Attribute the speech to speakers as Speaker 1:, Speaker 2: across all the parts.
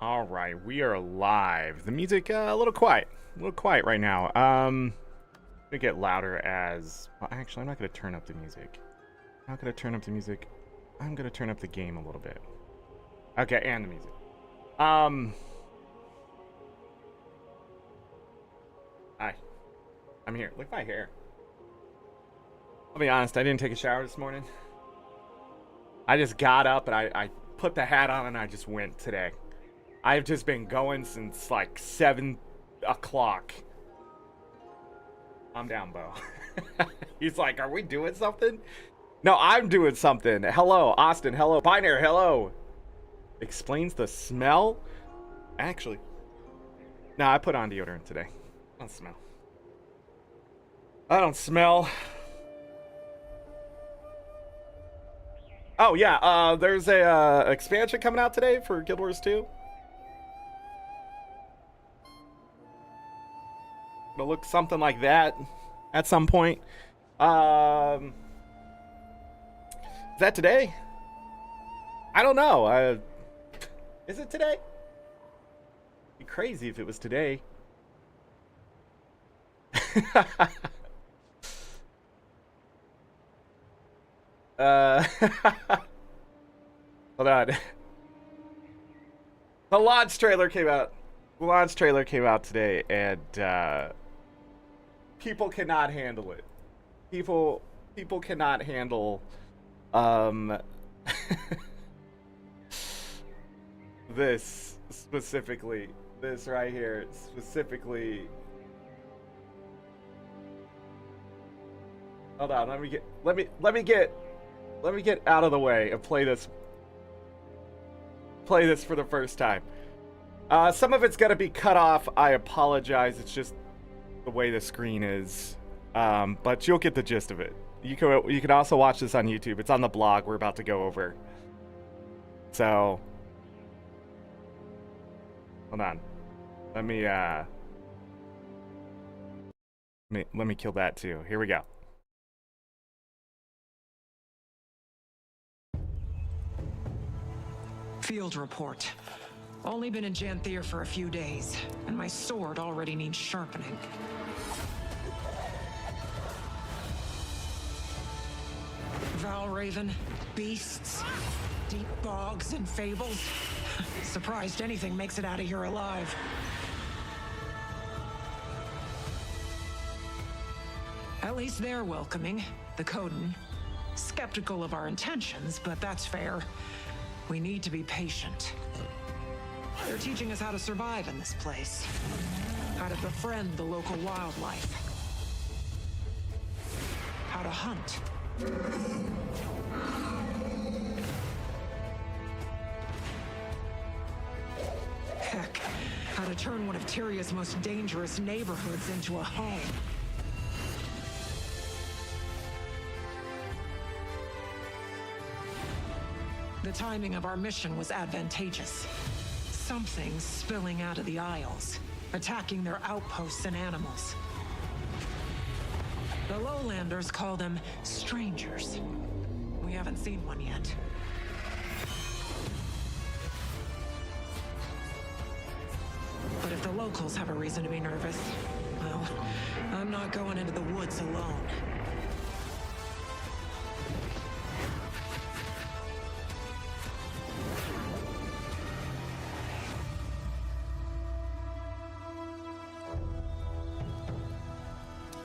Speaker 1: All right, we are live. The music a little quiet right now. Gonna get louder as well, actually, I'm not gonna turn up the music. I'm not gonna turn up the music. I'm gonna turn up the game a little bit. Okay, and the music. Hi, I'm here. Look at my hair. I'll be honest, I didn't take a shower this morning. I just got up and I put the hat on and I just went today. I've just been going since like 7 o'clock. I'm down, Bo. He's like, are we doing something? No, I'm doing something. Hello, Austin. Hello, Binary. Hello. Explains the smell? Actually, no, I put on deodorant today. I don't smell. I don't smell. Oh, yeah, there's a expansion coming out today for Guild Wars 2. It'll look something like that at some point. Is that today? I don't know. Is it today? It'd be crazy if it was today. Hold on. The launch trailer came out. The launch trailer came out today, and people cannot handle it. People cannot handle this specifically. This right here specifically. Hold on, let me get out of the way and play this for the first time. Some of it's gonna be cut off. I apologize. It's just the way the screen is. But you'll get the gist of it. You can also watch this on YouTube. It's on the blog we're about to go over. So hold on. Let me kill that too. Here we go.
Speaker 2: Field report. Only been in Janthir for a few days, and my sword already needs sharpening. Valraven, beasts, deep bogs and fables. Surprised anything makes it out of here alive. At least they're welcoming, the Coden. Skeptical of our intentions, but that's fair. We need to be patient. They're teaching us how to survive in this place. How to befriend the local wildlife. How to hunt. Heck, how to turn one of Tyria's most dangerous neighborhoods into a home. The timing of our mission was advantageous. Something spilling out of the Isles, attacking their outposts and animals. The Lowlanders call them strangers. We haven't seen one yet. But if the locals have a reason to be nervous, well, I'm not going into the woods alone.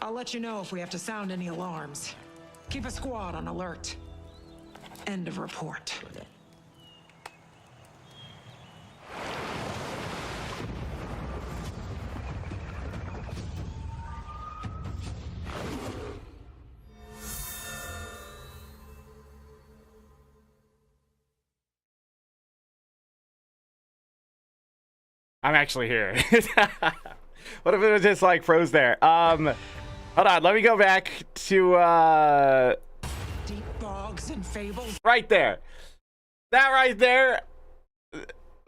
Speaker 2: I'll let you know if we have to sound any alarms. Keep a squad on alert. End of report.
Speaker 1: I'm actually here. What if it was just like froze there? Hold on, let me go back to
Speaker 2: Deep bogs and fables.
Speaker 1: right there. That right there.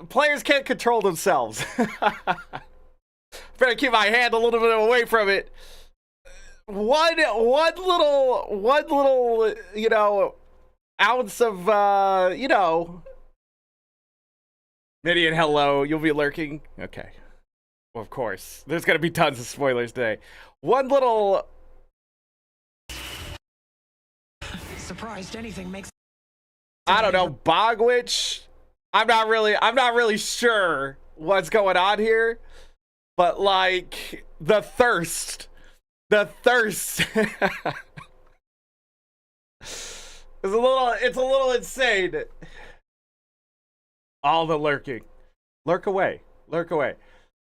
Speaker 1: Players can't control themselves. Better keep my hand a little bit away from it. One little, you know, ounce of Midian, hello. You'll be lurking? Okay. Well, of course. There's going to be tons of spoilers today. One little...
Speaker 2: Surprised anything makes...
Speaker 1: I don't know, Bogwitch? I'm not really sure what's going on here. But, like, the thirst. The thirst. It's a little insane. All the lurking. Lurk away. Lurk away.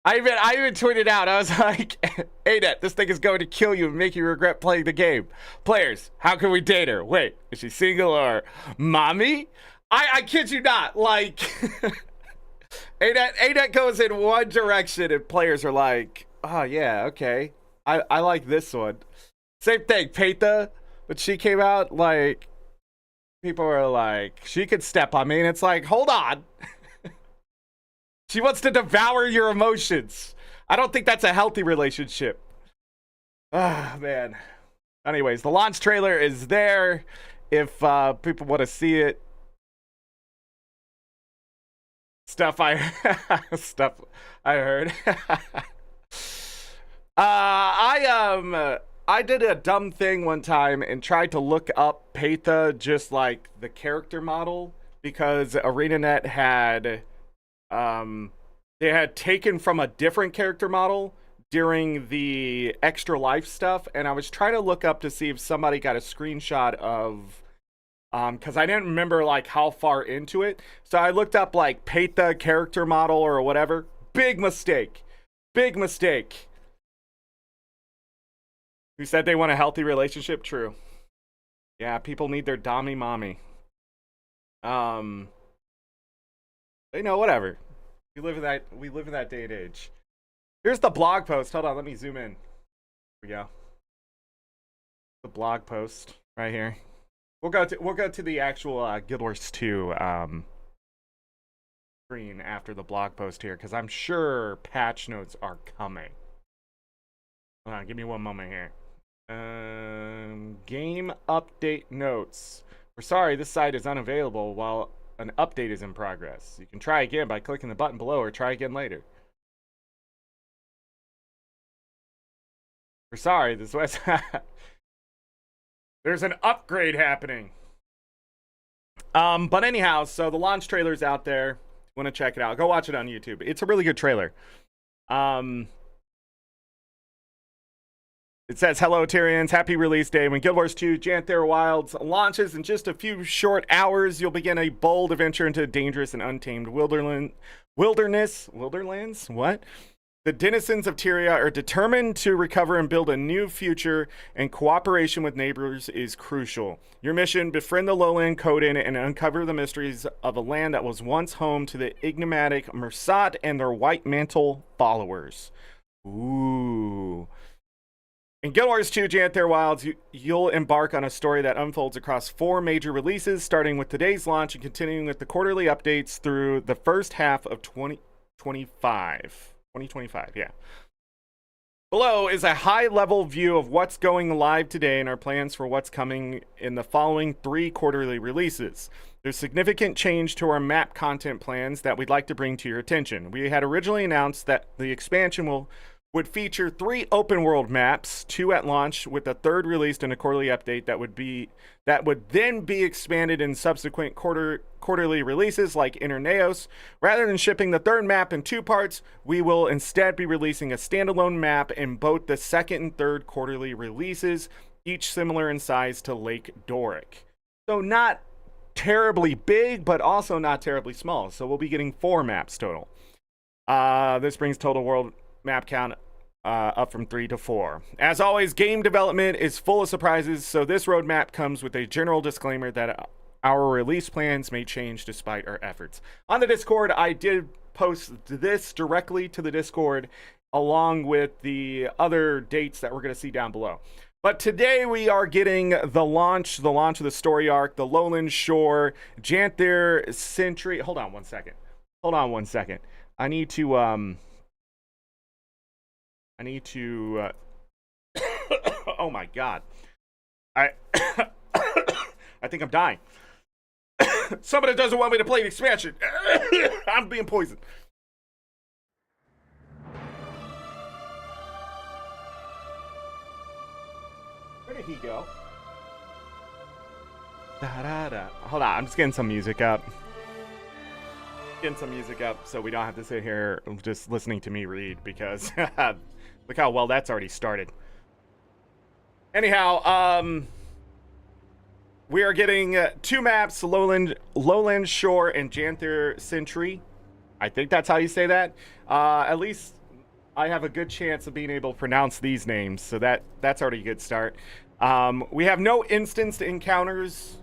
Speaker 1: I even tweeted out, I was like, ArenaNet, this thing is going to kill you and make you regret playing the game. Players, how can we date her? Wait, is she single or mommy? I kid you not, like, ArenaNet goes in one direction and players are like, oh yeah, okay. I like this one. Same thing, Peita, when she came out, like, people are like, she could step on me, and it's like, hold on. She wants to devour your emotions. I don't think that's a healthy relationship. Ah, man. Anyways, the launch trailer is there if people want to see it. Stuff I heard. I did a dumb thing one time and tried to look up Peita, just like the character model, because ArenaNet had they had taken from a different character model during the extra life stuff, and I was trying to look up to see if somebody got a screenshot of because I didn't remember like how far into it. So I looked up like Peita character model or whatever. Big mistake. Big mistake. Who said they want a healthy relationship? True. Yeah, people need their dommy mommy. You know, whatever. We live in that day and age. Here's the blog post. Hold on, let me zoom in. Here we go. The blog post right here. We'll go to the actual Guild Wars 2 screen after the blog post here, because I'm sure patch notes are coming. Hold on, give me one moment here. Game update notes. We're sorry, this site is unavailable while an update is in progress. You can try again by clicking the button below or try again later. We're sorry, this was there's an upgrade happening. But anyhow, so the launch trailer's out there. Want to check it out? Go watch it on YouTube. It's a really good trailer. It says, hello, Tyrians. Happy release day. When Guild Wars 2 Janthir Wilds launches in just a few short hours, you'll begin a bold adventure into a dangerous and untamed wilderness. What? The denizens of Tyria are determined to recover and build a new future, and cooperation with neighbors is crucial. Your mission, befriend the lowland Coden and uncover the mysteries of a land that was once home to the enigmatic Mersat and their White Mantle followers. Ooh. In Guild Wars 2 Janthir Wilds, you'll embark on a story that unfolds across 4 major releases, starting with today's launch and continuing with the quarterly updates through the first half of 2025. 2025, yeah. Below is a high-level view of what's going live today and our plans for what's coming in the following 3 quarterly releases. There's significant change to our map content plans that we'd like to bring to your attention. We had originally announced that the expansion would feature 3 open world maps, 2 at launch, with a 3rd released in a quarterly update that would then be expanded in subsequent quarterly releases like Interneos. Rather than shipping the 3rd map in 2 parts, we will instead be releasing a standalone map in both the 2nd and 3rd quarterly releases, each similar in size to Lake Doric. So not terribly big, but also not terribly small. So we'll be getting 4 maps total. This brings total world map count up from 3 to 4. As always, game development is full of surprises, so this roadmap comes with a general disclaimer that our release plans may change despite our efforts. On the Discord, I did post this directly to the Discord along with the other dates that we're going to see down below. But today we are getting the launch of the story arc, the Lowland Shore, Janthir Century. Hold on one second. I need to oh my god. I think I'm dying. Somebody doesn't want me to play the expansion. I'm being poisoned. Where did he go? Da-da-da. Hold on, I'm just getting some music up. Getting some music up so we don't have to sit here just listening to me read, because look how well that's already started. Anyhow, we are getting 2 maps, Lowland Shore and Janthir Sentry. I think that's how you say that. At least I have a good chance of being able to pronounce these names, so that's already a good start. We have no instanced encounters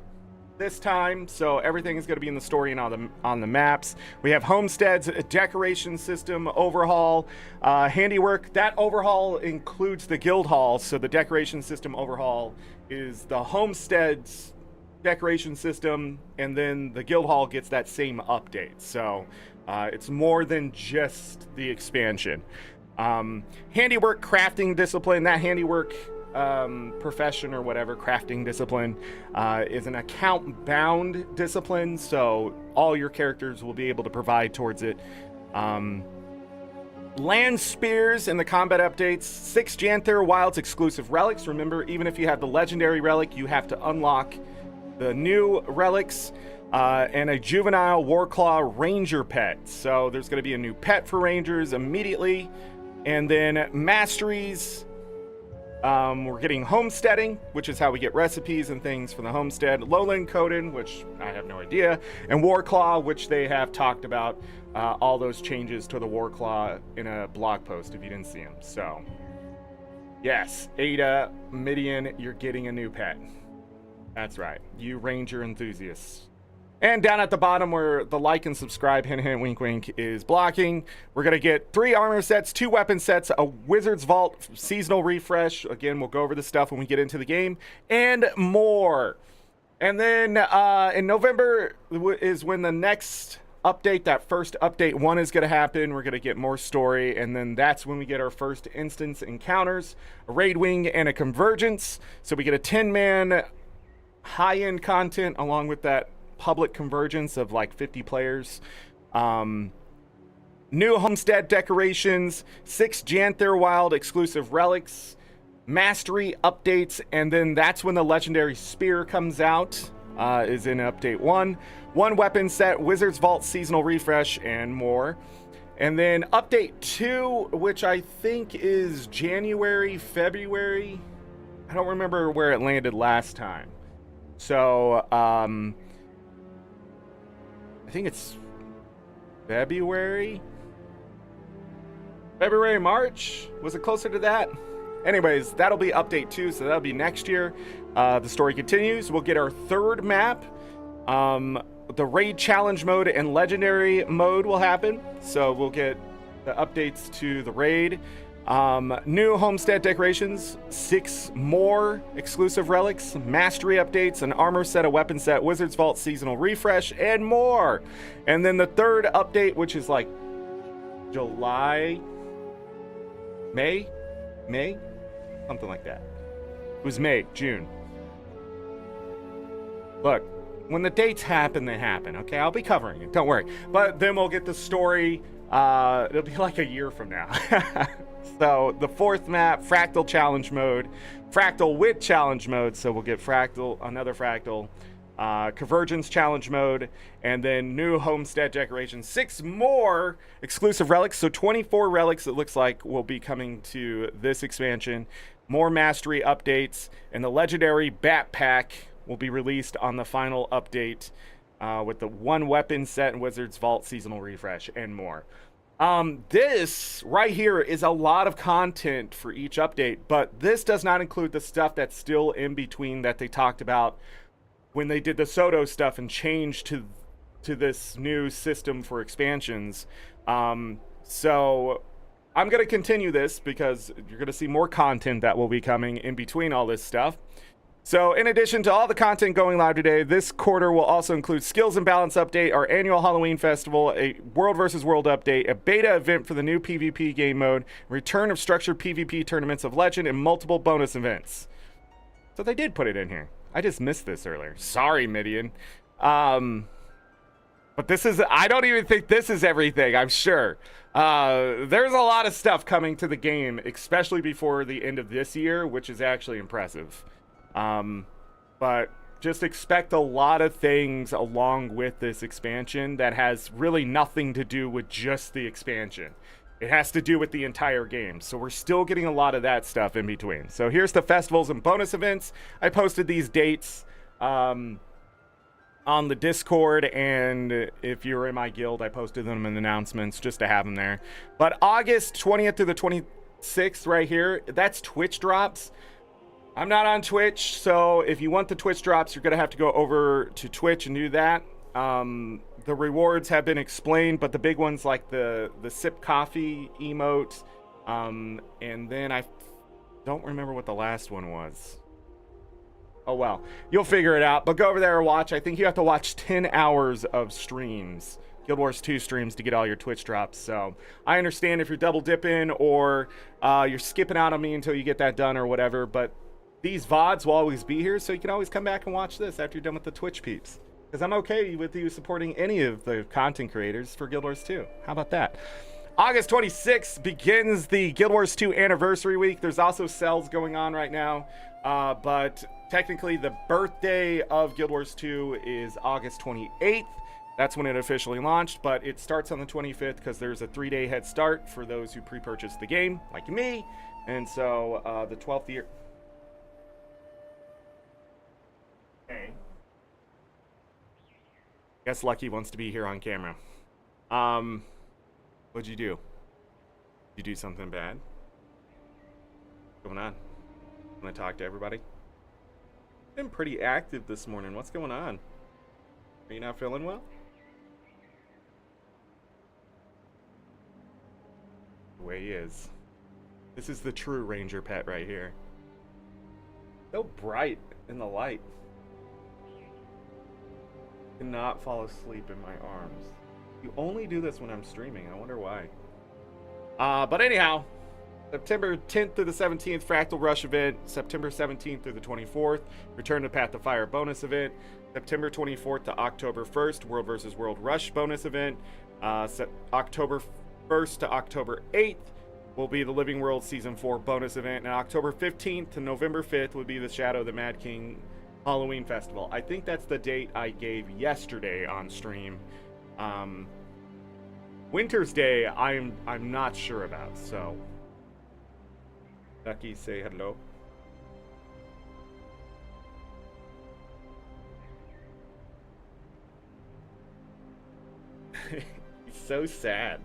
Speaker 1: this time, so everything is going to be in the story and on the maps. We have homesteads, a decoration system overhaul, handiwork. That overhaul includes the guild hall, so the decoration system overhaul is the homesteads decoration system, and then the guild hall gets that same update. So it's more than just the expansion. Handiwork, crafting discipline. That handiwork profession or whatever, crafting discipline, is an account bound discipline, so all your characters will be able to provide towards it. Land spears in the combat updates, 6 Janthir Wilds exclusive relics. Remember, even if you have the legendary relic, you have to unlock the new relics, and a juvenile Warclaw ranger pet. So there's going to be a new pet for rangers immediately. And then masteries. We're getting homesteading, which is how we get recipes and things for the homestead. Lowland Coden, which I have no idea. And Warclaw, which they have talked about all those changes to the Warclaw in a blog post if you didn't see them. So, yes, Ada, Midian, you're getting a new pet. That's right, you ranger enthusiasts. And down at the bottom where the like and subscribe, hint, hint, wink, wink, is blocking, we're going to get 3 armor sets, 2 weapon sets, a Wizard's Vault seasonal refresh. Again, we'll go over the stuff when we get into the game, and more. And then in November is when the next update, that first update 1, is going to happen. We're going to get more story, and then that's when we get our first instance encounters, a raid wing, and a convergence. So we get a 10-man high-end content along with that public convergence of like 50 players. New homestead decorations, 6 Janthir Wild exclusive relics, mastery updates, and then that's when the legendary spear comes out, is in update 1. 1 weapon set, Wizard's Vault seasonal refresh, and more. And then update 2, which I think is January, February. I don't remember where it landed last time. So, I think it's February, March? Was it closer to that? Anyways, that'll be update 2, so that'll be next year. The story continues. We'll get our 3rd map. The raid challenge mode and legendary mode will happen, so we'll get the updates to the raid. New homestead decorations, 6 more exclusive relics, mastery updates, an armor set, a weapon set, Wizard's Vault seasonal refresh, and more. And then the 3rd update, which is like July, May, something like that. It was May, June. Look, when the dates happen, they happen, okay? I'll be covering it, don't worry. But then we'll get the story, it'll be like a year from now. So the 4th map, Fractal Challenge Mode, Fractal with Challenge Mode, so we'll get Fractal, another Fractal, Convergence Challenge Mode, and then new Homestead Decorations. 6 more exclusive relics, so 24 relics it looks like will be coming to this expansion. More Mastery updates, and the Legendary Bat Pack will be released on the final update with the 1 weapon set and Wizard's Vault seasonal refresh, and more. This right here is a lot of content for each update, but this does not include the stuff that's still in between that they talked about when they did the Soto stuff and changed to this new system for expansions. So I'm going to continue this because you're going to see more content that will be coming in between all this stuff. So in addition to all the content going live today, this quarter will also include Skills and Balance Update, our annual Halloween Festival, a World vs. World update, a beta event for the new PvP game mode, return of structured PvP tournaments of Legend, and multiple bonus events. So they did put it in here. I just missed this earlier. Sorry, Midian. But this is, I don't even think this is everything, I'm sure. There's a lot of stuff coming to the game, especially before the end of this year, which is actually impressive. But just expect a lot of things along with this expansion that has really nothing to do with just the expansion. It has to do with the entire game. So we're still getting a lot of that stuff in between. So here's the festivals and bonus events. I posted these dates on the Discord, and if you're in my guild, I posted them in the announcements just to have them there. But August 20th through the 26th right here, that's Twitch drops. I'm not on Twitch, so if you want the Twitch drops, you're going to have to go over to Twitch and do that. The rewards have been explained, but the big ones like the sip coffee emote, and then I don't remember what the last one was. Oh well, you'll figure it out, but go over there and watch. I think you have to watch 10 hours of streams, Guild Wars 2 streams, to get all your Twitch drops. So I understand if you're double dipping or you're skipping out on me until you get that done or whatever, but these VODs will always be here, so you can always come back and watch this after you're done with the Twitch peeps. Because I'm okay with you supporting any of the content creators for Guild Wars 2. How about that? August 26th begins the Guild Wars 2 anniversary week. There's also sales going on right now, but technically the birthday of Guild Wars 2 is August 28th. That's when it officially launched, but it starts on the 25th because there's a 3-day head start for those who pre-purchased the game, like me. And so the 12th year... Okay. Guess Lucky wants to be here on camera. What'd you do? Did you do something bad? What's going on? Want to talk to everybody? Been pretty active this morning. What's going on? Are you not feeling well? The way he is. This is the true ranger pet right here. So bright in the light. Cannot fall asleep in my arms. You only do this when I'm streaming. I wonder why. But anyhow, September 10th through the 17th, Fractal Rush event. September 17th through the 24th, Return to Path of Fire bonus event. September 24th to October 1st, World vs. World Rush bonus event. October 1st to October 8th will be the Living World Season 4 bonus event. And October 15th to November 5th will be the Shadow of the Mad King Halloween Festival. I think that's the date I gave yesterday on stream. Winter's Day, I'm not sure about, so. Ducky, say hello. He's so sad.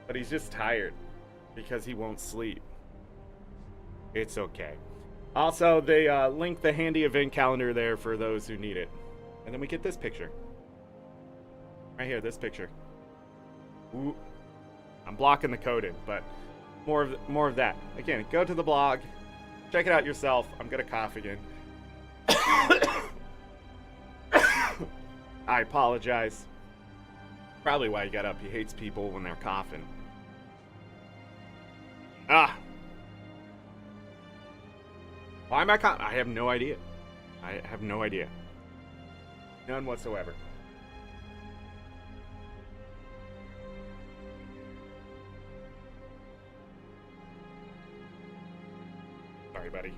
Speaker 1: But he's just tired because he won't sleep. It's okay. Also, they link the handy event calendar there for those who need it. And then we get this picture. Right here, this picture. Ooh. I'm blocking the code in, but more of that. Again, go to the blog. Check it out yourself. I'm going to cough again. I apologize. Probably why he got up. He hates people when they're coughing. Ah. Why am I coughing? I have no idea. I have no idea. None whatsoever. Sorry, buddy.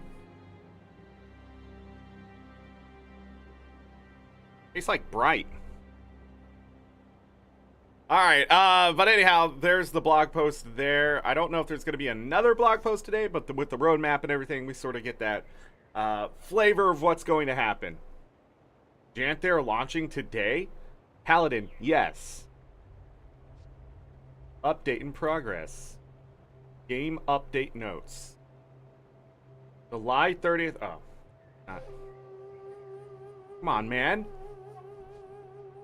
Speaker 1: Tastes like Bright. Alright, but anyhow, there's the blog post there. I don't know if there's going to be another blog post today, but with the roadmap and everything, we sort of get that flavor of what's going to happen. Janthir launching today? Paladin, yes. Update in progress. Game update notes. July 30th. Oh. Come on, man.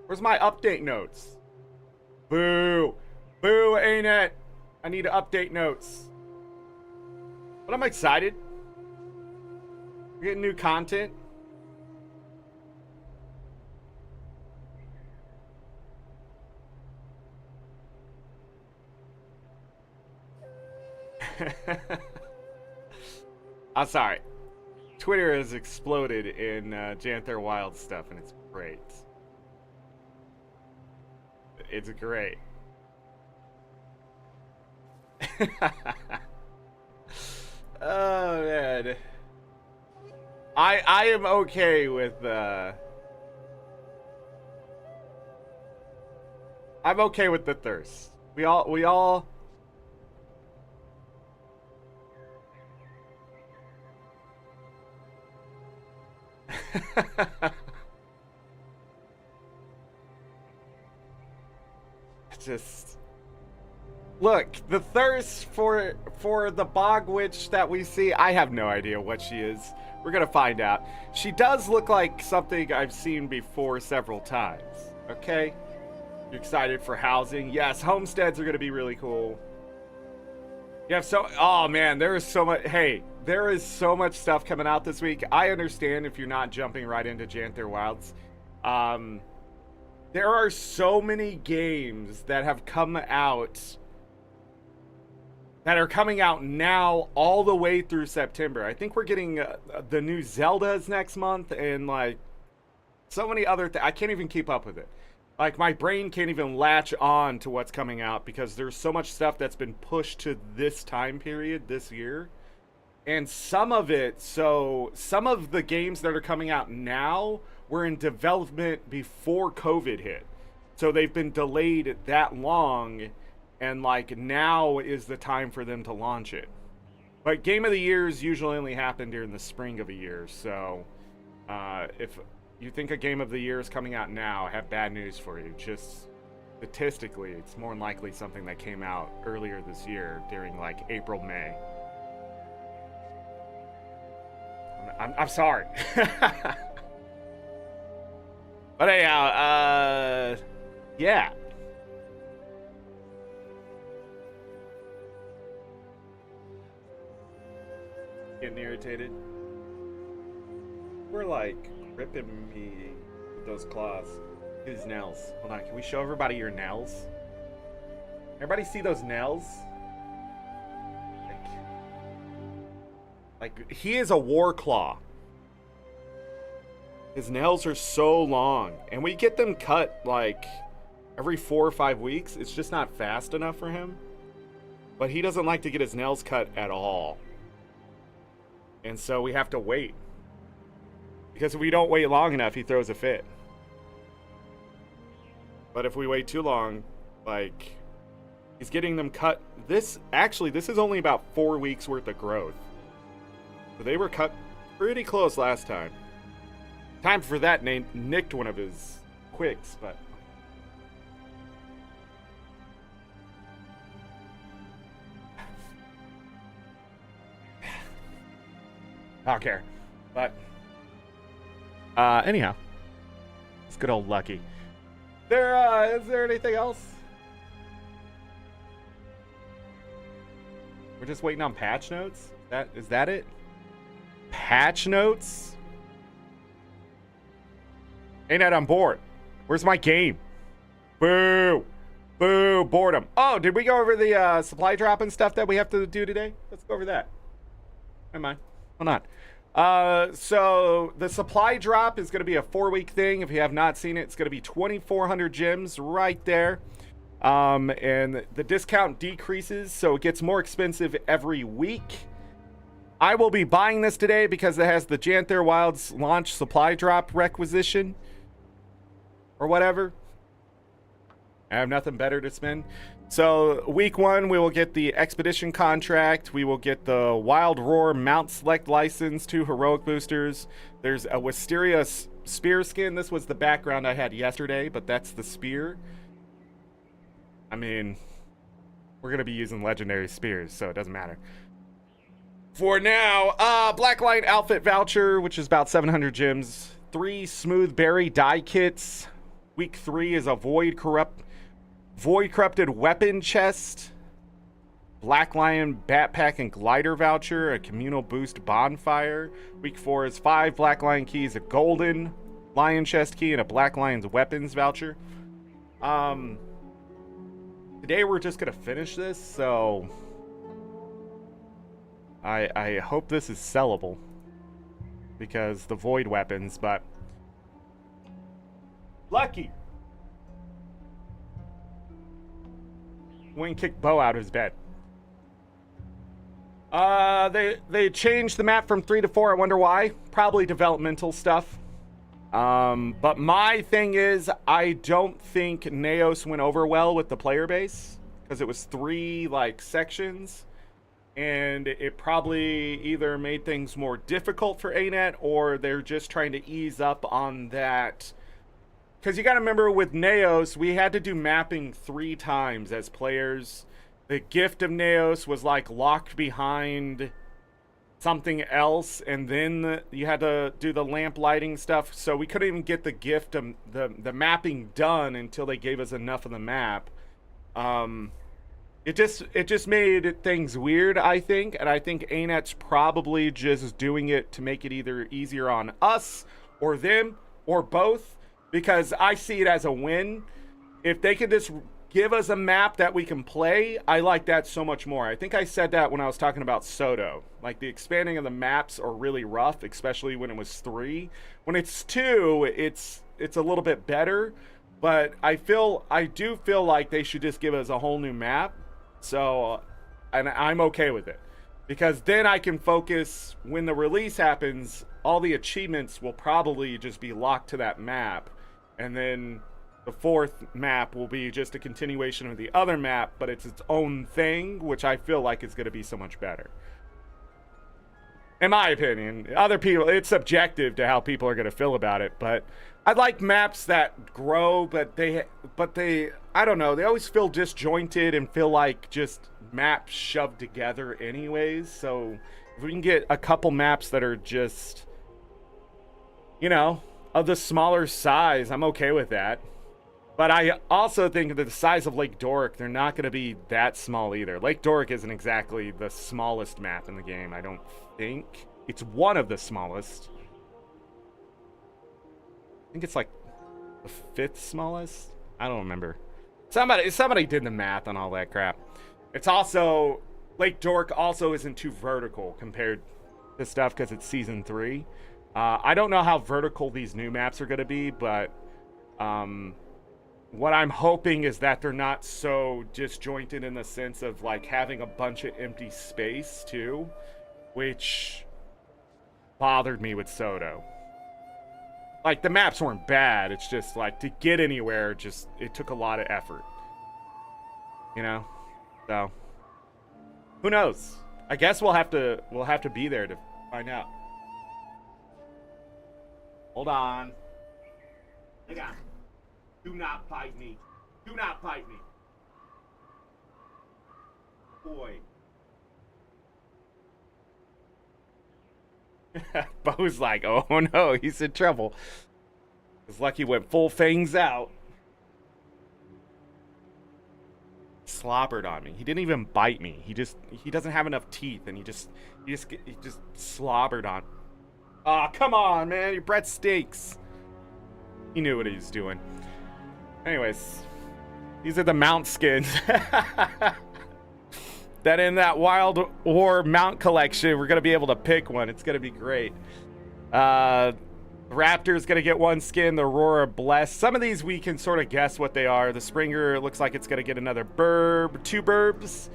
Speaker 1: Where's my update notes? Boo. Boo, ArenaNet. I need to update notes. But I'm excited. We're getting new content. I'm sorry. Twitter has exploded in Janthir Wilds stuff, and it's great. It's great. Oh man, I am okay with I'm okay with the thirst. We all just look, the thirst for the bog witch that we see, I have no idea what she is. We're gonna find out. She does look like something I've seen before several times. Okay? You excited for housing? Yes, homesteads are gonna be really cool. You have oh man, there is so much. Hey, there is so much stuff coming out this week. I understand if you're not jumping right into Janthir Wilds. There are so many games that have come out that are coming out now all the way through September. I think we're getting the new Zeldas next month, and like so many other things. I can't even keep up with it. Like my brain can't even latch on to what's coming out because there's so much stuff that's been pushed to this time period this year. And some of the games that are coming out now were in development before COVID hit. So they've been delayed that long, and like now is the time for them to launch it. But Game of the Years usually only happen during the spring of a year. So if you think a Game of the Year is coming out now, I have bad news for you. Just statistically, it's more than likely something that came out earlier this year during like April, May. I'm sorry. But anyhow, yeah. Getting irritated. We're like ripping me with those claws. His nails. Hold on, can we show everybody your nails? Everybody see those nails? Like he is a Warclaw. His nails are so long, and we get them cut like every 4 or 5 weeks. It's just not fast enough for him. But he doesn't like to get his nails cut at all. And so we have to wait. Because if we don't wait long enough, he throws a fit. But if we wait too long, like, he's getting them cut. This is only about 4 weeks worth of growth. So they were cut pretty close last time. Time for that, nicked one of his quicks, but... I don't care. But... anyhow. It's good old Lucky. Is there anything else? We're just waiting on patch notes? Is that it? Patch notes? ArenaNet, I'm bored. Where's my game? Boo! Boo! Boredom. Oh, did we go over the supply drop and stuff that we have to do today? Let's go over that. Never mind. Hold on. So the supply drop is going to be a 4-week thing. If you have not seen it, it's going to be 2,400 gems right there. And the discount decreases, so it gets more expensive every week. I will be buying this today because it has the Janthir Wilds launch supply drop requisition. Or whatever. I have nothing better to spend. So week 1, we will get the expedition contract. We will get the Wild Roar mount select license, 2 heroic boosters. There's a Wisteria spear skin. This was the background I had yesterday, but that's the spear. I mean, we're going to be using legendary spears, so it doesn't matter. For now, Black Light outfit voucher, which is about 700 gems. 3 smooth berry die kits. Week 3 is a void corrupted weapon chest. Black Lion backpack and glider voucher, a communal boost bonfire. Week 4 is 5 Black Lion keys, a golden lion chest key, and a Black Lion's weapons voucher. Today we're just gonna finish this, so I hope this is sellable. because the void weapons, but Lucky went and kicked Bo out of his bed. They changed the map from 3 to 4. I wonder why. Probably developmental stuff. But my thing is, I don't think Neos went over well with the player base because it was 3 like sections, and it probably either made things more difficult for ANET or they're just trying to ease up on that. Because you got to remember, with Neos, we had to do mapping 3 times as players. The gift of Neos was like locked behind something else, and then you had to do the lamp lighting stuff, so we couldn't even get the gift of the mapping done until they gave us enough of the map. It just made things weird, I think, and I think ANET's probably just doing it to make it either easier on us or them or both, because I see it as a win. If they could just give us a map that we can play, I like that so much more. I think I said that when I was talking about Soto. Like, the expanding of the maps are really rough, especially when it was 3. When it's 2, it's a little bit better, but I do feel like they should just give us a whole new map. So, and I'm okay with it, because then I can focus when the release happens. All the achievements will probably just be locked to that map, and then the 4th map will be just a continuation of the other map, but it's its own thing, which I feel like is going to be so much better. In my opinion. Other people, it's subjective to how people are going to feel about it, but I like maps that grow, but they, I don't know, they always feel disjointed and feel like just maps shoved together anyways. So if we can get a couple maps that are just, you know, of the smaller size, I'm okay with that. But I also think that the size of Lake Doric, they're not going to be that small either. Lake Doric isn't exactly the smallest map in the game, I don't think. It's one of the smallest. I think it's like the 5th smallest. I don't remember. Somebody did the math on all that crap. It's also, Lake Doric also isn't too vertical compared to stuff because it's season 3. I don't know how vertical these new maps are going to be, but what I'm hoping is that they're not so disjointed in the sense of like having a bunch of empty space too, which bothered me with Soto. Like, the maps weren't bad, it's just like to get anywhere, it took a lot of effort, you know. So who knows? I guess we'll have to be there to find out. Hold on. Hang on. Do not bite me. Do not bite me. Boy. Bo's like, oh no, he's in trouble. It's lucky went full fangs out. Slobbered on me. He didn't even bite me. He doesn't have enough teeth, and he just slobbered on. Ah, oh, come on, man. Your breath stinks. He knew what he was doing. Anyways, these are the mount skins. That in that Wild War mount collection, we're going to be able to pick one. It's going to be great. Raptor's going to get 1 skin. The Aurora Blessed. Some of these we can sort of guess what they are. The Springer looks like it's going to get another burb. 2 burbs.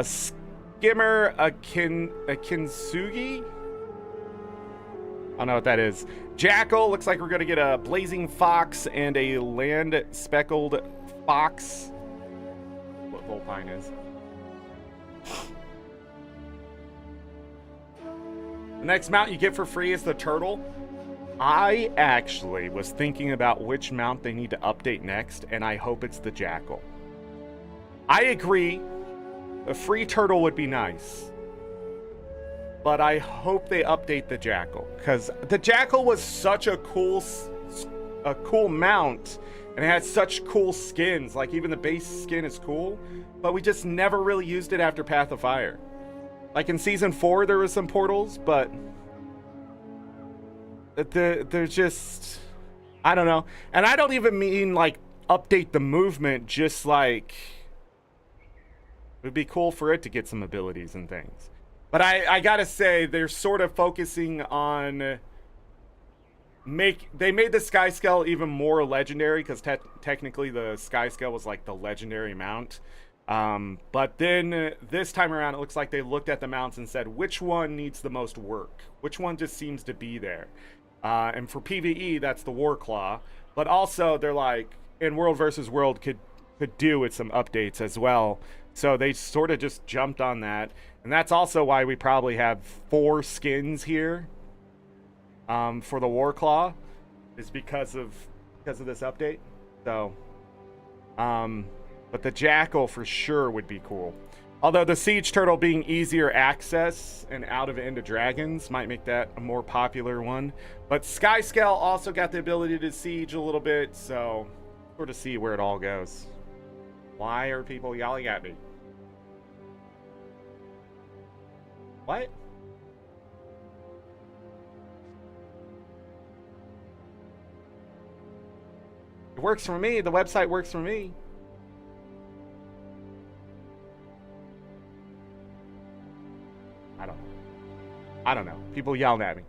Speaker 1: Skimmer, a Kintsugi. I don't know what that is. Jackal, looks like we're going to get a Blazing Fox and a Land Speckled Fox. What Volpine is. The next mount you get for free is the Turtle. I actually was thinking about which mount they need to update next, and I hope it's the Jackal. I agree, a free Turtle would be nice, but I hope they update the Jackal, because the Jackal was such a cool mount, and it had such cool skins. Like, even the base skin is cool, but we just never really used it after Path of Fire. Like, in Season 4, there was some portals, but they're just, I don't know. And I don't even mean, like, update the movement, just, like, it would be cool for it to get some abilities and things. But I gotta say, they're sort of focusing on they made the sky scale even more legendary because technically the sky scale was like the legendary mount. But then this time around, it looks like they looked at the mounts and said, which one needs the most work? Which one just seems to be there? And for PvE, that's the Warclaw. But also, they're like, in World versus World could do with some updates as well. So they sort of just jumped on that. And that's also why we probably have 4 skins here. For the Warclaw, is because of this update. So, but the Jackal for sure would be cool. Although the Siege Turtle being easier access and out of End of Dragons might make that a more popular one. But Skyscale also got the ability to siege a little bit, so sort of see where it all goes. Why are people yelling at me? What? It works for me. The website works for me. I don't know. People yelling at me.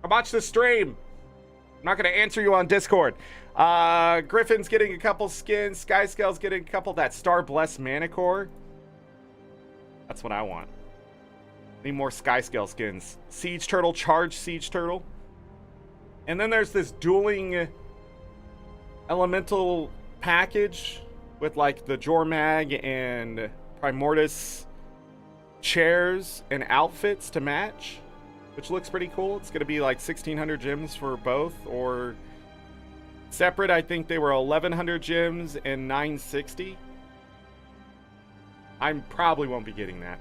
Speaker 1: I watched the stream. I'm not going to answer you on Discord. Griffin's getting a couple skins. Skyscale's getting a couple. That Star Blessed Manicore. That's what I want. Need more Skyscale skins. Siege Turtle, Charged Siege Turtle. And then there's this dueling elemental package with like the Jormag and Primordius chairs and outfits to match, which looks pretty cool. It's going to be like 1,600 gems for both, or separate. I think they were 1,100 gems and 960. I probably won't be getting that.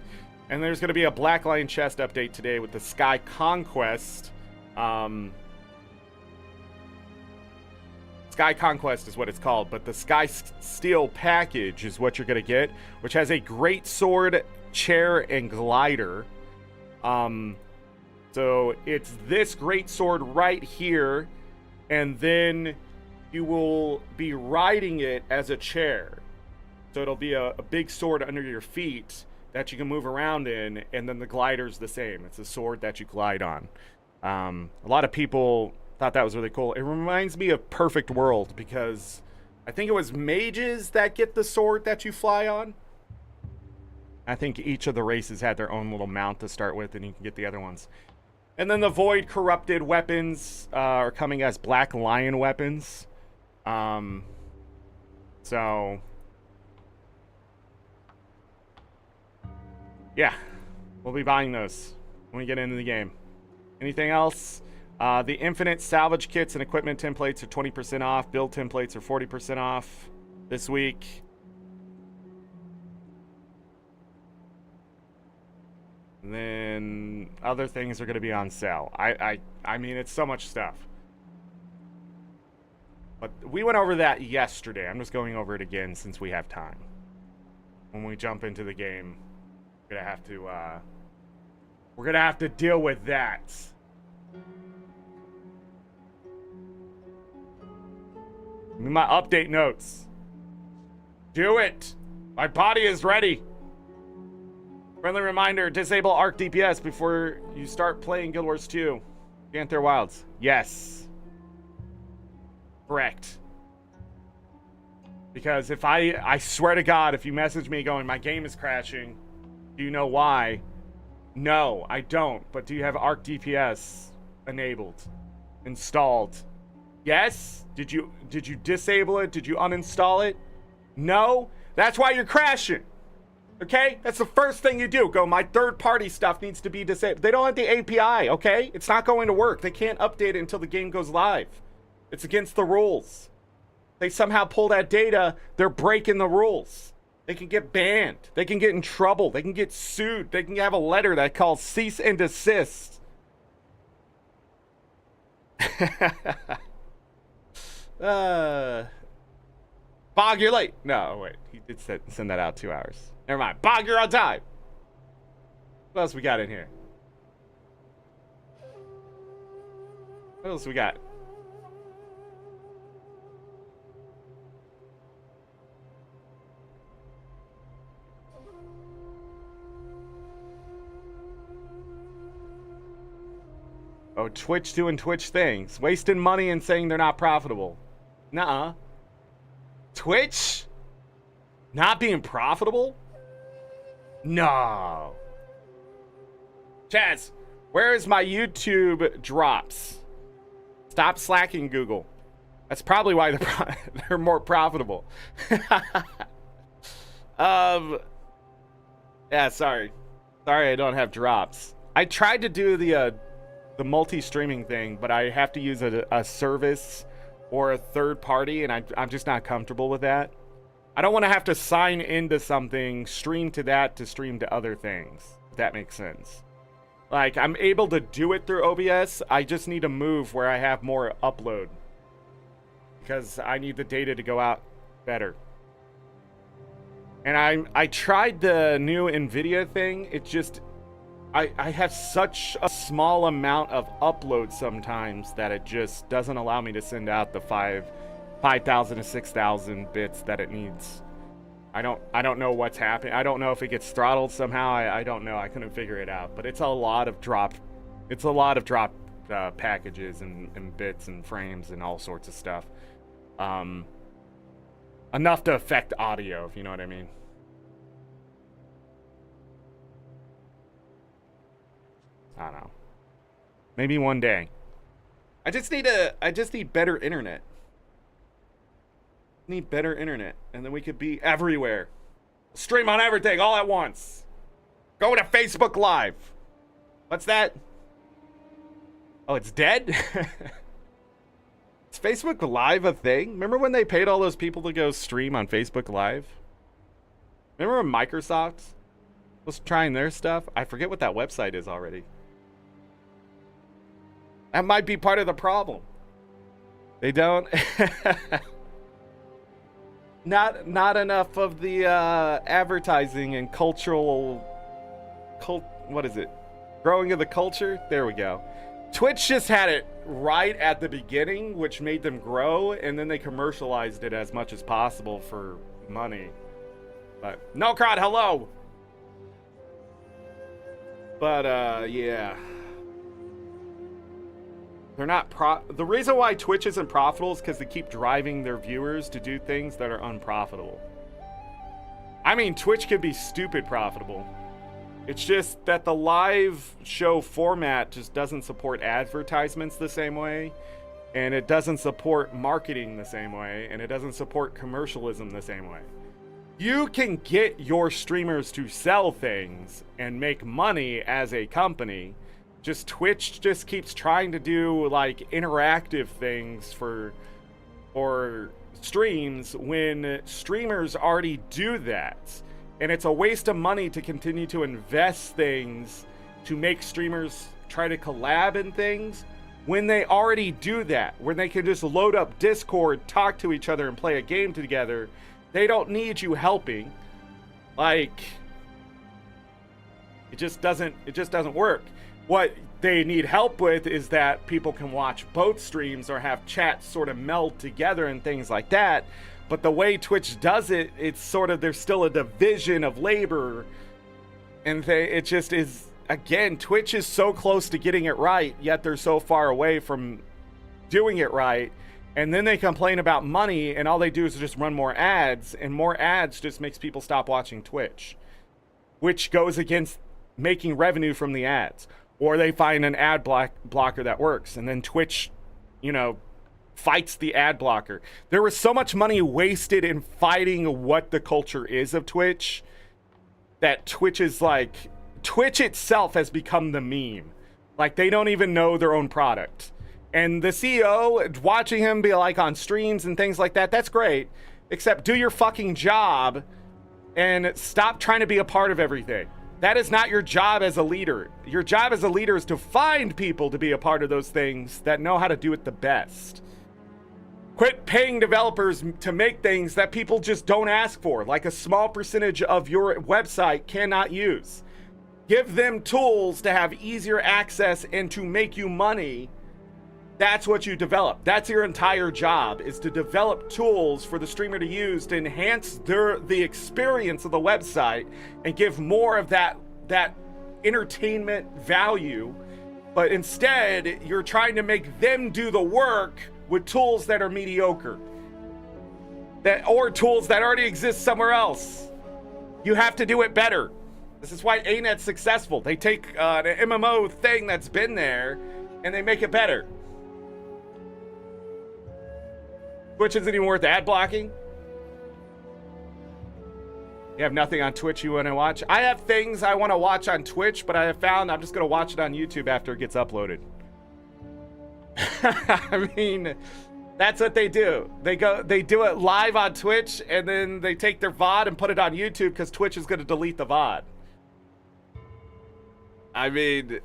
Speaker 1: And there's going to be a Black Lion chest update today with the Sky Conquest. Sky Conquest is what it's called, but the Sky Steel package is what you're going to get, which has a great sword, chair, and glider. So it's this great sword right here, and then you will be riding it as a chair. So it'll be a big sword under your feet that you can move around in, and then the glider's the same. It's a sword that you glide on. A lot of people thought that was really cool. It reminds me of Perfect World, because I think it was mages that get the sword that you fly on. I think each of the races had their own little mount to start with, and you can get the other ones. And then the Void Corrupted weapons are coming as Black Lion weapons. So yeah, we'll be buying those when we get into the game. Anything else? The Infinite Salvage Kits and Equipment Templates are 20% off. Build Templates are 40% off this week. And then other things are going to be on sale. I mean, it's so much stuff. But we went over that yesterday. I'm just going over it again since we have time. When we jump into the game, we're gonna have to deal with that. Give me my update notes. Do it. My body is ready. Friendly reminder, disable Arc DPS before you start playing Guild Wars 2. Janthir Wilds. Yes. Correct. Because if I swear to God, if you message me going, my game is crashing, do you know why? No, I don't. But do you have Arc DPS enabled? Installed? Yes? Did you disable it? Did you uninstall it? No? That's why you're crashing. Okay? That's the first thing you do. Go, my third-party stuff needs to be disabled. They don't have the API, okay? It's not going to work. They can't update it until the game goes live. It's against the rules. They somehow pull that data, they're breaking the rules. They can get banned. They can get in trouble. They can get sued. They can have a letter that calls cease and desist. Bog, you're late. No, wait. He did send that out 2 hours. Never mind. Bog, you're on time. What else we got in here? What else we got? Twitch doing Twitch things. Wasting money and saying they're not profitable. Nuh-uh. Twitch? Not being profitable? No. Chaz, where is my YouTube drops? Stop slacking, Google. That's probably why they're more profitable. Yeah, sorry. Sorry I don't have drops. I tried to do the multi-streaming thing, but I have to use a service or a third party, and I'm just not comfortable with that. I don't want to have to sign into something, stream to that to stream to other things, if that makes sense. Like, I'm able to do it through OBS, I just need to move where I have more upload. Because I need the data to go out better. And I tried the new NVIDIA thing, it just... I have such a small amount of upload sometimes that it just doesn't allow me to send out the 5,000 to 6,000 bits that it needs. I don't know what's happening. I don't know if it gets throttled somehow. I don't know. I couldn't figure it out. But it's a lot of dropped packages and bits and frames and all sorts of stuff. Enough to affect audio, if you know what I mean. I don't know. Maybe one day. I just need better internet. Need better internet, and then we could be everywhere. Stream on everything all at once. Go to Facebook Live. What's that? Oh, it's dead? Is Facebook Live a thing? Remember when they paid all those people to go stream on Facebook Live? Remember when Microsoft was trying their stuff? I forget what that website is already. That might be part of the problem. They don't... Not enough of the advertising and what is it? Growing of the culture? There we go. Twitch just had it right at the beginning, which made them grow, and then they commercialized it as much as possible for money. But, no crowd, hello! But, yeah. They're not the reason why Twitch isn't profitable is because they keep driving their viewers to do things that are unprofitable. I mean, Twitch could be stupid profitable. It's just that the live show format just doesn't support advertisements the same way, and it doesn't support marketing the same way, and it doesn't support commercialism the same way. You can get your streamers to sell things and make money as a company. Just Twitch just keeps trying to do like interactive things or streams when streamers already do that. And it's a waste of money to continue to invest things to make streamers try to collab in things when they already do that, when they can just load up Discord, talk to each other and play a game together. They don't need you helping. Like, it just doesn't work. What they need help with is that people can watch both streams or have chats sort of meld together and things like that. But the way Twitch does it, it's sort of, there's still a division of labor. And it just is, again, Twitch is so close to getting it right, yet they're so far away from doing it right. And then they complain about money, and all they do is just run more ads, and more ads just makes people stop watching Twitch, which goes against making revenue from the ads. Or they find an ad blocker that works, and then Twitch, you know, fights the ad blocker. There was so much money wasted in fighting what the culture is of Twitch that Twitch itself has become the meme. Like, they don't even know their own product. And the CEO, watching him be like on streams and things like that, that's great. Except do your fucking job and stop trying to be a part of everything. That is not your job as a leader. Your job as a leader is to find people to be a part of those things that know how to do it the best. Quit paying developers to make things that people just don't ask for, like a small percentage of your website cannot use. Give them tools to have easier access and to make you money. That's what you develop. That's your entire job, is to develop tools for the streamer to use to enhance the experience of the website and give more of that entertainment value But instead, you're trying to make them do the work with tools that are mediocre. Or tools that already exist somewhere else. You have to do it better. This is why ArenaNet's successful. They take an MMO thing that's been there and they make it better. Twitch isn't even worth ad blocking. You have nothing on Twitch you want to watch? I have things I want to watch on Twitch, but I have found I'm just going to watch it on YouTube after it gets uploaded. I mean, that's what they do. They do it live on Twitch, and then they take their VOD and put it on YouTube because Twitch is going to delete the VOD. I mean,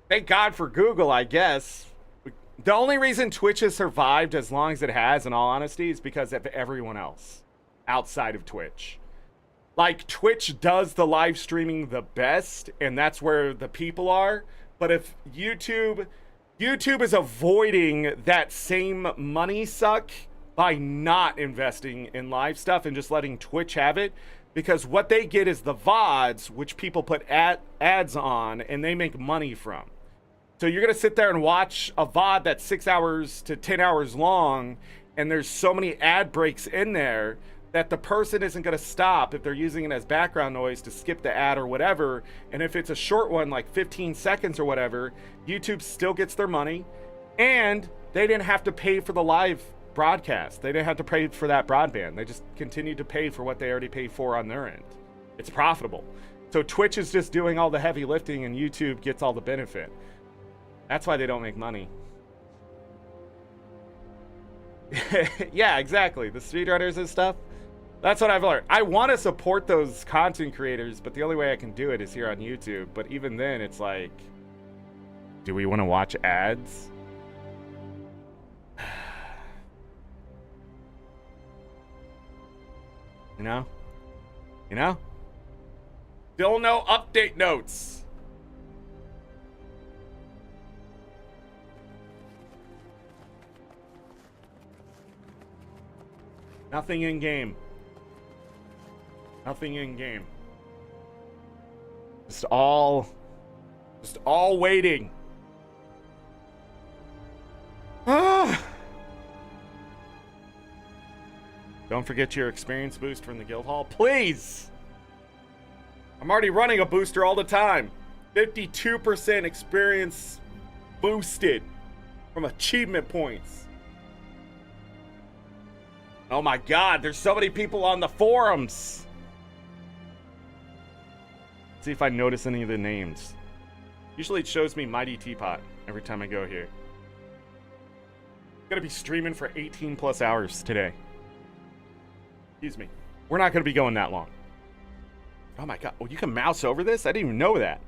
Speaker 1: thank God for Google, I guess. The only reason Twitch has survived as long as it has, in all honesty, is because of everyone else outside of Twitch. Like, Twitch does the live streaming the best, and that's where the people are. But if YouTube is avoiding that same money suck by not investing in live stuff and just letting Twitch have it, because what they get is the VODs, which people put ads on, and they make money from. So you're going to sit there and watch a VOD that's 6 hours to 10 hours long, and there's so many ad breaks in there that the person isn't going to stop if they're using it as background noise to skip the ad or whatever. And if it's a short one, like 15 seconds or whatever, YouTube still gets their money, and they didn't have to pay for the live broadcast. They didn't have to pay for that broadband. They just continued to pay for what they already paid for on their end. It's profitable. So Twitch is just doing all the heavy lifting, and YouTube gets all the benefit. That's why they don't make money. Yeah, exactly. The speedrunners and stuff. That's what I've learned. I want to support those content creators, but the only way I can do it is here on YouTube. But even then, it's like, do we want to watch ads? You know? You know? Still no update notes. Nothing in game. Nothing in game. Just all waiting. Ah. Don't forget your experience boost from the guild hall, please. I'm already running a booster all the time. 52% experience boosted from achievement points. Oh my God, there's so many people on the forums. See if I notice any of the names. Usually it shows me Mighty Teapot every time I go here. I'm gonna be streaming for 18 plus hours today. Excuse me. We're not gonna be going that long. Oh my God. Oh, you can mouse over this? I didn't even know that.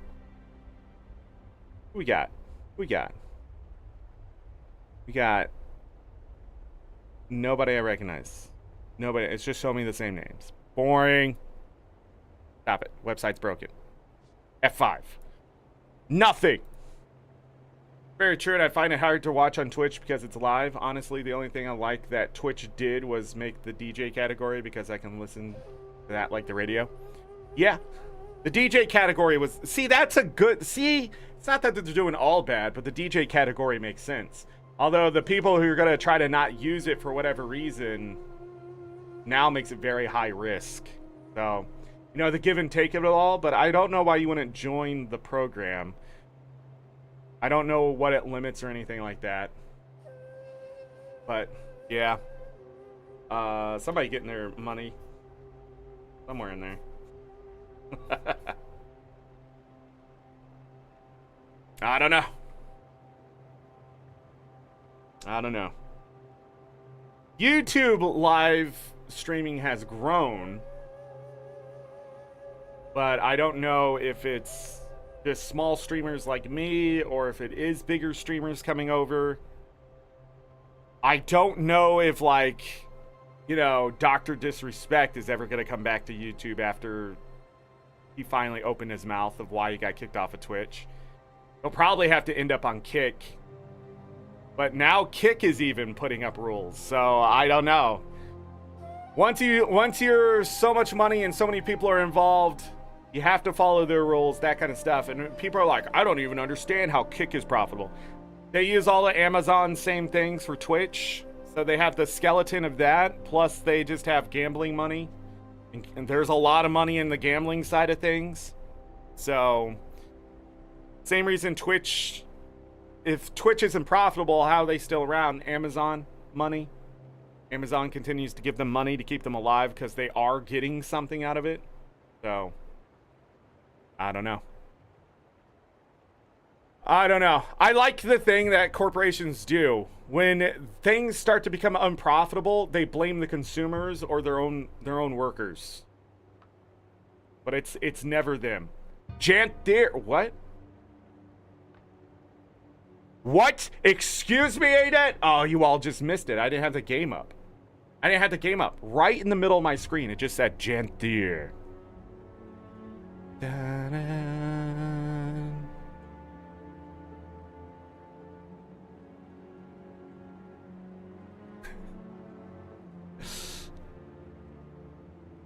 Speaker 1: Who we got? Who we got? We got nobody I recognize. Nobody. It's just showing me the same names. Boring. Stop it. Website's broken. F5. Nothing. Very true, and I find it hard to watch on Twitch because it's live. Honestly, the only thing I like that Twitch did was make the DJ category because I can listen to that like the radio. Yeah. The DJ category was... See, that's a good... See, it's not that they're doing all bad, but the DJ category makes sense. Although the people who are going to try to not use it for whatever reason now makes it very high risk. So... You know, the give and take of it all, but I don't know why you wouldn't join the program. I don't know what it limits or anything like that. But, yeah. Somebody getting their money. Somewhere in there. I don't know. I don't know. YouTube live streaming has grown. But I don't know if it's just small streamers like me or if it is bigger streamers coming over. I don't know if, like, you know, Dr. Disrespect is ever going to come back to YouTube after he finally opened his mouth of why he got kicked off of Twitch. He'll probably have to end up on Kick. But now Kick is even putting up rules, so I don't know. Once you're so much money and so many people are involved... You have to follow their rules, that kind of stuff. And people are like, I don't even understand how Kick is profitable. They use all the Amazon same things for Twitch. So they have the skeleton of that, plus they just have gambling money. And there's a lot of money in the gambling side of things. So, same reason Twitch, if Twitch isn't profitable, how are they still around? Amazon money. Amazon continues to give them money to keep them alive because they are getting something out of it. So, I don't know. I like the thing that corporations do. When things start to become unprofitable, they blame the consumers or their own workers. But it's never them. Janthir, what? What? Excuse me, ArenaNet? Oh, you all just missed it. I didn't have the game up. Right in the middle of my screen, it just said Janthir. Da-da.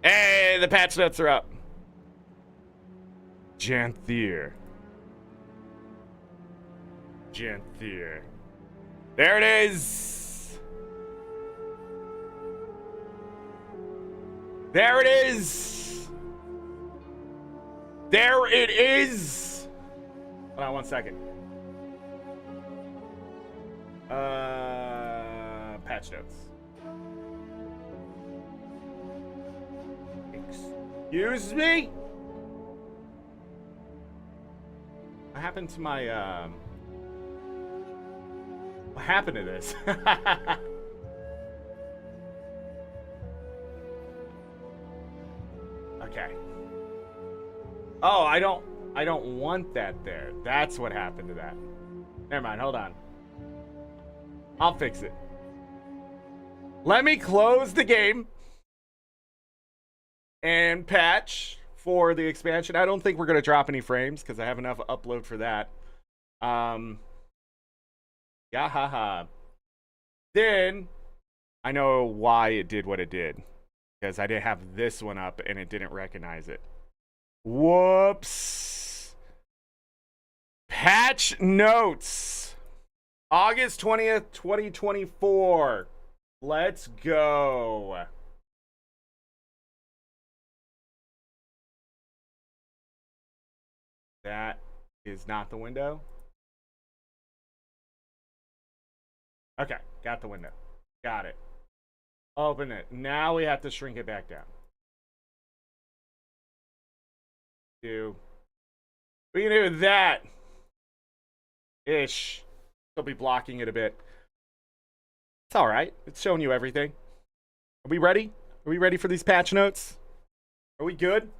Speaker 1: Hey, the patch notes are up. Janthir. There it is. There it is. Hold on one second. Patch notes. Excuse me? What happened to my, what happened to this? Okay. Oh, I don't want that there. That's what happened to that. Never mind, hold on. I'll fix it. Let me close the game and patch for the expansion. I don't think we're going to drop any frames because I have enough upload for that. Yeah, haha. Then I know why it did what it did. Because I didn't have this one up and it didn't recognize it. Whoops. Patch notes. August 20th, 2024. Let's go. That is not the window. Okay, got the window. Got it. Open it. Now we have to shrink it back down. We can do that. Ish. Still be blocking it a bit. It's alright. It's showing you everything. Are we ready? Are we ready for these patch notes? Are we good?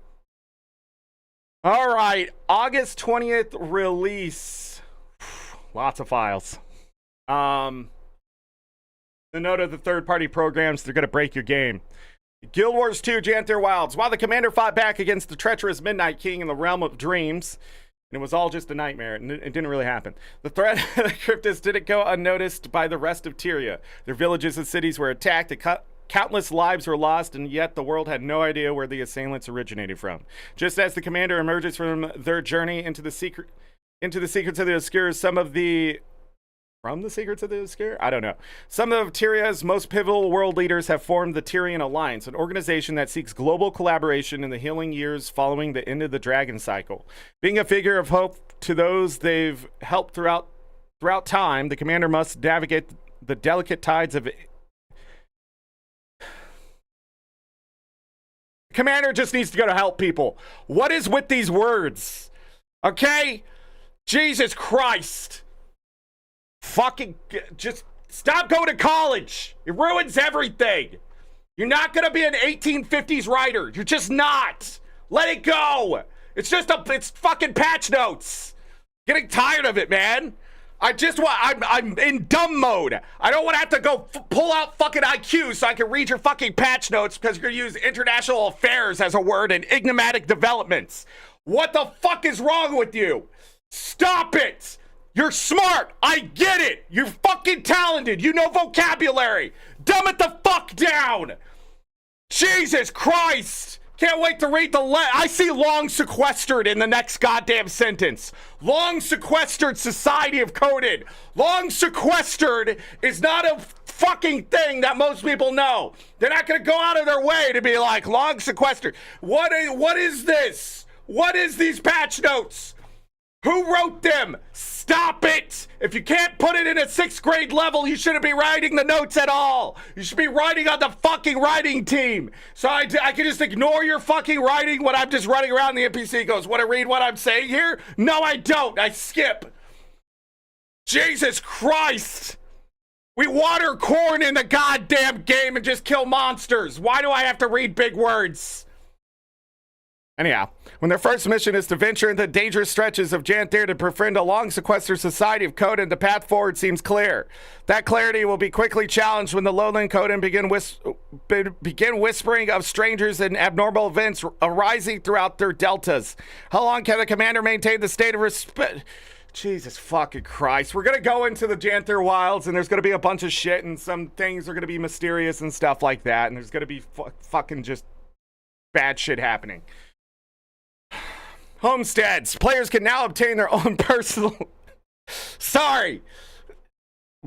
Speaker 1: Alright. August 20th release. Lots of files. The note of the third-party programs, they're going to break your game. Guild Wars 2, Janthir Wilds. While the commander fought back against the treacherous Midnight King in the realm of dreams, and it was all just a nightmare, and it didn't really happen. The threat of the cryptids didn't go unnoticed by the rest of Tyria. Their villages and cities were attacked, countless lives were lost, and yet the world had no idea where the assailants originated from. Just as the commander emerges from their journey into the secrets of the obscure, From the Secrets of the Obscure? I don't know. Some of Tyria's most pivotal world leaders have formed the Tyrian Alliance, an organization that seeks global collaboration in the healing years following the end of the Dragon Cycle. Being a figure of hope to those they've helped throughout time, the commander must navigate the delicate tides of... Commander just needs to go to help people. What is with these words? Okay? Jesus Christ. Fucking just stop going to college. It ruins everything. You're not going to be an 1850s writer. You're just not. Let it go. It's fucking patch notes. Getting tired of it, man. I'm in dumb mode. I don't want to have to go pull out fucking IQ so I can read your fucking patch notes because you're going to use international affairs as a word and enigmatic developments. What the fuck is wrong with you? Stop it. You're smart. I get it. You're fucking talented. You know vocabulary. Dumb it the fuck down. Jesus Christ. Can't wait to read I see long sequestered in the next goddamn sentence. Long sequestered society of coded. Long sequestered is not a fucking thing that most people know. They're not going to go out of their way to be like, long sequestered. What is this? What is these patch notes? Who wrote them? Stop it! If you can't put it in a 6th grade level, you shouldn't be writing the notes at all. You should be writing on the fucking writing team. So I can just ignore your fucking writing when I'm just running around. The NPC goes, want to read what I'm saying here? No, I don't. I skip. Jesus Christ. We water corn in the goddamn game and just kill monsters. Why do I have to read big words? Anyhow, when their first mission is to venture into dangerous stretches of Janthir to befriend a long sequestered society of Coden, the path forward seems clear. That clarity will be quickly challenged when the lowland Coden begin whispering of strangers and abnormal events arising throughout their deltas. How long can the commander maintain the state of respect? Jesus fucking Christ. We're going to go into the Janthir Wilds, and there's going to be a bunch of shit, and some things are going to be mysterious and stuff like that, and there's going to be fucking just bad shit happening. Homesteads. Players can now obtain their own personal...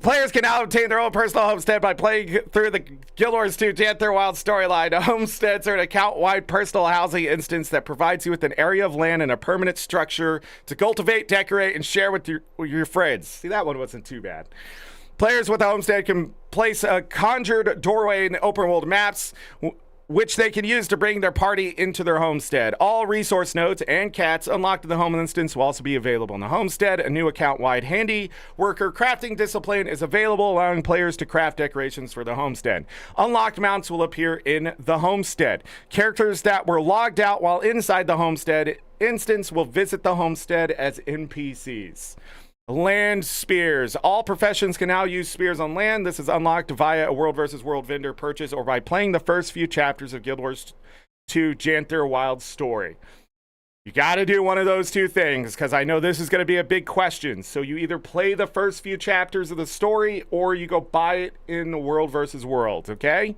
Speaker 1: Players can now obtain their own personal homestead by playing through the Guild Wars 2 Janthir Wilds storyline. Homesteads are an account-wide personal housing instance that provides you with an area of land and a permanent structure to cultivate, decorate, and share with your friends. See, that one wasn't too bad. Players with a homestead can place a conjured doorway in open world maps, which they can use to bring their party into their homestead. All resource nodes and cats unlocked in the home instance will also be available in the homestead. A new account-wide handy worker crafting discipline is available, allowing players to craft decorations for the homestead. Unlocked mounts will appear in the homestead. Characters that were logged out while inside the homestead instance will visit the homestead as NPCs. Land spears. All professions can now use spears on land. This is unlocked via a World vs. World vendor purchase or by playing the first few chapters of Guild Wars 2 Janthir Wilds story. You got to do one of those two things because I know this is going to be a big question. So you either play the first few chapters of the story or you go buy it in the World vs. World, okay?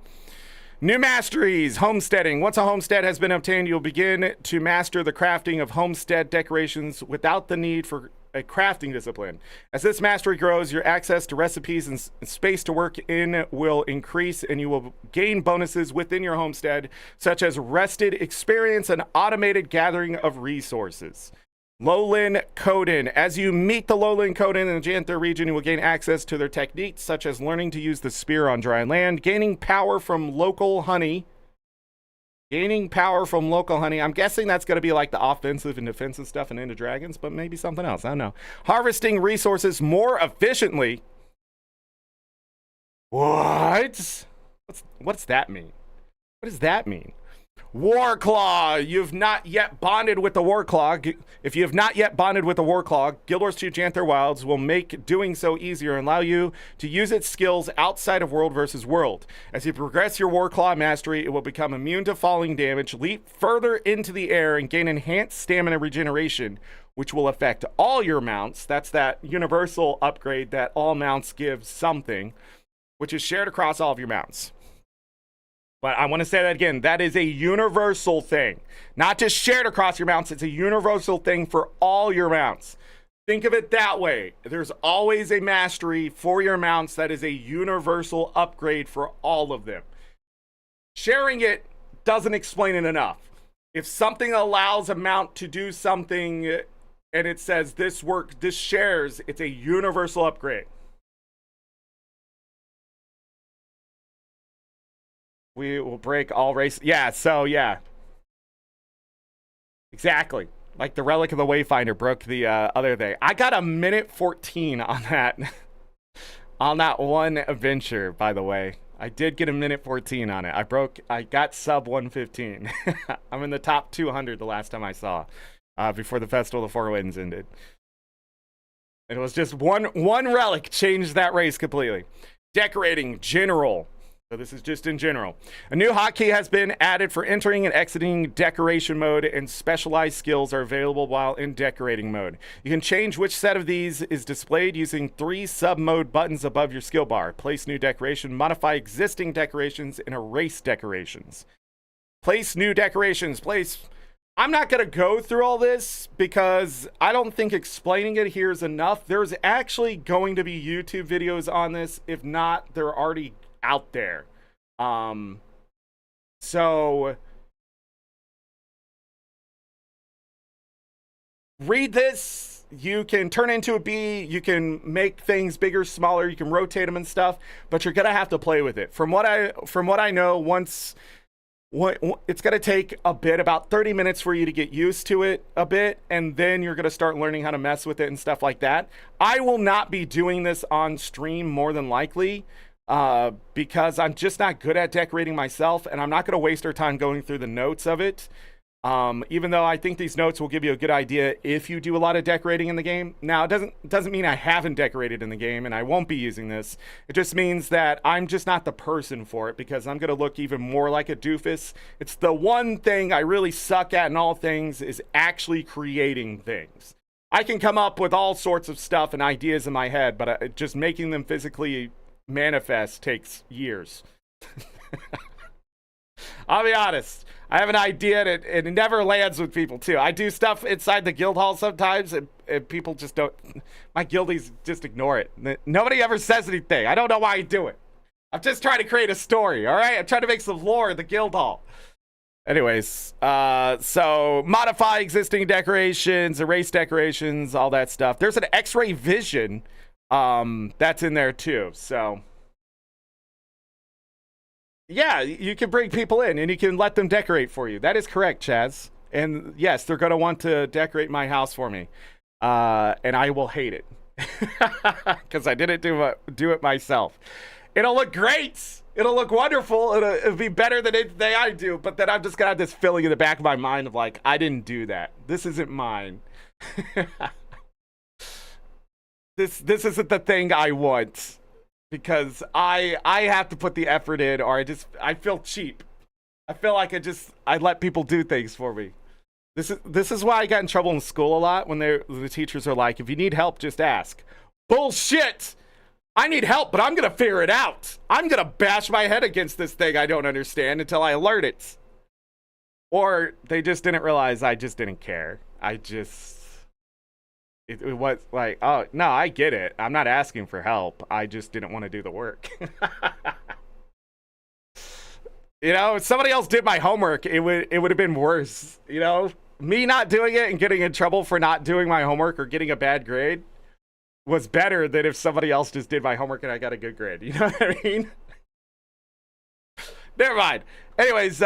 Speaker 1: New masteries, homesteading. Once a homestead has been obtained, you'll begin to master the crafting of homestead decorations without the need for a crafting discipline. As this mastery grows, your access to recipes and space to work in will increase, and you will gain bonuses within your homestead, such as rested experience and automated gathering of resources. Lowland Coden. As you meet the Lowland Coden in the Janthir region, you will gain access to their techniques, such as learning to use the spear on dry land, gaining power from local honey. I'm guessing that's going to be like the offensive and defensive stuff in End of Dragons, but maybe something else. I don't know. Harvesting resources more efficiently. What? What's that mean? What does that mean? Warclaw. You've not yet bonded with the Warclaw. If you have not yet bonded with the Warclaw, Guild Wars 2 Janthir Wilds will make doing so easier and allow you to use its skills outside of World versus World. As you progress your Warclaw mastery, it will become immune to falling damage, leap further into the air, and gain enhanced stamina regeneration, which will affect all your mounts. That's that universal upgrade that all mounts give something, which is shared across all of your mounts. But I want to say that again, that is a universal thing. Not just shared across your mounts, it's a universal thing for all your mounts. Think of it that way. There's always a mastery for your mounts that is a universal upgrade for all of them. Sharing it doesn't explain it enough. If something allows a mount to do something and it says this shares, it's a universal upgrade. We will break all races. Yeah, so yeah. Exactly. Like the Relic of the Wayfinder broke the other thing. I got a minute 14 on that. On that one adventure, by the way. I did get a minute 14 on it. I got sub 115. I'm in the top 200 the last time I saw. Before the Festival of the Four Winds ended. It was just one relic changed that race completely. Decorating general. So this is just in general. A new hotkey has been added for entering and exiting decoration mode, and specialized skills are available while in decorating mode. You can change which set of these is displayed using 3 sub-mode buttons above your skill bar. Place new decoration, modify existing decorations, and erase decorations. Place new decorations. Place. I'm not going to go through all this because I don't think explaining it here is enough. There's actually going to be YouTube videos on this. If not, they're already out there. So read this. You can turn into a bee. You can make things bigger, smaller. You can rotate them and stuff, but you're going to have to play with it. From what I know, it's going to take a bit, about 30 minutes for you to get used to it a bit, and then you're going to start learning how to mess with it and stuff like that. I will not be doing this on stream more than likely because I'm just not good at decorating myself, and I'm not going to waste our time going through the notes of it. Even though I think these notes will give you a good idea if you do a lot of decorating in the game. Now, it doesn't mean I haven't decorated in the game and I won't be using this. It just means that I'm just not the person for it because I'm going to look even more like a doofus. It's the one thing I really suck at in all things is actually creating things. I can come up with all sorts of stuff and ideas in my head, but just making them physically manifest takes years. I'll be honest. I have an idea and it never lands with people too. I do stuff inside the guild hall sometimes and people just don't, my guildies just ignore it. Nobody ever says anything. I don't know why I do it. I'm just trying to create a story, all right? I'm trying to make some lore in the guild hall. Anyways, so modify existing decorations, erase decorations, all that stuff. There's an X-ray vision that's in there too, so... Yeah, you can bring people in and you can let them decorate for you. That is correct, Chaz. And yes, they're going to want to decorate my house for me. And I will hate it. Because I didn't do it myself. It'll look great. It'll look wonderful. It'll be better than anything I do. But then I'm just going to have this feeling in the back of my mind of like, I didn't do that. This isn't mine. This isn't the thing I want. Because I have to put the effort in or I feel cheap. I feel like I let people do things for me. This is why I got in trouble in school a lot when the teachers are like, if you need help, just ask. Bullshit! I need help, but I'm going to figure it out. I'm going to bash my head against this thing I don't understand until I learn it. Or they just didn't realize I just didn't care. It was like, oh, no, I get it. I'm not asking for help. I just didn't want to do the work. You know, if somebody else did my homework, it would have been worse. You know, me not doing it and getting in trouble for not doing my homework or getting a bad grade was better than if somebody else just did my homework and I got a good grade. You know what I mean? Never mind. Anyways,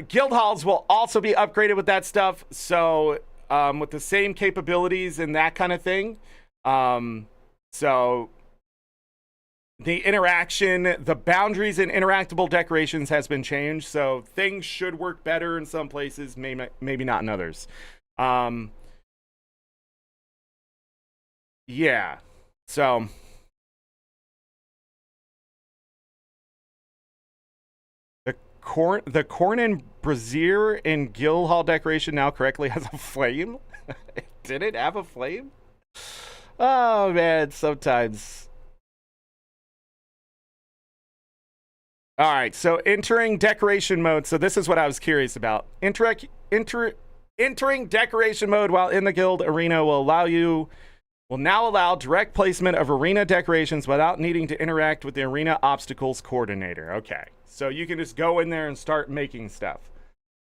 Speaker 1: guild halls will also be upgraded with that stuff. So... with the same capabilities and that kind of thing. So the interaction, the boundaries in interactable decorations has been changed. So things should work better in some places, maybe not in others. Yeah. So the corn and brazier in guild hall decoration now correctly has a flame. Did it have a flame? Oh man, sometimes. All right, so entering decoration mode. So this is what I was curious about. Entering decoration mode while in the guild arena will now allow direct placement of arena decorations without needing to interact with the arena obstacles coordinator. Okay, so you can just go in there and start making stuff.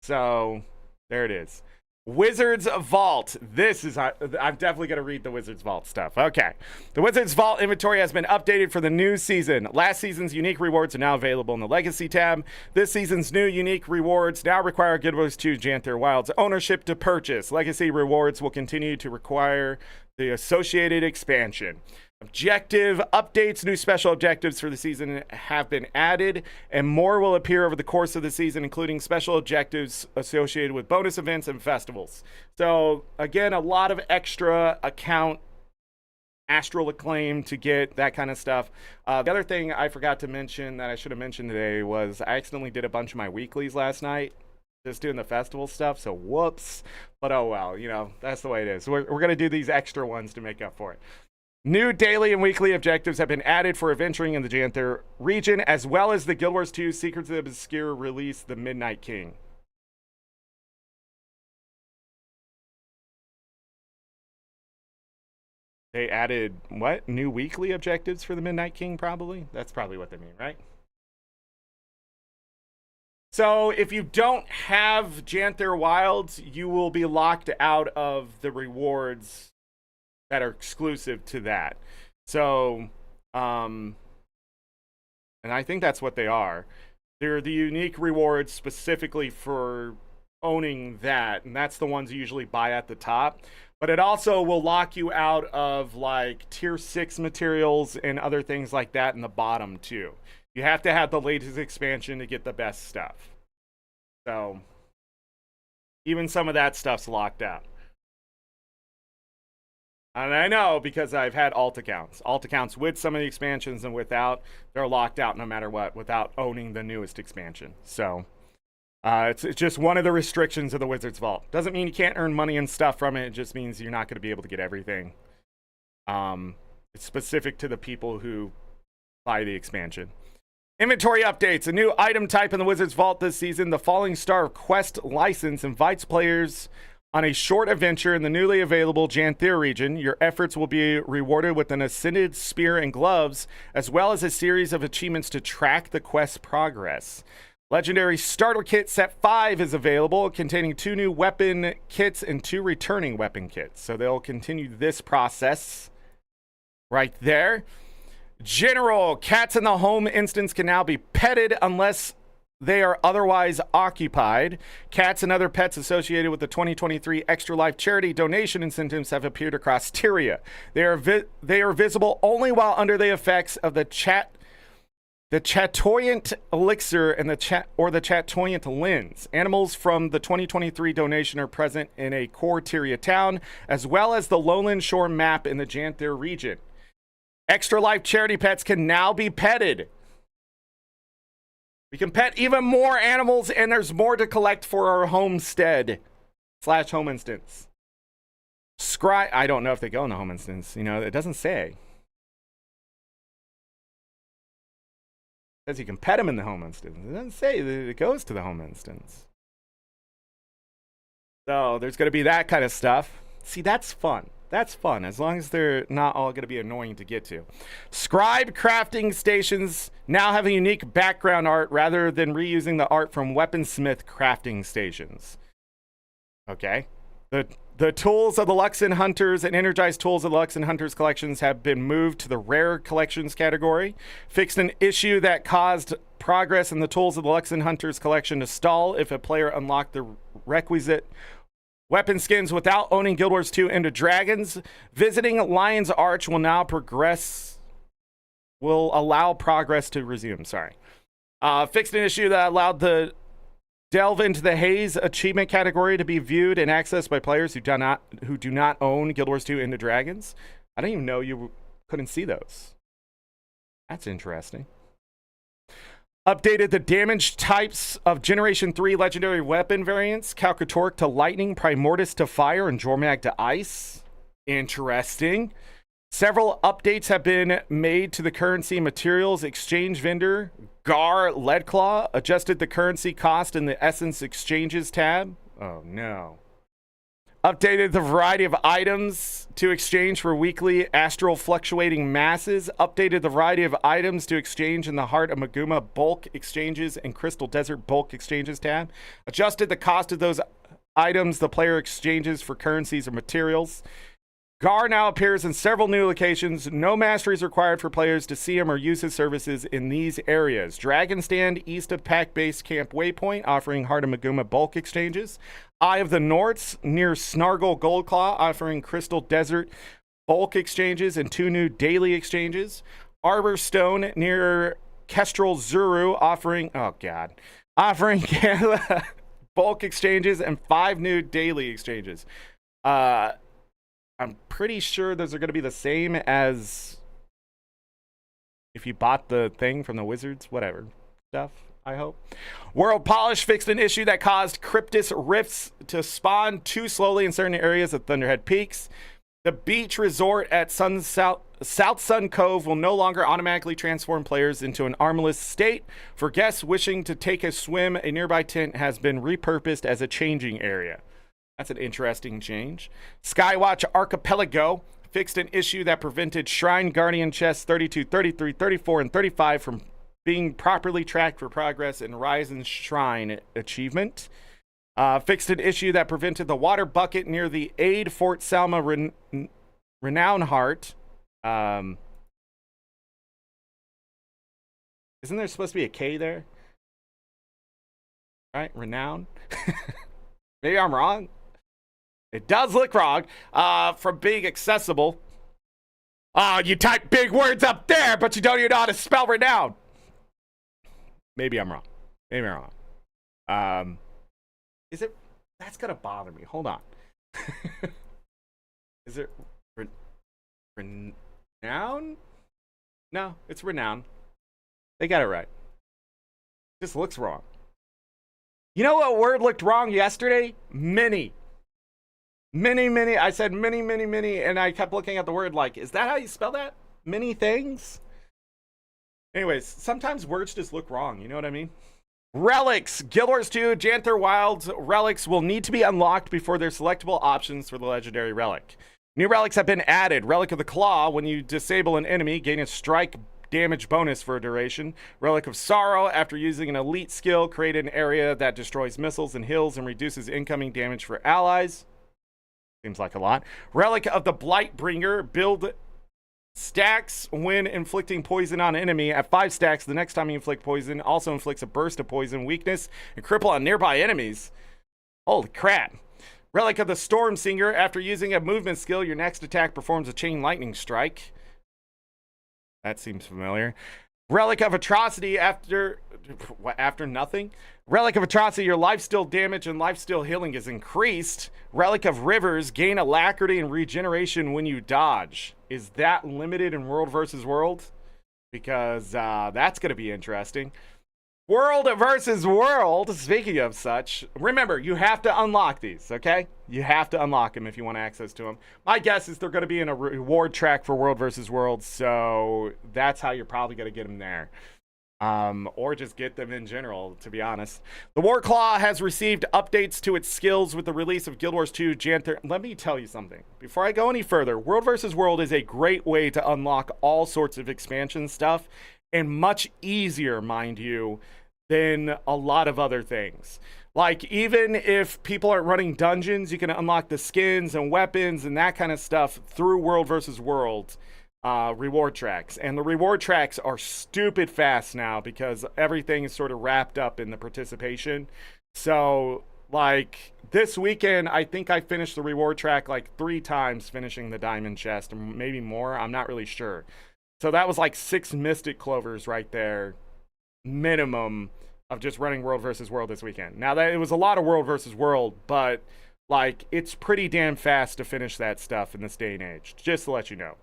Speaker 1: So there it is. Wizard's Vault. I'm definitely going to read the Wizard's Vault stuff. Okay. The Wizard's Vault inventory has been updated for the new season. Last season's unique rewards are now available in the Legacy tab. This season's new unique rewards now require Guild Wars 2 Janthir Wilds ownership to purchase. Legacy rewards will continue to require the associated expansion. Objective updates, new special objectives for the season have been added, and more will appear over the course of the season, including special objectives associated with bonus events and festivals. So, again, a lot of extra account astral acclaim to get, that kind of stuff. The other thing I forgot to mention that I should have mentioned today was I accidentally did a bunch of my weeklies last night, just doing the festival stuff, so whoops. But oh well, you know, that's the way it is. We're going to do these extra ones to make up for it. New daily and weekly objectives have been added for adventuring in the Janthir region, as well as the Guild Wars 2 Secrets of the Obscure release, The Midnight King. They added, what? New weekly objectives for the Midnight King, probably? That's probably what they mean, right? So if you don't have Janthir Wilds, you will be locked out of the rewards that are exclusive to that. So, and I think that's what they are. They're the unique rewards specifically for owning that, and that's the ones you usually buy at the top. But it also will lock you out of like tier 6 materials and other things like that in the bottom too. You have to have the latest expansion to get the best stuff. So even some of that stuff's locked out. And I know because I've had alt accounts. Alt accounts with some of the expansions and without, they're locked out no matter what without owning the newest expansion. So it's just one of the restrictions of the Wizards Vault. Doesn't mean you can't earn money and stuff from it. It just means you're not going to be able to get everything. It's specific to the people who buy the expansion. Inventory updates. A new item type in the Wizards Vault this season. The Falling Star Quest license invites players on a short adventure in the newly available Janthir region. Your efforts will be rewarded with an ascended spear and gloves, as well as a series of achievements to track the quest's progress. Legendary Starter Kit Set 5 is available, containing 2 new weapon kits and 2 returning weapon kits. So they'll continue this process right there. General, cats in the home instance can now be petted unless they are otherwise occupied. Cats and other pets associated with the 2023 Extra Life charity donation incentives have appeared across Tyria. They are visible only while under the effects of the Chatoyant Elixir and the Chatoyant Lens. Animals from the 2023 donation are present in a core Tyria town, as well as the Lowland Shore map in the Janthir region. Extra Life charity pets can now be petted. We can pet even more animals, and there's more to collect for our homestead / home instance. I don't know if they go in the home instance. You know, it doesn't say. It says you can pet them in the home instance. It doesn't say that it goes to the home instance. So there's going to be that kind of stuff. See, that's fun. That's fun, as long as they're not all going to be annoying to get to. Scribe crafting stations now have a unique background art rather than reusing the art from weaponsmith crafting stations. Okay. The tools of the Luxon Hunters and energized tools of the Luxon Hunters collections have been moved to the rare collections category. Fixed an issue that caused progress in the tools of the Luxon Hunters collection to stall if a player unlocked the requisite weapon skins without owning Guild Wars 2 Into Dragons. Visiting Lion's Arch will now allow progress to resume. Fixed an issue that allowed the Delve into the Haze achievement category to be viewed and accessed by players who do not own Guild Wars 2 Into Dragons. I didn't even know you couldn't see those. That's interesting. Updated the damage types of Generation 3 legendary weapon variants. Calcatork to Lightning, Primordus to Fire, and Jormag to Ice. Interesting. Several updates have been made to the currency and materials exchange vendor. Gar Leadclaw adjusted the currency cost in the Essence Exchanges tab. Oh no. Updated the variety of items to exchange for weekly astral fluctuating masses. Updated the variety of items to exchange in the Heart of Maguma bulk exchanges and Crystal Desert bulk exchanges tab. Adjusted the cost of those items the player exchanges for currencies or materials. Gar now appears in several new locations. No masteries required for players to see him or use his services in these areas. Dragon Stand east of Pack Base Camp Waypoint, offering Heart of Maguma bulk exchanges. Eye of the Norths near Snargle Goldclaw, offering Crystal Desert bulk exchanges and 2 new daily exchanges. Arbor Stone near Kestrel Zuru, offering bulk exchanges and 5 new daily exchanges. I'm pretty sure those are going to be the same as if you bought the thing from the Wizards, whatever stuff, I hope. World Polish fixed an issue that caused Cryptus Rifts to spawn too slowly in certain areas of Thunderhead Peaks. The beach resort at South Sun Cove will no longer automatically transform players into an armless state. For guests wishing to take a swim, a nearby tent has been repurposed as a changing area. That's an interesting change. Skywatch Archipelago fixed an issue that prevented Shrine Guardian chests 32, 33, 34, and 35 from being properly tracked for progress in Rise and Shrine achievement. Fixed an issue that prevented the water bucket near the Aid Fort Salma Renown Heart. Isn't there supposed to be a K there? Right? Renown? Maybe I'm wrong. It does look wrong. From being accessible. Oh, you type big words up there, but you don't even know how to spell renown. Maybe I'm wrong. Maybe I'm wrong. Is it? That's gonna bother me. Hold on. Is it renown? No, it's renown. They got it right. Just looks wrong. You know what word looked wrong yesterday? Mini. Mini. I said mini, and I kept looking at the word like, is that how you spell that? Many things? Anyways, sometimes words just look wrong, you know what I mean? Relics. Guild Wars 2, Janthir Wilds relics will need to be unlocked before they're selectable options for the legendary relic. New relics have been added. Relic of the Claw, when you disable an enemy, gain a strike damage bonus for a duration. Relic of Sorrow, after using an elite skill, create an area that destroys missiles and hills and reduces incoming damage for allies. Seems like a lot. Relic of the Blightbringer, build stacks when inflicting poison on an enemy. At 5 stacks, the next time you inflict poison, also inflicts a burst of poison, weakness, and cripple on nearby enemies. Holy crap. Relic of the Storm Singer, after using a movement skill, your next attack performs a chain lightning strike. That seems familiar. Relic of Atrocity, after nothing. Relic of Atrocity, your lifesteal damage and lifesteal healing is increased. Relic of Rivers, gain alacrity and regeneration when you dodge. Is that limited in World versus World? Because that's going to be interesting. World versus World, speaking of such, remember, you have to unlock these, okay? You have to unlock them if you want access to them. My guess is they're going to be in a reward track for World versus World, so that's how you're probably going to get them there. Or just get them in general, to be honest. The Warclaw has received updates to its skills with the release of Guild Wars 2 Janthir. Let me tell you something. Before I go any further, World versus World is a great way to unlock all sorts of expansion stuff, and much easier, mind you, than a lot of other things. Like, even if people aren't running dungeons, you can unlock the skins and weapons and that kind of stuff through World versus World reward tracks. And the reward tracks are stupid fast now because everything is sort of wrapped up in the participation. So, like, this weekend, I think I finished the reward track like 3 times, finishing the diamond chest, or maybe more. I'm not really sure. So that was like 6 Mystic Clovers right there, minimum, of just running World versus World this weekend. Now, that it was a lot of World versus World, but like, it's pretty damn fast to finish that stuff in this day and age, just to let you know.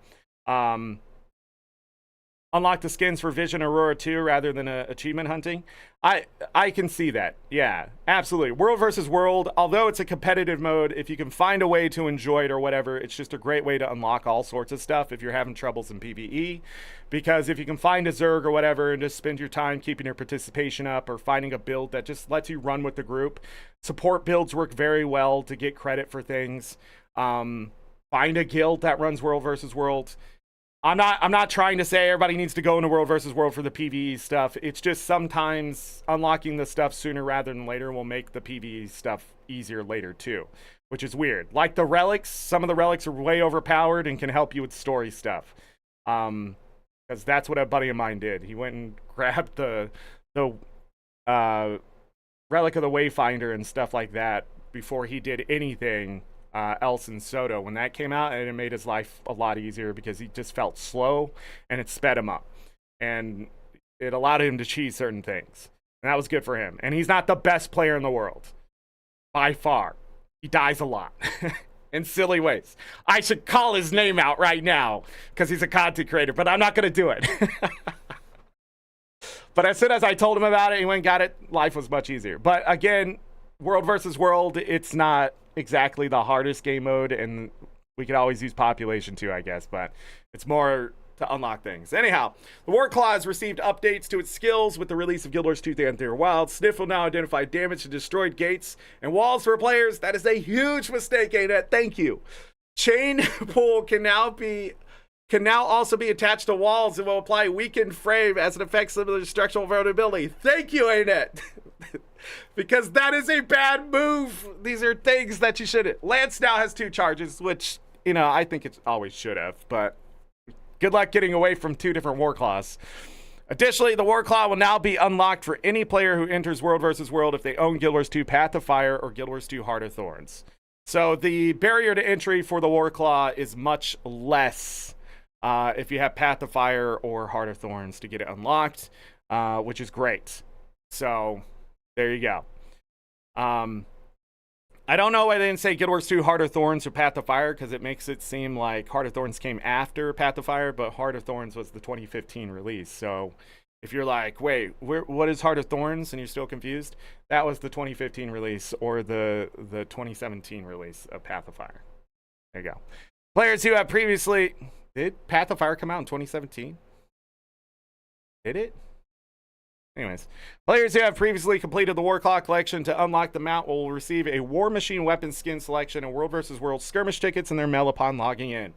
Speaker 1: Unlock the skins for Vision Aurora 2 rather than achievement hunting. I can see that. Yeah, absolutely. World versus World, although it's a competitive mode, if you can find a way to enjoy it or whatever, it's just a great way to unlock all sorts of stuff if you're having troubles in PvE. Because if you can find a Zerg or whatever and just spend your time keeping your participation up or finding a build that just lets you run with the group, support builds work very well to get credit for things. Find a guild that runs World versus World. I'm not trying to say everybody needs to go into World versus World for the PvE stuff. It's just sometimes unlocking the stuff sooner rather than later will make the PvE stuff easier later too, which is weird. Like the relics, some of the relics are way overpowered and can help you with story stuff. Because that's what a buddy of mine did. He went and grabbed the relic of the Wayfinder and stuff like that before he did anything else in Soto when that came out, and it made his life a lot easier because he just felt slow and it sped him up and it allowed him to cheese certain things, and that was good for him. And he's not the best player in the world by far. He dies a lot in silly ways. I should call his name out right now because he's a content creator, but I'm not going to do it. But as soon as I told him about it, he went and got it. Life was much easier. But again, World versus World, it's not exactly the hardest game mode, and we could always use population too, I guess, but it's more to unlock things. Anyhow, the Warclaw has received updates to its skills with the release of Guild Wars 2 Janthir Wilds. Sniff will now identify damage to destroyed gates and walls for players. That is a huge mistake, ArenaNet. Thank you. Chain pull can now also be attached to walls and will apply weakened frame as an effect similar to structural vulnerability. Thank you, ArenaNet. Because that is a bad move. These are things that you shouldn't. Lance now has 2 charges, which, you know, I think it always should have, but good luck getting away from 2 different Warclaws. Additionally, the Warclaw will now be unlocked for any player who enters World vs. World if they own Guild Wars 2 Path of Fire or Guild Wars 2 Heart of Thorns. So the barrier to entry for the Warclaw is much less if you have Path of Fire or Heart of Thorns to get it unlocked, which is great. So there you go. I don't know why they didn't say Guild Wars 2 Heart of Thorns or Path of Fire, because it makes it seem like Heart of Thorns came after Path of Fire, but Heart of Thorns was the 2015 release. So if you're like, wait, what is Heart of Thorns, and you're still confused, that was the 2015 release or the 2017 release of Path of Fire. There you go. Players who have previously... Did Path of Fire come out in 2017? Did it? Anyways, players who have previously completed the Warclaw collection to unlock the mount will receive a War Machine weapon skin selection and World vs. World skirmish tickets in their mail upon logging in.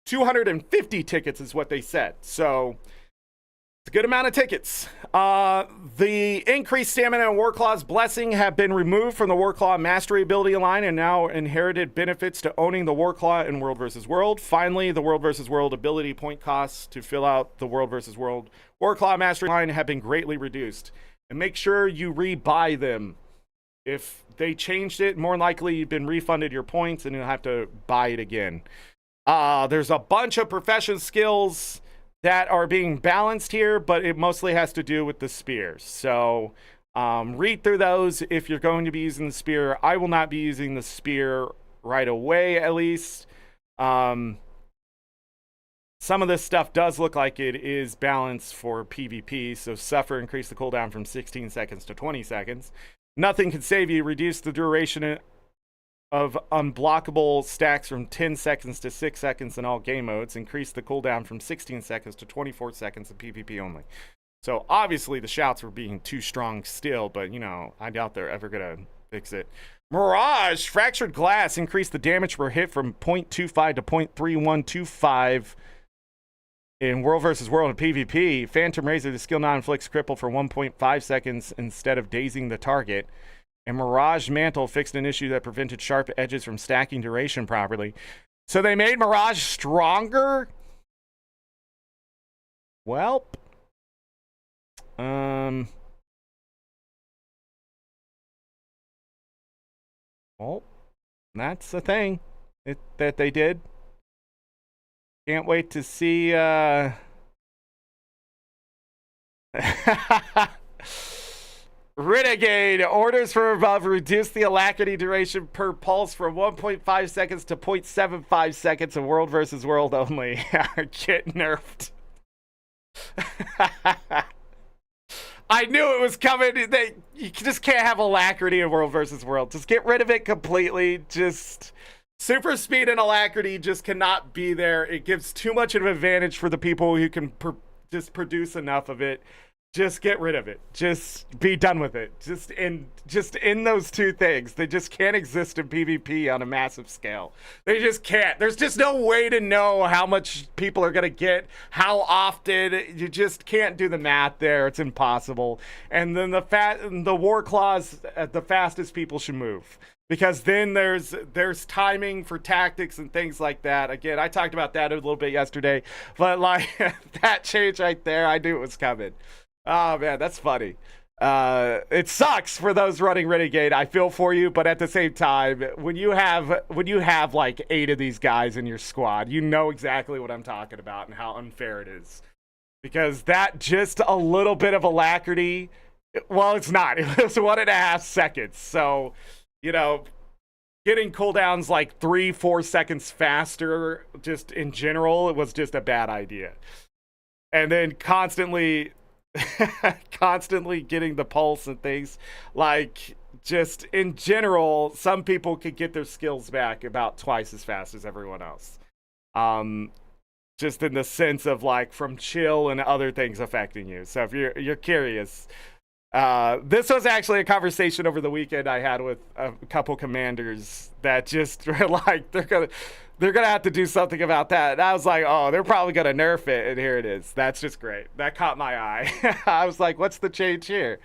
Speaker 1: 250 tickets is what they said. So it's a good amount of tickets. The increased stamina and Warclaw's blessing have been removed from the Warclaw mastery ability line and now inherited benefits to owning the Warclaw in World vs. World. Finally, the World vs. World ability point costs to fill out the World vs. World Warclaw mastery line have been greatly reduced. And make sure you rebuy them. If they changed it, more likely you've been refunded your points and you'll have to buy it again. There's a bunch of profession skills that are being balanced here, but it mostly has to do with the spears. So read through those if you're going to be using the spear. I will not be using the spear right away, at least. Some of this stuff does look like it is balanced for PvP, so Suffer increased the cooldown from 16 seconds to 20 seconds. Nothing Can Save You reduced the duration of unblockable stacks from 10 seconds to 6 seconds in all game modes, increased the cooldown from 16 seconds to 24 seconds in PvP only. So obviously the shouts were being too strong still, but you know, I doubt they're ever gonna fix it. Mirage, Fractured Glass increased the damage per hit from 0.25 to 0.3125 in World vs. World and PvP. Phantom Razor, the skill now inflicts cripple for 1.5 seconds instead of dazing the target. And Mirage Mantle fixed an issue that prevented sharp edges from stacking duration properly. So they made Mirage stronger? Well, well, that's the thing that they did. Can't wait to see Renegade, orders from above reduce the alacrity duration per pulse from 1.5 seconds to 0.75 seconds in World vs. World only. Get nerfed. I knew it was coming. You just can't have alacrity in World vs. World. Just get rid of it completely. Just super speed and alacrity just cannot be there. It gives too much of an advantage for the people who can just produce enough of it. Just get rid of it. Just be done with it. Just in those two things. They just can't exist in PvP on a massive scale. They just can't. There's just no way to know how much people are going to get, how often. You just can't do the math there. It's impossible. And then the Warclaws at the fastest people should move. Because then there's timing for tactics and things like that. Again, I talked about that a little bit yesterday. But like that change right there, I knew it was coming. Oh man, that's funny. It sucks for those running Renegade. I feel for you, but at the same time, when you have like 8 of these guys in your squad, you know exactly what I'm talking about and how unfair it is. Because that just a little bit of alacrity, well, it's not. It was 1.5 seconds. So, you know, getting cooldowns like 3-4 seconds faster, just in general, it was just a bad idea. And then constantly getting the pulse and things, like just in general, some people could get their skills back about twice as fast as everyone else. Just in the sense of like from chill and other things affecting you. So if you're curious, this was actually a conversation over the weekend I had with a couple commanders that just were like, They're gonna have to do something about that. And I was like, oh, they're probably gonna nerf it, and here it is. That's just great. That caught my eye. I was like, what's the change here?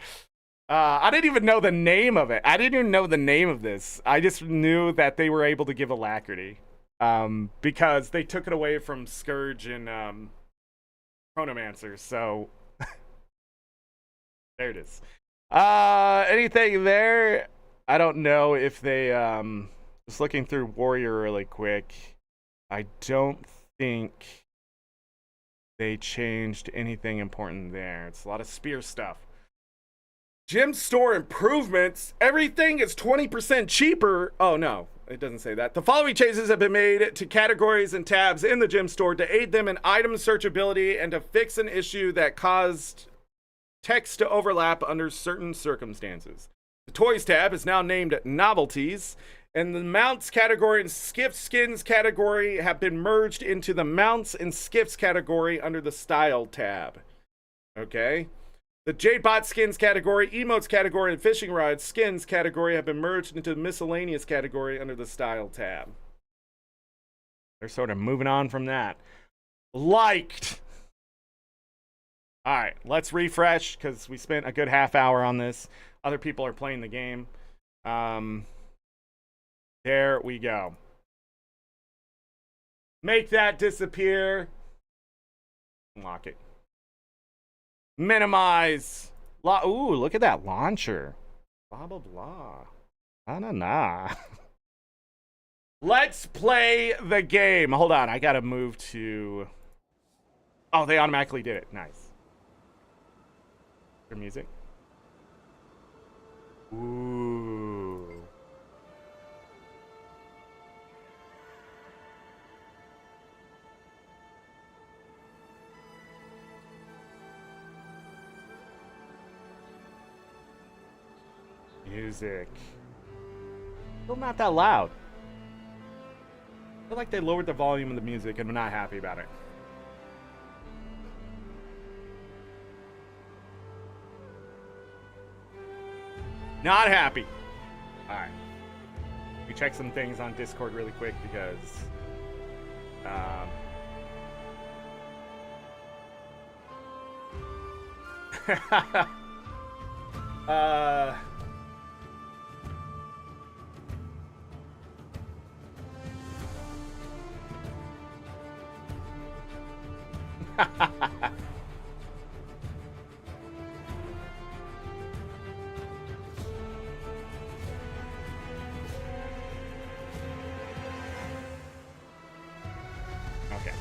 Speaker 1: I didn't even know the name of it. I didn't even know the name of this. I just knew that they were able to give alacrity. Because they took it away from Scourge and Chronomancer. So there it is. Anything there? I don't know if they just looking through Warrior really quick. I don't think they changed anything important there. It's a lot of spear stuff. Gym store improvements. Everything is 20% cheaper. Oh no, it doesn't say that. The following changes have been made to categories and tabs in the gym store to aid them in item searchability and to fix an issue that caused text to overlap under certain circumstances. The Toys tab is now named Novelties, and the Mounts category and Skiff Skins category have been merged into the Mounts and Skiffs category under the Style tab. Okay? The Jadebot Skins category, Emotes category, and Fishing Rods Skins category have been merged into the Miscellaneous category under the Style tab. They're sort of moving on from that. Liked! Alright, let's refresh, because we spent a good half hour on this. Other people are playing the game. There we go. Make that disappear. Unlock it. Minimize. Ooh, look at that launcher. Blah, blah, blah. Nah. Let's play the game. Hold on, I gotta move to... Oh, they automatically did it. Nice. For music. Ooh. Music. Still not that loud. I feel like they lowered the volume of the music and I'm not happy about it. Not happy. Alright. We check some things on Discord really quick because okay.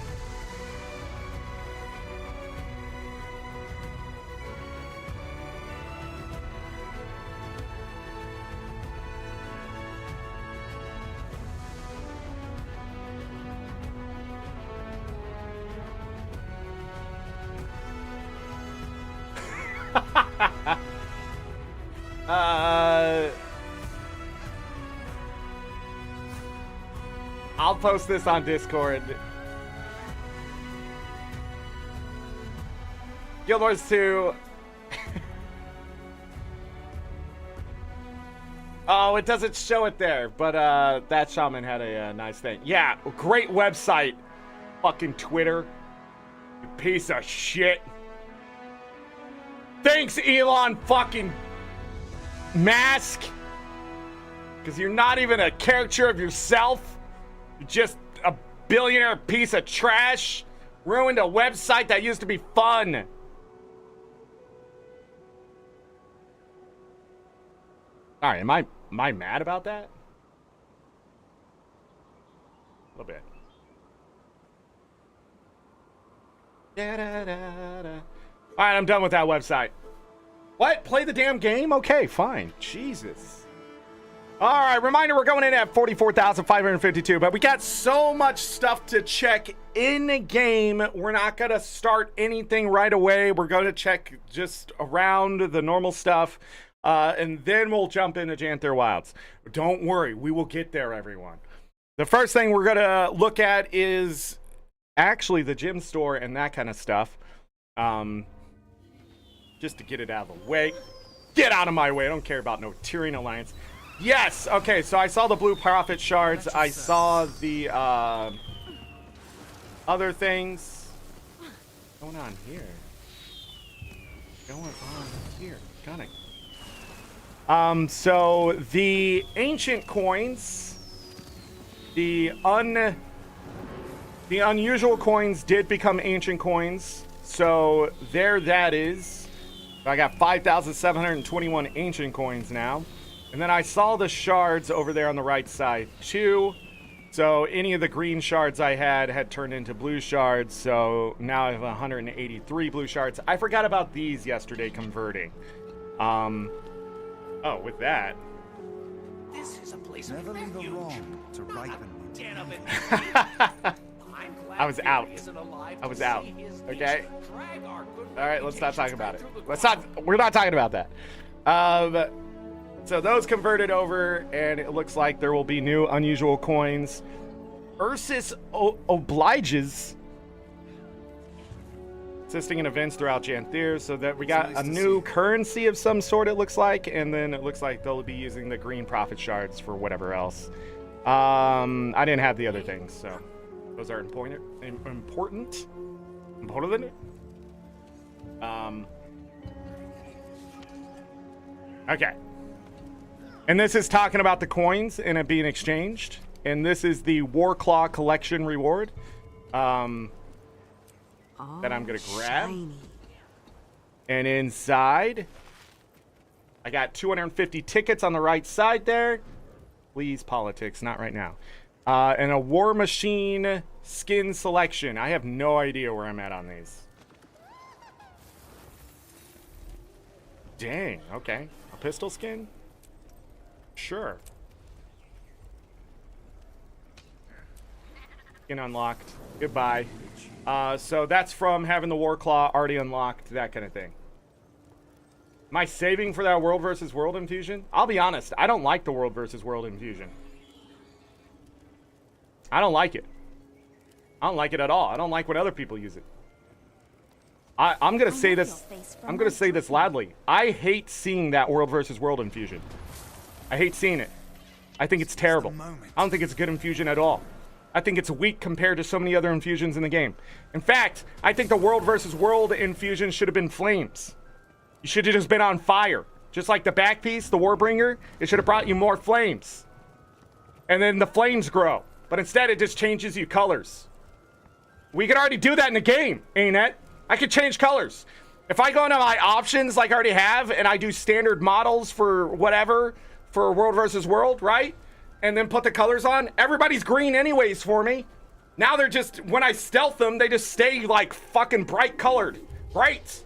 Speaker 1: I'll post this on Discord. Guild Wars 2. Oh, it doesn't show it there, but that shaman had a nice thing. Yeah, great website. Fucking Twitter. You piece of shit. Thanks, Elon fucking Musk. Because you're not even a caricature of yourself. You're just a billionaire piece of trash. Ruined a website that used to be fun. Alright, am I mad about that? A little bit. Alright, I'm done with that website. What? Play the damn game? Okay, fine. Jesus. Alright, reminder, we're going in at 44,552, but we got so much stuff to check in the game. We're not going to start anything right away. We're going to check just around the normal stuff, and then we'll jump into Janthir Wilds. Don't worry, we will get there, everyone. The first thing we're going to look at is actually the gym store and that kind of stuff. Just to get it out of the way. Get out of my way. I don't care about no Tyrian Alliance. Yes. Okay. So I saw the blue profit shards. I saw the other things. What's going on here? So the ancient coins, the unusual coins did become ancient coins. So there that is. I got 5,721 ancient coins now. And then I saw the shards over there on the right side too. So any of the green shards I had turned into blue shards. So now I have 183 blue shards. I forgot about these yesterday converting. Oh, with that.
Speaker 3: This is a place
Speaker 4: Never
Speaker 3: of
Speaker 4: leave a
Speaker 3: refuge.
Speaker 4: wrong to ripen into
Speaker 3: Den of
Speaker 4: evil.
Speaker 3: it.
Speaker 1: I was out. I was out. Okay. All right, let's not talk about it. We're not talking about that. So those converted over, and it looks like there will be new unusual coins. Ursus obliges, assisting in events throughout Janthir, so that we got a new currency of some sort, it looks like, and then it looks like they'll be using the green profit shards for whatever else. I didn't have the other things, so those are important. Okay. And this is talking about the coins and it being exchanged. And this is the Warclaw collection reward that I'm going to grab.
Speaker 5: Shiny.
Speaker 1: And inside, I got 250 tickets on the right side there. Please, politics, not right now. And a War Machine skin selection. I have no idea where I'm at on these. Dang, okay. A pistol skin? Sure. Skin unlocked. Goodbye. So that's from having the Warclaw already unlocked, that kind of thing. Am I saving for that World versus World infusion? I'll be honest, I don't like the World versus World infusion. I don't like it. I don't like it at all. I don't like when other people use it. I'm gonna say this. I'm gonna say this loudly. I hate seeing that World versus World infusion. I hate seeing it. I think it's terrible. I don't think it's a good infusion at all. I think it's weak compared to so many other infusions in the game. In fact, I think the World versus World infusion should have been flames. You should have just been on fire. Just like the back piece, the Warbringer, it should have brought you more flames. And then the flames grow. But instead, it just changes you colors. We could already do that in the game, ain't it? I could change colors. If I go into my options like I already have, and I do standard models for whatever, for World versus World, right? And then put the colors on, everybody's green anyways for me. Now they're just, when I stealth them, they just stay like fucking bright colored. Bright.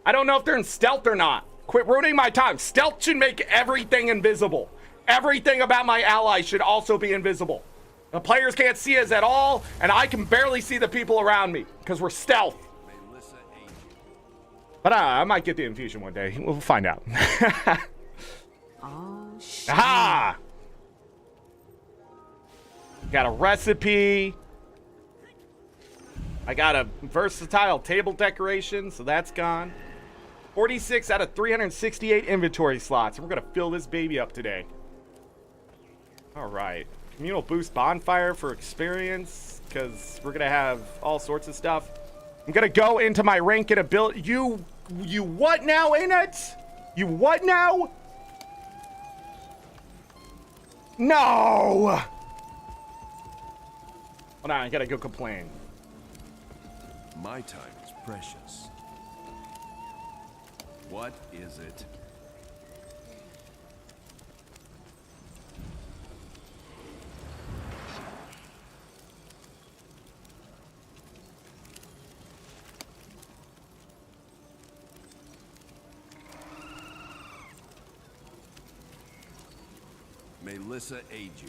Speaker 1: I don't know if they're in stealth or not. Quit ruining my time. Stealth should make everything invisible. Everything about my allies should also be invisible. The players can't see us at all, and I can barely see the people around me because we're stealth. But I might get the infusion one day. We'll find out.
Speaker 5: Oh, shit.
Speaker 1: Aha! Got a recipe. I got a versatile table decoration, so that's gone. 46 out of 368 inventory slots. And we're going to fill this baby up today. All right. Communal boost bonfire for experience, because we're going to have all sorts of stuff. I'm going to go into my rank and ability. You what now, ain't it? You what now? No! Hold on, I got to go complain.
Speaker 6: My time is precious. What is it? May Lissa aid you.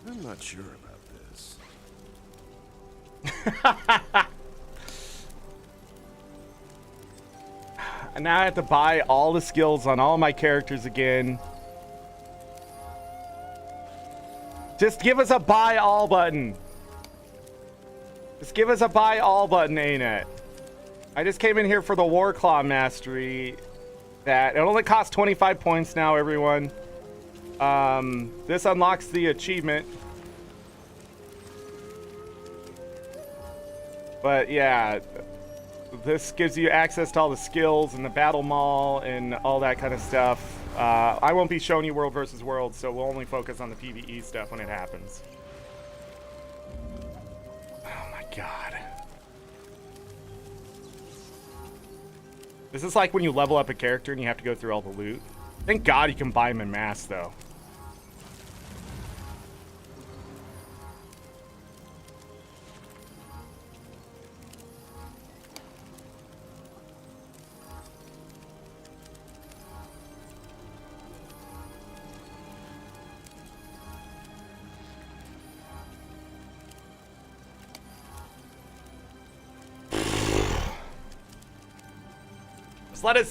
Speaker 6: I'm not sure about this.
Speaker 1: And now I have to buy all the skills on all my characters again. Just give us a buy all button. Just give us a buy all button, ArenaNet. I just came in here for the Warclaw mastery. That it only costs 25 points now, everyone. This unlocks the achievement. But yeah, this gives you access to all the skills and the battle mall and all that kind of stuff. I won't be showing you world versus world, so we'll only focus on the PvE stuff when it happens. Oh my god. This is like when you level up a character and you have to go through all the loot. Thank God you can buy them in mass, though.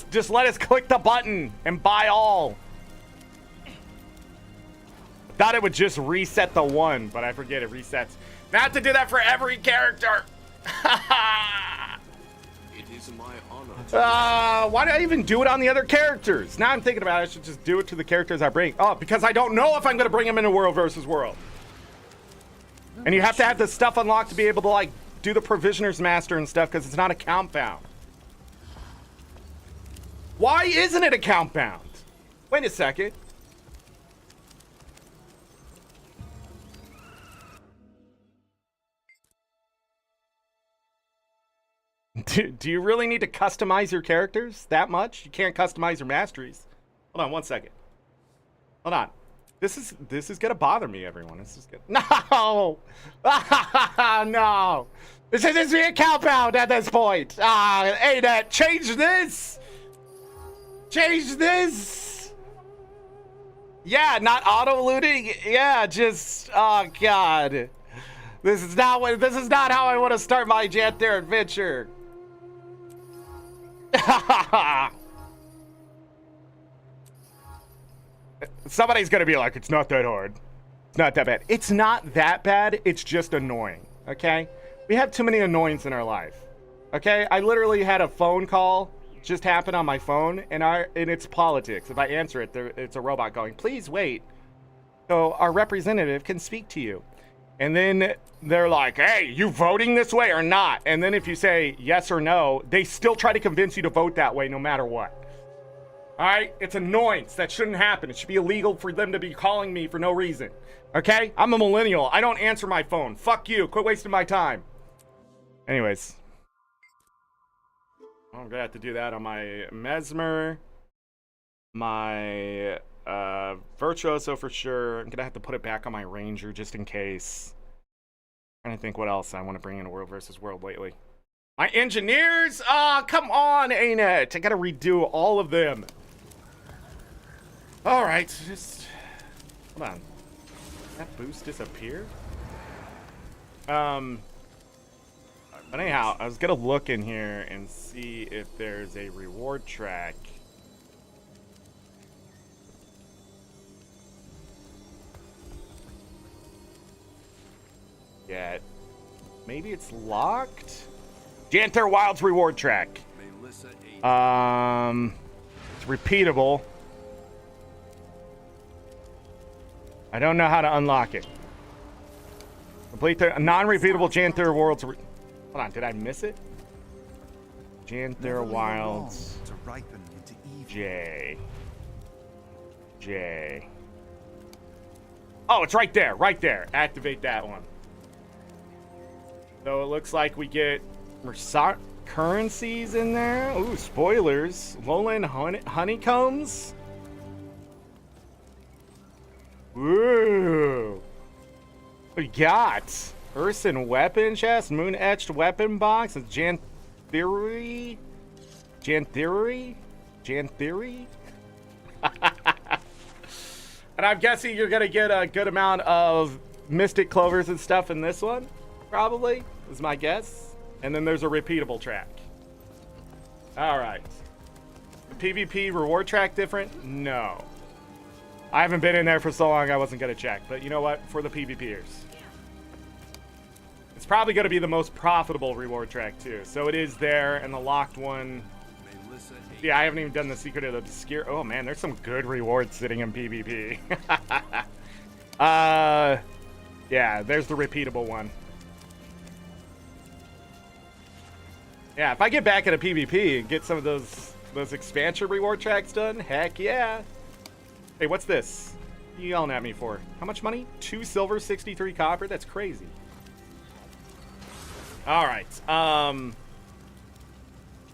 Speaker 1: Just let us click the button and buy all. Thought it would just reset the one, but I forget it resets. Now I have to do that for every character.
Speaker 6: It is my honor.
Speaker 1: Why did I even do it on the other characters? Now I'm thinking about it. I should just do it to the characters I bring. Oh, because I don't know if I'm going to bring them into World versus World. And you have to have the stuff unlocked to be able to, like, do the Provisioner's Master and stuff because it's not account bound. Why isn't it account bound? Wait a second. Do you really need to customize your characters that much? You can't customize your masteries. Hold on one second. Hold on. This is gonna bother me, everyone. This is good. No! No! This isn't the account bound at this point. ArenaNet, change this! Change this! Yeah, not auto-looting. Yeah, just, oh god. This is not how I want to start my Janthir adventure. Somebody's gonna be like, it's not that hard. It's not that bad. It's not that bad. It's just annoying. Okay? We have too many annoyances in our life. Okay? I literally had a phone call just happen on my phone, and it's politics. If I answer it, it's a robot going, please wait, so our representative can speak to you. And then they're like, hey, you voting this way or not? And then if you say yes or no, they still try to convince you to vote that way no matter what. All right? It's annoyance. That shouldn't happen. It should be illegal for them to be calling me for no reason. Okay? I'm a millennial. I don't answer my phone. Fuck you. Quit wasting my time. Anyways. I'm gonna have to do that on my Mesmer, my Virtuoso for sure. I'm gonna have to put it back on my Ranger just in case. I'm trying to think what else I want to bring in World versus World lately. My Engineers! Come on, ArenaNet! I gotta redo all of them. Alright, just... Hold on. Did that boost disappear? But anyhow, I was gonna look in here and see if there's a reward track. Yet. Maybe it's locked? Janthir Wilds reward track. It's repeatable. I don't know how to unlock it. Complete the non-repeatable Janthir Worlds. Hold on, did I miss it? Janthir Wilds.
Speaker 4: To ripen into evil.
Speaker 1: J. Oh, it's right there, right there. Activate that one. So it looks like we get currencies in there. Ooh, spoilers. Lowland honeycombs. Ooh. What we got? Urson weapon chest, moon etched weapon box, and Janthir. And I'm guessing you're gonna get a good amount of mystic clovers and stuff in this one, probably, is my guess. And then there's a repeatable track. All right. The PvP reward track different? No. I haven't been in there for so long I wasn't gonna check, but you know what? For the PvPers. It's probably going to be the most profitable reward track, too. So it is there, and the locked one... Yeah, I haven't even done the Secret of the Obscure... Oh, man, there's some good rewards sitting in PvP. Yeah, there's the repeatable one. Yeah, if I get back into PvP and get some of those expansion reward tracks done, heck yeah. Hey, what's this? What are you yelling at me for? How much money? 2 silver, 63 copper? That's crazy. All right.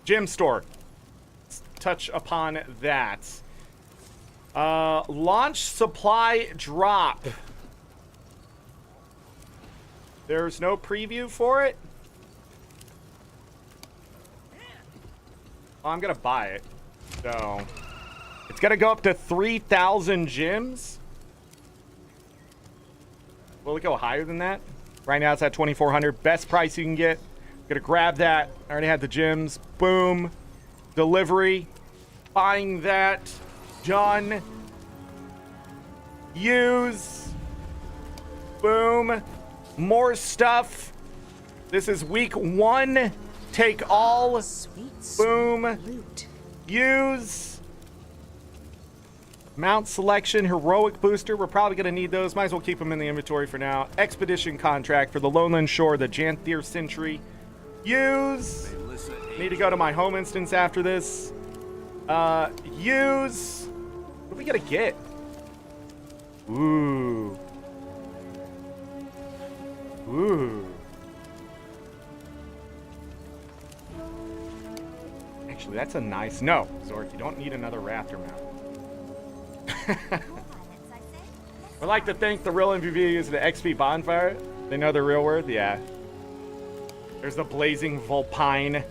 Speaker 1: Gym store. Let's touch upon that. Launch supply drop. There's no preview for it. I'm gonna buy it. So it's gonna go up to 3,000 gems. Will it go higher than that? Right now it's at 2,400. Best price you can get. Gonna grab that. I already had the gems. Boom. Delivery. Buying that. Done. Use. Boom. More stuff. This is week 1. Take all.
Speaker 5: Sweet,
Speaker 1: Boom.
Speaker 5: loot.
Speaker 1: Use. Mount selection, heroic booster. We're probably going to need those. Might as well keep them in the inventory for now. Expedition contract for the Lowland Shore, the Janthir Sentry. Use. Need to go to my home instance after this. Use. What are we going to get? Ooh. Ooh. Actually, that's a nice... No, Zork, you don't need another Raptor mount. I'd like to thank the real MVP using the XP bonfire. They know their real worth? Yeah. There's the blazing Vulpine.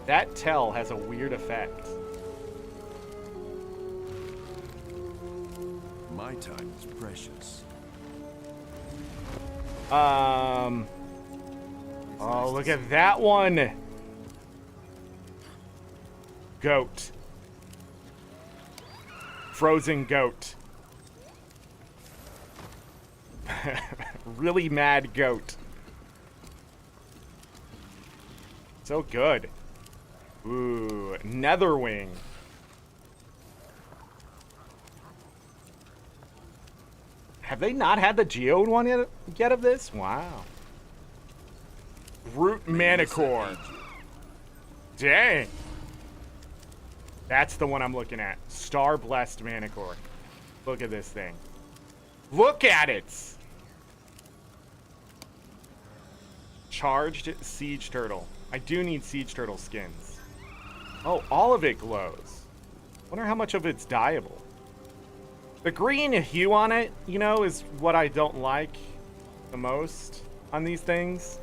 Speaker 1: That tell has a weird effect.
Speaker 4: My time is precious.
Speaker 1: Oh, look at that one. Goat. Frozen goat. Really mad goat. So good. Ooh, Netherwing. Have they not had the geode one yet of this? Wow. Root Manicore. Dang. That's the one I'm looking at. Star Blessed Manicore. Look at this thing. Look at it. Charged Siege Turtle. I do need Siege Turtle skins. Oh, all of it glows. Wonder how much of it's dyeable. The green hue on it, you know, is what I don't like the most on these things.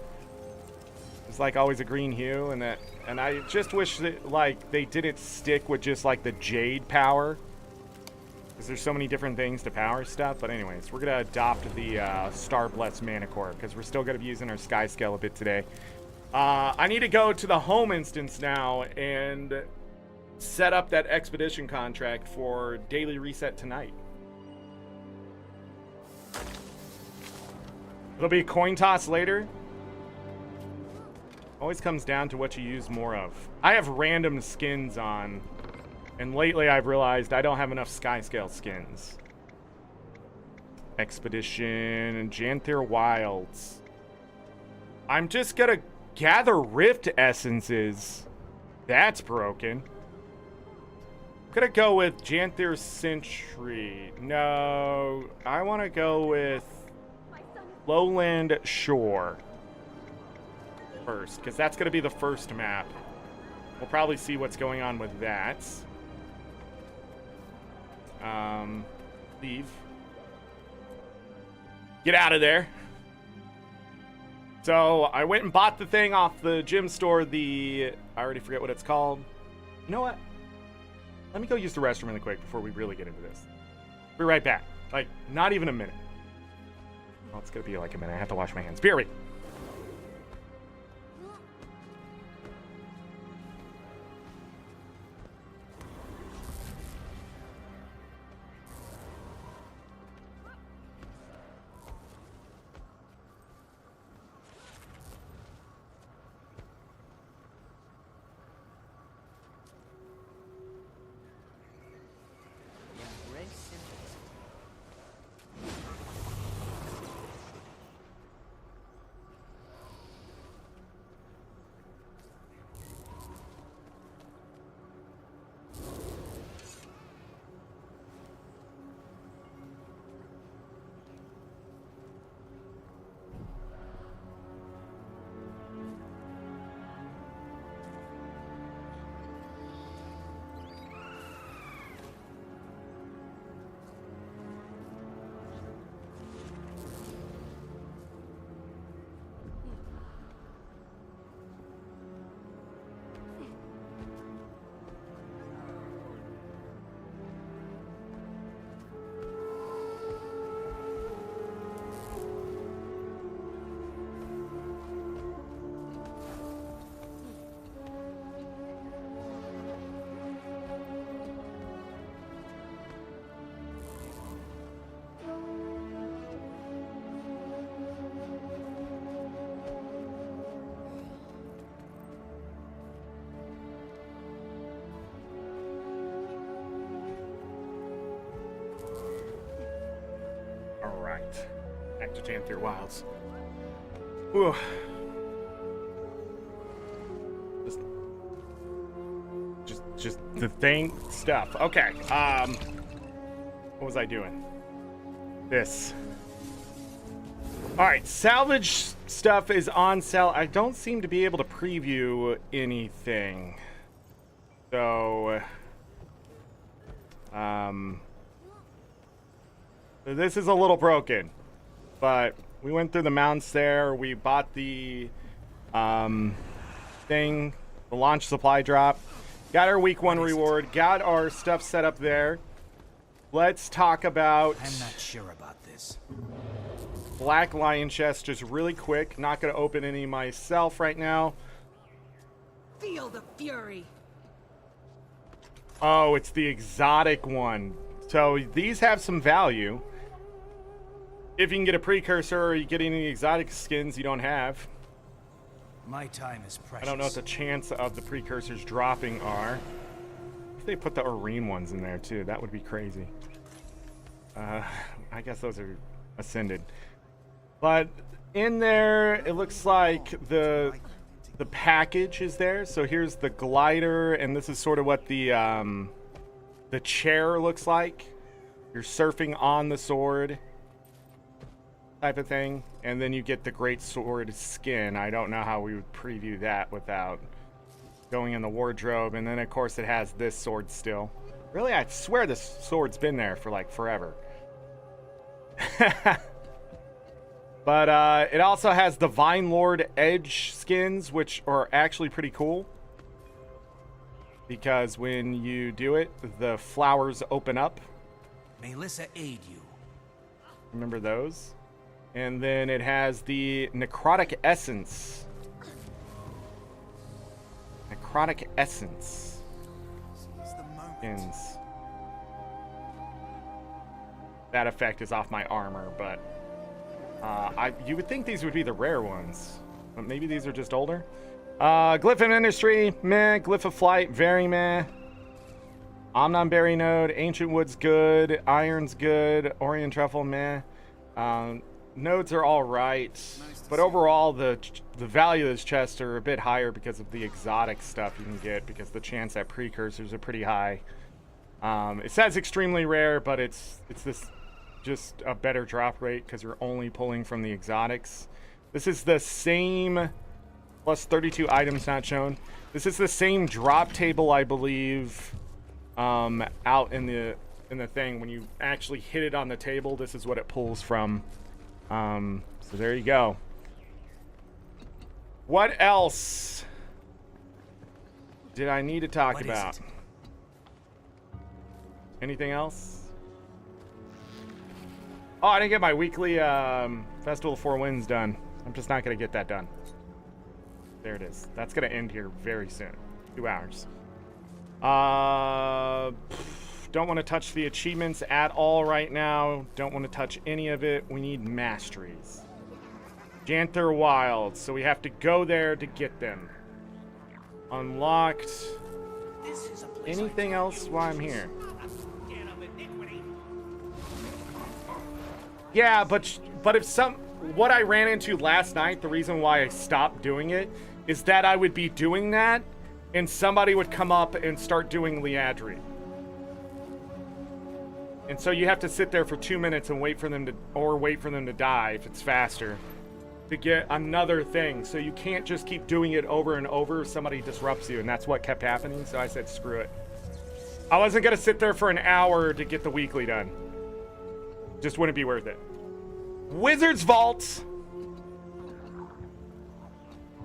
Speaker 1: It's like always a green hue, and I just wish that like they didn't stick with just like the jade power, because there's so many different things to power stuff. But anyways, we're gonna adopt the Star Blessed Manicore because we're still gonna be using our Sky Scale a bit today. I need to go to the home instance now and set up that expedition contract for daily reset tonight. It'll be a coin toss later. Always comes down to what you use more of. I have random skins on, and lately I've realized I don't have enough Sky Scale skins. Expedition, Janthir Wilds. I'm just gonna gather Rift Essences. That's broken. I'm gonna go with Janthir Sentry. No, I want to go with Lowland Shore first, because that's going to be the first map. We'll probably see what's going on with that. Leave. Get out of there. So I went and bought the thing off the gym store. I already forget what it's called. You know what? Let me go use the restroom really quick before we really get into this. Be right back. Like, not even a minute. Well, it's going to be like a minute. I have to wash my hands. Be right back. right. Back to Janthir Wilds. Whew. Just the thing stuff. Okay. What was I doing? This. All right, salvage stuff is on sale. I don't seem to be able to preview anything. So, this is a little broken, but we went through the mounts there. We bought the thing, the launch supply drop. Got our week 1 reward. Got our stuff set up there. Let's talk about...
Speaker 3: I'm not sure about this.
Speaker 1: Black Lion chest, just really quick. Not going to open any myself right now.
Speaker 5: Feel the fury.
Speaker 1: Oh, it's the exotic one. So these have some value. If you can get a precursor or you get any exotic skins you don't have.
Speaker 3: My time is precious.
Speaker 1: I don't know what the chance of the precursors dropping are. If they put the Arene ones in there too, that would be crazy. I guess those are ascended. But in there, it looks like the package is there. So here's the glider, and this is sort of what the chair looks like. You're surfing on the sword type of thing, and then you get the great sword skin. I don't know how we would preview that without going in the wardrobe. And then of course it has this sword still. Really, I swear this sword's been there for like forever. But it also has the Vine Lord Edge skins, which are actually pretty cool. Because when you do it, the flowers open up.
Speaker 3: May Lissa aid you.
Speaker 1: Remember those? And then it has the Necrotic Essence. Necrotic Essence. Skins. That effect is off my armor, but... you would think these would be the rare ones, but maybe these are just older. Glyph of Industry, meh. Glyph of Flight, very meh. Omnonberry Node, Ancient Woods, good. Iron's good. Orient Truffle, meh. Nodes are all right, but overall the value of this chest are a bit higher because of the exotic stuff you can get, because the chance at precursors are pretty high. It says extremely rare, but it's this just a better drop rate because you're only pulling from the exotics. This is the same, plus 32 items not shown. This is the same drop table, I believe, out in the thing. When you actually hit it on the table, this is what it pulls from. So there you go. What else did I need to talk about? Anything else? Oh, I didn't get my weekly Festival of Four Winds done. I'm just not going to get that done. There it is. That's going to end here very soon. 2 hours. Don't want to touch the achievements at all right now. Don't want to touch any of it. We need masteries. Janthir Wilds. So we have to go there to get them. Unlocked. Anything else while I'm here? Yeah, but if what I ran into last night, the reason why I stopped doing it is that I would be doing that and somebody would come up and start doing Liadri. And so you have to sit there for 2 minutes and wait for them to die if it's faster to get another thing. So you can't just keep doing it over and over. Somebody disrupts you, and that's what kept happening. So I said, screw it. I wasn't gonna sit there for an hour to get the weekly done. Just wouldn't be worth it. Wizard's Vault.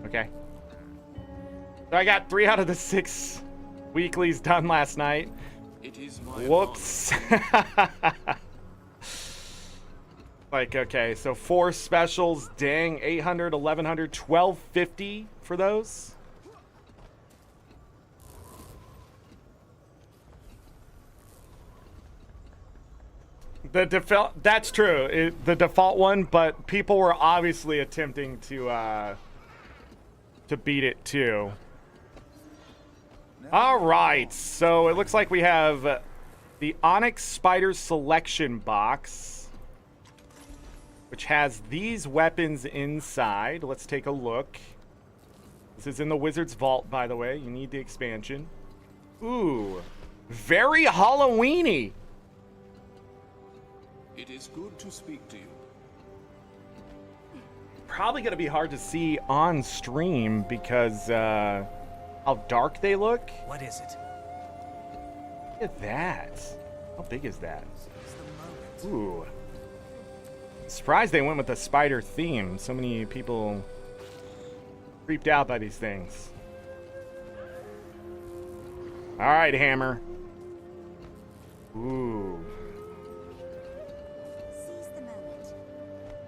Speaker 1: Okay. So I got 3 out of the 6 weeklies done last night.
Speaker 6: It is my
Speaker 1: Whoops. Like, okay, so 4 specials. Dang, 800, 1100, 1250 for those. The default, that's true. The default one, but people were obviously attempting to beat it too. All right, so it looks like we have the Onyx Spider Selection Box. which has these weapons inside. Let's take a look. This is in the Wizard's Vault, by the way. You need the expansion. Ooh, very Halloweeny.
Speaker 6: It is good to speak to you.
Speaker 1: Probably going to be hard to see on stream because how dark they look.
Speaker 3: What is it?
Speaker 1: Look at that. How big is that? Ooh. Surprised they went with the spider theme. So many people creeped out by these things. All right, Hammer. Ooh.
Speaker 5: Seize the moment.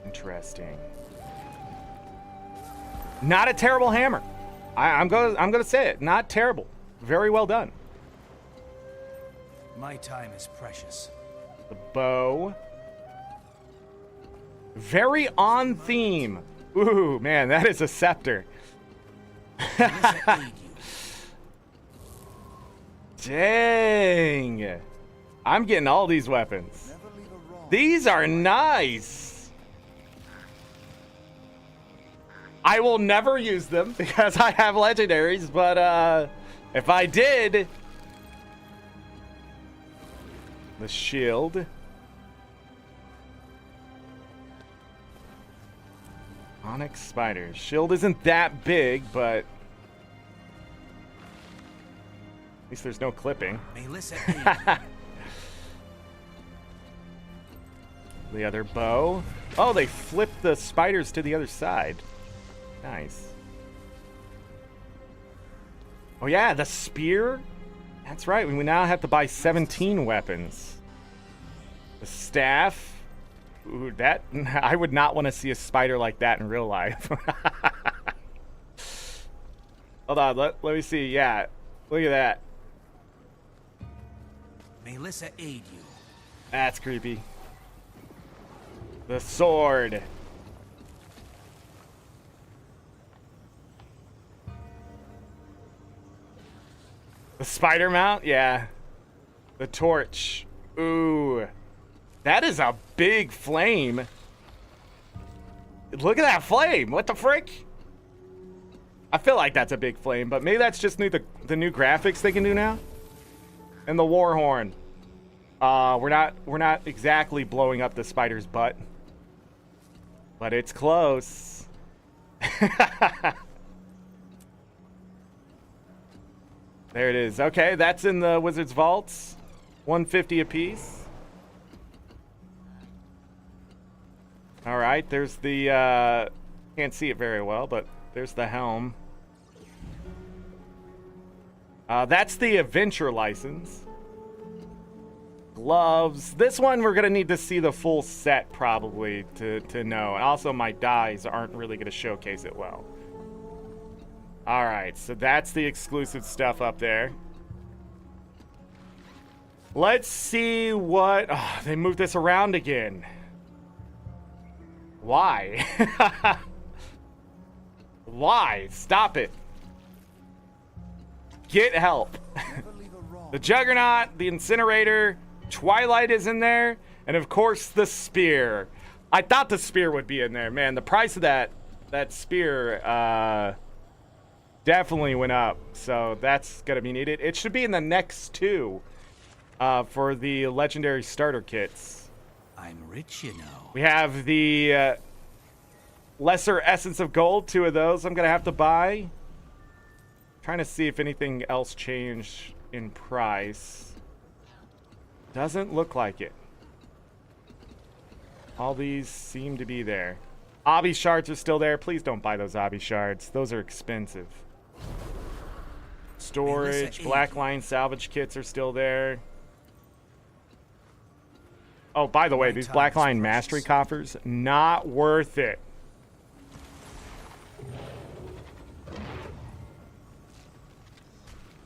Speaker 1: Interesting. Not a terrible hammer. I'm gonna say it. Not terrible. Very well done.
Speaker 3: My time is precious.
Speaker 1: The bow. Very on theme. Ooh, man, that is a scepter.
Speaker 3: Melissa, aid you.
Speaker 1: Dang. I'm getting all these weapons. These are nice. I will never use them because I have legendaries, but if I did, the shield. Onyx spiders. Shield isn't that big, but at least there's no clipping.
Speaker 3: Melissa, aid you.
Speaker 1: The other bow. Oh, they flipped the spiders to the other side. Nice. Oh yeah, the spear. That's right. We now have to buy 17 weapons. The staff. Ooh, that I would not want to see a spider like that in real life. Hold on, let me see. Yeah, look at that.
Speaker 3: Melissa, aid you.
Speaker 1: That's creepy. The sword. The spider mount? Yeah. The torch. Ooh. That is a big flame. Look at that flame. What the frick? I feel like that's a big flame, but maybe that's just the new graphics they can do now. And the war horn. We're not exactly blowing up the spider's butt. But it's close. There it is. Okay, that's in the Wizard's Vaults. 150 apiece. All right, there's the, can't see it very well, but there's the helm. That's the adventure license. Gloves. This one we're going to need to see the full set probably to know. And also my dies aren't really going to showcase it well. All right, so that's the exclusive stuff up there. Let's see what... Oh, they moved this around again. Why? Why? Stop it. Get help. The Juggernaut, the Incinerator, Twilight is in there, and of course the Spear. I thought the Spear would be in there. Man, the price of that Spear definitely went up, so that's gonna be needed. It should be in the next two for the legendary starter kits.
Speaker 3: I'm rich, you know.
Speaker 1: We have the Lesser Essence of Gold, 2 of those I'm gonna have to buy. Trying to see if anything else changed in price. Doesn't look like it. All these seem to be there. Obby shards are still there. Please don't buy those Obby shards. Those are expensive. Storage, Black Line salvage kits are still there. Oh, by the way, these Black Line mastery coffers, not worth it.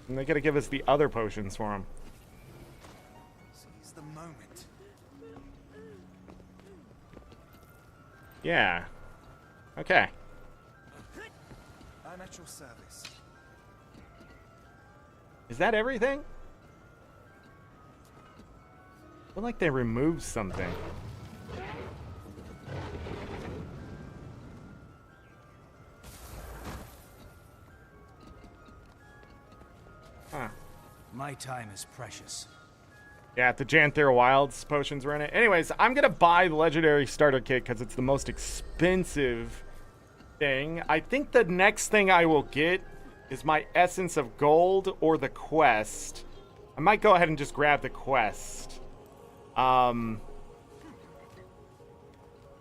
Speaker 1: And they gotta give us the other potions for them.
Speaker 3: Seize the moment.
Speaker 1: Yeah. Okay.
Speaker 3: I'm at your service.
Speaker 1: Is that everything? I feel like they removed something.
Speaker 3: My time is precious.
Speaker 1: Yeah, the Janthir Wilds potions were in it. Anyways, I'm going to buy the legendary starter kit because it's the most expensive thing. I think the next thing I will get is my Essence of Gold or the quest. I might go ahead and just grab the quest.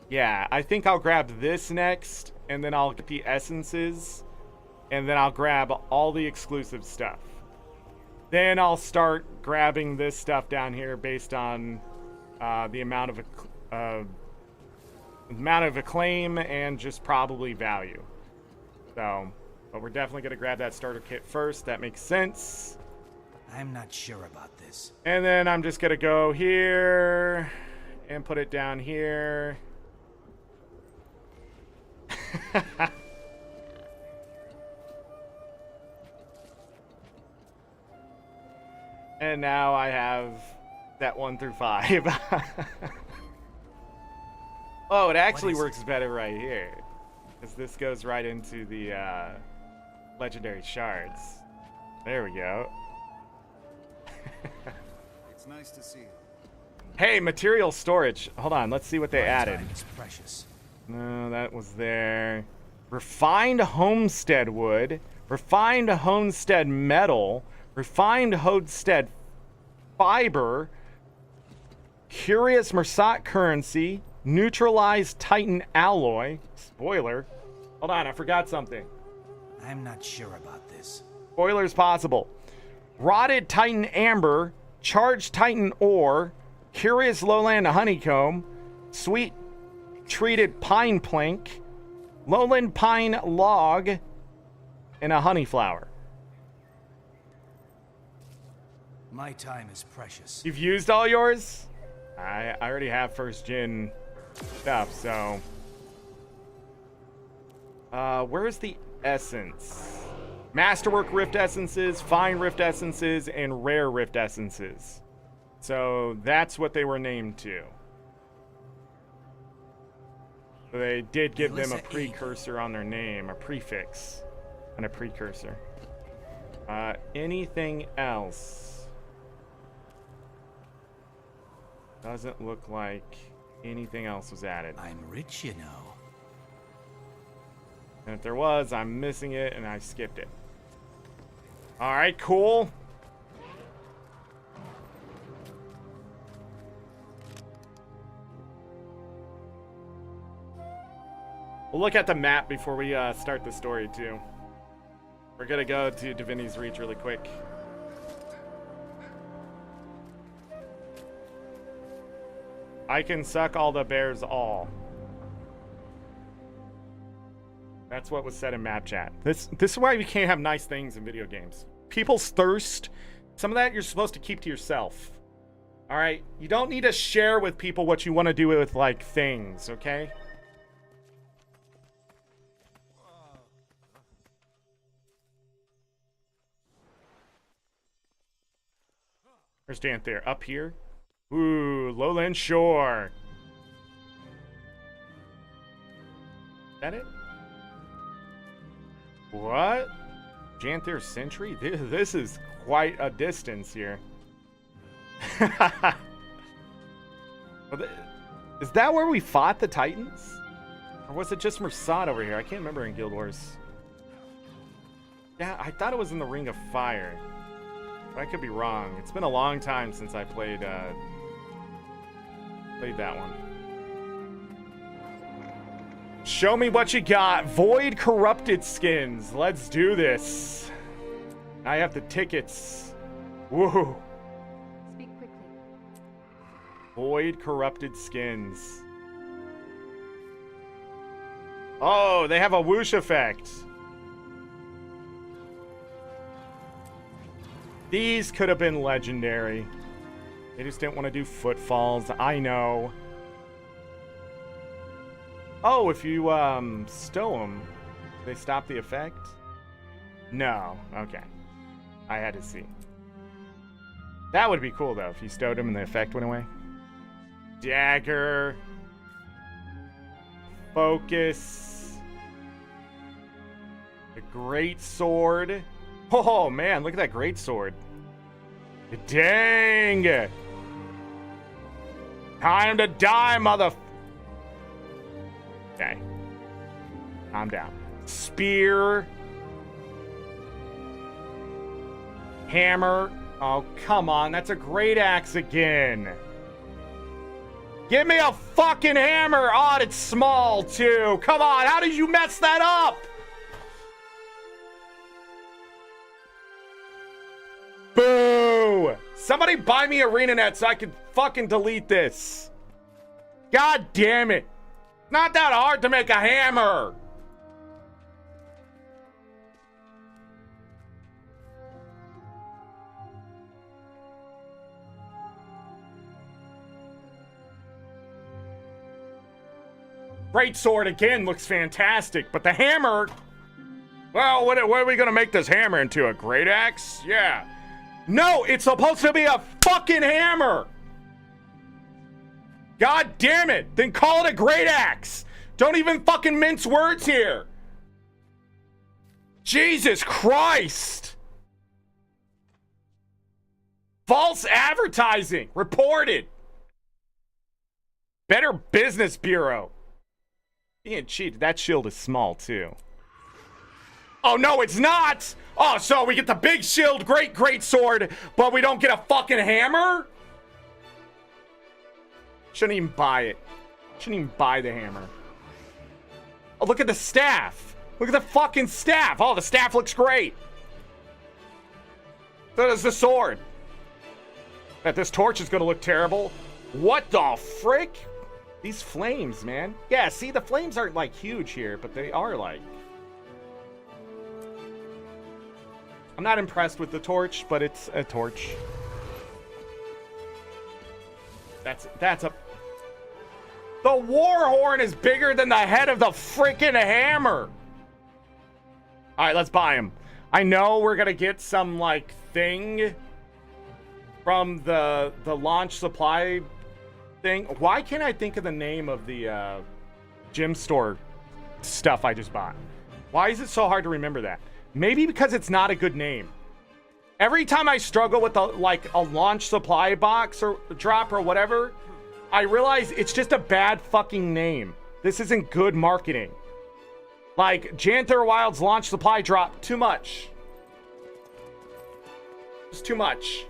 Speaker 1: Yeah, I think I'll grab this next, and then I'll get the essences, and then I'll grab all the exclusive stuff. Then I'll start grabbing this stuff down here based on the amount of acclaim and just probably value. So, but we're definitely going to grab that starter kit first. That makes sense.
Speaker 3: I'm not sure about this.
Speaker 1: And then I'm just going to go here and put it down here. And now I have that 1 through 5. Oh, it actually works better right here, because this goes right into the legendary shards. There we go.
Speaker 6: It's nice to see you.
Speaker 1: Hey, material storage. Hold on, let's see what they added.
Speaker 3: Time is precious.
Speaker 1: No, that was there. Refined homestead wood, refined homestead metal, refined homestead fiber, curious Mersat currency, neutralized Titan alloy. Spoiler. Hold on, I forgot something.
Speaker 3: I'm not sure about this.
Speaker 1: Spoilers possible. Rotted Titan amber, charged Titan ore, curious lowland honeycomb, sweet treated pine plank, lowland pine log, and a honey flower.
Speaker 3: My time is precious.
Speaker 1: You've used all yours? I already have first gen stuff, so. Where's the essence? Masterwork rift essences, fine rift essences, and rare rift essences. So that's what they were named to. So they did give them a precursor on their name, a prefix, and a precursor. Anything else? Doesn't look like anything else was added.
Speaker 3: I'm rich, you know.
Speaker 1: And if there was, I'm missing it and I skipped it. All right, cool. We'll look at the map before we start the story too. We're gonna go to Divinity's Reach really quick. I can suck all the bears all. That's what was said in map chat. This is why we can't have nice things in video games. People's thirst, some of that you're supposed to keep to yourself. All right? You don't need to share with people what you want to do with like things, okay? Where's Janthir? Up here? Ooh, Lowland Shore. Is that it? What? Janthir Sentry? This is quite a distance here. Is that where we fought the Titans? Or was it just Mersat over here? I can't remember in Guild Wars. Yeah, I thought it was in the Ring of Fire. But I could be wrong. It's been a long time since I played that one. Show me what you got. Void Corrupted Skins. Let's do this. I have the tickets. Whoa.
Speaker 5: Speak quickly.
Speaker 1: Void Corrupted Skins. Oh, they have a whoosh effect. These could have been legendary. They just didn't want to do footfalls. I know. Oh, if you stow them, they stop the effect? No. Okay. I had to see. That would be cool, though, if you stowed them and the effect went away. Dagger. Focus. The great sword. Oh, man, look at that great sword. Dang. Time to die, mother... Okay. Calm down. Spear. Hammer. Oh, come on. That's a great axe again. Give me a fucking hammer. Oh, it's small, too. Come on. How did you mess that up? Boo. Somebody buy me ArenaNet so I can fucking delete this. God damn it. Not that hard to make a hammer. Great sword again looks fantastic, but the hammer... Well, what are we gonna make this hammer into? A great axe? Yeah. No, it's supposed to be a fucking hammer! God damn it! Then call it a great axe! Don't even fucking mince words here! Jesus Christ! False advertising! Reported! Better Business Bureau. Being cheated. That shield is small, too. Oh, no, it's not! Oh, so we get the big shield, great sword, but we don't get a fucking hammer? Shouldn't even buy it. Shouldn't even buy the hammer. Oh, look at the staff. Look at the fucking staff. Oh, the staff looks great. So does the sword. That this torch is gonna look terrible. What the frick? These flames, man. Yeah, see, the flames aren't, like, huge here, but they are, like... I'm not impressed with the torch, but it's a torch. That's a... The war horn is bigger than the head of the freaking hammer! Alright, let's buy him. I know we're gonna get some, like, thing from the launch supply thing. Why can't I think of the name of the gym store stuff I just bought? Why is it so hard to remember that? Maybe because it's not a good name. Every time I struggle with a launch supply box or drop or whatever, I realize it's just a bad fucking name. This isn't good marketing. Like, Janthir Wilds launch supply drop, too much. It's too much.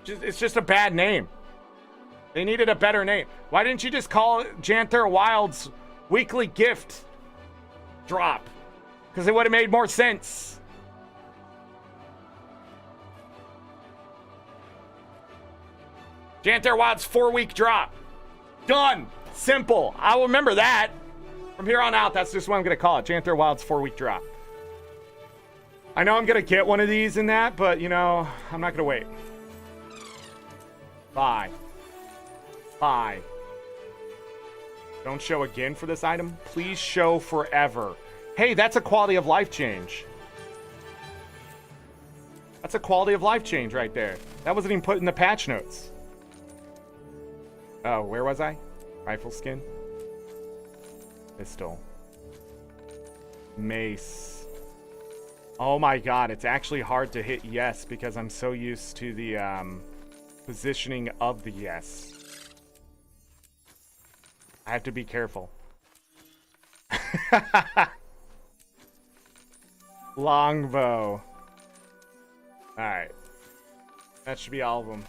Speaker 1: It's just a bad name. They needed a better name. Why didn't you just call it Janthir Wilds weekly gift drop? Because it would have made more sense. Janthir Wilds 4-week drop. Done. Simple. I'll remember that. From here on out, that's just what I'm going to call it. Janthir Wilds 4-week drop. I know I'm going to get one of these in that, but, you know, I'm not going to wait. Bye. Bye. Don't show again for this item. Please show forever. Hey, that's a quality of life change. That's a quality of life change right there. That wasn't even put in the patch notes. Oh, where was I? Rifle skin. Pistol. Mace. Oh my god, it's actually hard to hit yes because I'm so used to the positioning of the yes. I have to be careful. Longbow. Alright. That should be all of them.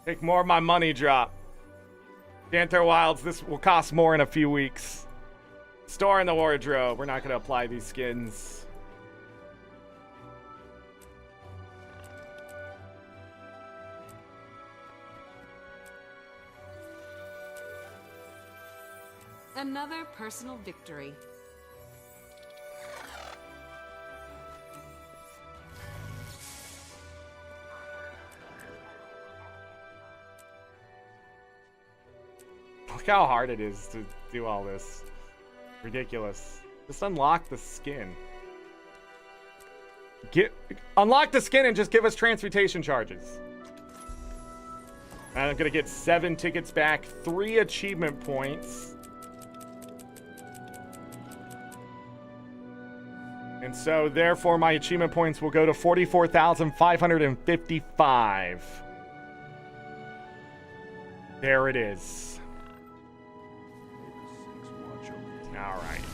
Speaker 1: Take more of my money drop. Janthir Wilds, this will cost more in a few weeks. Store in the wardrobe. We're not going to apply these skins.
Speaker 5: Another personal victory.
Speaker 1: Look how hard it is to do all this. Ridiculous. Just unlock the skin. Unlock the skin and just give us transportation charges. And I'm gonna get 7 tickets back, 3 achievement points, and And so, therefore, my achievement points will go to 44,555. There it is. Alright.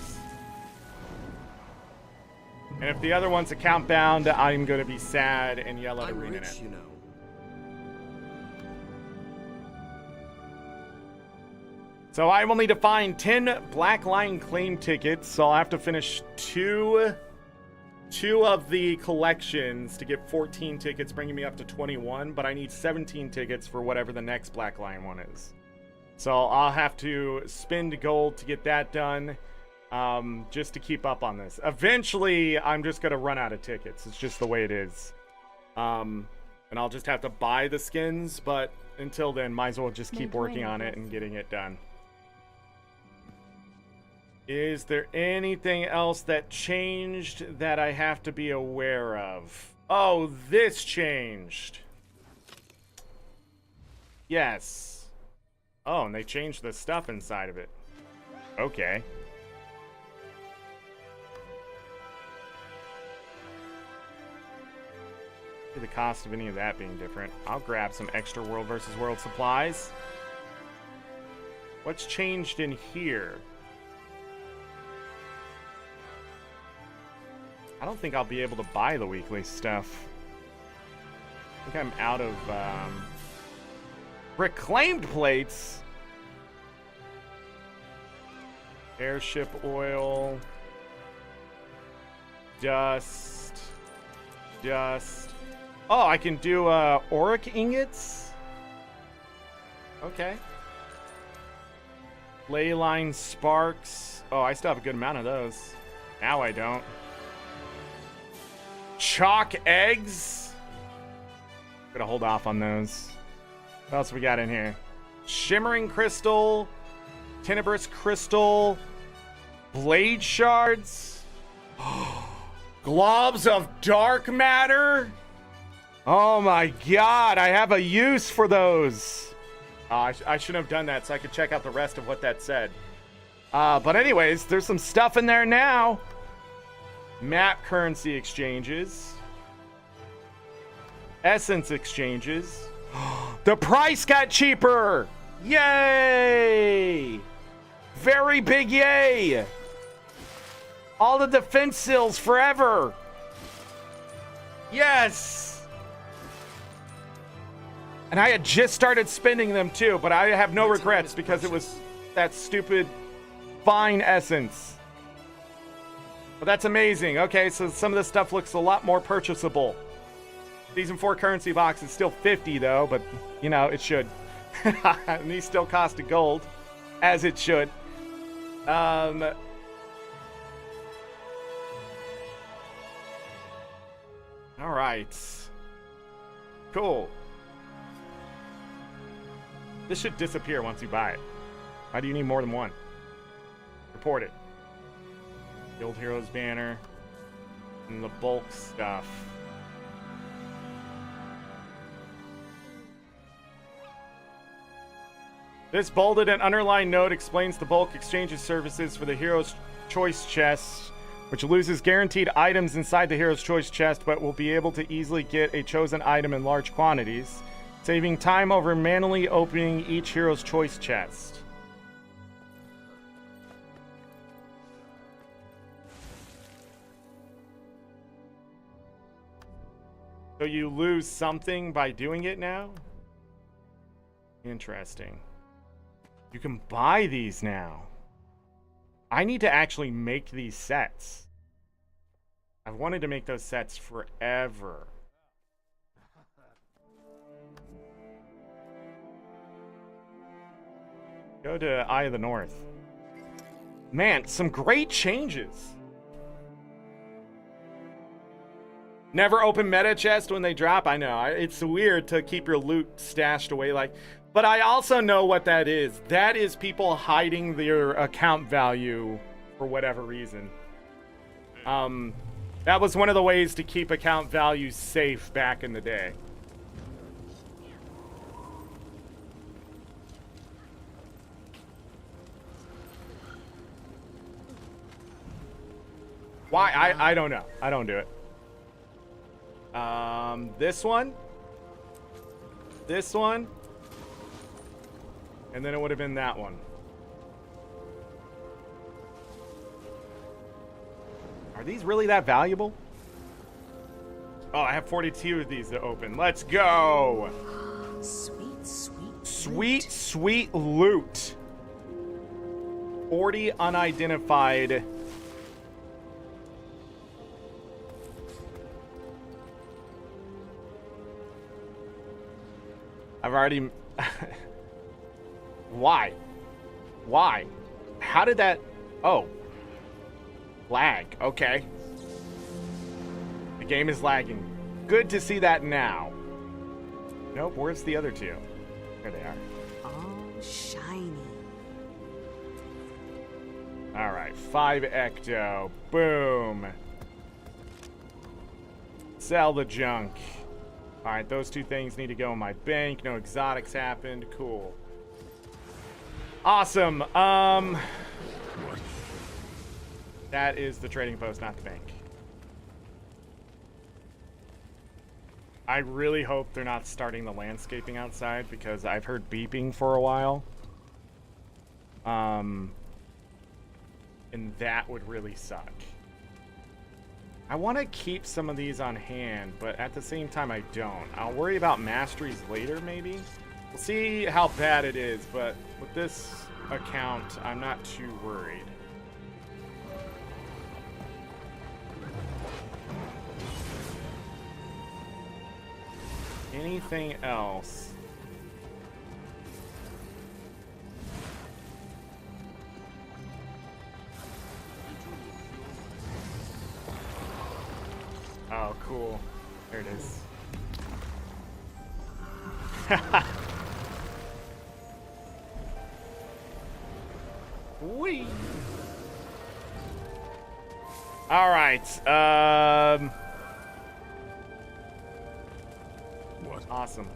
Speaker 1: And if the other one's account bound, I'm going to be sad and yell at
Speaker 6: I'm
Speaker 1: ArenaNet.
Speaker 6: rich, you know.
Speaker 1: So I will need to find 10 Black Lion claim tickets, so I'll have to finish two of the collections to get 14 tickets, bringing me up to 21, but I need 17 tickets for whatever the next Black Lion one is. So I'll have to spend gold to get that done, just to keep up on this. Eventually, I'm just going to run out of tickets. It's just the way it is. And I'll just have to buy the skins, but until then, might as well just keep working on it and getting it done. Is there anything else that changed that I have to be aware of? Oh, this changed. Yes. Oh, and they changed the stuff inside of it. Okay. The cost of any of that being different. I'll grab some extra world versus world supplies. What's changed in here? I don't think I'll be able to buy the weekly stuff. I think I'm out of reclaimed plates. Airship oil. Dust. Oh, I can do auric ingots. Okay. Leyline sparks. Oh, I still have a good amount of those. Now I don't. Chalk eggs. Gonna hold off on those. What else we got in here? Shimmering crystal, tenebrous crystal, blade shards, globs of dark matter. Oh my god, I have a use for those. I shouldn't have done that so I could check out the rest of what that said. But anyways, there's some stuff in there now. Map currency exchanges. Essence exchanges. The price got cheaper! Yay! Very big yay! All the defense sills forever! Yes! And I had just started spending them too, but I have no regrets because it was that stupid fine essence. But that's amazing. Okay, so some of this stuff looks a lot more purchasable. Season 4 currency box is still 50 though, but you know, it should. And these still cost a gold, as it should. All right. Cool. This should disappear once you buy it. Why do you need more than one? Report it. Guild Heroes banner. And the bulk stuff. This bolded and underlined note explains the bulk exchanges services for the Hero's Choice chest, which loses guaranteed items inside the Hero's Choice chest, but will be able to easily get a chosen item in large quantities, saving time over manually opening each Hero's Choice chest. So you lose something by doing it now? Interesting. You can buy these now. I need to actually make these sets. I've wanted to make those sets forever. Go to Eye of the North. Man, some great changes. Never open meta chest when they drop. I know. It's weird to keep your loot stashed away like... But I also know what that is. That is people hiding their account value for whatever reason. That was one of the ways to keep account values safe back in the day. Why? I don't know. I don't do it. This one. This one. And then it would have been that one. Are these really that valuable? Oh, I have 42 of these to open. Let's go.
Speaker 5: Sweet, sweet.
Speaker 1: Sweet, sweet loot. 40 unidentified. I've already... Why? Why? How did that... Oh. Lag. Okay. The game is lagging. Good to see that now. Nope, where's the other two? There they are.
Speaker 5: Oh, shiny.
Speaker 1: Alright, 5 ecto. Boom. Sell the junk. Alright, those two things need to go in my bank. No exotics happened. Cool. Awesome. That is the trading post, not the bank. I really hope they're not starting the landscaping outside because I've heard beeping for a while. And that would really suck. I want to keep some of these on hand, but at the same time I don't. I'll worry about masteries later, maybe. We'll see how bad it is, but with this account, I'm not too worried. Anything else? Oh, cool. There it is. Whee! All right.
Speaker 4: What?
Speaker 1: Awesome.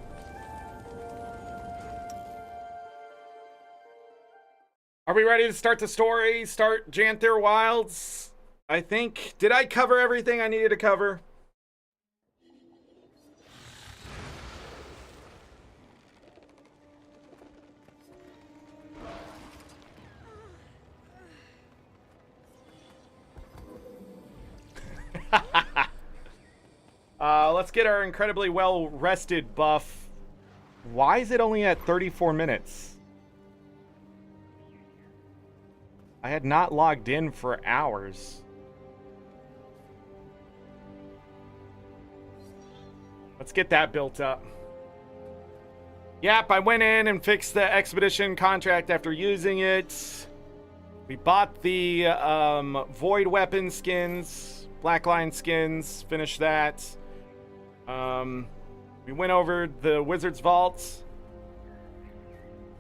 Speaker 1: Are we ready to start the story? Start Janthir Wilds? I think. Did I cover everything I needed to cover? Let's get our incredibly well-rested buff. Why is it only at 34 minutes? I had not logged in for hours. Let's get that built up. Yep, I went in and fixed the expedition contract after using it. We bought the void weapon skins, black line skins, finished that. We went over the Wizard's Vault.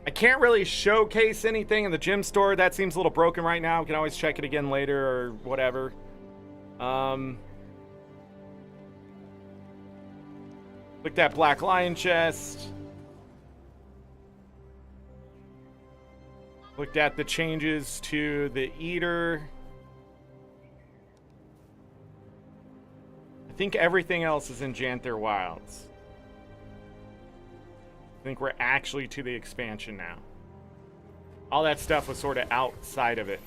Speaker 1: I can't really showcase anything in the gym store. That seems a little broken right now. We can always check it again later or whatever. Look, that black lion chest. Looked at the changes to the eater. I think everything else is in Janthir Wilds. I think we're actually to the expansion now. All that stuff was sort of outside of it.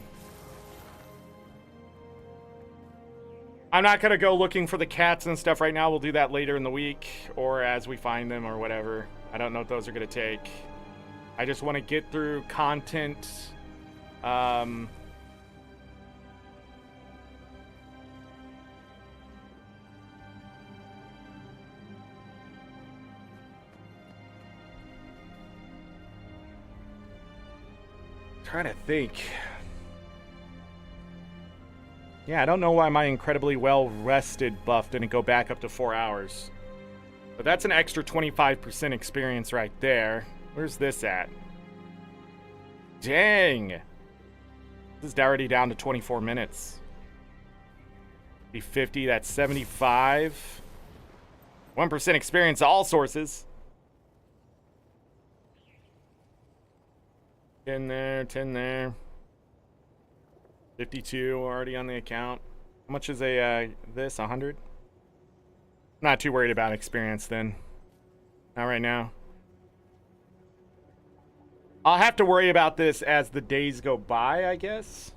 Speaker 1: I'm not going to go looking for the cats and stuff right now. We'll do that later in the week or as we find them or whatever. I don't know what those are going to take. I just want to get through content. Trying to think. Yeah, I don't know why my incredibly well-rested buff didn't go back up to 4 hours. But that's an extra 25% experience right there. Where's this at? Dang! This is already down to 24 minutes. Be 50, that's 75. 1% experience, all sources. 10 there, 10 there. 52 already on the account. How much is a this? 100? I'm not too worried about experience then. Not right now. I'll have to worry about this as the days go by, I guess.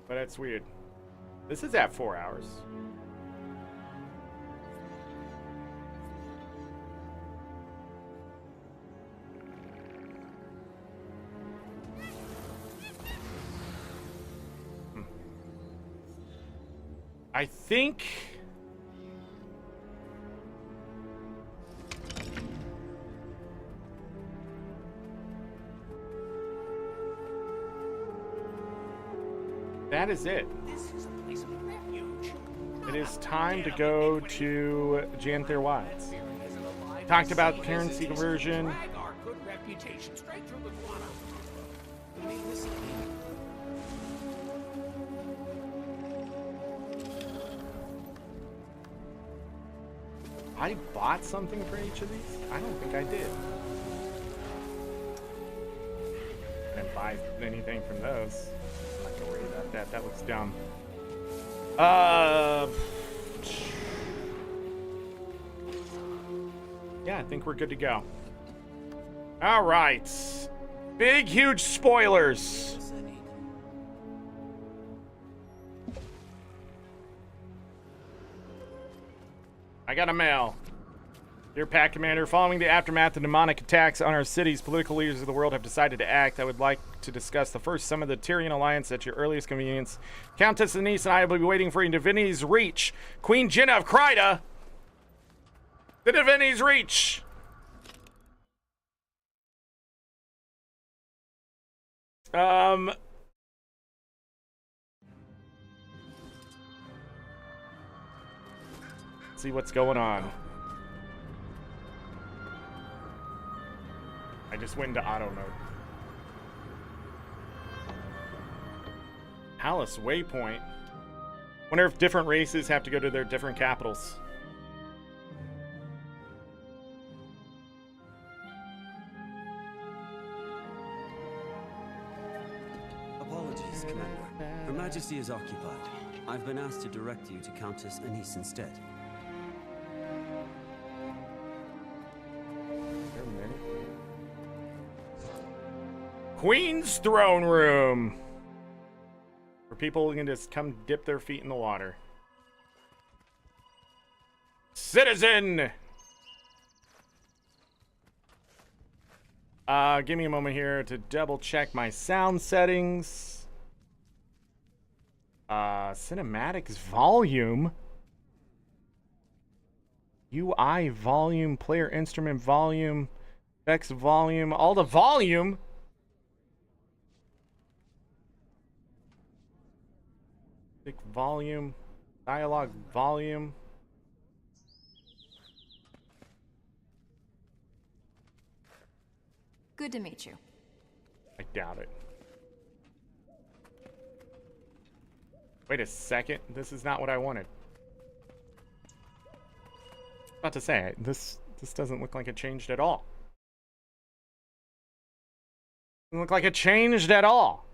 Speaker 1: But that's weird. This is at 4 hours. I think... that is it. It is time to go to Janthir Wilds. Talked about currency conversion. I bought something for each of these? I don't think I did. I didn't buy anything from those. I'm not gonna worry about that. That looks dumb. Yeah, I think we're good to go. All right. Big, huge spoilers. I got a mail. Dear Pack Commander, following the aftermath of demonic attacks on our cities, political leaders of the world have decided to act. I would like to discuss the first summit of the Tyrian Alliance at your earliest convenience. Countess Anise and I will be waiting for you in Divinity's Reach. Queen Jenna of Kryda. The Divinity's Reach. See what's going on. I just went into auto mode. Palace Waypoint. Wonder if different races have to go to their different capitals.
Speaker 7: Apologies, Commander. Her Majesty is occupied. I've been asked to direct you to Countess Anise instead.
Speaker 1: Queen's Throne Room. Where people can just come dip their feet in the water. Citizen! Give me a moment here to double check my sound settings. Cinematics volume. UI volume, player instrument volume, effects volume, all the volume. Volume, dialogue volume.
Speaker 8: Good to meet you.
Speaker 1: I doubt it. Wait a second. This is not what I wanted. About to say, this doesn't look like it changed at all. Doesn't look like it changed at all.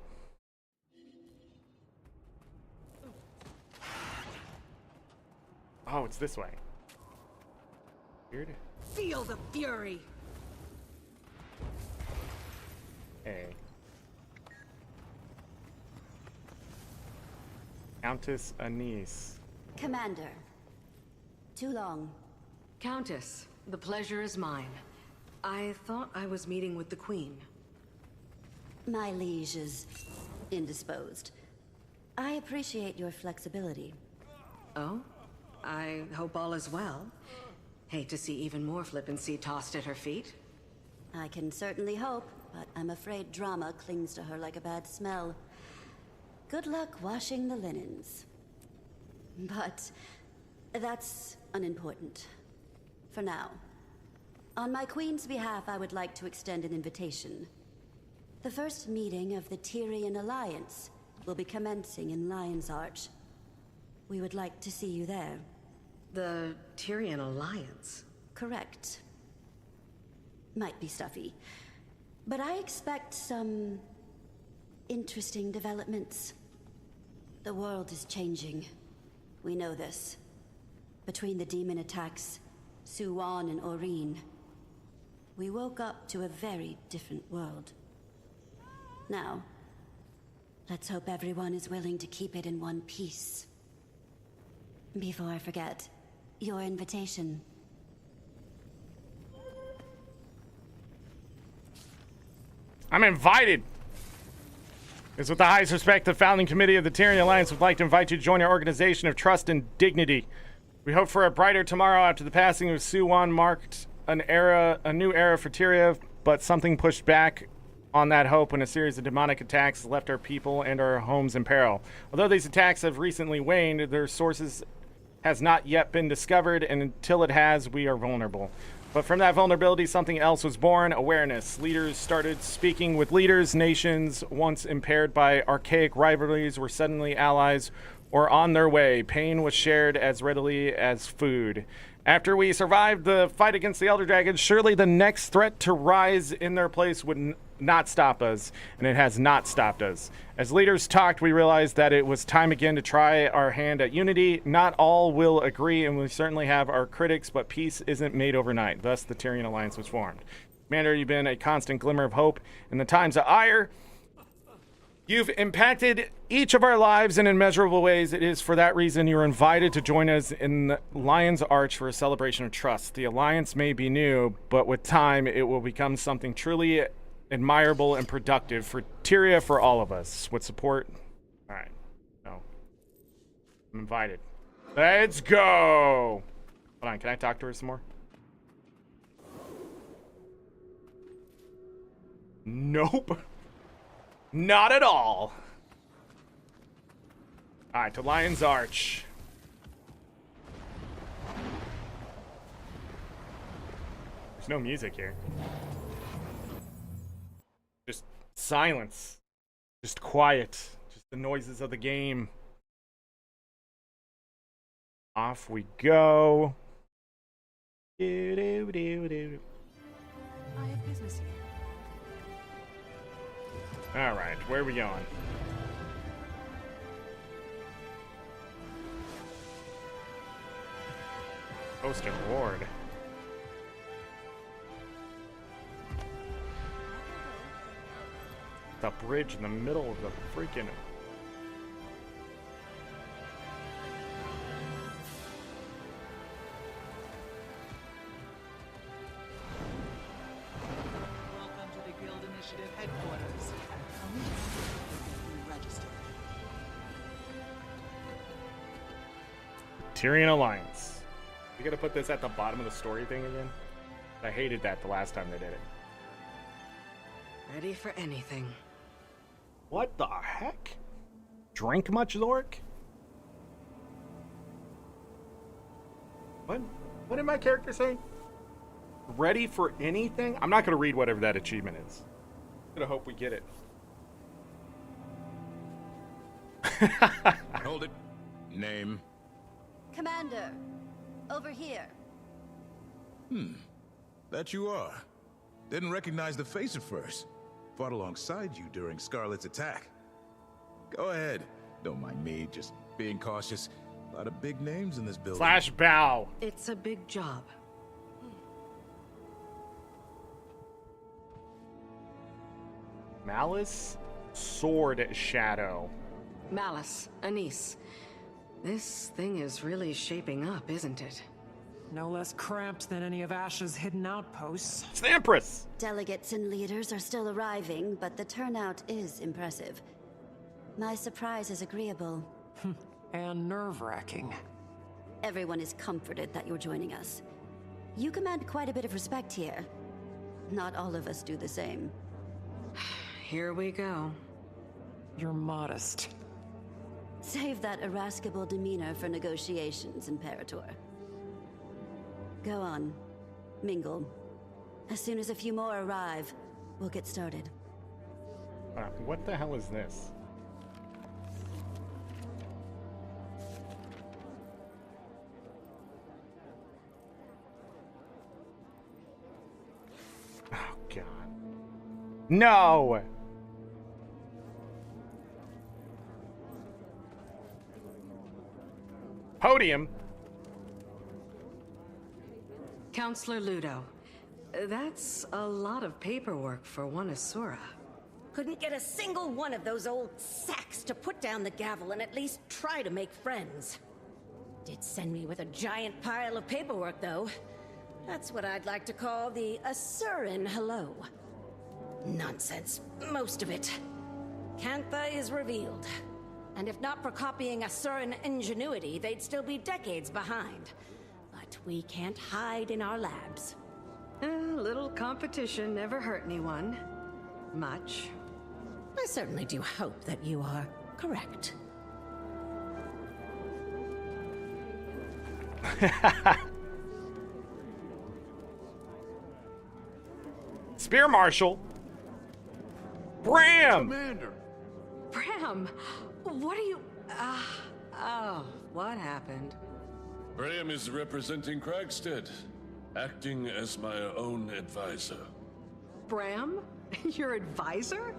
Speaker 1: Oh, it's this way. Weird.
Speaker 5: Feel the fury.
Speaker 1: Hey. Countess Anise.
Speaker 5: Commander. Too long.
Speaker 9: Countess, the pleasure is mine. I thought I was meeting with the Queen.
Speaker 5: My liege is indisposed. I appreciate your flexibility.
Speaker 9: Oh? I hope all is well. Hate to see even more flippancy tossed at her feet.
Speaker 5: I can certainly hope, but I'm afraid drama clings to her like a bad smell. Good luck washing the linens. But that's unimportant. For now. On my queen's behalf, I would like to extend an invitation. The first meeting of the Tyrian Alliance will be commencing in Lion's Arch. We would like to see you there.
Speaker 9: The Tyrian Alliance?
Speaker 5: Correct. Might be stuffy. But I expect some interesting developments. The world is changing. We know this. Between the demon attacks, Suwan and Oreen, we woke up to a very different world. Now, let's hope everyone is willing to keep it in one piece. Before I forget, your invitation.
Speaker 1: I'm invited. It's with the highest respect, the founding committee of the Tyrian Alliance would like to invite you to join our organization of trust and dignity. We hope for a brighter tomorrow after the passing of Suwan marked a new era for Tyria, but something pushed back on that hope when a series of demonic attacks left our people and our homes in peril. Although these attacks have recently waned, their sources has not yet been discovered, and until it has, we are vulnerable. But from that vulnerability, something else was born, awareness. Leaders started speaking with leaders. Nations, once impaired by archaic rivalries, were suddenly allies or on their way. Pain was shared as readily as food. After we survived the fight against the Elder Dragons, surely the next threat to rise in their place would not stop us, and it has not stopped us. As leaders talked, we realized that it was time again to try our hand at unity. Not all will agree, and we certainly have our critics, but peace isn't made overnight. Thus, the Tyrian Alliance was formed. Commander, you've been a constant glimmer of hope in the times of ire. You've impacted each of our lives in immeasurable ways. It is for that reason you are invited to join us in the Lion's Arch for a celebration of trust. The Alliance may be new, but with time, it will become something truly admirable and productive for Tyria, for all of us. With support... Alright. No. I'm invited. Let's go! Hold on, can I talk to her some more? Nope. Not at all. Alright, to Lion's Arch. There's no music here. Just silence. Just quiet. Just the noises of the game. Off we go. Do, do, do, do.
Speaker 9: I have business here.
Speaker 1: Alright, where are we going? Host and reward. The bridge in the middle of the freaking...
Speaker 8: Welcome to the Guild Initiative headquarters. Register.
Speaker 1: Tyrian Alliance. We gotta put this at the bottom of the story thing again? I hated that the last time they did it.
Speaker 9: Ready for anything.
Speaker 1: What the heck? Drink much, Zorric? What? What did my character say? Ready for anything? I'm not gonna read whatever that achievement is. I'm gonna hope we get it.
Speaker 6: Hold it. Name.
Speaker 5: Commander, over here.
Speaker 6: That you are. Didn't recognize the face at first. Fought alongside you during Scarlet's attack. Go ahead. Don't mind me, just being cautious. A lot of big names in this building.
Speaker 1: Slash bow.
Speaker 9: It's a big job.
Speaker 1: Malice, sword shadow.
Speaker 9: Malice, Anise. This thing is really shaping up, isn't it?
Speaker 2: No less cramped than any of Ash's hidden outposts.
Speaker 1: It's the Empress.
Speaker 5: Delegates and leaders are still arriving, but the turnout is impressive. My surprise is agreeable.
Speaker 2: And nerve-wracking.
Speaker 5: Everyone is comforted that you're joining us. You command quite a bit of respect here. Not all of us do the same.
Speaker 9: Here we go.
Speaker 2: You're modest.
Speaker 5: Save that irascible demeanor for negotiations, Imperator. Go on. Mingle. As soon as a few more arrive, we'll get started.
Speaker 1: What the hell is this? Oh, God. No! Podium?
Speaker 9: Counselor Ludo, that's a lot of paperwork for one Asura.
Speaker 10: Couldn't get a single one of those old sacks to put down the gavel and at least try to make friends. Did send me with a giant pile of paperwork, though. That's what I'd like to call the Asuran hello. Nonsense, most of it. Cantha is revealed. And if not for copying Asuran ingenuity, they'd still be decades behind. But we can't hide in our labs.
Speaker 9: A little competition never hurt anyone. Much.
Speaker 10: I certainly do hope that you are correct.
Speaker 1: Spear Marshal. Bram!
Speaker 4: Commander!
Speaker 9: Bram, what are you... oh, what happened?
Speaker 11: Bram is representing Kragstead, acting as my own advisor.
Speaker 9: Bram? Your advisor?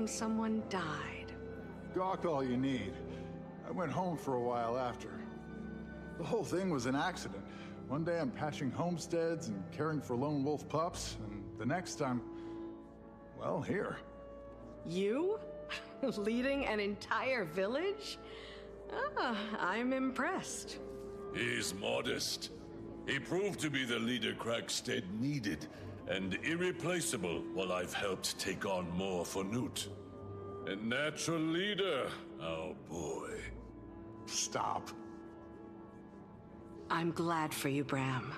Speaker 9: Someone died.
Speaker 12: Gawk all you need. I went home for a while after. The whole thing was an accident. One day I'm patching homesteads and caring for lone wolf pups, and the next I'm, well, here.
Speaker 9: You? Leading an entire village? I'm impressed.
Speaker 11: He's modest. He proved to be the leader Kragstead needed, and irreplaceable while I've helped take on more for Newt. A natural leader, oh boy.
Speaker 12: Stop.
Speaker 9: I'm glad for you, Bram.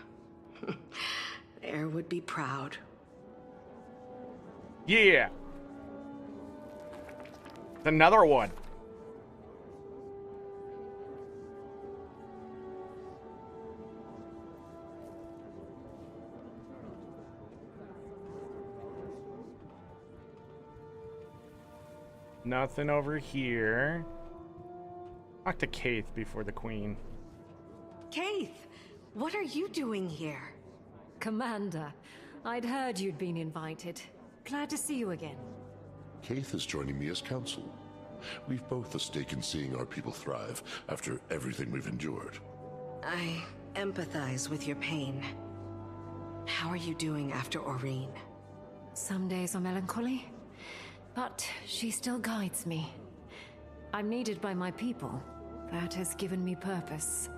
Speaker 9: Air would be proud.
Speaker 1: Yeah. Another one. Nothing over here. Talk to Kaith before the queen.
Speaker 9: Kaith, what are you doing here?
Speaker 13: Commander, I'd heard you'd been invited. Glad to see you again.
Speaker 14: Kaith is joining me as counsel. We've both a stake in seeing our people thrive after everything we've endured.
Speaker 9: I empathize with your pain. How are you doing after Aurene?
Speaker 13: Some days are melancholy, but she still guides me. I'm needed by my people. That has given me purpose.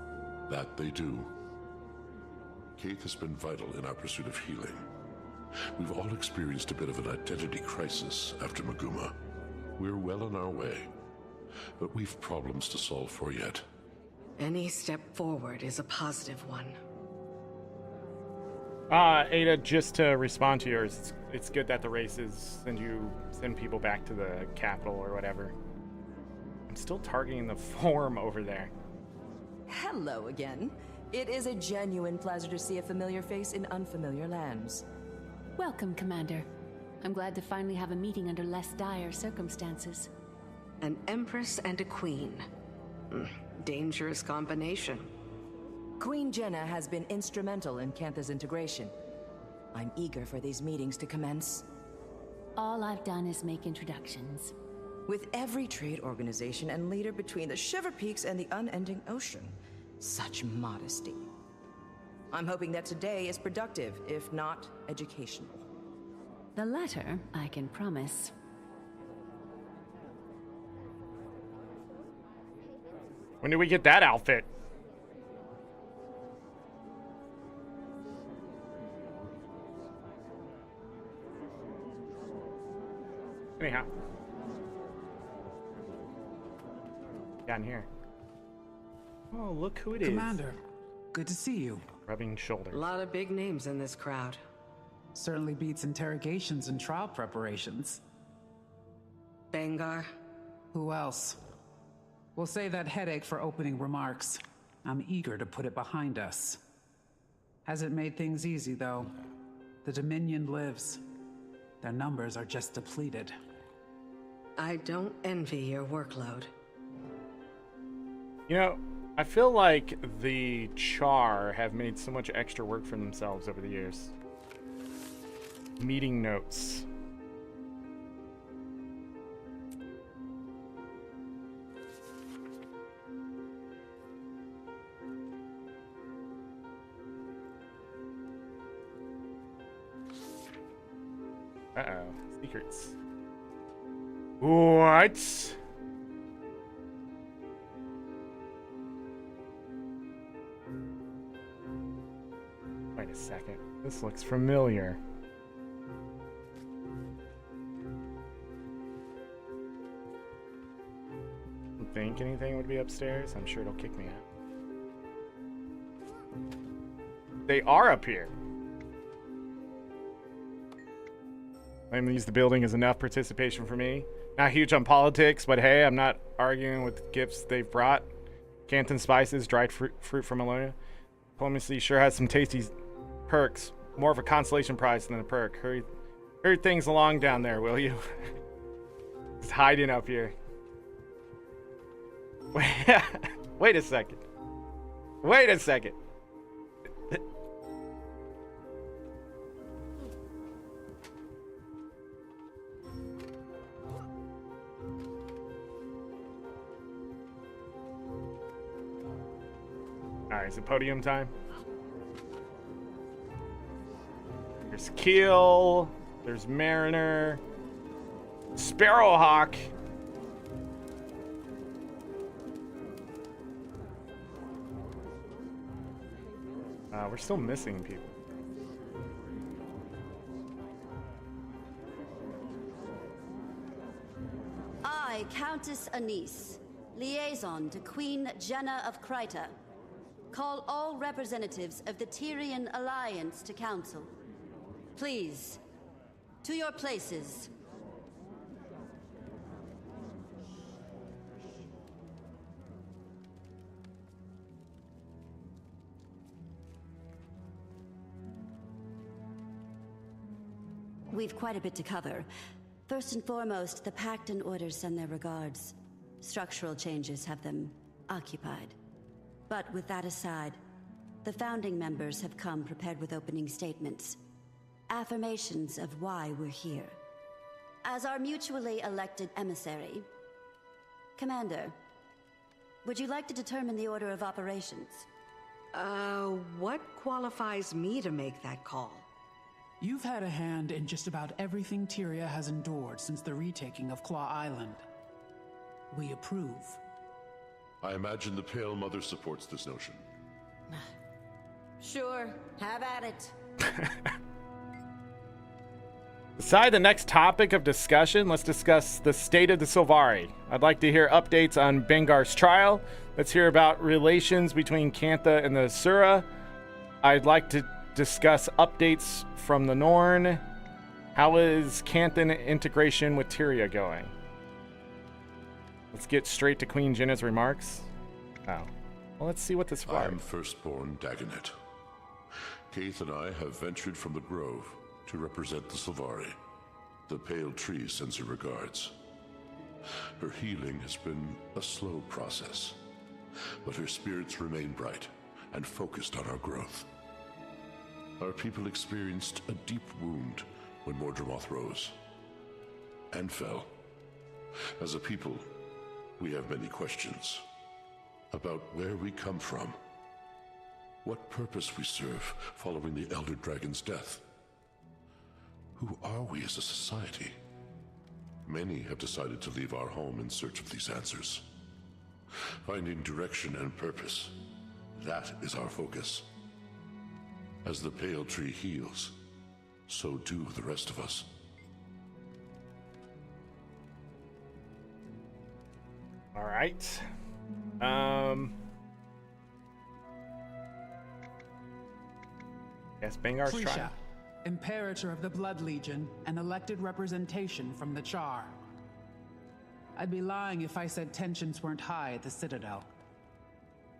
Speaker 14: That they do. Kaith has been vital in our pursuit of healing. We've all experienced a bit of an identity crisis after Maguma. We're well on our way, but we've problems to solve for yet.
Speaker 9: Any step forward is a positive one.
Speaker 1: Ada, just to respond to yours, it's good that the races send people back to the capital or whatever. I'm still targeting the form over there.
Speaker 15: Hello again. It is a genuine pleasure to see a familiar face in unfamiliar lands.
Speaker 16: Welcome, Commander. I'm glad to finally have a meeting under less dire circumstances.
Speaker 9: An empress and a queen. Dangerous combination.
Speaker 15: Queen Jenna has been instrumental in Cantha's integration. I'm eager for these meetings to commence.
Speaker 16: All I've done is make introductions.
Speaker 15: With every trade organization and leader between the Shiver Peaks and the unending ocean. Such modesty. I'm hoping that today is productive, if not educational.
Speaker 16: The latter, I can promise.
Speaker 1: When did we get that outfit? Anyhow. Down here. Oh, look who it is.
Speaker 2: Commander, good to see you.
Speaker 1: Rubbing shoulders.
Speaker 9: A lot of big names in this crowd.
Speaker 2: Certainly beats interrogations and trial preparations.
Speaker 9: Bengar.
Speaker 2: Who else? We'll save that headache for opening remarks. I'm eager to put it behind us. Hasn't made things easy, though. The Dominion lives. Their numbers are just depleted.
Speaker 9: I don't envy your workload.
Speaker 1: You know, I feel like the Char have made so much extra work for themselves over the years. Meeting notes. Uh-oh. Secrets. What? Wait a second. This looks familiar. Don't think anything would be upstairs. I'm sure it'll kick me out. They are up here. I'm gonna use the building as enough participation for me. Not huge on politics, but hey, I'm not arguing with gifts they've brought. Canton spices, dried fruit from Alonia. Diplomacy sure has some tasty perks. More of a consolation prize than a perk. Hurry things along down there, will you? It's hiding up here. Wait a second. Wait a second. Alright, is it podium time? There's Keel. There's Mariner. Sparrowhawk. We're still missing people.
Speaker 5: I, Countess Anise, liaison to Queen Jenna of Kryta, call all representatives of the Tyrian Alliance to council. Please, to your places. We've quite a bit to cover. First and foremost, the Pact and Orders send their regards. Structural changes have them occupied. But with that aside, the founding members have come prepared with opening statements. Affirmations of why we're here. As our mutually elected emissary, Commander, would you like to determine the order of operations?
Speaker 9: What qualifies me to make that call?
Speaker 17: You've had a hand in just about everything Tyria has endured since the retaking of Claw Island. We approve.
Speaker 14: I imagine the Pale Mother supports this notion.
Speaker 10: Sure, have at it.
Speaker 1: Beside the next topic of discussion, let's discuss the state of the Sylvari. I'd like to hear updates on Bengar's trial. Let's hear about relations between Cantha and the Asura. I'd like to discuss updates from the Norn. How is Canton integration with Tyria going? Let's get straight to Queen Jenna's remarks. Oh. Well, let's see what this was.
Speaker 14: I am firstborn Dagonet. Keith and I have ventured from the Grove to represent the Sylvari. The Pale Tree sends her regards. Her healing has been a slow process, but her spirits remain bright and focused on our growth. Our people experienced a deep wound when Mordramoth rose and fell. As a people, we have many questions about where we come from, what purpose we serve following the Elder Dragon's death. Who are we as a society? Many have decided to leave our home in search of these answers. Finding direction and purpose, that is our focus. As the Pale Tree heals, so do the rest of us.
Speaker 1: All right. Yes, Bengar's
Speaker 17: Prisha,
Speaker 1: trial.
Speaker 17: Imperator of the Blood Legion and elected representation from the Char. I'd be lying if I said tensions weren't high at the Citadel.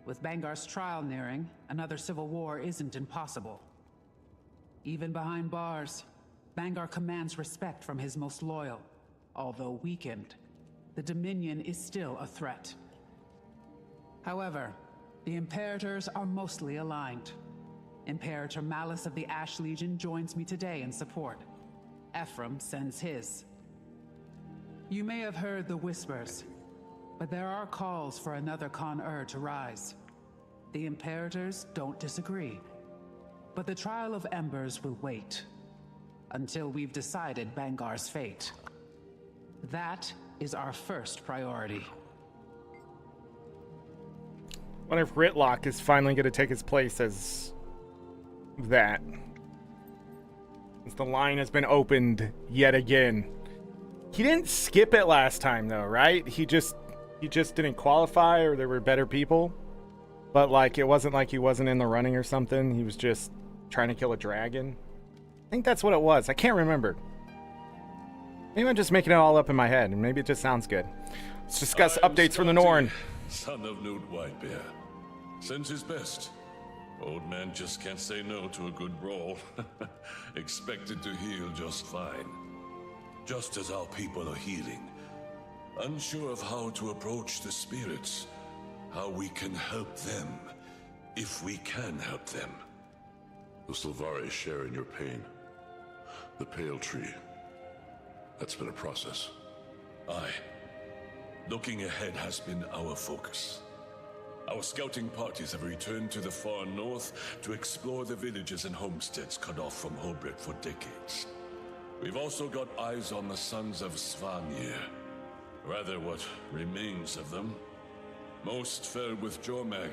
Speaker 17: With Bengar's trial nearing, another civil war isn't impossible. Even behind bars, Bengar commands respect from his most loyal. Although weakened, the Dominion is still a threat. However, the Imperators are mostly aligned. Imperator Malice of the Ash Legion joins me today in support. Ephraim sends his. You may have heard the whispers, but there are calls for another Con-Ur to rise. The Imperators don't disagree, but the Trial of Embers will wait until we've decided Bangar's fate. That is our first priority.
Speaker 1: What if Ritlock is finally going to take his place as that? As the line has been opened yet again. He didn't skip it last time though, right? He just didn't qualify, or there were better people. But like, it wasn't like he wasn't in the running or something. He was just trying to kill a dragon. I think that's what it was. I can't remember. Maybe I'm just making it all up in my head, and maybe it just sounds good. Let's discuss updates from the Norn.
Speaker 11: Son of Newt Whitebear. Sends his best. Old man just can't say no to a good brawl. Expected to heal just fine. Just as our people are healing. Unsure of how to approach the spirits. How we can help them. If we can help them.
Speaker 14: The Sylvari share in your pain. The Pale Tree. That's been a process.
Speaker 11: Aye. Looking ahead has been our focus. Our scouting parties have returned to the far north to explore the villages and homesteads cut off from Hobrick for decades. We've also got eyes on the sons of Svanir. Rather, what remains of them. Most fell with Jormag.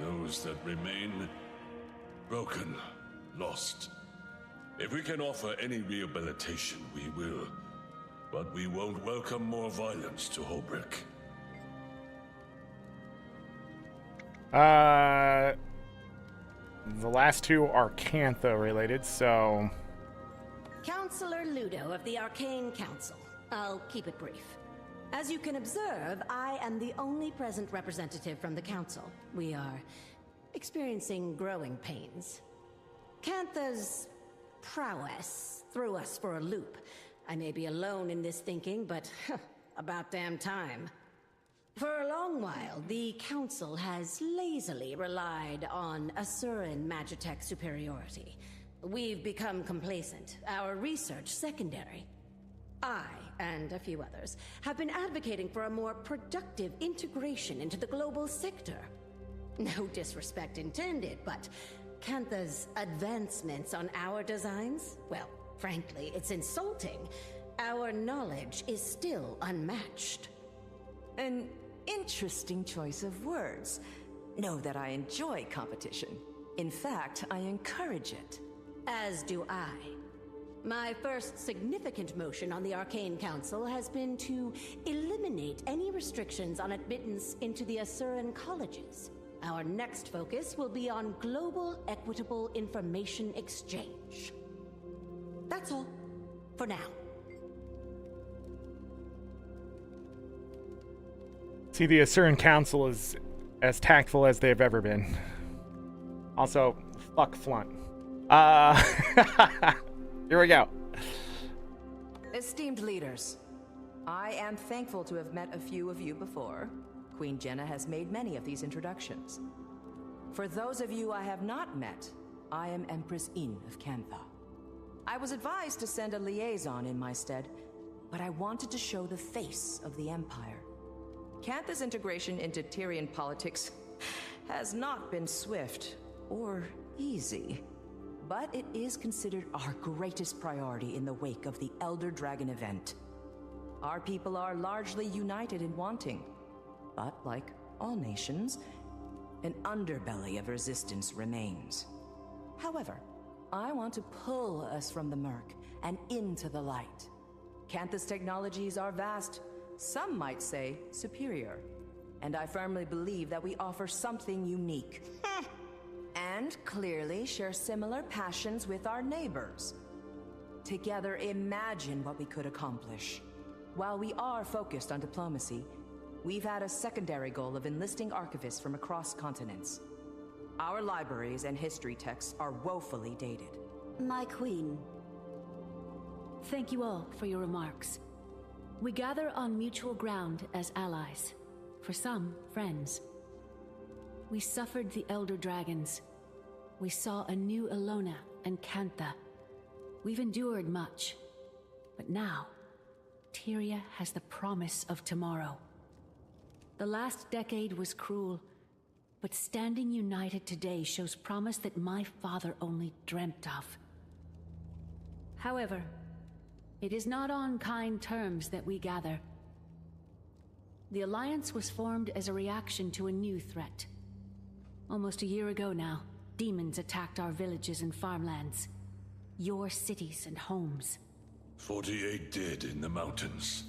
Speaker 11: Those that remain, broken, lost. If we can offer any rehabilitation, we will. But we won't welcome more violence to Hobrick.
Speaker 1: The last two are Cantha related, so...
Speaker 10: Counselor Ludo of the Arcane Council. I'll keep it brief. As you can observe, I am the only present representative from the Council. We are experiencing growing pains. Cantha's prowess threw us for a loop. I may be alone in this thinking, but about damn time. For a long while, the Council has lazily relied on Asuran Magitech superiority. We've become complacent, our research secondary. I, and a few others, have been advocating for a more productive integration into the global sector. No disrespect intended, but Cantha's advancements on our designs? Well, frankly, it's insulting. Our knowledge is still unmatched.
Speaker 15: An interesting choice of words. Know that I enjoy competition. In fact, I encourage it.
Speaker 10: As do I. My first significant motion on the Arcane Council has been to eliminate any restrictions on admittance into the Asuran colleges. Our next focus will be on global equitable information exchange. That's all, for now.
Speaker 1: See, the Asuran Council is as tactful as they've ever been. Also, fuck Flunt. Here we go.
Speaker 15: Esteemed leaders, I am thankful to have met a few of you before. Queen Jenna has made many of these introductions. For those of you I have not met, I am Empress In of Cantha. I was advised to send a liaison in my stead, but I wanted to show the face of the Empire. Cantha's integration into Tyrian politics has not been swift or easy, but it is considered our greatest priority in the wake of the Elder Dragon event. Our people are largely united in wanting, but like all nations, an underbelly of resistance remains. However, I want to pull us from the murk and into the light. Cantha's technologies are vast, some might say superior, and I firmly believe that we offer something unique. And clearly share similar passions with our neighbors. Together, imagine what we could accomplish. While we are focused on diplomacy, we've had a secondary goal of enlisting archivists from across continents. Our libraries and history texts are woefully dated.
Speaker 5: My queen.
Speaker 16: Thank you all for your remarks. We gather on mutual ground as allies. For some, friends. We suffered the Elder Dragons. We saw a new Ilona and Cantha. We've endured much. But now, Tyria has the promise of tomorrow. The last decade was cruel, but standing united today shows promise that my father only dreamt of. However, it is not on kind terms that we gather. The Alliance was formed as a reaction to a new threat. Almost a year ago now, demons attacked our villages and farmlands. Your cities and homes.
Speaker 11: 48 dead in the mountains.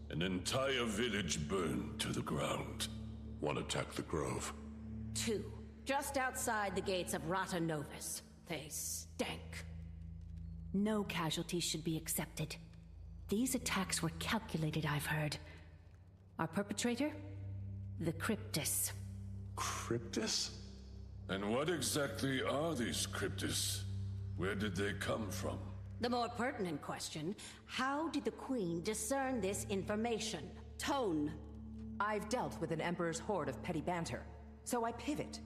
Speaker 11: An entire village burned to the ground.
Speaker 14: One attacked the grove.
Speaker 10: 2, just outside the gates of Rata Novus. They stank.
Speaker 16: No casualties should be accepted. These attacks were calculated, I've heard. Our perpetrator? The Cryptus.
Speaker 14: Cryptus?
Speaker 11: And what exactly are these Cryptus? Where did they come from?
Speaker 10: The more pertinent question, how did the Queen discern this information? Tone.
Speaker 15: I've dealt with an Emperor's horde of petty banter, so I pivot.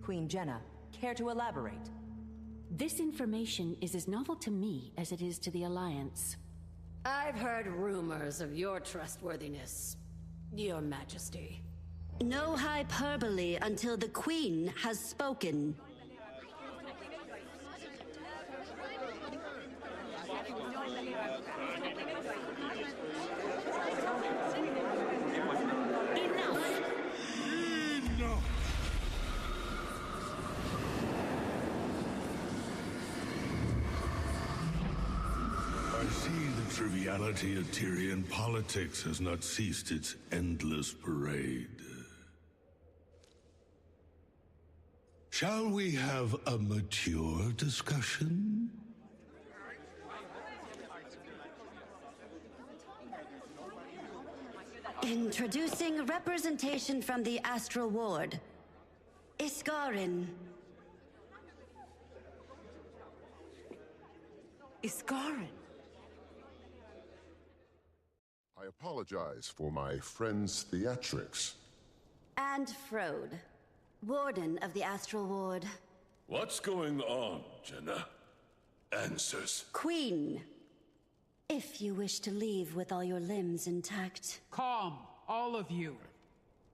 Speaker 15: Queen Jenna, care to elaborate?
Speaker 16: This information is as novel to me as it is to the Alliance.
Speaker 10: I've heard rumors of your trustworthiness, Your Majesty.
Speaker 5: No hyperbole until the Queen has spoken.
Speaker 18: I see the triviality of Tyrian politics has not ceased its endless parade. Shall we have a mature discussion?
Speaker 5: Introducing representation from the Astral Ward. Iskarin.
Speaker 2: Iskarin?
Speaker 14: I apologize for my friend's theatrics.
Speaker 5: And Frode, Warden of the Astral Ward.
Speaker 11: What's going on, Jenna? Answers.
Speaker 5: Queen, if you wish to leave with all your limbs intact.
Speaker 17: Calm, all of you.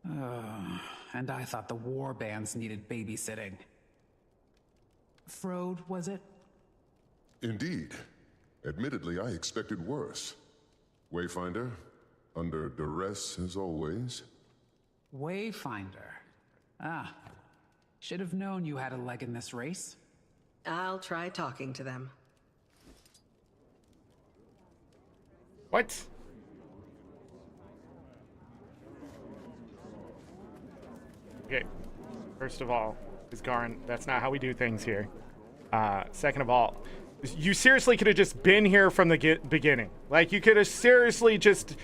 Speaker 17: And I thought the war bands needed babysitting. Frode, was it?
Speaker 14: Indeed. Admittedly, I expected worse. Wayfinder, under duress as always.
Speaker 17: Wayfinder. Ah, should have known you had a leg in this race.
Speaker 9: I'll try talking to them.
Speaker 1: What? Okay. First of all, Isgarin, that's not how we do things here. Second of all, you seriously could have just been here from the beginning. Like, you could have seriously just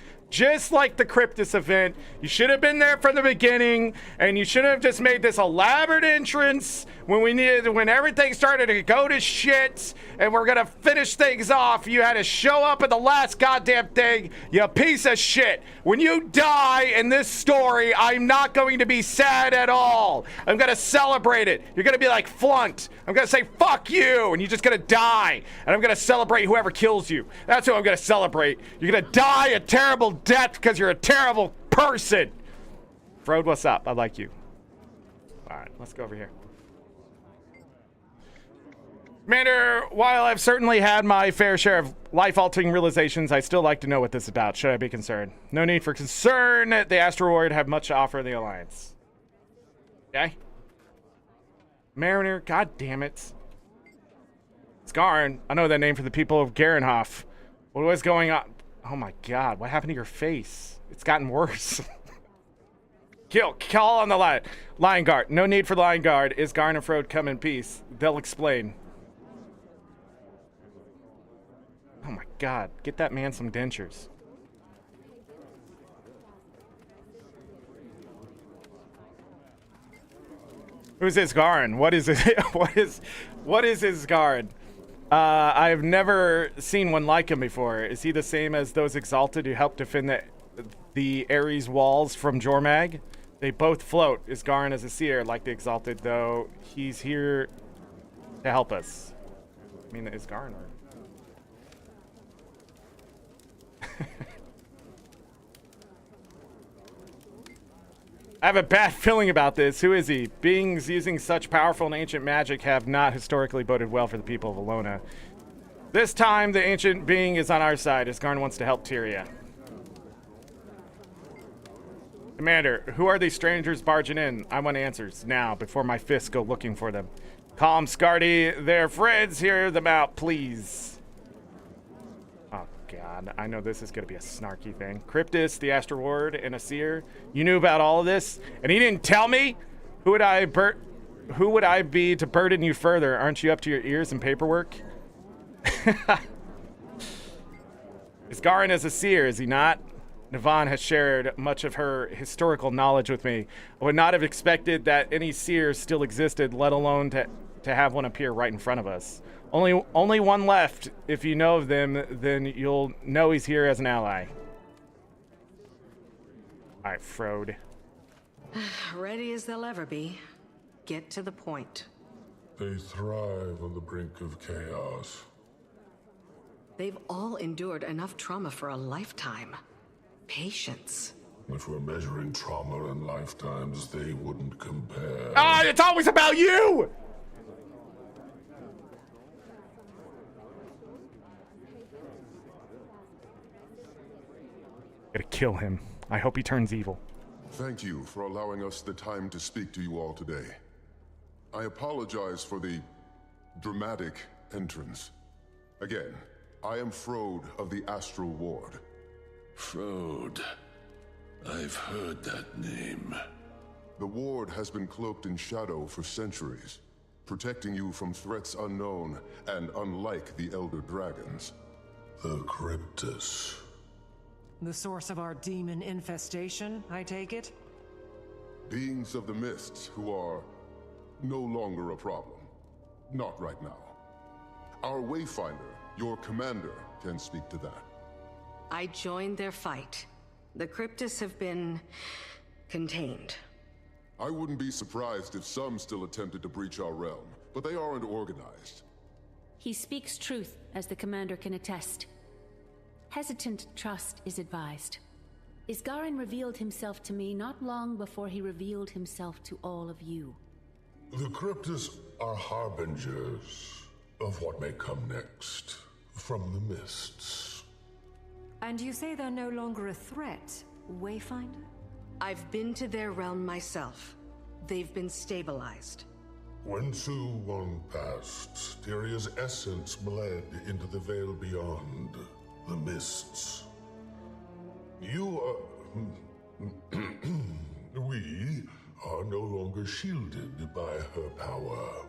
Speaker 1: like the Cryptus event, you should have been there from the beginning, and you should have just made this elaborate entrance when everything started to go to shit, and we're gonna finish things off. You had to show up at the last goddamn thing, you piece of shit. When you die in this story, I'm not going to be sad at all. I'm gonna celebrate it. You're gonna be like flunked. I'm gonna say fuck you, and you're just gonna die, and I'm gonna celebrate whoever kills you. That's who I'm gonna celebrate. You're gonna die a terrible death because you're a terrible person. Frode, what's up? I like you. All right, let's go over here. Commander, while I've certainly had my fair share of life-altering realizations, I still like to know what this is about. Should I be concerned? No need for concern. The Astral Ward have much to offer in the Alliance. Okay? Mariner, god damn it. Skarn, I know that name for the people of Garenhof. What was going on? Oh my god, what happened to your face? It's gotten worse. Call on the Lion Guard. No need for Lion Guard. Isgarn and Frode come in peace. They'll explain. Oh my god, get that man some dentures. Who's Isgarn? What is it? What is Isgarn? I've never seen one like him before. Is he the same as those Exalted who helped defend the Ares walls from Jormag? They both float. Isgarn is a seer like the Exalted, though he's here to help us. I mean, Isgarn. I have a bad feeling about this. Who is he? Beings using such powerful and ancient magic have not historically boded well for the people of Alona. This time, the ancient being is on our side, as Garn wants to help Tyria. Commander, who are these strangers barging in? I want answers, now, before my fists go looking for them. Calm, Scardy. They're friends. Hear them out, please. Oh, God. I know this is going to be a snarky thing. Cryptus, the Astral Ward, and a seer. You knew about all of this, and he didn't tell me? Who would I be to burden you further? Aren't you up to your ears in paperwork? Is Garin as a seer, is he not? Navon has shared much of her historical knowledge with me. I would not have expected that any seer still existed, let alone to have one appear right in front of us. Only one left. If you know of them, then you'll know he's here as an ally. All right, Frode.
Speaker 9: Ready as they'll ever be. Get to the point.
Speaker 18: They thrive on the brink of chaos.
Speaker 9: They've all endured enough trauma for a lifetime. Patience.
Speaker 18: If we're measuring trauma and lifetimes, they wouldn't compare.
Speaker 1: Ah, it's always about you! Gotta kill him. I hope he turns evil.
Speaker 14: Thank you for allowing us the time to speak to you all today. I apologize for the dramatic entrance. Again, I am Frode of the Astral Ward.
Speaker 11: Frode. I've heard that name.
Speaker 14: The Ward has been cloaked in shadow for centuries, protecting you from threats unknown and unlike the Elder Dragons.
Speaker 18: The Cryptus.
Speaker 2: The source of our demon infestation, I take it?
Speaker 14: Beings of the Mists who are no longer a problem. Not right now. Our Wayfinder, your commander, can speak to that.
Speaker 9: I joined their fight. The Cryptus have been contained.
Speaker 14: I wouldn't be surprised if some still attempted to breach our realm, but they aren't organized.
Speaker 16: He speaks truth, as the commander can attest. Hesitant trust is advised. Isgarin revealed himself to me not long before he revealed himself to all of you.
Speaker 18: The Cryptus are harbingers of what may come next from the mists.
Speaker 13: And you say they're no longer a threat, Wayfinder?
Speaker 9: I've been to their realm myself. They've been stabilized.
Speaker 18: When Su-1 passed, Tyria's essence bled into the veil beyond, the mists. You are... we are no longer shielded by her power.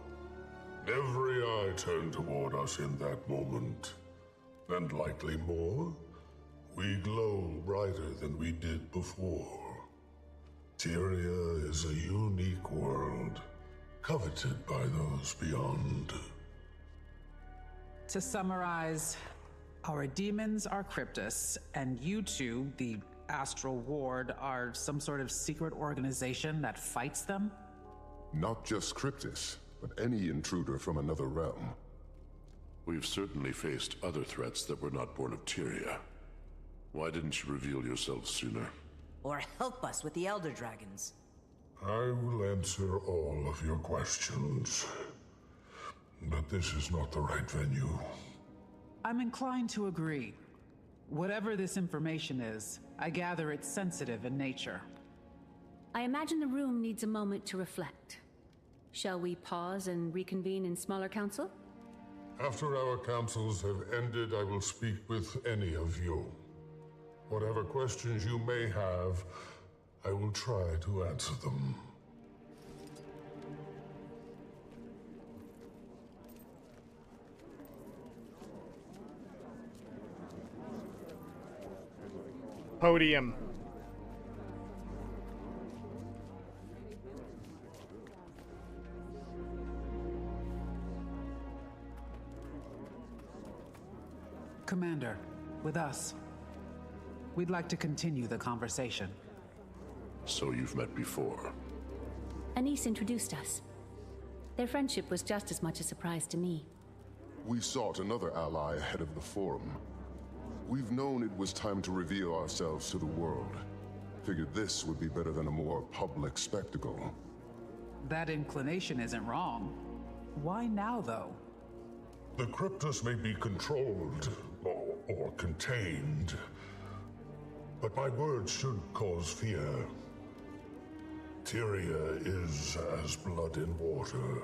Speaker 18: Every eye turned toward us in that moment, and likely more. We glow brighter than we did before. Tyria is a unique world, coveted by those beyond.
Speaker 17: To summarize, our demons are Cryptus, and you two, the Astral Ward, are some sort of secret organization that fights them?
Speaker 14: Not just Cryptus, but any intruder from another realm. We've certainly faced other threats that were not born of Tyria. Why didn't you reveal yourself sooner?
Speaker 8: Or help us with the Elder Dragons.
Speaker 18: I will answer all of your questions, but this is not the right venue.
Speaker 17: I'm inclined to agree. Whatever this information is, I gather it's sensitive in nature.
Speaker 16: I imagine the room needs a moment to reflect. Shall we pause and reconvene in smaller council?
Speaker 18: After our councils have ended, I will speak with any of you. Whatever questions you may have, I will try to answer them.
Speaker 1: Podium.
Speaker 17: Commander, with us. We'd like to continue the conversation.
Speaker 14: So you've met before?
Speaker 16: Anise introduced us. Their friendship was just as much a surprise to me.
Speaker 14: We sought another ally ahead of the Forum. We've known it was time to reveal ourselves to the world. Figured this would be better than a more public spectacle.
Speaker 17: That inclination isn't wrong. Why now, though?
Speaker 18: The Cryptus may be controlled or contained, but my words should cause fear. Tyria is as blood in water.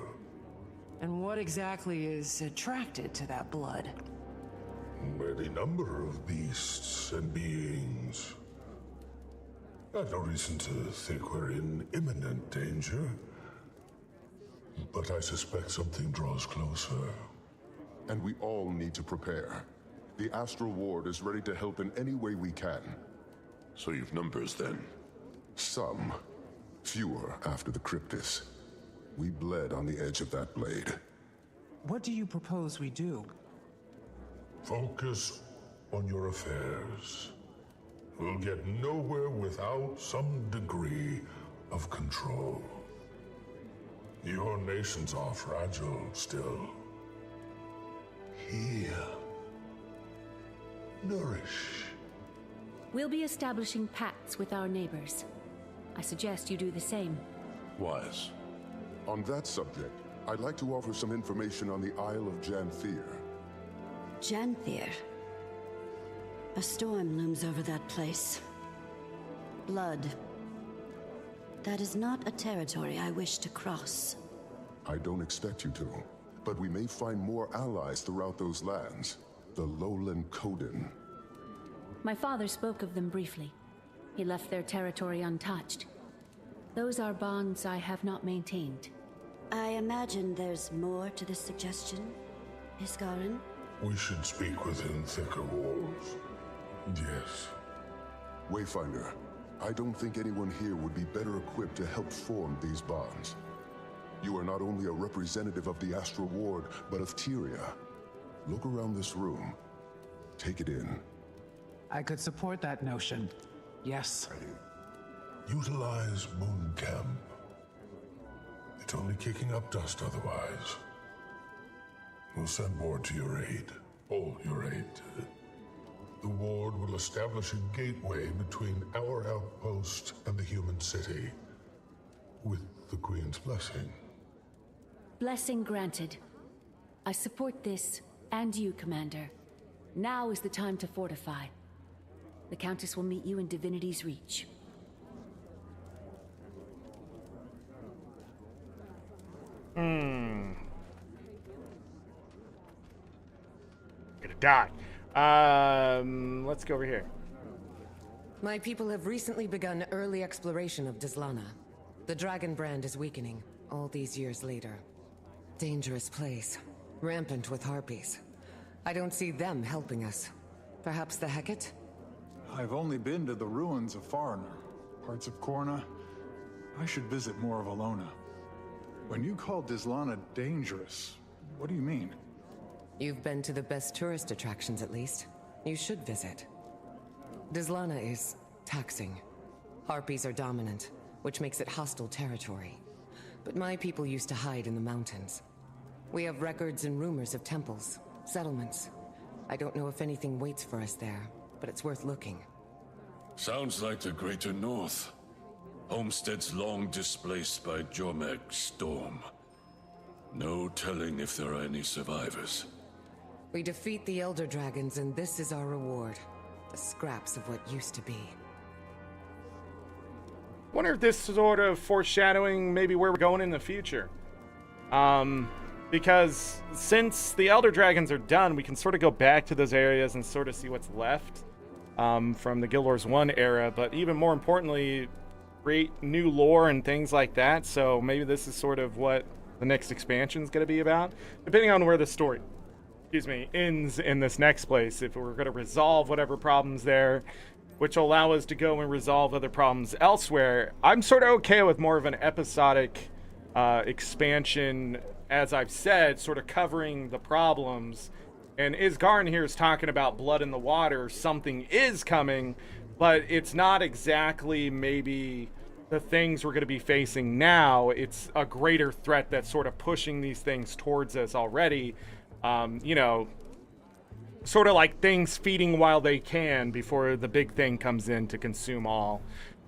Speaker 2: And what exactly is attracted to that blood?
Speaker 18: Any number of beasts and beings. I've no reason to think we're in imminent danger, but I suspect something draws closer.
Speaker 14: And we all need to prepare. The Astral Ward is ready to help in any way we can. So you've numbers then? Some. Fewer after the Cryptus. We bled on the edge of that blade.
Speaker 17: What do you propose we do?
Speaker 18: Focus on your affairs. We'll get nowhere without some degree of control. Your nations are fragile still. Heal. Nourish.
Speaker 16: We'll be establishing pacts with our neighbors. I suggest you do the same.
Speaker 14: Wise. On that subject, I'd like to offer some information on the Isle of Janthir.
Speaker 5: Janthir. A storm looms over that place. Blood. That is not a territory I wish to cross.
Speaker 14: I don't expect you to, but we may find more allies throughout those lands. The lowland Coden.
Speaker 16: My father spoke of them briefly. He left their territory untouched. Those are bonds I have not maintained.
Speaker 5: I imagine there's more to this suggestion, Iskarin?
Speaker 18: We should speak within thicker walls. Yes.
Speaker 14: Wayfinder, I don't think anyone here would be better equipped to help form these bonds. You are not only a representative of the Astral Ward, but of Tyria. Look around this room. Take it in.
Speaker 17: I could support that notion. Yes.
Speaker 18: Utilize Moon Camp. It's only kicking up dust otherwise. We'll send ward to your aid. All your aid. The ward will establish a gateway between our outpost and the human city. With the Queen's blessing.
Speaker 16: Blessing granted. I support this, and you, Commander. Now is the time to fortify. The Countess will meet you in Divinity's Reach.
Speaker 1: Gonna die. Let's go over here.
Speaker 9: My people have recently begun early exploration of Dizlana. The dragon brand is weakening, all these years later. Dangerous place. Rampant with harpies. I don't see them helping us. Perhaps the Hecate?
Speaker 12: I've only been to the ruins of Foreigner, parts of Korna. I should visit more of Alona. When you call Dizlana dangerous, what do you mean?
Speaker 9: You've been to the best tourist attractions at least. You should visit. Dizlana is taxing. Harpies are dominant, which makes it hostile territory. But my people used to hide in the mountains. We have records and rumors of temples, settlements. I don't know if anything waits for us there, but it's worth looking.
Speaker 11: Sounds like the Greater North. Homesteads long displaced by Jormeg's storm. No telling if there are any survivors.
Speaker 9: We defeat the Elder Dragons, and this is our reward. The scraps of what used to be.
Speaker 1: Wonder if this sort of foreshadowing maybe where we're going in the future. Because since the Elder Dragons are done, we can sort of go back to those areas and sort of see what's left from the Guild Wars 1 era, but even more importantly, create new lore and things like that. So maybe this is sort of what the next expansion is going to be about, depending on where the story, ends in this next place. If we're going to resolve whatever problems there, which will allow us to go and resolve other problems elsewhere. I'm sort of okay with more of an episodic expansion, as I've said, sort of covering the problems. And Isgarn here is talking about blood in the water. Something is coming, but it's not exactly maybe the things we're going to be facing now. It's a greater threat that's sort of pushing these things towards us already. sort of like things feeding while they can before the big thing comes in to consume all.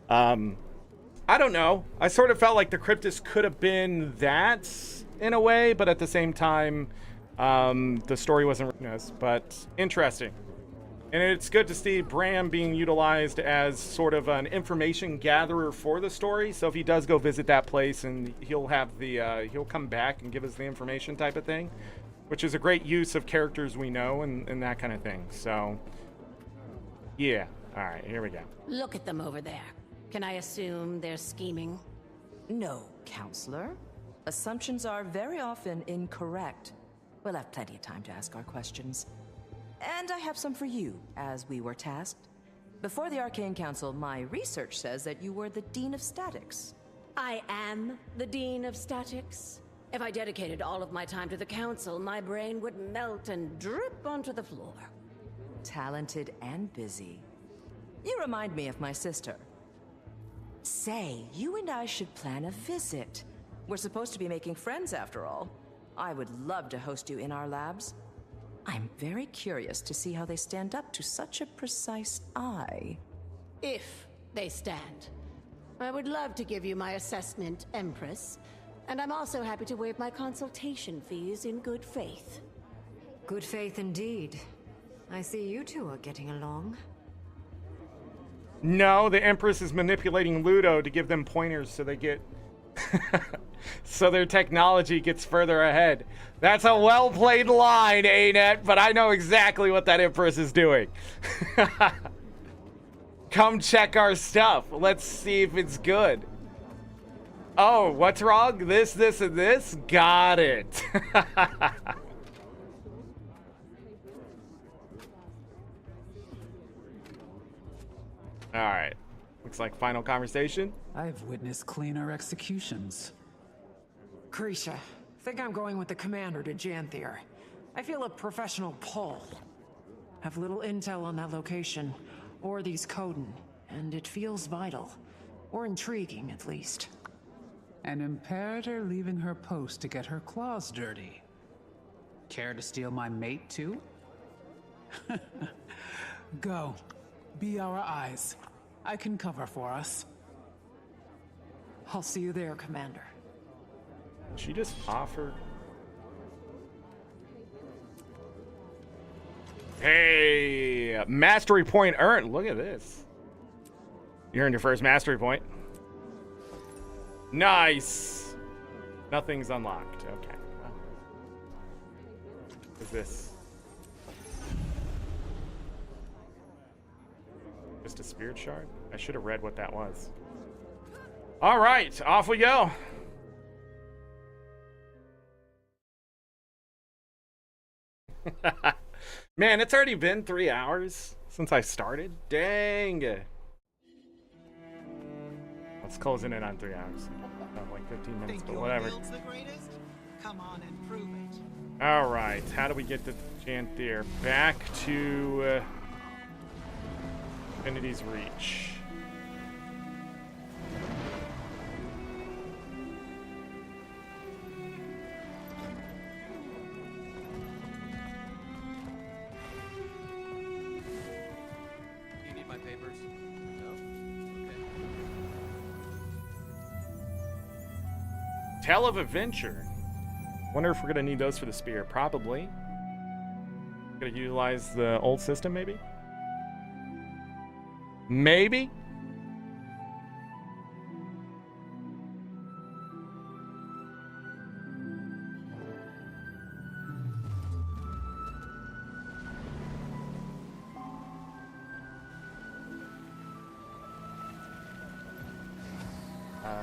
Speaker 1: I don't know. I sort of felt like the Cryptus could have been that in a way, but at the same time, the story wasn't, but interesting. And it's good to see Bram being utilized as sort of an information gatherer for the story. So if he does go visit that place, and he'll have the he'll come back and give us the information type of thing, which is a great use of characters we know and that kind of thing. So yeah, all right, here we go.
Speaker 10: Look at them over there. Can I assume they're scheming?
Speaker 15: No, Counselor. Assumptions are very often incorrect. We'll have plenty of time to ask our questions. And I have some for you, as we were tasked. Before the Arcane Council, my research says that you were the Dean of Statics.
Speaker 10: I am the Dean of Statics. If I dedicated all of my time to the Council, my brain would melt and drip onto the floor.
Speaker 15: Talented and busy. You remind me of my sister. Say, you and I should plan a visit. We're supposed to be making friends after all. I would love to host you in our labs. I'm very curious to see how they stand up to such a precise eye.
Speaker 10: If they stand. I would love to give you my assessment, Empress. And I'm also happy to waive my consultation fees in good faith.
Speaker 13: Good faith indeed. I see you two are getting along.
Speaker 1: No, the Empress is manipulating Ludo to give them pointers so they get... so their technology gets further ahead. That's a well-played line, ArenaNet, but I know exactly what that Empress is doing. Come check our stuff. Let's see if it's good. Oh, what's wrong? This, and this? Got it. All right. Looks like final conversation.
Speaker 17: I've witnessed cleaner executions.
Speaker 2: Krisha, think I'm going with the commander to Janthir. I feel a professional pull. Have little intel on that location, or these Coden, and it feels vital. Or intriguing, at least.
Speaker 17: An Imperator leaving her post to get her claws dirty. Care to steal my mate, too? Go. Be our eyes. I can cover for us.
Speaker 2: I'll see you there, Commander.
Speaker 1: She just offered. Hey, mastery point earned. Look at this. You earned your first mastery point. Nice. Nothing's unlocked. Okay. Well. What is this? Just a spirit shard? I should have read what that was. All right, off we go. Man, it's already been 3 hours since I started. Dang. Let's close in on 3 hours. Like 15 minutes, but whatever.
Speaker 19: Come on and prove it.
Speaker 1: All right, how do we get to Janthir? Back to Infinity's Reach.
Speaker 20: You need my papers? No? Okay.
Speaker 1: Tale of Adventure. Wonder if we're gonna need those for the spear. Probably. Gonna utilize the old system, maybe? Maybe?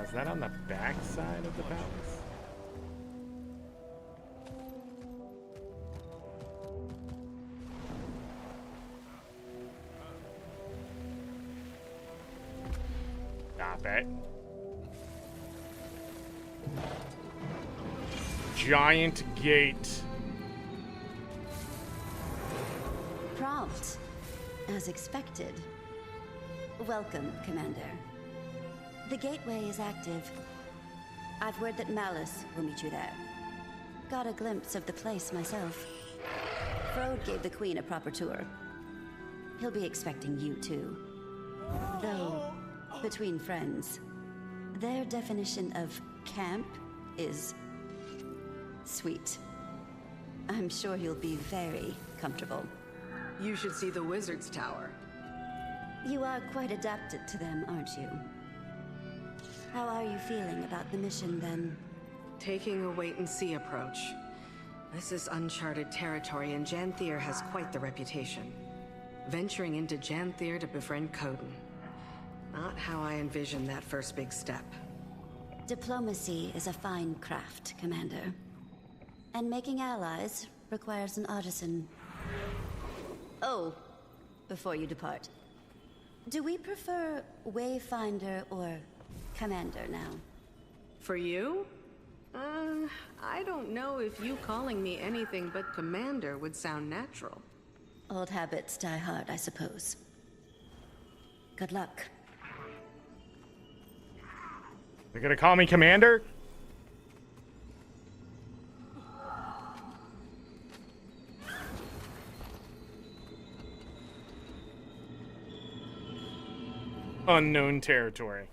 Speaker 1: Is that on the back side of the palace? Stop it. Giant gate.
Speaker 5: Prompt, as expected. Welcome, Commander. The gateway is active. I've word that Malice will meet you there. Got a glimpse of the place myself. Frode gave the Queen a proper tour. He'll be expecting you too. Though, between friends, their definition of camp is sweet. I'm sure you'll be very comfortable.
Speaker 15: You should see the Wizard's Tower.
Speaker 5: You are quite adapted to them, aren't you? How are you feeling about the mission, then?
Speaker 15: Taking a wait-and-see approach. This is uncharted territory, and Janthir has quite the reputation. Venturing into Janthir to befriend Coden. Not how I envisioned that first big step.
Speaker 5: Diplomacy is a fine craft, Commander. And making allies requires an artisan. Oh, before you depart, do we prefer Wayfinder or Commander now?
Speaker 15: For you? I don't know if you calling me anything but Commander would sound natural.
Speaker 5: Old habits die hard, I suppose. Good luck.
Speaker 1: They're gonna call me Commander? Unknown territory.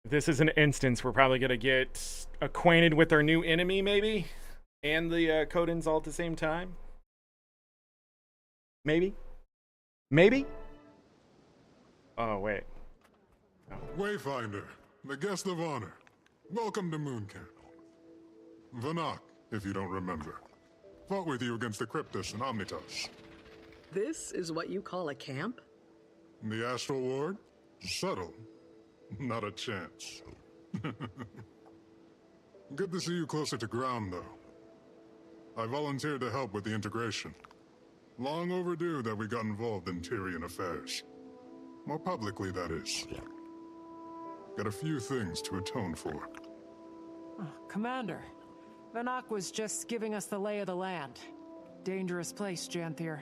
Speaker 1: If this is an instance, we're probably gonna get acquainted with our new enemy, maybe? And the Codens all at the same time? Maybe? Maybe? Oh, wait.
Speaker 21: Wayfinder, the guest of honor. Welcome to Moon Camp. Vanak, if you don't remember. Fought with you against the Cryptus and Omnitas.
Speaker 15: This is what you call a camp?
Speaker 21: The Astral Ward? Subtle. Not a chance. Good to see you closer to ground, though. I volunteered to help with the integration. Long overdue that we got involved in Tyrian affairs. More publicly, that is. Got a few things to atone for.
Speaker 2: Commander, Vanak was just giving us the lay of the land. Dangerous place, Janthir.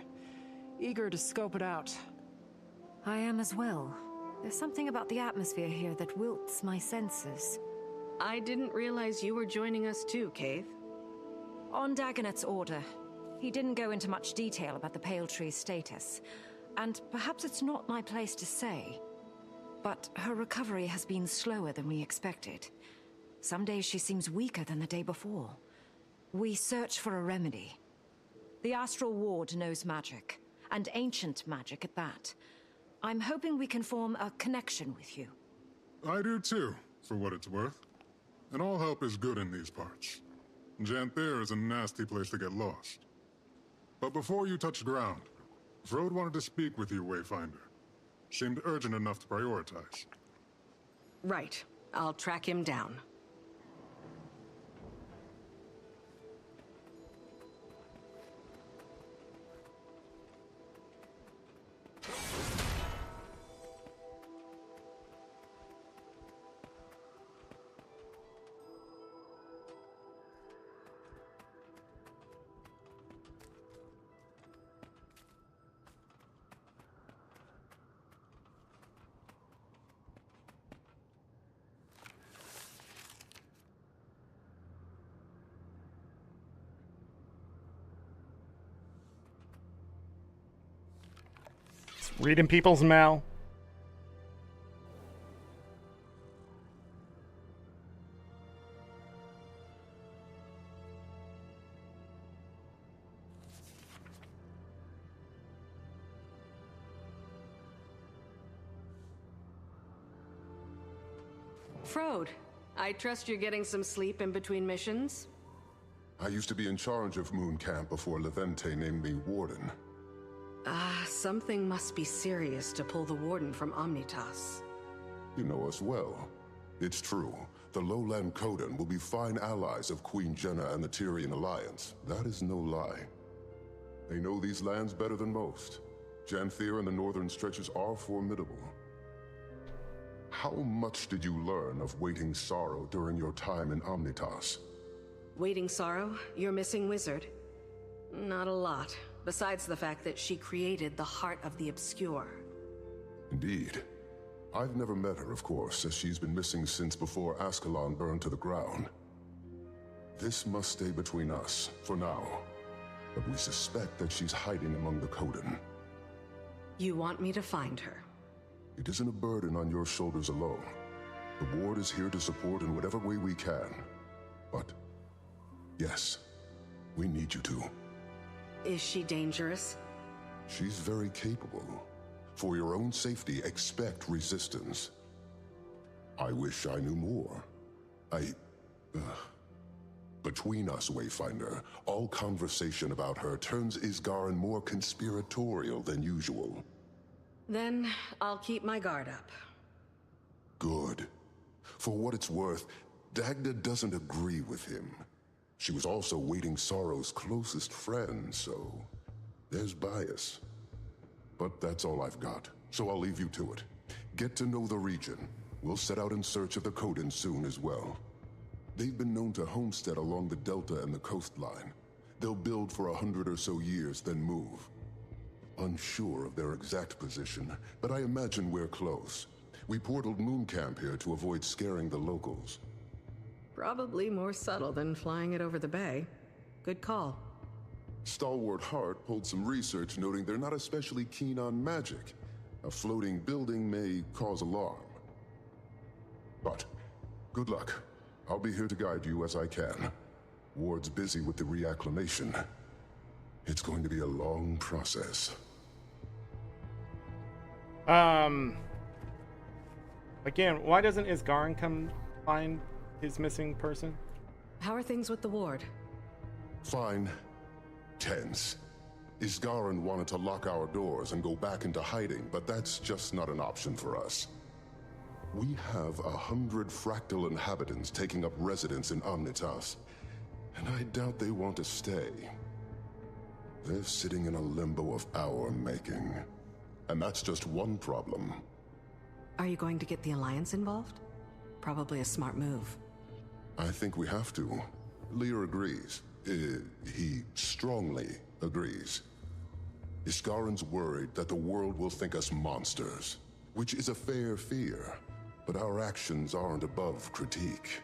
Speaker 2: Eager to scope it out.
Speaker 13: I am as well. There's something about the atmosphere here that wilts my senses.
Speaker 15: I didn't realize you were joining us too, Kaith.
Speaker 13: On Dagonet's order, he didn't go into much detail about the Pale Tree's status. And perhaps it's not my place to say, but her recovery has been slower than we expected. Some days she seems weaker than the day before. We search for a remedy. The Astral Ward knows magic, and ancient magic at that. I'm hoping we can form a connection with you.
Speaker 21: I do too, for what it's worth. And all help is good in these parts. Janthir is a nasty place to get lost. But before you touch ground, Frode wanted to speak with you, Wayfinder. Seemed urgent enough to prioritize.
Speaker 15: Right. I'll track him down.
Speaker 1: Reading people's mail.
Speaker 15: Frode, I trust you're getting some sleep in between missions?
Speaker 14: I used to be in charge of Moon Camp before Levente named me Warden.
Speaker 15: Something must be serious to pull the Warden from Omnitas.
Speaker 14: You know us well. It's true. The Lowland Coden will be fine allies of Queen Jenna and the Tyrian Alliance. That is no lie. They know these lands better than most. Janthir and the northern stretches are formidable. How much did you learn of Waiting Sorrow during your time in Omnitas?
Speaker 15: Waiting Sorrow, your missing wizard? Not a lot, besides the fact that she created the Heart of the Obscure.
Speaker 14: Indeed. I've never met her, of course, as she's been missing since before Ascalon burned to the ground.
Speaker 18: This must stay between us, for now. But we suspect that she's hiding among the Coden.
Speaker 15: You want me to find her?
Speaker 18: It isn't a burden on your shoulders alone. The Ward is here to support in whatever way we can. But, yes, we need you to.
Speaker 15: Is she dangerous?
Speaker 18: She's very capable. For your own safety, expect resistance. I wish I knew more. Between us, Wayfinder, all conversation about her turns Isgarin more conspiratorial than usual.
Speaker 15: Then I'll keep my guard up.
Speaker 18: Good. For what it's worth, Dagda doesn't agree with him. She was also Waiting Sorrow's closest friend, so there's bias. But that's all I've got, so I'll leave you to it. Get to know the region. We'll set out in search of the Coden soon as well. They've been known to homestead along the Delta and the coastline. They'll build for 100 or so years, then move. Unsure of their exact position, but I imagine we're close. We portaled Moon Camp here to avoid scaring the locals.
Speaker 15: Probably more subtle than flying it over the bay. Good call.
Speaker 18: Stalwart Hart pulled some research noting they're not especially keen on magic. A floating building may cause alarm. But, good luck. I'll be here to guide you as I can. Ward's busy with the reacclimation. It's going to be a long process.
Speaker 1: Again, why doesn't Isgarin come find his missing person?
Speaker 15: How are things with the Ward?
Speaker 18: Fine. Tense. Isgarin wanted to lock our doors and go back into hiding, but that's just not an option for us. We have 100 fractal inhabitants taking up residence in Omnitas, and I doubt they want to stay. They're sitting in a limbo of our making. And that's just one problem.
Speaker 15: Are you going to get the Alliance involved? Probably a smart move.
Speaker 18: I think we have to. Lear agrees. He strongly agrees. Isgarin's worried that the world will think us monsters, which is a fair fear, but our actions aren't above critique.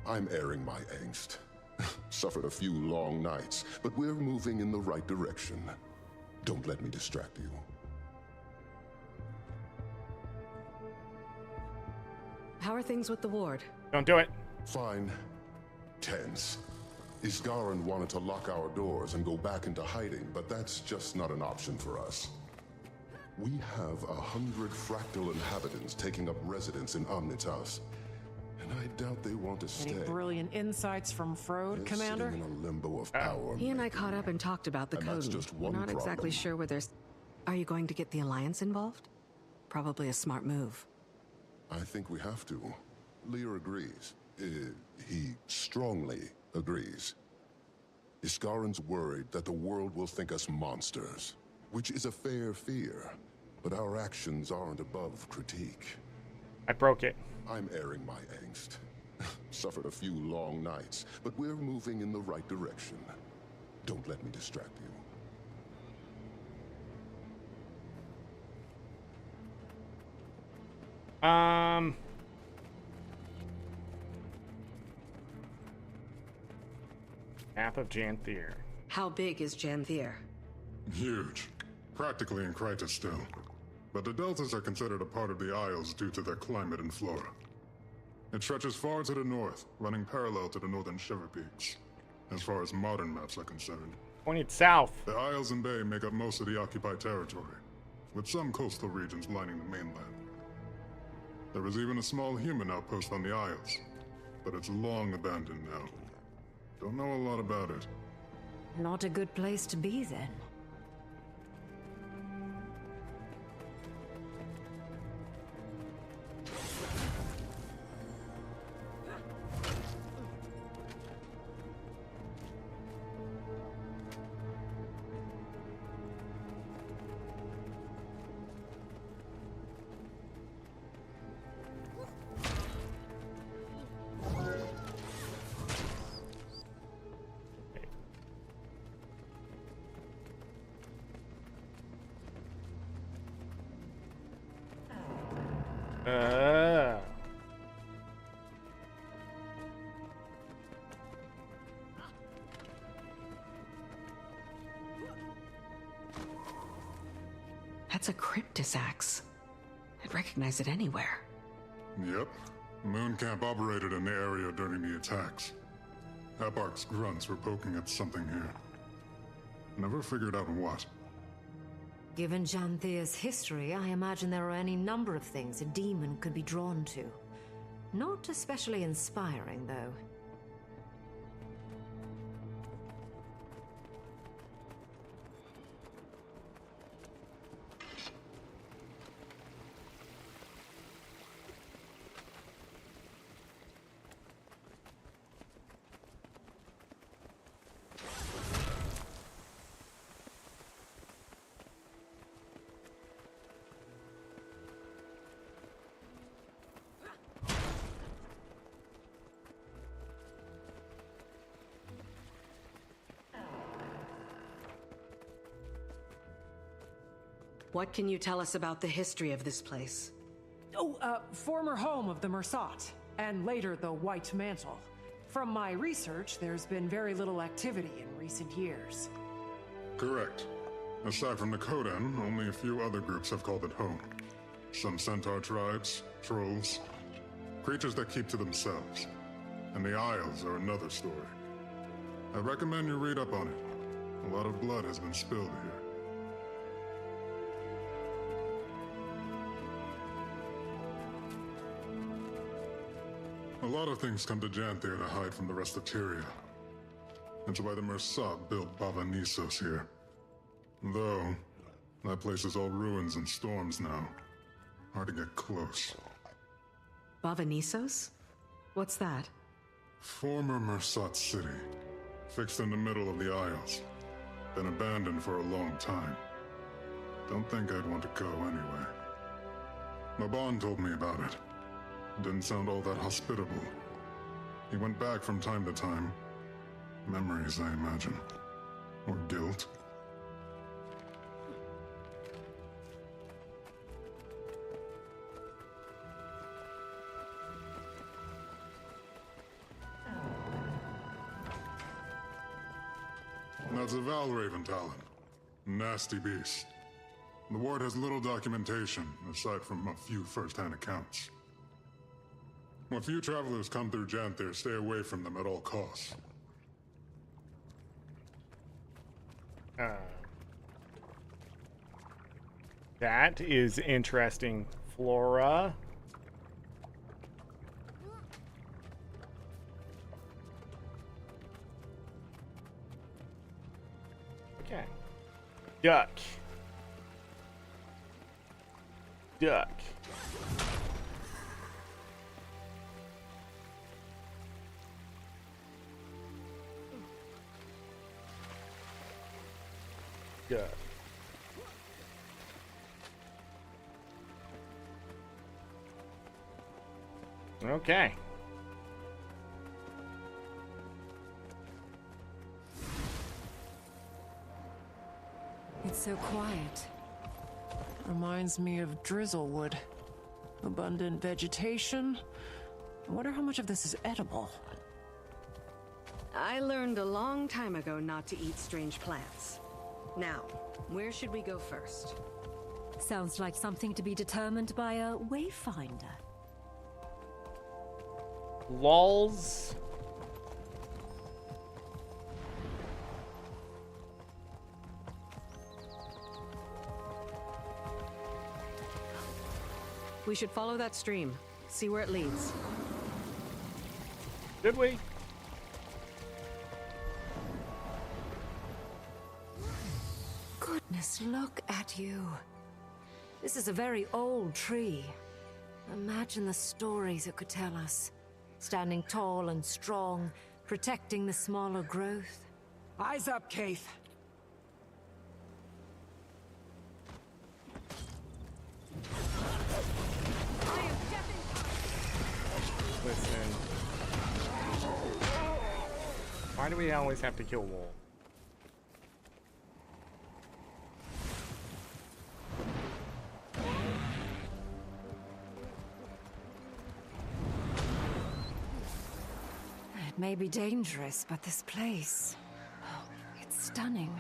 Speaker 18: I'm airing my angst. Suffered a few long nights, but we're moving in the right direction. Don't let me distract you.
Speaker 15: How are things with the Ward?
Speaker 1: Don't do it.
Speaker 18: Fine. Tense. Isgarin wanted to lock our doors and go back into hiding, but that's just not an option for us. We have 100 fractal inhabitants taking up residence in Omnitas, and I doubt they want to stay.
Speaker 2: Any brilliant insights from Frode,
Speaker 18: They're
Speaker 2: Commander?
Speaker 18: sitting in a limbo of power.
Speaker 15: He and I caught up and talked about the
Speaker 18: And that's
Speaker 15: Coden.
Speaker 18: just
Speaker 15: We're
Speaker 18: one
Speaker 15: not exactly
Speaker 18: problem.
Speaker 15: sure where there's... Are you going to get the Alliance involved? Probably a smart move.
Speaker 18: I think we have to. Lear agrees. He strongly agrees. Isgarin's worried that the world will think us monsters, which is a fair fear, but our actions aren't above critique.
Speaker 1: I broke it.
Speaker 18: I'm airing my angst. Suffered a few long nights, but we're moving in the right direction. Don't let me distract you.
Speaker 1: Map of Janthir.
Speaker 15: How big is Janthir?
Speaker 21: Huge. Practically in Krytus still. But the deltas are considered a part of the Isles due to their climate and flora. It stretches far to the north, running parallel to the northern Shiver Peaks, as far as modern maps are concerned.
Speaker 1: Pointed south.
Speaker 21: The Isles and Bay make up most of the occupied territory, with some coastal regions lining the mainland. There is even a small human outpost on the Isles, but it's long abandoned now. Don't know a lot about it.
Speaker 13: Not a good place to be, then.
Speaker 3: That's a cryptis axe. I'd recognize it anywhere.
Speaker 21: Yep. Moon Camp operated in the area during the attacks. Eparch's grunts were poking at something here. Never figured out what.
Speaker 13: Given Janthir's history, I imagine there are any number of things a demon could be drawn to. Not especially inspiring, though.
Speaker 3: What can you tell us about the history of this place?
Speaker 2: Former home of the Mersat, and later the White Mantle. From my research, there's been very little activity in recent years.
Speaker 21: Correct. Aside from the Kodan, only a few other groups have called it home. Some centaur tribes, trolls, creatures that keep to themselves. And the Isles are another story. I recommend you read up on it. A lot of blood has been spilled here. A lot of things come to Janthir to hide from the rest of Tyria. That's why the Mersat built Bava here. Though, that place is all ruins and storms now. Hard to get close.
Speaker 3: Bava? What's that?
Speaker 21: Former Mersat city. Fixed in the middle of the Isles. Been abandoned for a long time. Don't think I'd want to go anyway. Maban told me about it. Didn't sound all that hospitable. He went back from time to time. Memories, I imagine. Or guilt. That's a Valraven talent. Nasty beast. The ward has little documentation, aside from a few first-hand accounts. When few travelers come through Janthir, stay away from them at all costs.
Speaker 1: That is interesting, Flora. Okay. Duck. Duck. Duck. Okay.
Speaker 13: It's so quiet.
Speaker 2: Reminds me of Drizzlewood. Abundant vegetation. I wonder how much of this is edible.
Speaker 3: I learned a long time ago not to eat strange plants. Now, where should we go first?
Speaker 13: Sounds like something to be determined by a wayfinder.
Speaker 1: Lols.
Speaker 3: We should follow that stream. See where it leads.
Speaker 1: Did we?
Speaker 13: Goodness, look at you. This is a very old tree. Imagine the stories it could tell us. Standing tall and strong, protecting the smaller growth.
Speaker 2: Eyes up, Keith.
Speaker 1: Listen. Why do we always have to kill wolves?
Speaker 13: It may be dangerous, but this place... oh, it's stunning.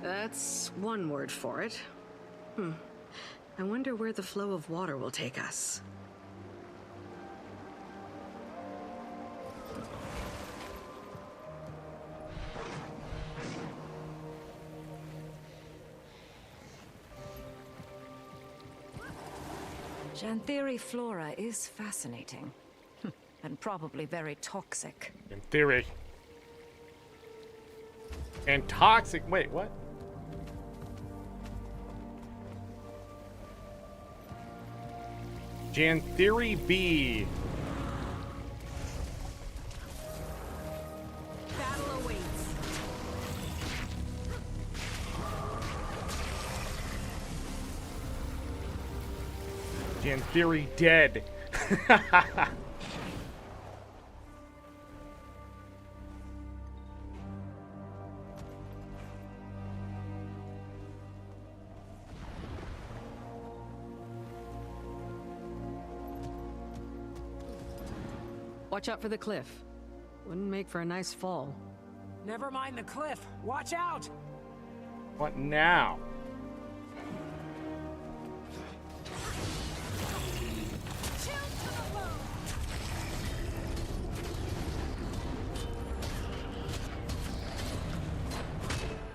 Speaker 3: That's one word for it. I wonder where the flow of water will take us.
Speaker 13: Janthiri flora is fascinating. And probably very toxic.
Speaker 1: In theory. And toxic. Wait, what? Janthiri B.
Speaker 3: Battle awaits.
Speaker 1: Janthiri dead.
Speaker 3: Watch out for the cliff. Wouldn't make for a nice fall.
Speaker 2: Never mind the cliff. Watch out!
Speaker 1: What now?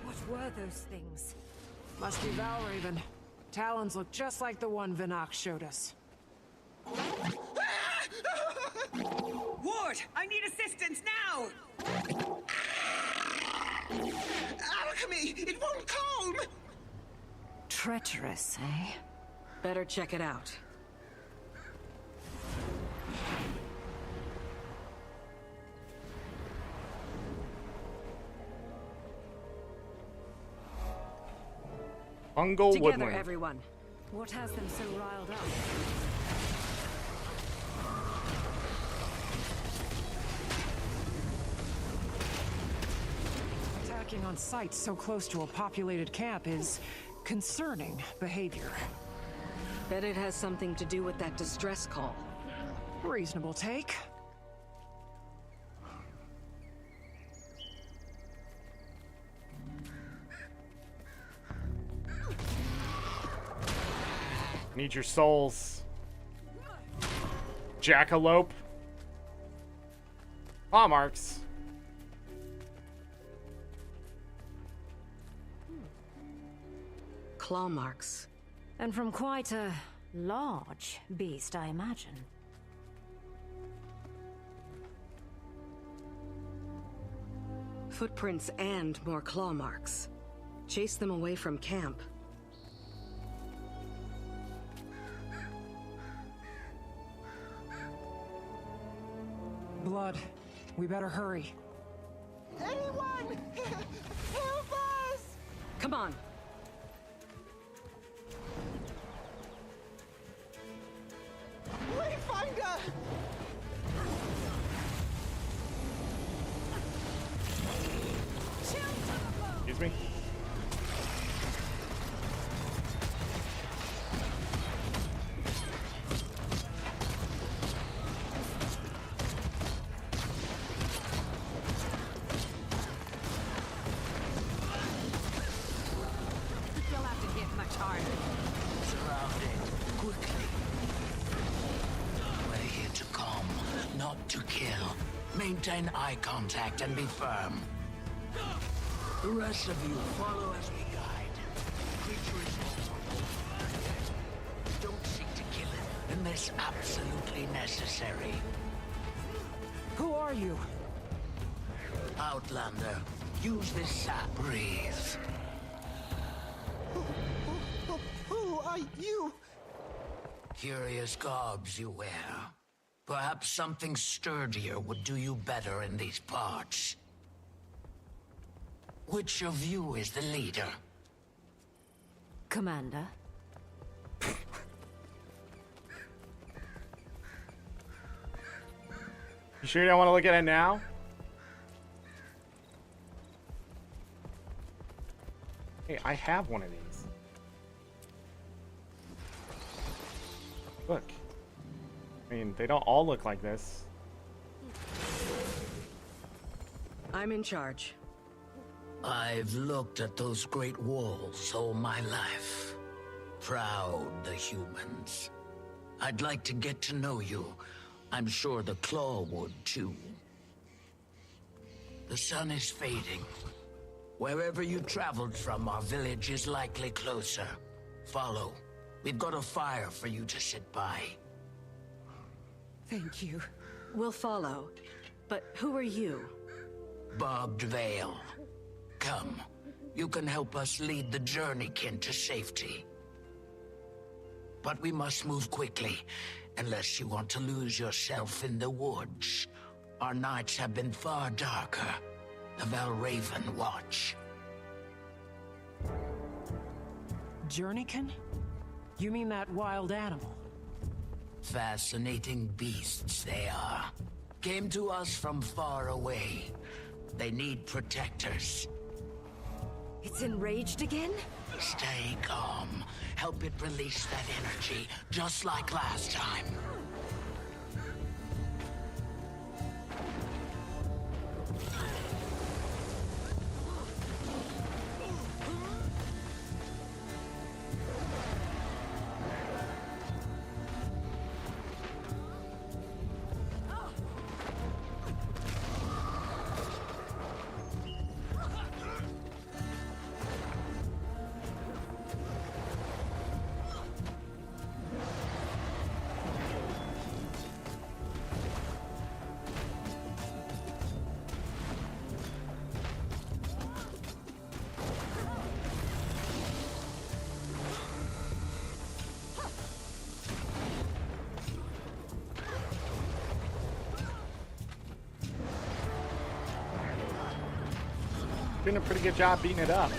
Speaker 13: What were those things?
Speaker 2: Must be Valraven. Talons look just like the one Vinak showed us.
Speaker 19: Ward, I need assistance now! Alchemy! It won't calm!
Speaker 13: Treacherous, eh?
Speaker 3: Better check it out.
Speaker 1: Fungal
Speaker 3: Together,
Speaker 1: woodland.
Speaker 3: everyone.
Speaker 13: What has them so riled up?
Speaker 2: Attacking on sites so close to a populated camp is concerning behavior.
Speaker 3: Bet it has something to do with that distress call.
Speaker 2: Reasonable take.
Speaker 1: Need your souls. Jackalope. Claw marks.
Speaker 3: Claw marks.
Speaker 13: And from quite a large beast, I imagine.
Speaker 3: Footprints and more claw marks. Chase them away from camp.
Speaker 2: Blood. We better hurry.
Speaker 19: Anyone! Help us!
Speaker 3: Come on.
Speaker 19: Wayfinder!
Speaker 1: Excuse me.
Speaker 19: You'll have to hit much harder.
Speaker 7: Surrounded. Quickly. We're here to calm, not to kill. Maintain eye contact and be firm. The rest of you follow as we guide. Creature is vulnerable. Don't seek to kill it unless absolutely necessary.
Speaker 2: Who are you?
Speaker 7: Outlander, use this sap. Breathe.
Speaker 19: Who are you?
Speaker 7: Curious garbs you wear. Perhaps something sturdier would do you better in these parts. Which of you is the leader?
Speaker 13: Commander?
Speaker 1: You sure you don't want to look at it now? Hey, I have one of these. Look. I mean, they don't all look like this.
Speaker 3: I'm in charge.
Speaker 7: I've looked at those great walls all my life. proud, the humans. I'd like to get to know you. I'm sure the Claw would, too. The sun is fading. Wherever you traveled from, our village is likely closer. Follow. We've got a fire for you to sit by.
Speaker 3: Thank you. We'll follow. But who are you?
Speaker 7: Barbed Veil. Come. You can help us lead the journeykin to safety. But we must move quickly, unless you want to lose yourself in the woods. Our nights have been far darker. The Valraven watch.
Speaker 2: Journeykin? You mean that wild animal?
Speaker 7: Fascinating beasts they are. Came to us from far away. They need protectors.
Speaker 3: It's enraged again?
Speaker 7: Stay calm. Help it release that energy, just like last time.
Speaker 1: Doing a pretty good job beating it up.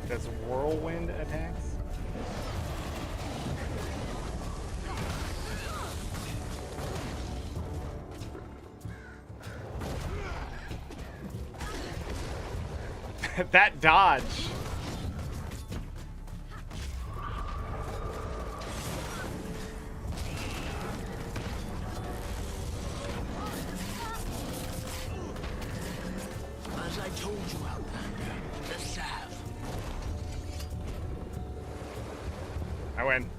Speaker 1: Does whirlwind attacks? That dodge.
Speaker 7: As I told you, Outlander, the salve.
Speaker 1: I win.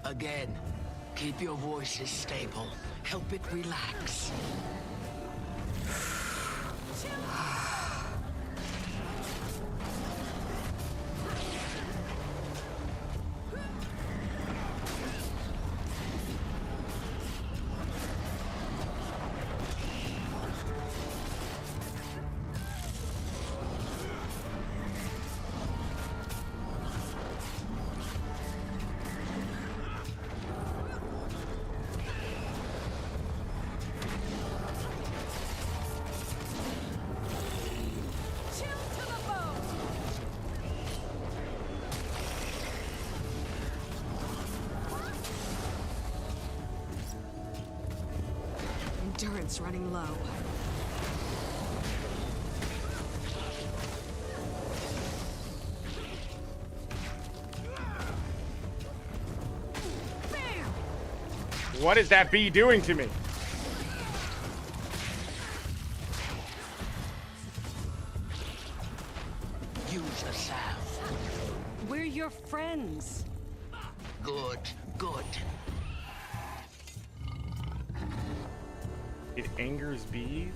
Speaker 7: Again, keep your voices stable. Help it relax.
Speaker 3: Endurance running low.
Speaker 1: What is that bee doing to me?
Speaker 7: Use a salve.
Speaker 3: We're your friends.
Speaker 7: Good, good.
Speaker 1: It angers bees?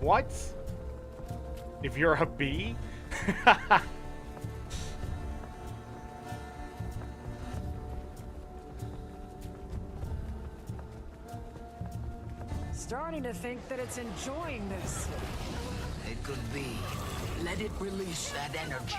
Speaker 1: What? If you're a bee?
Speaker 2: starting to think that it's enjoying this.
Speaker 7: It could be. Let it release that energy.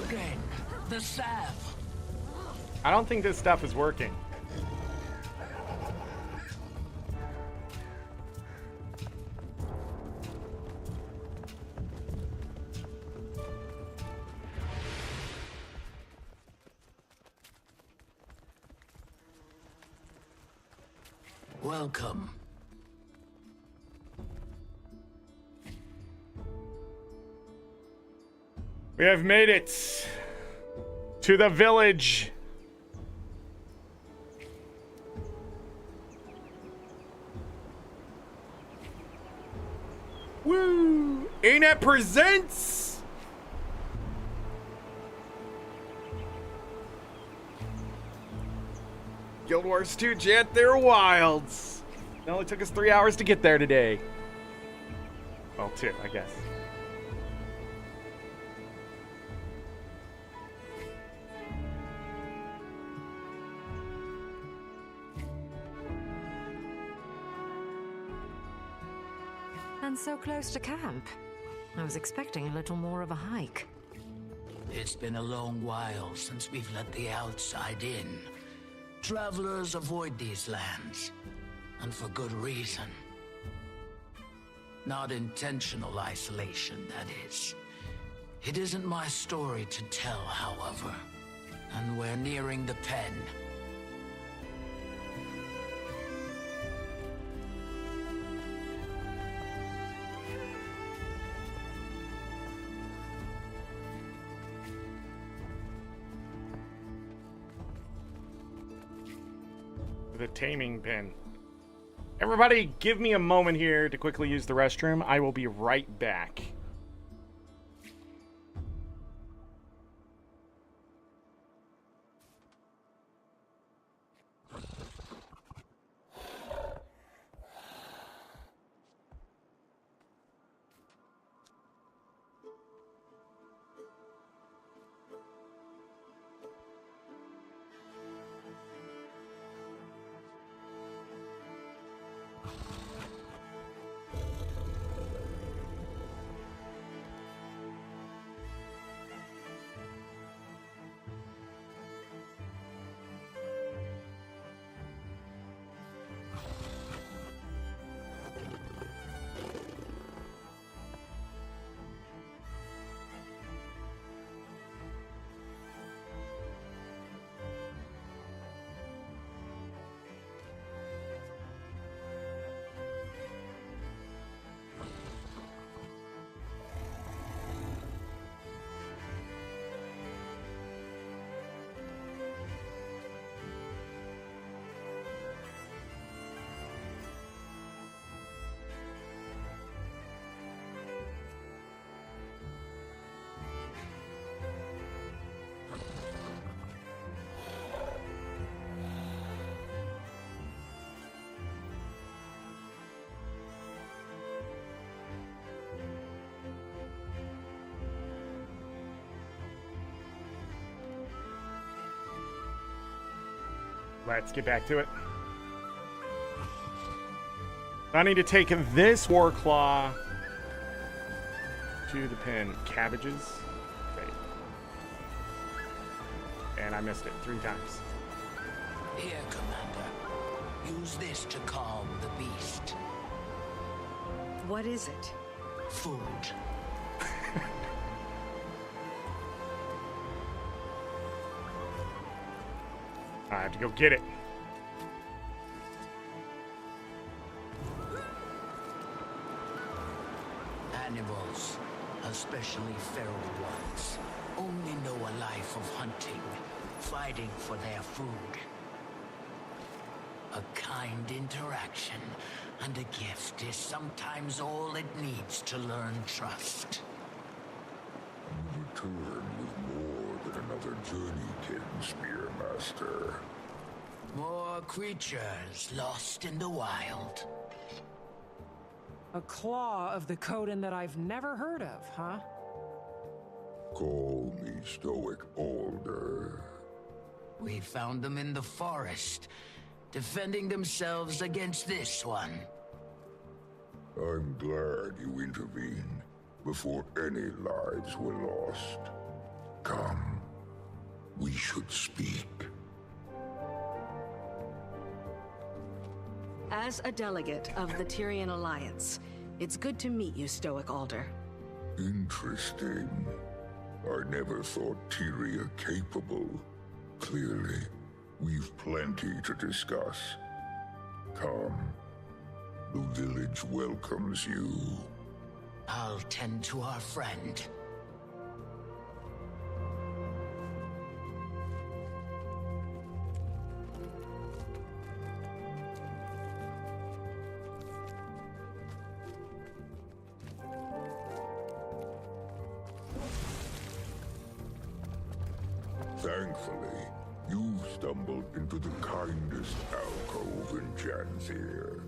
Speaker 7: Again, the salve.
Speaker 1: I don't think this stuff is working.
Speaker 7: Welcome.
Speaker 1: We have made it to the village. Woo! ArenaNet presents Guild Wars 2 Janthir Wilds. It only took us 3 hours to get there today. Well, 2, I guess.
Speaker 13: And so close to camp. I was expecting a little more of a hike.
Speaker 7: It's been a long while since we've let the outside in. Travelers avoid these lands, and for good reason. Not intentional isolation, that is. It isn't my story to tell, however, and we're nearing the pen.
Speaker 1: The taming pen. Everybody, give me a moment here to quickly use the restroom. I will be right back. Let's get back to it. I need to take this Warclaw to the pen. Cabbages. Okay. And I missed it 3 times.
Speaker 7: Here, Commander. Use this to calm the beast.
Speaker 3: What is it?
Speaker 7: Food.
Speaker 1: I have to go get it.
Speaker 7: Animals, especially feral ones, only know a life of hunting, fighting for their food. A kind interaction and a gift is sometimes all it needs to learn trust.
Speaker 14: Return with more.
Speaker 6: another journeykin, Spearmaster.
Speaker 7: More creatures lost in the wild.
Speaker 2: A claw of the Coden that I've never heard of, huh?
Speaker 6: Call me Stoic Alder.
Speaker 7: We found them in the forest, defending themselves against this one.
Speaker 6: I'm glad you intervened before any lives were lost. Come, we should speak.
Speaker 3: As a delegate of the Tyrian Alliance, it's good to meet you, Stoic Alder.
Speaker 6: Interesting. I never thought Tyria capable. Clearly, we've plenty to discuss. Come. The village welcomes you.
Speaker 7: I'll tend to our friend.
Speaker 6: Thankfully, you stumbled into the kindest alcove in Janthir.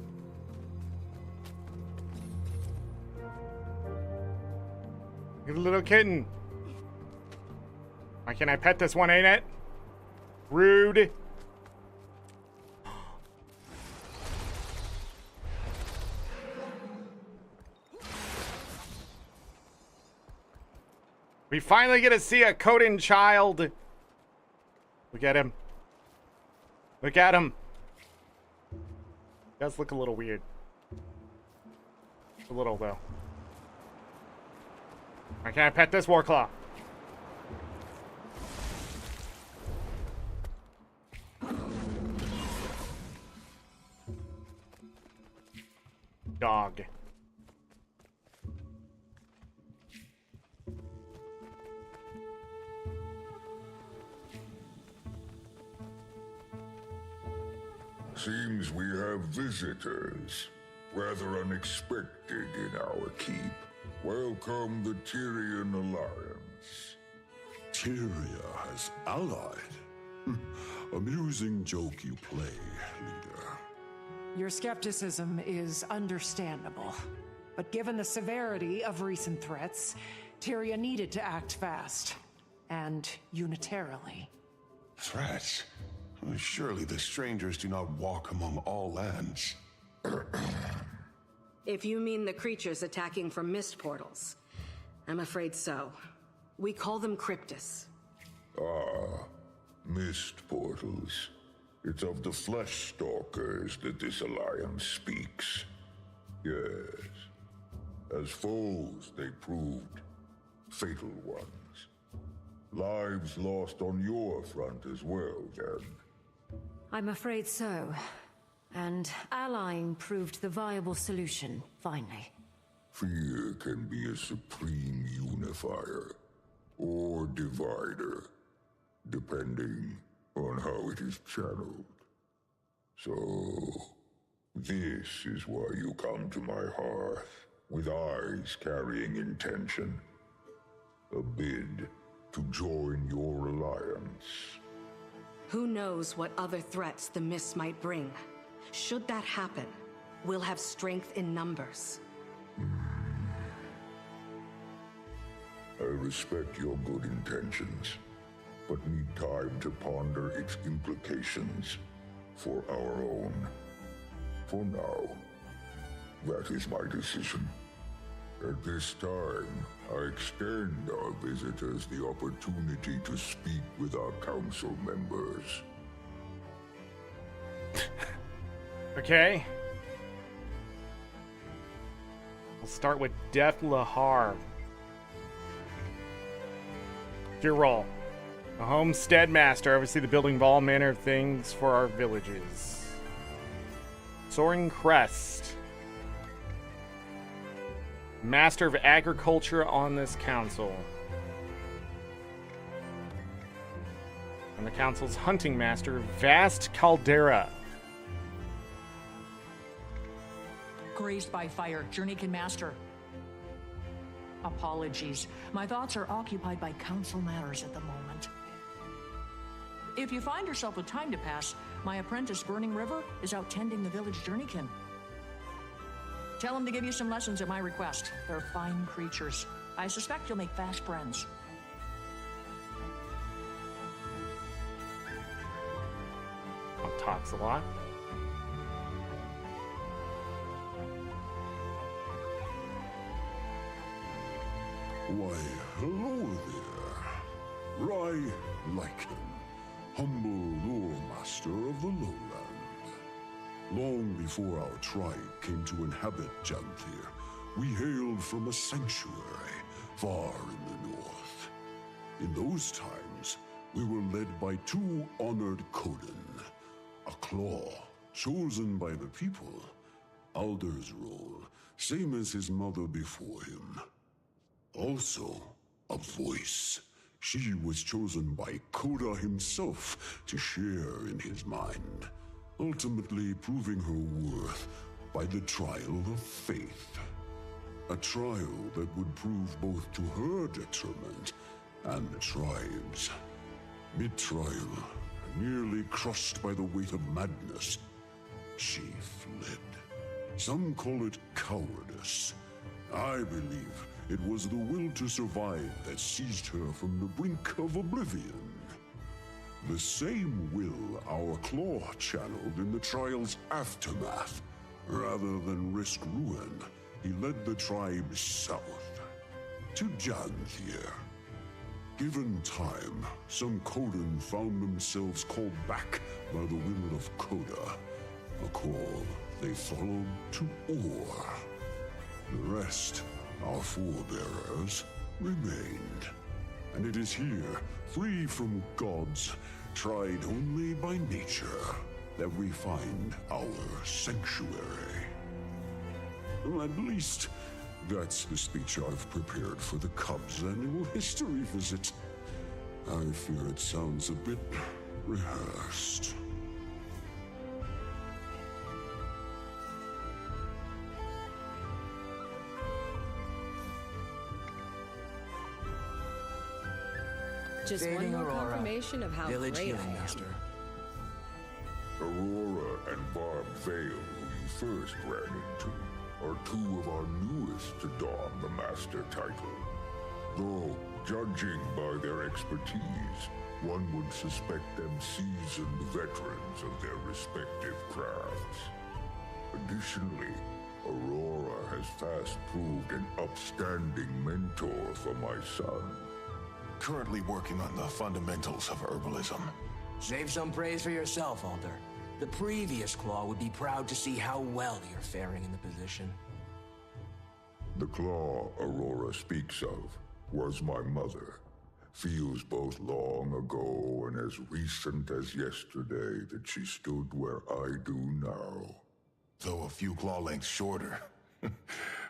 Speaker 1: Good little kitten. Why can't I pet this one, ain't it? Rude. We finally get to see a Coden child. Look at him. Look at him. He does look a little weird. A little, though. Why can't I pet this Warclaw? Dog.
Speaker 6: Seems we have visitors. Rather unexpected in our keep. Welcome the Tyrian Alliance.
Speaker 18: Tyria has allied. Amusing joke you play, leader.
Speaker 2: Your skepticism is understandable. But given the severity of recent threats, Tyria needed to act fast. And unitarily.
Speaker 22: Threats? Surely the strangers do not walk among all lands.
Speaker 3: If you mean the creatures attacking from mist portals, I'm afraid so. We call them Cryptus.
Speaker 6: Ah, mist portals. It's of the flesh stalkers that this alliance speaks. Yes. As foes, they proved fatal ones. Lives lost on your front as well, Jen.
Speaker 13: I'm afraid so. And allying proved the viable solution, finally.
Speaker 6: Fear can be a supreme unifier, or divider, depending on how it is channeled. So, this is why you come to my hearth, with eyes carrying intention. A bid to join your alliance.
Speaker 3: Who knows what other threats the mists might bring? Should that happen, we'll have strength in numbers.
Speaker 6: I respect your good intentions, but need time to ponder its implications for our own. For now, that is my decision. At this time, I extend our visitors the opportunity to speak with our council members.
Speaker 1: Okay. We'll start with Death Lahar. Your role. A homestead master, oversee the building of all manner of things for our villages. Soaring Crest. Master of agriculture on this council. And the council's hunting master, Vast Caldera.
Speaker 23: Grazed by fire, Journeykin Master. Apologies. My thoughts are occupied by council matters at the moment. If you find yourself with time to pass, my apprentice Burning River is out tending the village journeykin. Tell him to give you some lessons at my request. They're fine creatures. I suspect you'll make fast friends.
Speaker 1: Talks a lot.
Speaker 6: Why, hello there. Rai Lycan, humble lore master of the lowland. Long before our tribe came to inhabit Janthir, we hailed from a sanctuary far in the north. In those times, we were led by two honored Coden. A claw, chosen by the people. Alder's role, same as his mother before him. Also, a voice. She was chosen by Koda himself to share in his mind, ultimately proving her worth by the trial of faith. A trial that would prove both to her detriment and the tribe's. Mid-trial, nearly crushed by the weight of madness, she fled. Some call it cowardice. I believe it was the will to survive that seized her from the brink of oblivion. The same will our claw channeled in the trial's aftermath. Rather than risk ruin, he led the tribe south, to Janthir. Given time, some Coden found themselves called back by the will of Koda, a call they followed to Or. The rest, our forebearers, remained. And it is here, free from gods, tried only by nature, that we find our sanctuary. Well, at least, that's the speech I've prepared for the Cubs' annual history visit. I fear it sounds a bit rehearsed.
Speaker 4: Just one more confirmation of how
Speaker 7: Village
Speaker 4: great
Speaker 7: Healing
Speaker 4: I am.
Speaker 7: Master.
Speaker 6: Aurora and Barb Vale, who you first ran into, are two of our newest to don the Master title. Though, judging by their expertise, one would suspect them seasoned veterans of their respective crafts. Additionally, Aurora has fast proved an upstanding mentor for my son.
Speaker 22: Currently working on the fundamentals of herbalism.
Speaker 7: Save some praise for yourself, Alder. The previous Claw would be proud to see how well you're faring in the position.
Speaker 6: The claw Aurora speaks of was my mother. Feels both long ago and as recent as yesterday that she stood where I do now.
Speaker 22: Though a few claw lengths shorter.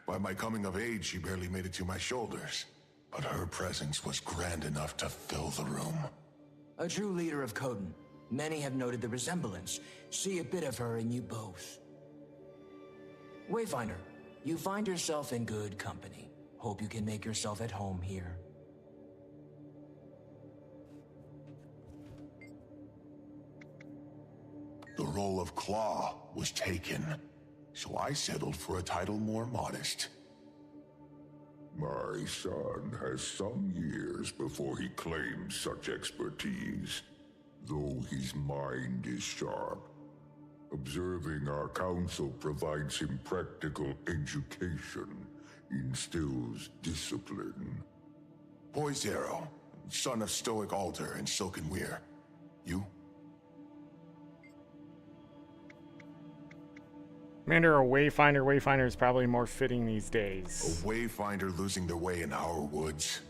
Speaker 22: By my coming of age, she barely made it to my shoulders. But her presence was grand enough to fill the room.
Speaker 7: A true leader of Coden. Many have noted the resemblance. See a bit of her in you both. Wayfinder, you find yourself in good company. Hope you can make yourself at home here.
Speaker 22: The role of Claw was taken, so I settled for a title more modest.
Speaker 6: My son has some years before he claims such expertise, though his mind is sharp. Observing our council provides him practical education, instills discipline.
Speaker 22: Poised Arrow, son of Stoic Alder and Silken Weir. You?
Speaker 1: Commander or Wayfinder? Wayfinder is probably more fitting these days.
Speaker 22: A Wayfinder losing their way in our woods.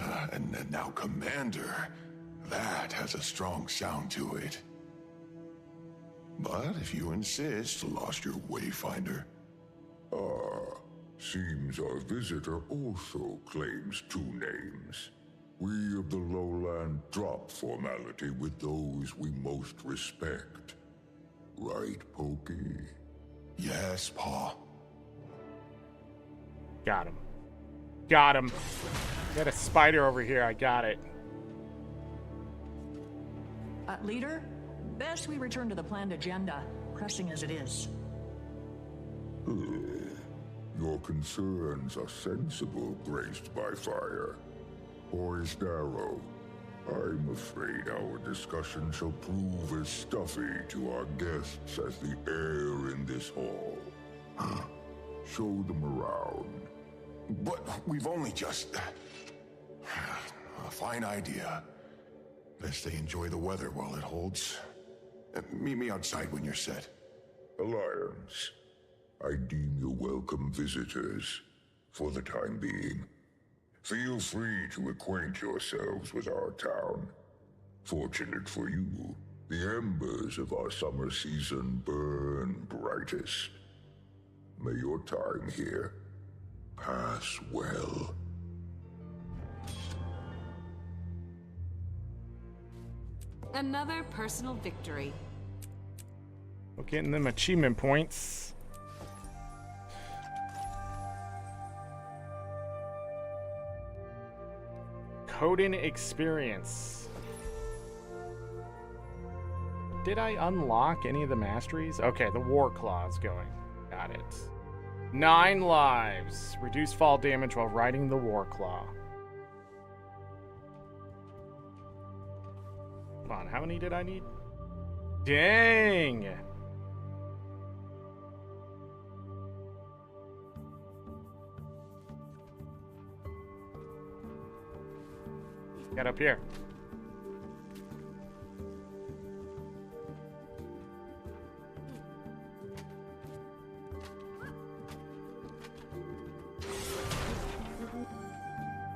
Speaker 22: And now Commander. That has a strong sound to it. But if you insist, lost your Wayfinder.
Speaker 6: Ah, seems our visitor also claims two names. We of the lowland drop formality with those we most respect. Right, Pokey?
Speaker 22: Yes, Pa.
Speaker 1: Got him. Got him. Got a spider over here. I got it.
Speaker 23: Leader, best we return to the planned agenda, pressing as it is.
Speaker 6: Your concerns are sensible, graced by fire. Poised arrow. I'm afraid our discussion shall prove as stuffy to our guests as the air in this hall. Show them around.
Speaker 22: But we've only just... A fine idea. Best they enjoy the weather while it holds. Meet me outside when you're set.
Speaker 6: Alliance, I deem you welcome visitors, for the time being. Feel free to acquaint yourselves with our town. Fortunate for you, the embers of our summer season burn brightest. May your time here pass well.
Speaker 4: Another personal victory.
Speaker 1: We're getting them achievement points. Coding experience. Did I unlock any of the masteries? Okay, the Warclaw is going. Got it. 9 lives. Reduce fall damage while riding the Warclaw. Hold on, how many did I need? Dang! Get up here.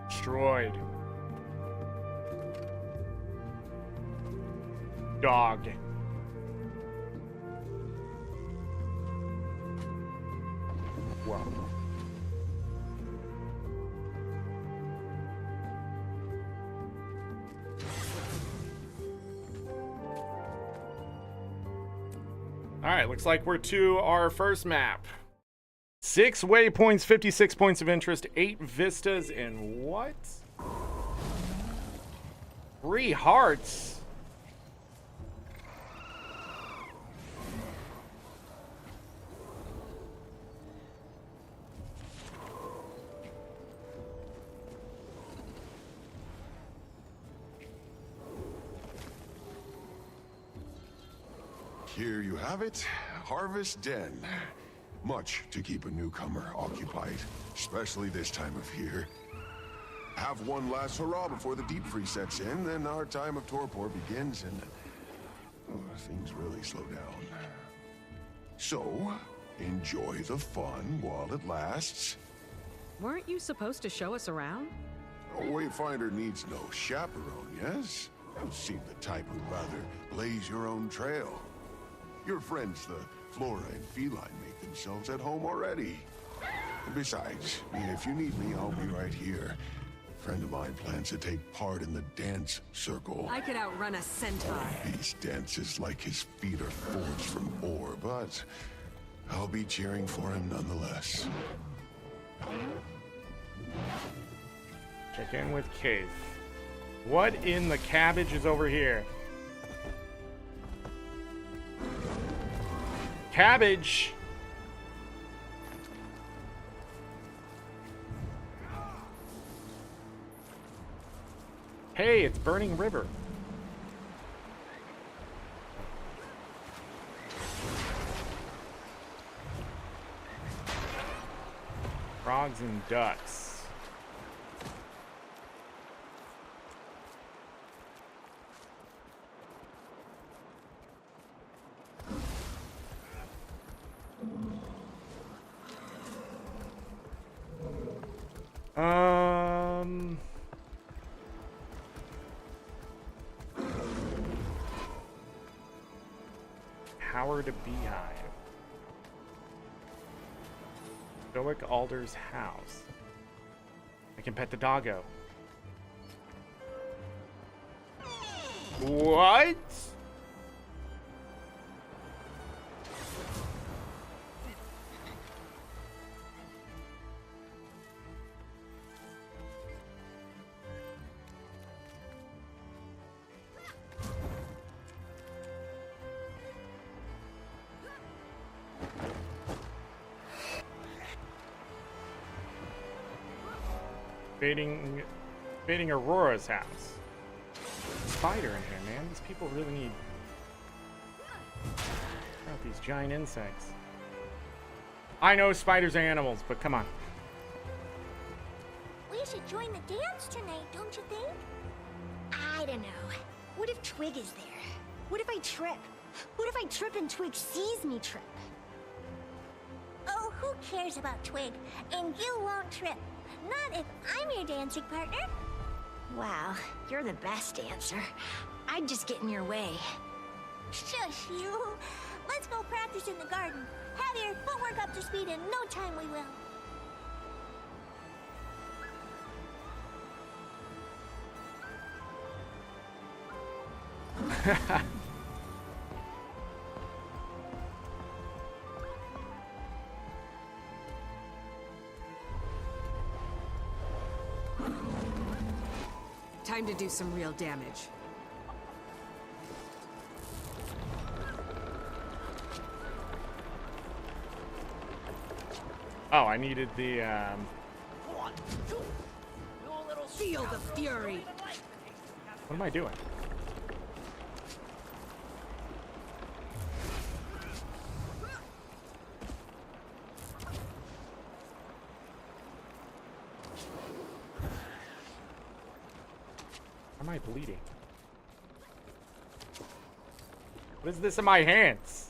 Speaker 1: Destroyed. Dog. Well. Alright, looks like we're to our first map. 6 waypoints, 56 points of interest, 8 vistas, and what? 3 hearts.
Speaker 22: Here you have it, Harvest Den. Much to keep a newcomer occupied, especially this time of year. Have one last hurrah before the deep freeze sets in, then our time of torpor begins and things really slow down. So, enjoy the fun while it lasts.
Speaker 4: Weren't you supposed to show us around?
Speaker 22: A wayfinder needs no chaperone, yes? You seem the type who'd rather blaze your own trail. Your friends, the flora and feline, make themselves at home already. Besides, if you need me, I'll be right here. A friend of mine plans to take part in the dance circle.
Speaker 4: I could outrun a centaur.
Speaker 22: These dances like his feet are forged from ore, but I'll be cheering for him nonetheless.
Speaker 1: Check in with Cave. What in the cabbage is over here? Cabbage! Hey, it's Burning River. Frogs and ducks. Howard Beehive. Stoic Alder's house. I can pet the doggo. What? Invading Aurora's house. Spider in here, man. These people really need... About these giant insects. I know spiders are animals, but come on.
Speaker 8: We should join the dance tonight, don't you think? I don't know. What if Twig is there? What if I trip? What if I trip and Twig sees me trip? Oh, who cares about Twig? And you won't trip. Not if I'm your dancing partner. Wow, you're the best dancer. I'd just get in your way. Shush you. Let's go practice in the garden. Have your footwork up to speed in no time we will.
Speaker 3: Time to do some real damage.
Speaker 1: Oh, I needed the,
Speaker 3: Feel the fury.
Speaker 1: What am I doing? Why am I bleeding? What is this in my hands?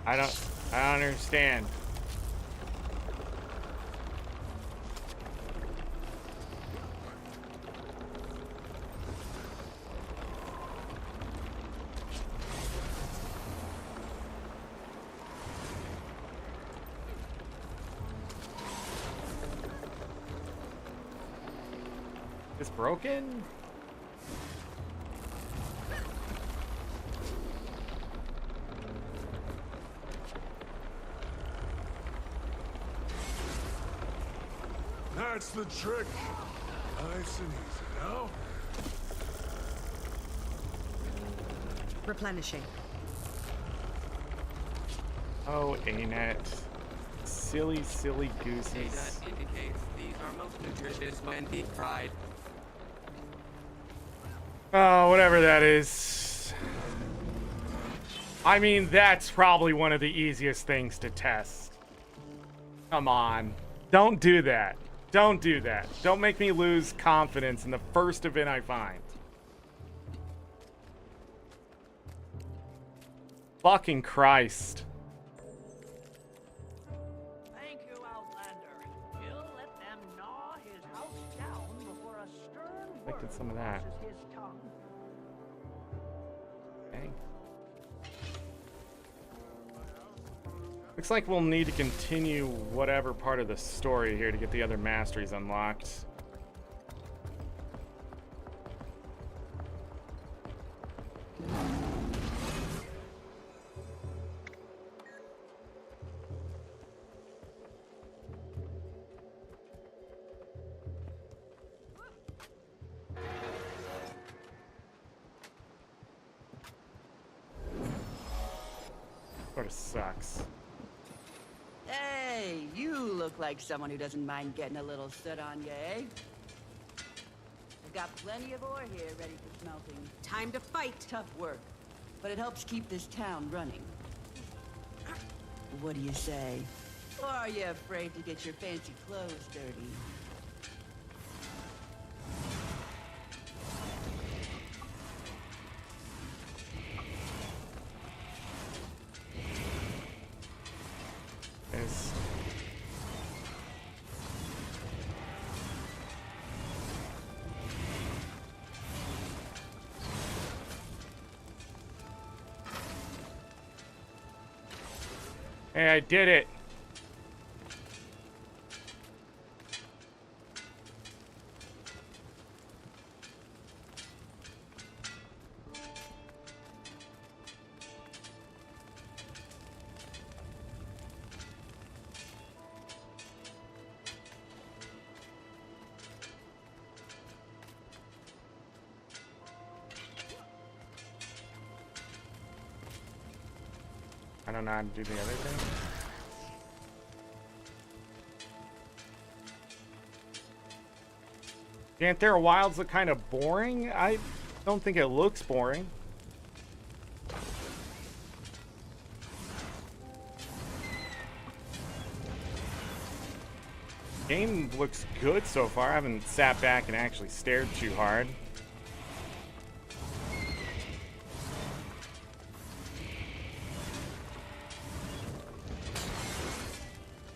Speaker 1: I don't understand. Is broken?
Speaker 22: That's the trick. Nice and easy, no?
Speaker 3: Replenishing.
Speaker 1: Oh, ArenaNet. Silly, silly gooses.
Speaker 20: Data indicates these are most nutritious when deep fried.
Speaker 1: Oh, whatever that is. I mean, that's probably one of the easiest things to test. Come on. Don't do that. Don't do that. Don't make me lose confidence in the first event I find. Fucking Christ.
Speaker 7: Thank you, Outlander. You'll let them gnaw his house down before a stern word
Speaker 1: Expected some of that.
Speaker 7: crosses his tongue.
Speaker 1: Okay. Looks like we'll need to continue whatever part of the story here to get the other masteries unlocked. Sort of sucks.
Speaker 12: Hey, you look like someone who doesn't mind getting a little soot on you, eh? I've got plenty of ore here ready for smelting.
Speaker 3: Time to fight.
Speaker 12: Tough work, but it helps keep this town running. What do you say? Or are you afraid to get your fancy clothes dirty?
Speaker 1: Is Hey, I did it. I don't know how to do the other thing. Janthir Wilds look kind of boring. I don't think it looks boring. Game looks good so far. I haven't sat back and actually stared too hard.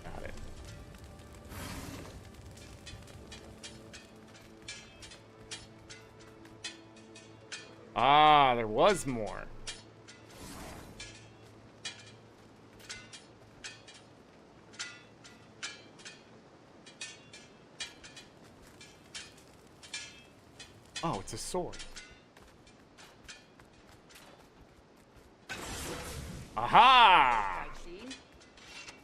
Speaker 1: Got it. Ah, there was more. Oh, it's a sword. Aha!
Speaker 12: I've seen.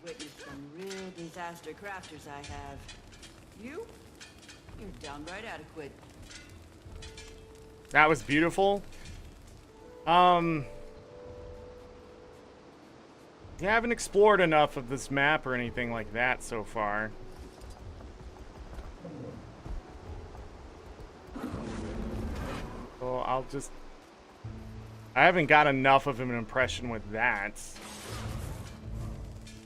Speaker 12: Witnessed some real disaster crafters I have. You're downright adequate.
Speaker 1: That was beautiful. Yeah, I haven't explored enough of this map or anything like that so far. So I haven't got enough of an impression with that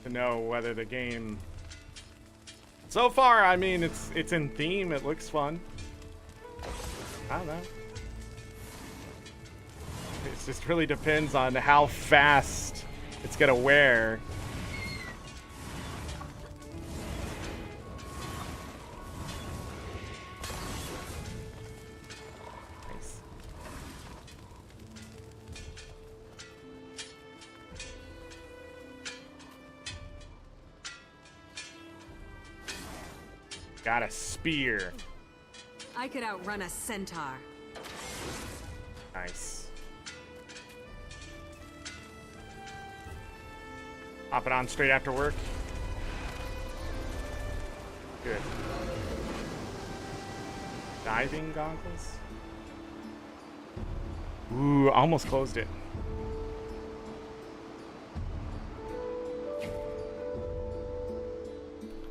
Speaker 1: to know whether the game... So far, I mean, it's in theme, it looks fun. I don't know. It just really depends on how fast it's gonna wear. Nice. Got a spear.
Speaker 3: I could outrun a centaur.
Speaker 1: Nice. Hop it on straight after work. Good. Diving goggles. Ooh, almost closed it.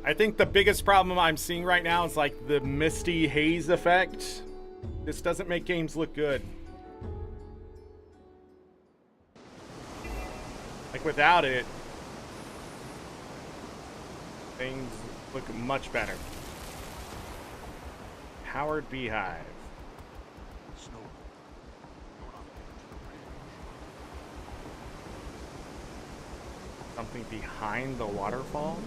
Speaker 1: I think the biggest problem I'm seeing right now is like the misty haze effect. This doesn't make games look good. Like without it, things look much better. Powered beehive. Something behind the waterfall?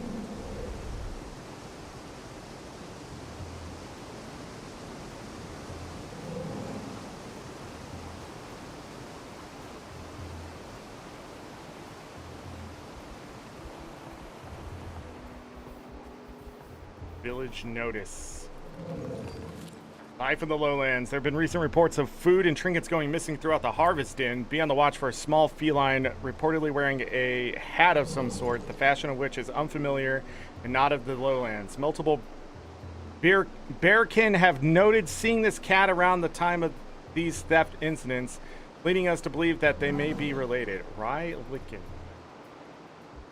Speaker 1: Village notice. Life in the lowlands. There have been recent reports of food and trinkets going missing throughout the harvest inn. Be on the watch for a small feline reportedly wearing a hat of some sort, the fashion of which is unfamiliar and not of the lowlands. Multiple bearkin have noted seeing this cat around the time of these theft incidents, leading us to believe that they may be related. Rye-lickin.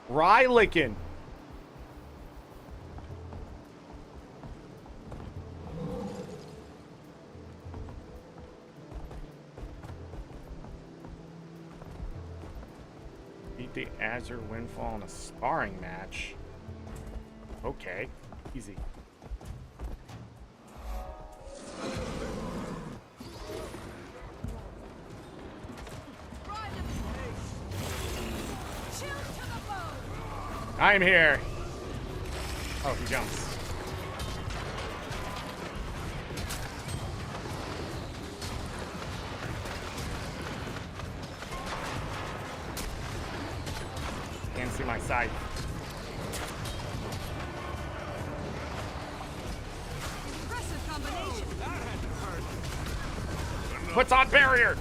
Speaker 1: Rye-lickin. The Azure Windfall in a sparring match. Okay, easy. I'm here. Oh, he jumps. Can't see my side.
Speaker 19: Impressive combination. That had to hurt.
Speaker 1: Puts on barrier.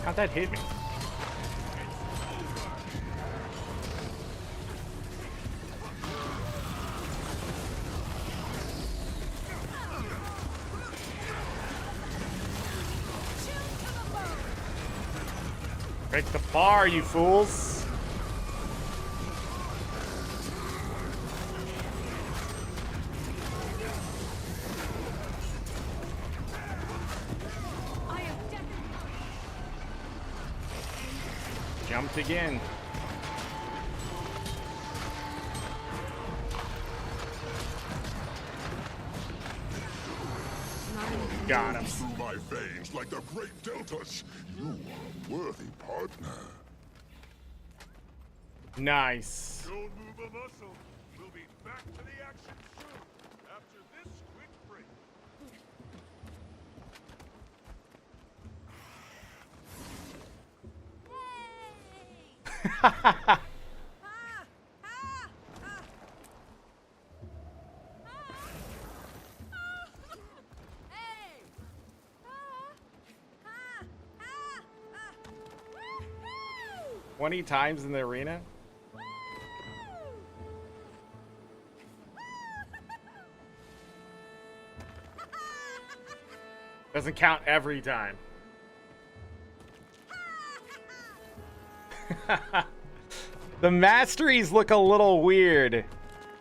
Speaker 1: How'd that hit me? Break the bar, you fools! Jumped again. Got him.
Speaker 6: Through my veins like the great deltas. You are a worthy partner.
Speaker 1: Nice.
Speaker 9: Don't move a muscle. We'll be back to the action soon, after this quick break.
Speaker 1: Twenty times in the arena? Doesn't count every time. The masteries look a little weird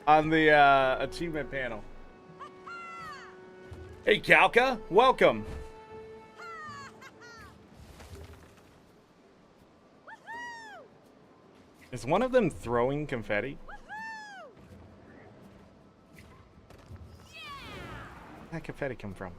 Speaker 1: on the achievement panel. Hey, Kalka, welcome. Is one of them throwing confetti? Where'd that confetti come from?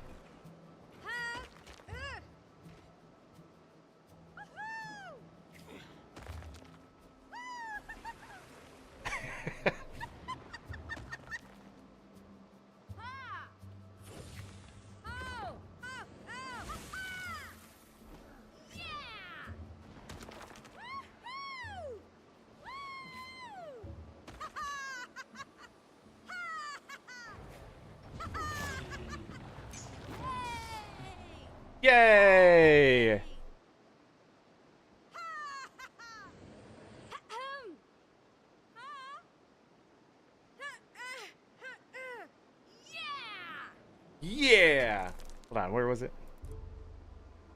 Speaker 1: Yay! Yeah! Hold on, where was it?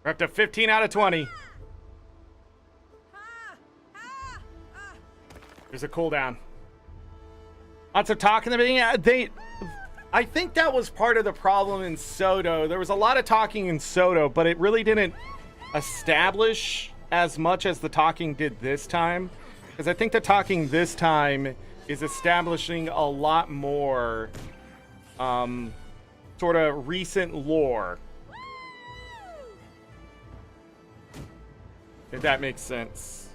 Speaker 1: We're up to 15 out of 20. There's a cooldown. Lots of talk in the beginning. I think that was part of the problem in Soto. There was a lot of talking in Soto, but it really didn't establish as much as the talking did this time. Because I think the talking this time is establishing a lot more sort of recent lore. If that makes sense.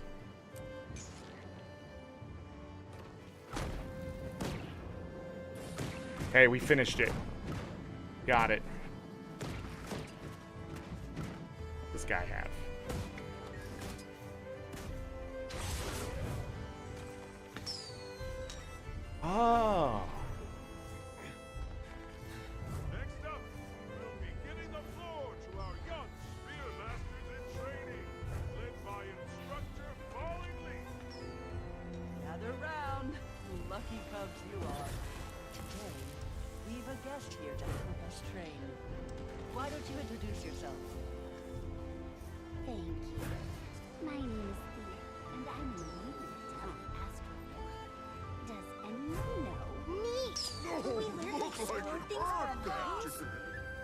Speaker 1: Hey, we finished it. Got it. This guy have. Oh.
Speaker 9: Next up, we'll be giving the floor to our young spear masters in training, led by instructor Falling Leaf.
Speaker 12: Gather round, lucky cubs you are. Today, we've a guest here to help us train. Why don't you introduce yourself?
Speaker 8: Thank you. My name is Thea, and I'm the new town astronaut. Does anyone know? Neat! We learn to explore things ourselves.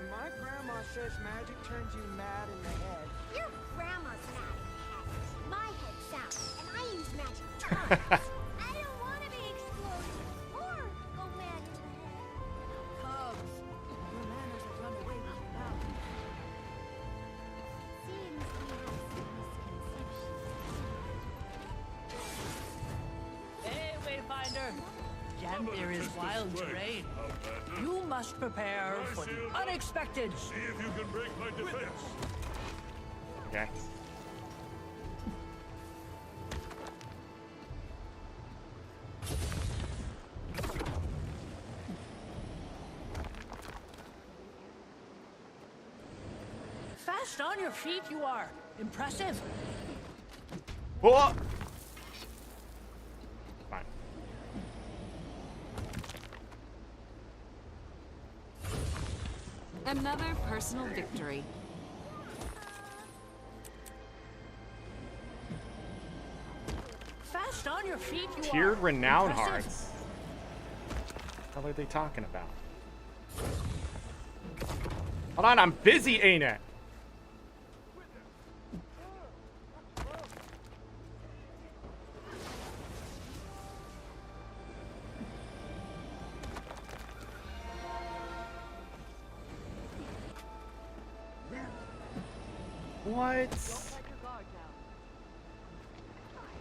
Speaker 11: My grandma says magic turns you mad in the head.
Speaker 8: Your grandma's mad in the head. My head's sound, and I use magic tons. I don't want to be exploded or go mad in the head.
Speaker 12: Cubs, your manners have run away with you now.
Speaker 8: Seems we have some misconceptions.
Speaker 12: Hey, Wayfinder! Janthir is wild terrain. You must prepare for the unexpected.
Speaker 9: See if you can break my defense.
Speaker 1: Okay.
Speaker 7: Fast on your feet you are. Impressive.
Speaker 1: Whoa. Fine.
Speaker 13: Another personal victory.
Speaker 7: Fast on your feet you
Speaker 1: Tiered
Speaker 7: are.
Speaker 1: renown
Speaker 7: Impressive.
Speaker 1: hearts. What the hell are they talking about? Hold on, I'm busy, ain't it? What?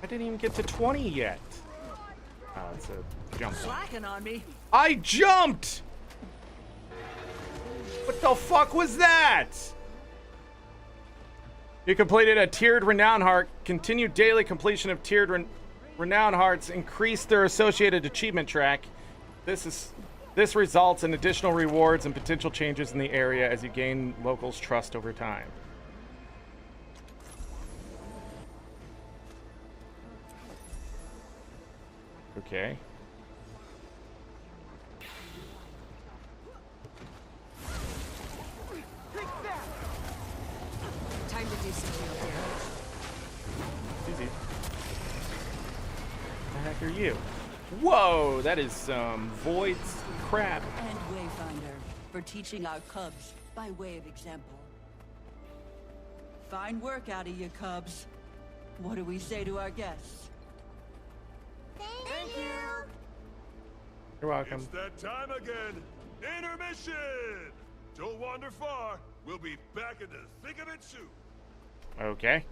Speaker 1: I didn't even get to 20 yet. Oh, it's a jump.
Speaker 7: Slacking on me.
Speaker 1: I jumped! What the fuck was that? You completed a tiered renown heart. Continued daily completion of tiered renown hearts increase their associated achievement track. This results in additional rewards and potential changes in the area as you gain locals' trust over time. Okay.
Speaker 13: Time to do some real damage.
Speaker 1: Easy. The heck are you? Whoa, that is some void crap.
Speaker 12: And Wayfinder for teaching our cubs by way of example. Fine work out of you, cubs. What do we say to our guests?
Speaker 8: Thank you.
Speaker 1: You're welcome.
Speaker 9: It's that time again. Intermission! Don't wander far. We'll be back in the thick of it soon.
Speaker 1: Okay.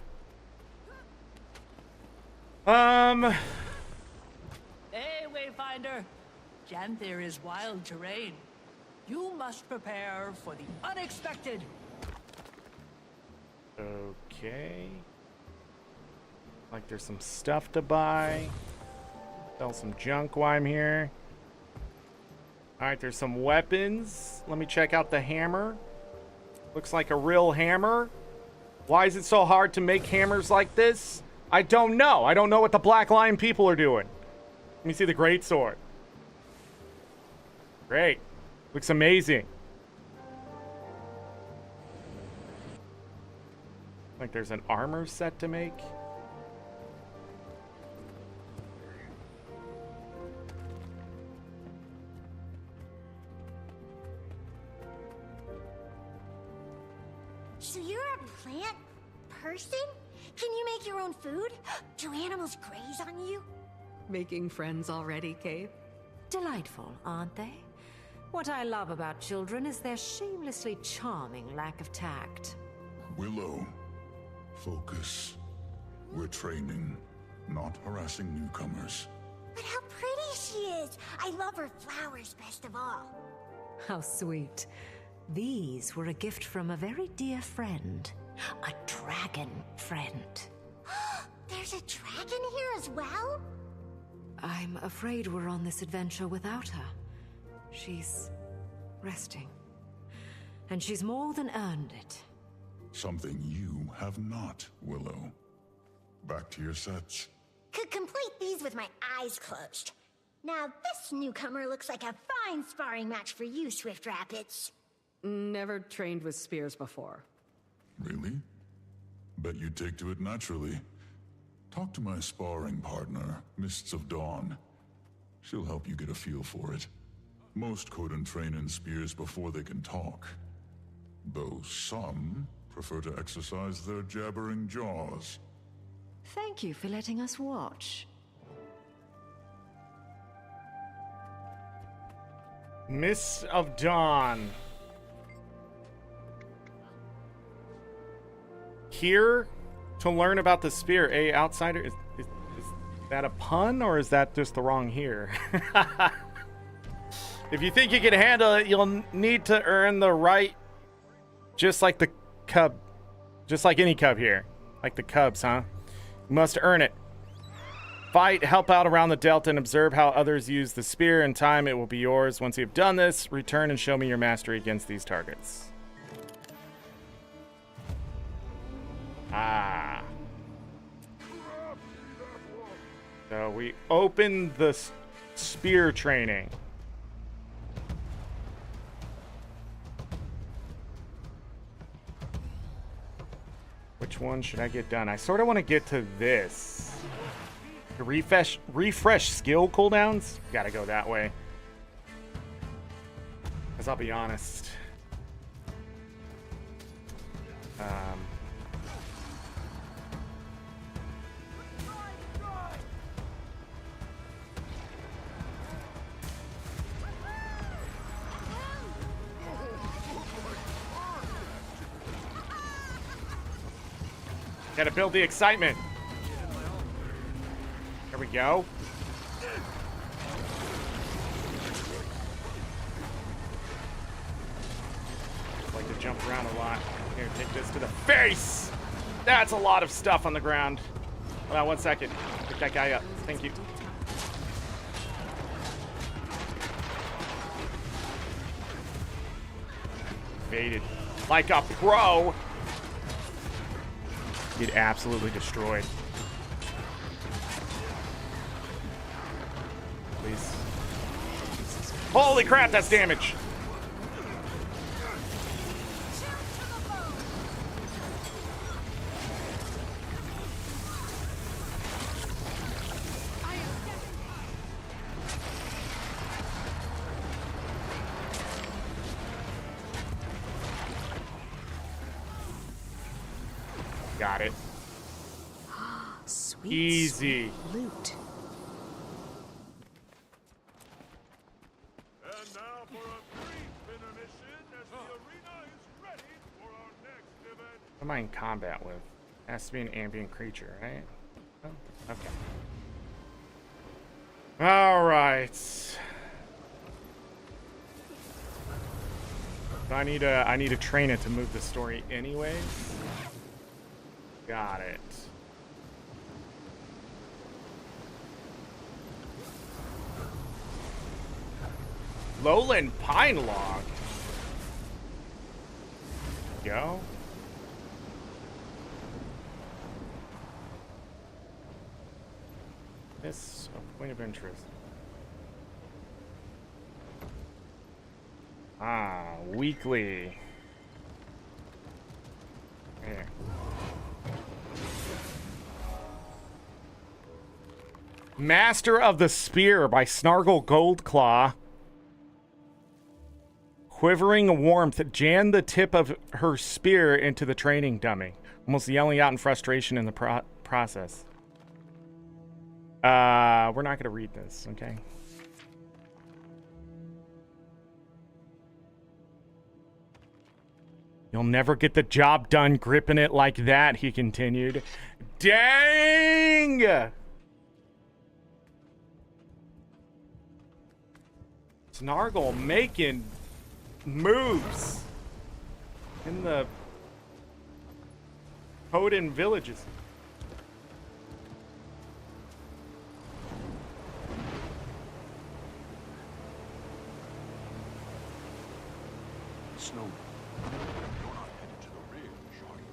Speaker 7: Hey, Wayfinder. Janthir is wild terrain. You must prepare for the unexpected.
Speaker 1: Okay. Like there's some stuff to buy. Sell some junk while I'm here. Alright, there's some weapons. Let me check out the hammer. Looks like a real hammer. Why is it so hard to make hammers like this? I don't know. I don't know what the Black Lion people are doing. Let me see the greatsword. Great. Looks amazing. Like there's an armor set to make.
Speaker 8: So you're a plant person? Can you make your own food? Do animals graze on you?
Speaker 13: Making friends already, Kate? Delightful, aren't they? What I love about children is their shamelessly charming lack of tact.
Speaker 6: Willow, focus. We're training, not harassing newcomers.
Speaker 8: But how pretty she is! I love her flowers best of all.
Speaker 13: How sweet. These were a gift from a very dear friend. A dragon friend.
Speaker 8: There's a dragon here as well?
Speaker 13: I'm afraid we're on this adventure without her. She's resting. And she's more than earned it.
Speaker 6: Something you have not, Willow. Back to your sets.
Speaker 8: Could complete these with my eyes closed. Now this newcomer looks like a fine sparring match for you, Swift Rapids.
Speaker 10: Never trained with spears before.
Speaker 6: Really? Bet you take to it naturally. Talk to my sparring partner, Mists of Dawn. She'll help you get a feel for it. Most couldn't train in spears before they can talk. Though some prefer to exercise their jabbering jaws.
Speaker 13: Thank you for letting us watch.
Speaker 1: Mists of Dawn. Here to learn about the spear. A outsider. Is that a pun or is that just the wrong here? If you think you can handle it, you'll need to earn the right. Just like the cub. Just like any cub here. Like the cubs, huh? You must earn it. Fight, help out around the Delta, and observe how others use the spear. In time, it will be yours. Once you've done this, return and show me your mastery against these targets. Ah. So we open the spear training. Which one should I get done? I sort of want to get to this. To refresh skill cooldowns? Gotta go that way. Because I'll be honest. Gotta build the excitement. There we go. I like to jump around a lot. Here, take this to the face. That's a lot of stuff on the ground. Hold on 1 second. Pick that guy up. Thank you. Evaded like a pro. Get absolutely destroyed. Please. Holy crap, that's damage. Got it.
Speaker 3: Sweet,
Speaker 1: easy.
Speaker 3: Sweet loot.
Speaker 9: And now for a brief intermission as the arena is ready for our next event.
Speaker 1: What am I in combat with? Has to be an ambient creature, right? Oh, okay. All right. I need to train it to move the story anyways. Got it. Lowland Pine Log. Go. This a point of interest. Ah, weekly. Here. Master of the Spear by Snargle Goldclaw. Quivering warmth jammed the tip of her spear into the training dummy, almost yelling out in frustration in the process. We're not going to read this, okay? You'll never get the job done gripping it like that, he continued. Dang! Snargle making moves in the Odin villages.
Speaker 14: Snow, you're not headed to the ridge, are you?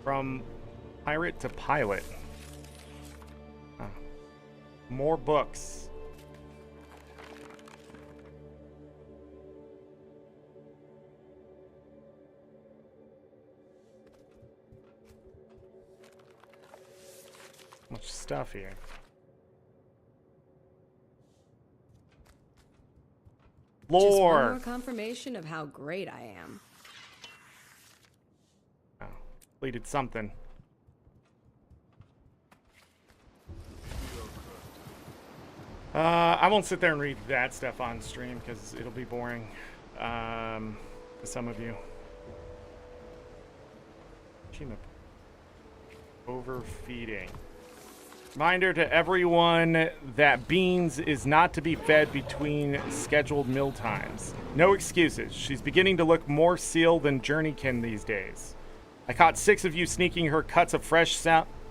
Speaker 1: From pirate to pilot. More books. Much stuff here. Lore.
Speaker 4: Just one more confirmation of how great I am.
Speaker 1: Oh, completed something. I won't sit there and read that stuff on stream because it'll be boring to some of you. Overfeeding. Reminder to everyone that beans is not to be fed between scheduled meal times. No excuses. She's beginning to look more seal than Journeykin these days. I caught 6 of you sneaking her cuts of fresh salmon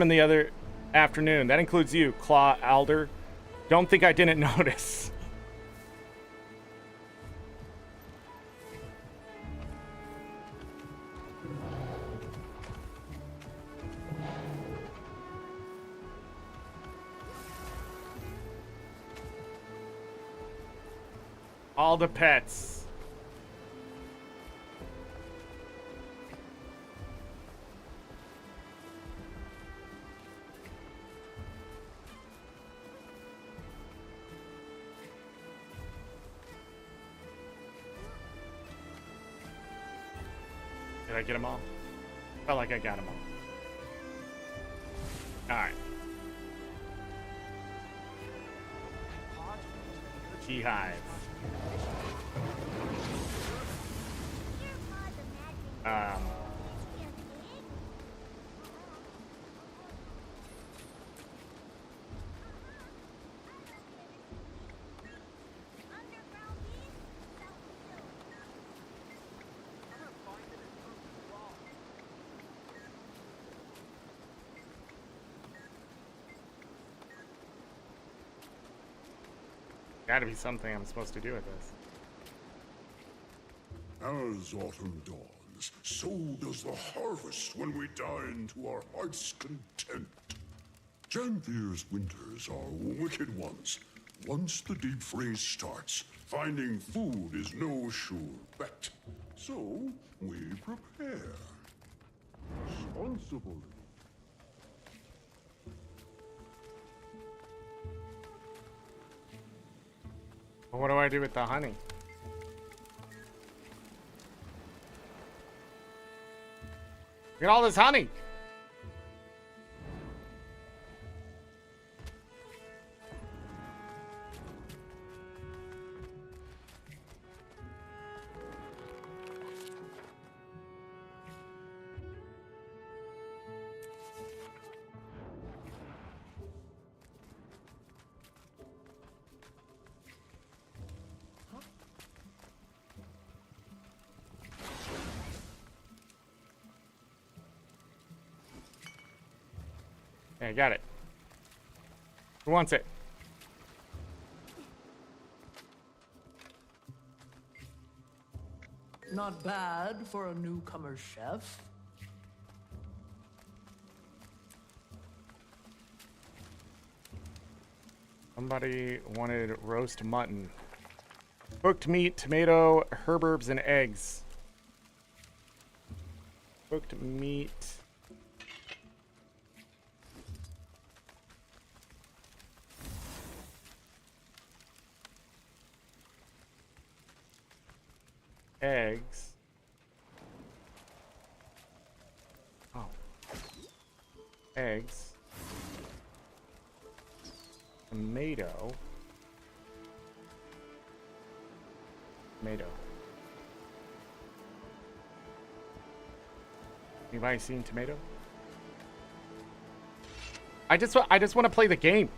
Speaker 1: the other afternoon. That includes you, Claw Alder. Don't think I didn't notice. All the pets. Did I get them all? Felt like I got them all. Alright. Beehive. Gotta be something I'm supposed to do with this.
Speaker 6: As autumn dawns, so does the harvest when we dine to our heart's content. Janthir's winters are wicked ones. Once the deep freeze starts, finding food is no sure bet. So, we prepare. Responsibly.
Speaker 1: What do I do with the honey? Look at all this honey. I got it. Who wants it?
Speaker 23: Not bad for a newcomer chef.
Speaker 1: Somebody wanted roast mutton. Cooked meat, tomato, herbs, and eggs. Cooked meat. Eggs. Oh. Eggs. Tomato. Tomato. Anybody seen tomato? I just want to play the game.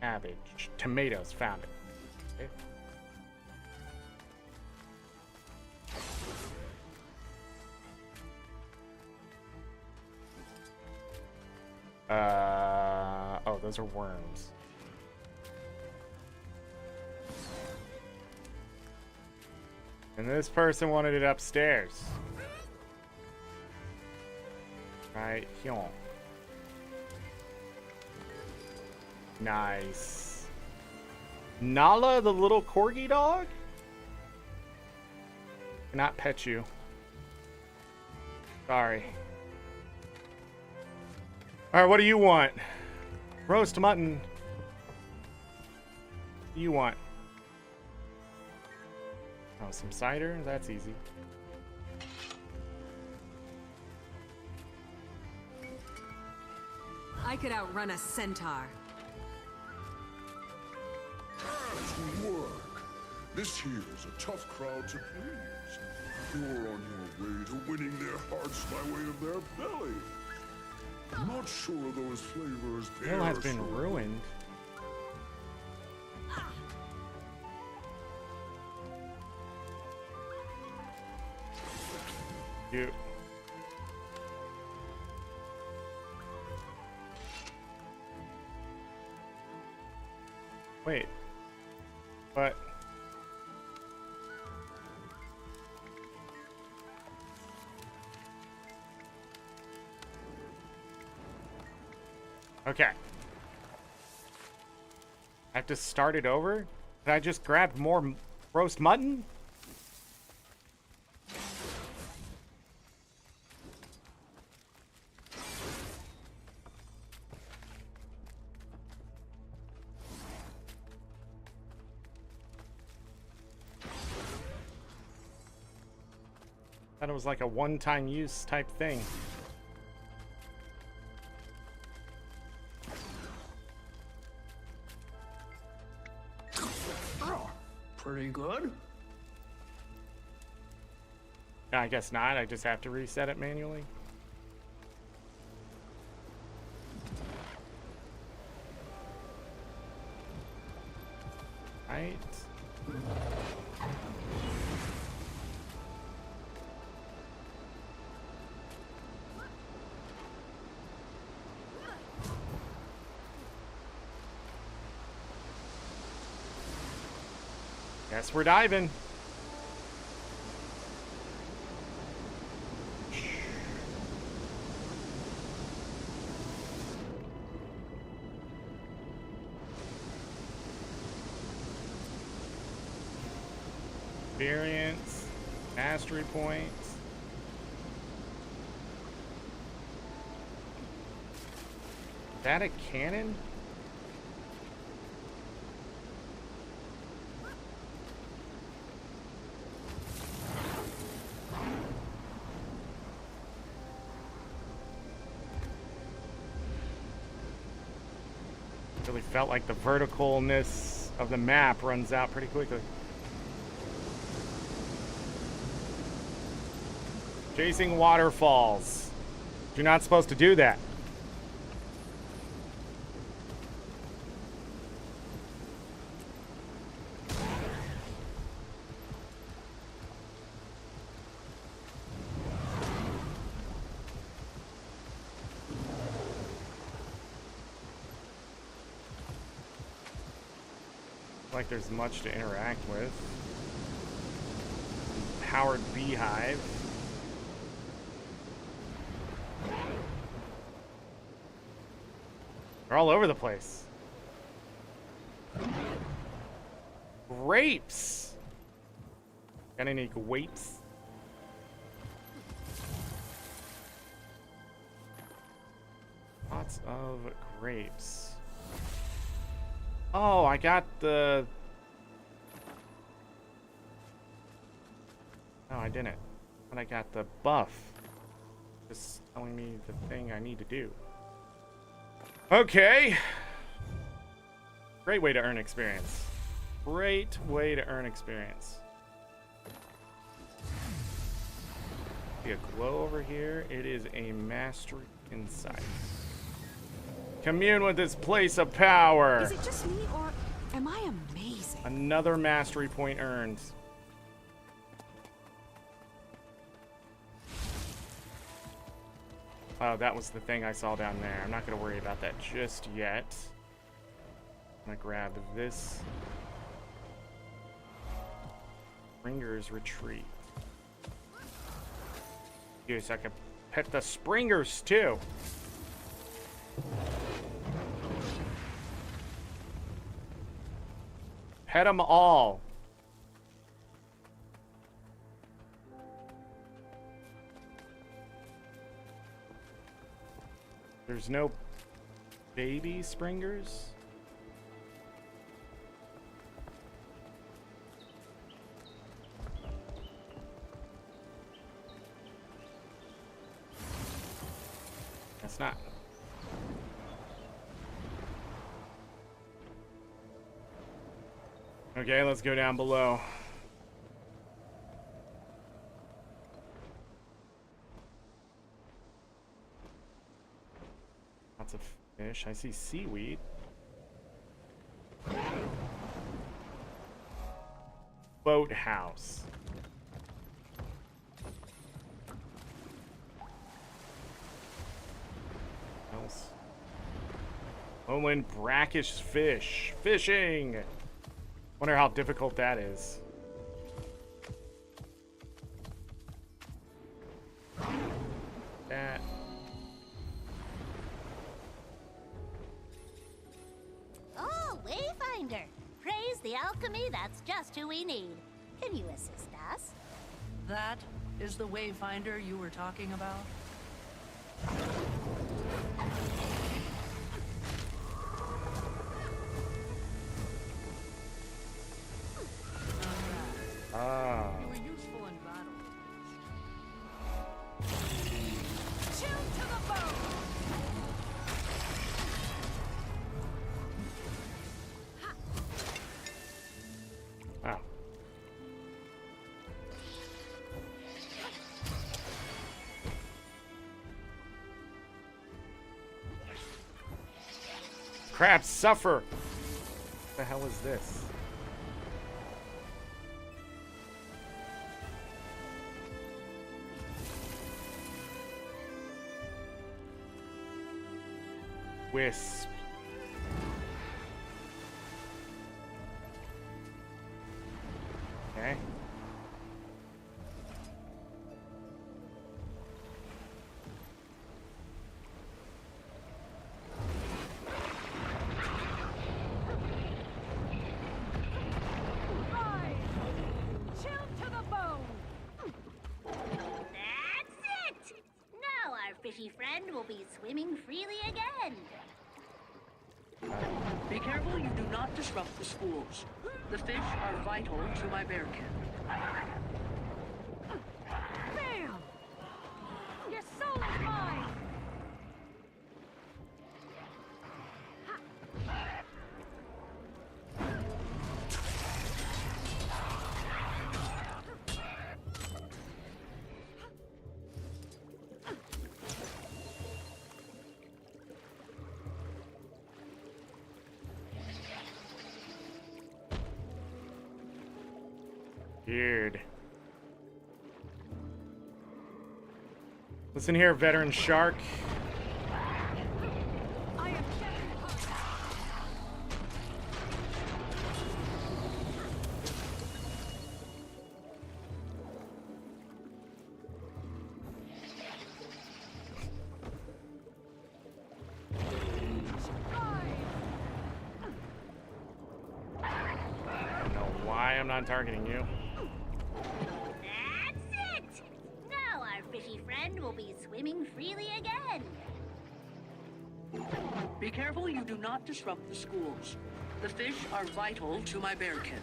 Speaker 1: Cabbage, tomatoes, found it. Okay. Oh, those are worms. And this person wanted it upstairs. Right here. Nice. Nala, the little corgi dog? Cannot pet you. Sorry. Alright, what do you want? Roast mutton. What do you want? Oh, some cider? That's easy.
Speaker 4: I could outrun a centaur.
Speaker 6: To work. This here's a tough crowd to please. You're on your way to winning their hearts by way of their belly. Not sure those flavors
Speaker 1: Hill has been ruined. You. Wait. But okay. I have to start it over? Did I just grab more roast mutton? Thought it was like a one-time use type thing.
Speaker 7: Oh, pretty good.
Speaker 1: I guess not. I just have to reset it manually. Right. Guess we're diving. Experience, mastery points. Is that a cannon? Really felt like the verticalness of the map runs out pretty quickly. Chasing waterfalls. You're not supposed to do that. Like there's much to interact with. Powered beehive. They're all over the place. Grapes. Got any grapes? Lots of grapes. Oh, I got the... No, I didn't. But I got the buff. Just telling me the thing I need to do. Okay. Great way to earn experience. Great way to earn experience. See a glow over here. It is a mastery insight. Commune with this place of power.
Speaker 10: Is it just me, or am I amazing?
Speaker 1: Another mastery point earned. Oh, that was the thing I saw down there. I'm not going to worry about that just yet. I'm going to grab this. Springer's Retreat. Yes, I can pet the Springers too. Pet them all. There's no baby Springers. That's not. Okay, let's go down below. Lots of fish. I see seaweed. Boathouse. Else. Lowland brackish fish. Fishing. Wonder how difficult that is. That.
Speaker 8: Oh, Wayfinder!
Speaker 5: alchemy, that's just who we need. Can you assist us?
Speaker 12: That is the Wayfinder you were talking about?
Speaker 1: Ah.
Speaker 12: You were useful in battle.
Speaker 19: Chill to the bone!
Speaker 1: Oh. Crap, suffer. What the hell is this? Wisp. Okay.
Speaker 19: Rise! Chill to the bone!
Speaker 5: That's it! Now our fishy friend will be swimming freely again.
Speaker 12: Be careful you do not disrupt the schools. The fish are vital to my bearkin.
Speaker 19: Bam! Your soul is mine!
Speaker 1: Weird. Listen here, veteran shark.
Speaker 19: I am Captain Hook.
Speaker 1: I don't know why I'm not targeting you.
Speaker 5: That's it! Now our fishy friend will be swimming freely again.
Speaker 12: Be careful you do not disrupt the schools. The fish are vital to my bearkin.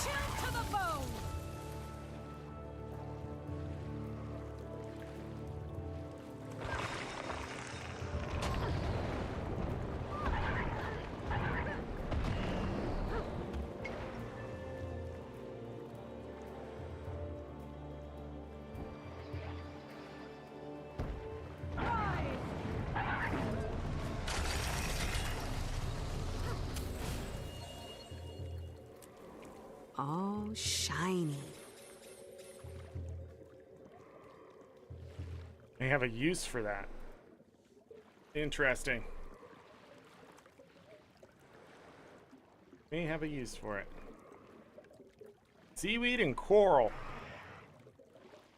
Speaker 19: Chill to the bone!
Speaker 3: All shiny.
Speaker 1: They have a use for that. Interesting. May have a use for it. Seaweed and coral.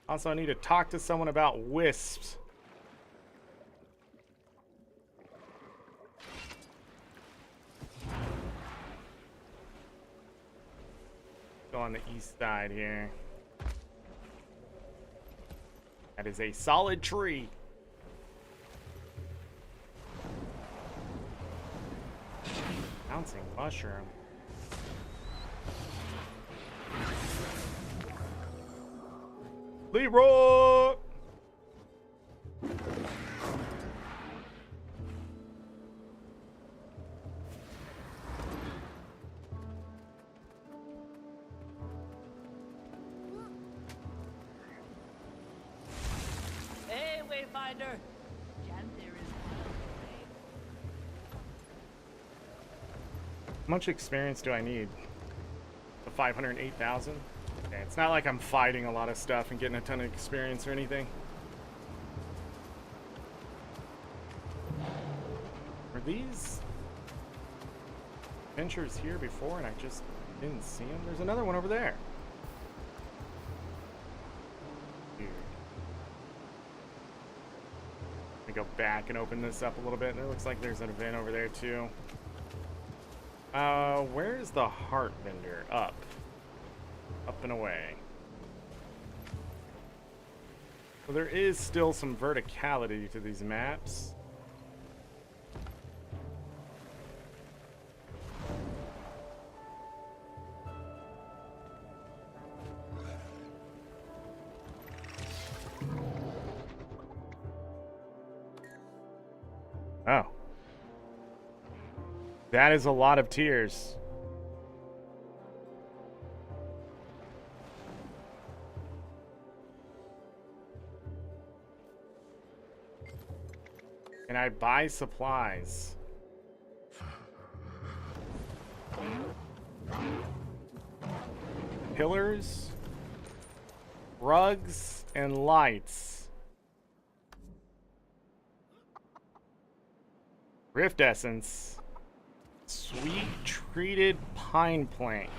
Speaker 1: Also, I need to talk to someone about wisps. Go on the east side here. That is a solid tree. Bouncing mushroom. Leroy!
Speaker 12: Hey, Wayfinder! Janthir is
Speaker 1: How much experience do I need? The 508,000? Okay, it's not like I'm fighting a lot of stuff and getting a ton of experience or anything. Were these adventures here before and I just didn't see them? There's another one over there. Weird. Let me go back and open this up a little bit. And it looks like there's an event over there too. Where's the heart vendor? Up. Up and away. So there is still some verticality to these maps. Oh. That is a lot of tears. Can I buy supplies? Pillars, rugs, and lights. Rift essence. Sweet treated pine plank.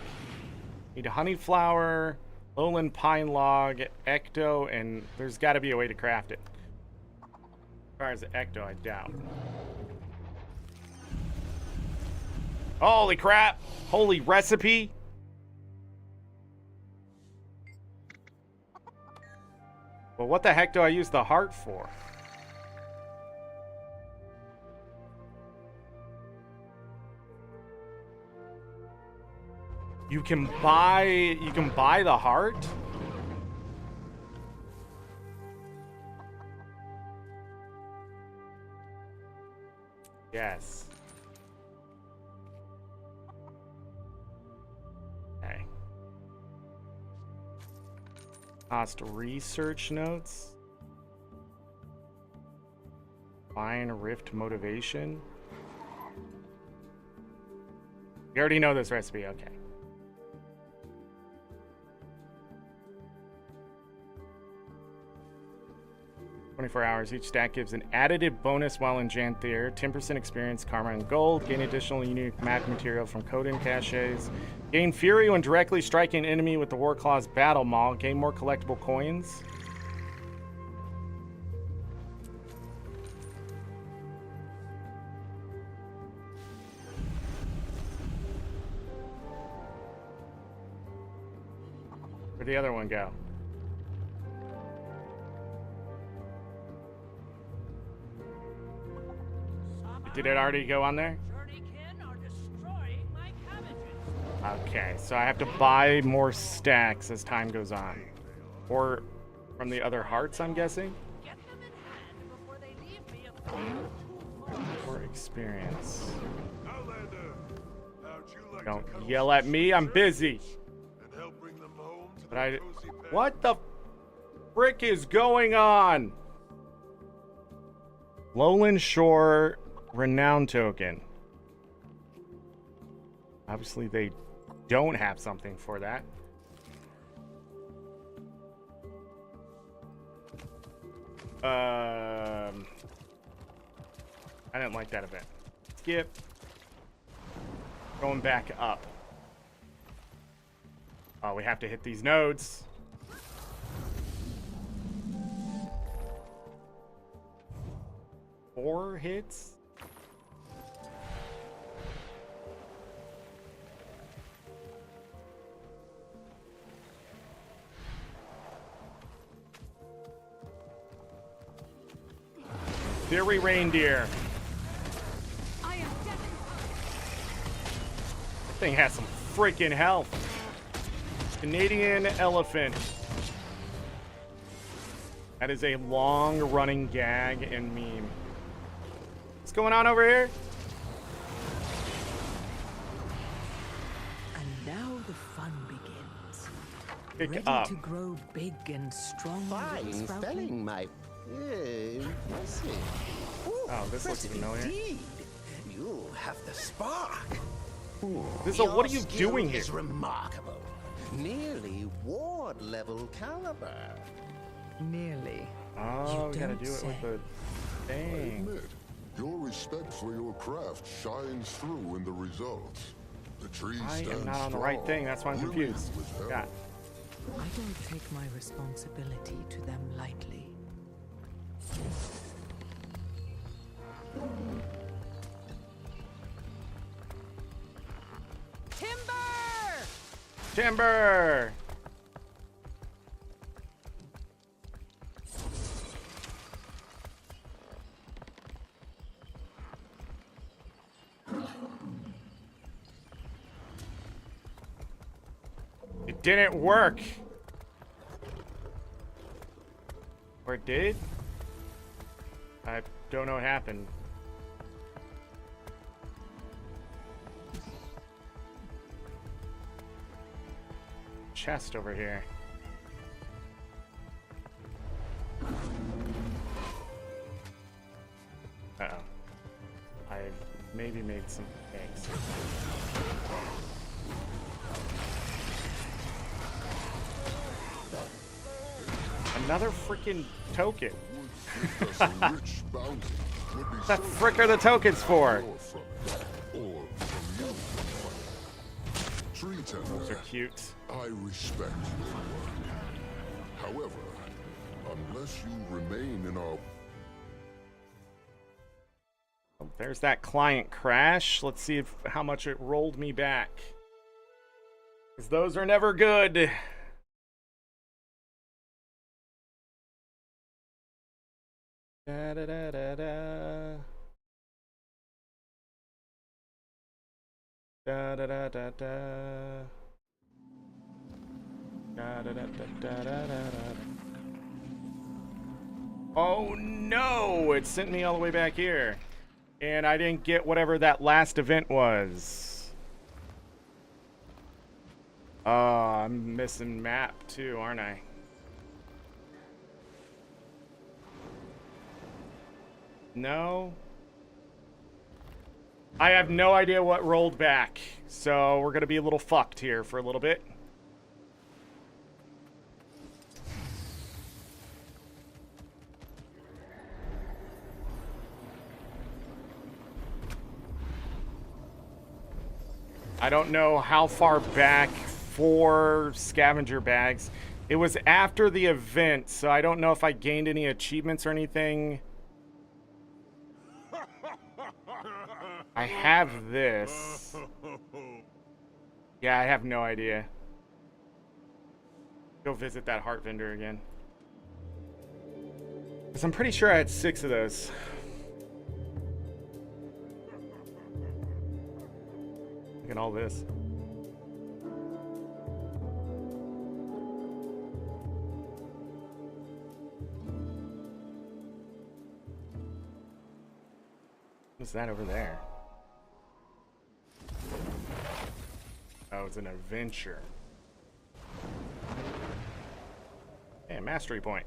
Speaker 1: Need a honey flower, lowland pine log, ecto, and there's got to be a way to craft it. As far as the ecto, I doubt. Holy crap! Holy recipe! Well, what the heck do I use the heart for? You can buy the heart? Yes. Okay. Cost research notes. Fine rift motivation. You already know this recipe, okay. 24 hours. Each stack gives an additive bonus while in Janthir. 10% experience, karma, and gold. Gain additional unique map material from Coden caches. Gain fury when directly striking an enemy with the Warclaw's battle maul. Gain more collectible coins. Where'd the other one go? Did it already go on there? Okay, so I have to buy more stacks as time goes on. Or from the other hearts, I'm guessing? More experience. Don't yell at me, I'm busy. But what the frick is going on? Lowland Shore Renown token. Obviously they don't have something for that. I didn't like that event. Skip. Going back up. Oh, we have to hit these nodes. Four hits? Theory reindeer. That thing has some freaking health. Canadian elephant. That is a long-running gag and meme. What's going on over here?
Speaker 15: And now the fun begins.
Speaker 1: Pick
Speaker 15: Ready
Speaker 1: up.
Speaker 15: to grow big and strong.
Speaker 16: Fine spelling, my impressive.
Speaker 1: Oh, this looks familiar.
Speaker 16: Indeed. You have the spark.
Speaker 1: What are you doing here?
Speaker 16: Is remarkable. Nearly ward level caliber.
Speaker 15: Nearly.
Speaker 1: Oh, we gotta do it with the
Speaker 6: I
Speaker 1: thing.
Speaker 6: admit, your respect for your craft shines through in the results. The trees
Speaker 1: I
Speaker 6: stand
Speaker 1: am not on the right
Speaker 6: strong,
Speaker 1: thing. That's why I'm confused.
Speaker 6: with health.
Speaker 1: Yeah.
Speaker 15: I don't take my responsibility to them lightly.
Speaker 19: Timber!
Speaker 1: Timber! It didn't work. Or it did? I don't know what happened. Chest over here. Uh-oh. I've maybe made some mistakes. Another freaking token. The frick are the tokens for? Those are cute.
Speaker 6: I respect your work. However, unless you remain in our...
Speaker 1: There's that client crash. Let's see how much it rolled me back. Because those are never good. Da, da, da, da, da. Da, da, da, da, da. Da, da, da, da, da, da, da. Oh no! It sent me all the way back here. And I didn't get whatever that last event was. Oh, I'm missing map too, aren't I? No. I have no idea what rolled back. So we're going to be a little fucked here for a little bit. I don't know how far back for scavenger bags. It was after the event, so I don't know if I gained any achievements or anything. I have this. Yeah, I have no idea. Go visit that heart vendor again. Because I'm pretty sure I had 6 of those. Look at all this. What's that over there? Oh, it's an adventure. Hey, mastery point.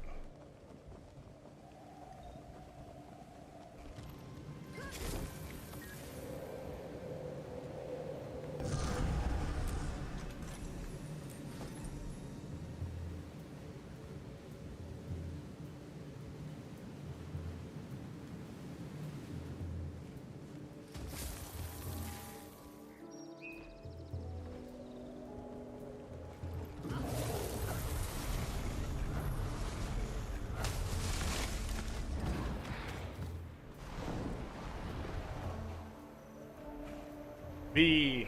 Speaker 1: B.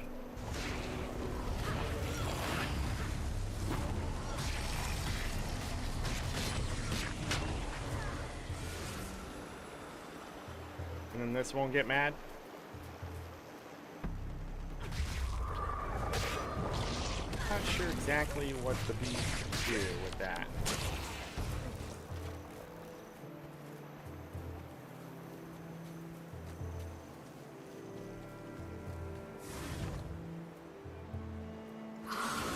Speaker 1: And then this won't get mad. Not sure exactly what the bees do with that.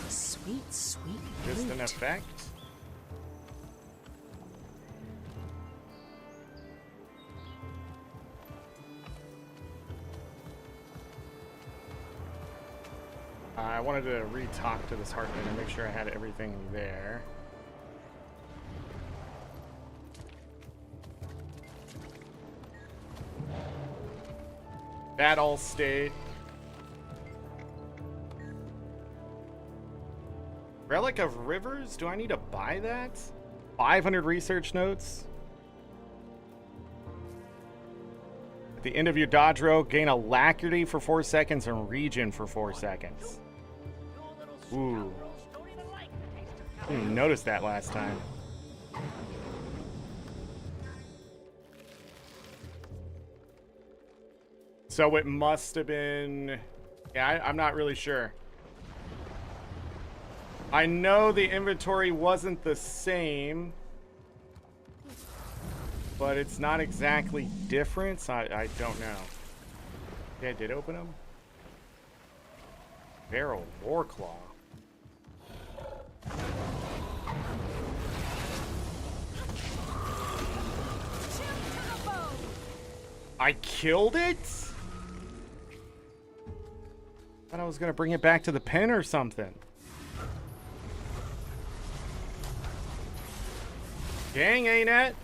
Speaker 10: Sweet, sweet.
Speaker 1: Just an
Speaker 10: loot.
Speaker 1: effect. I wanted to re-talk to this Heartland and make sure I had everything there. That all stayed. Relic of Rivers? Do I need to buy that? 500 research notes? At the end of your dodge row, gain alacrity for 4 seconds and regen for 4 seconds. Ooh. Didn't even notice that last time. So it must have been... Yeah, I'm not really sure. I know the inventory wasn't the same, but it's not exactly different, so I don't know. Yeah, I did open them. Barrel Warclaw. I killed it? Thought I was gonna bring it back to the pen or something. Dang, ArenaNet.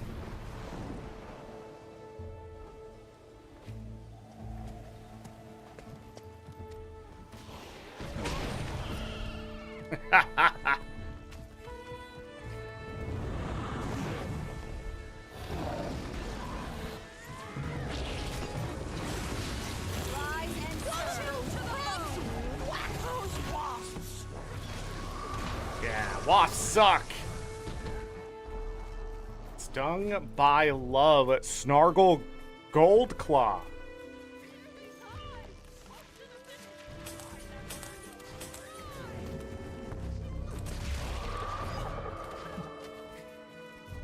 Speaker 1: Yeah, wasps suck. Stung by love, Snargle Goldclaw.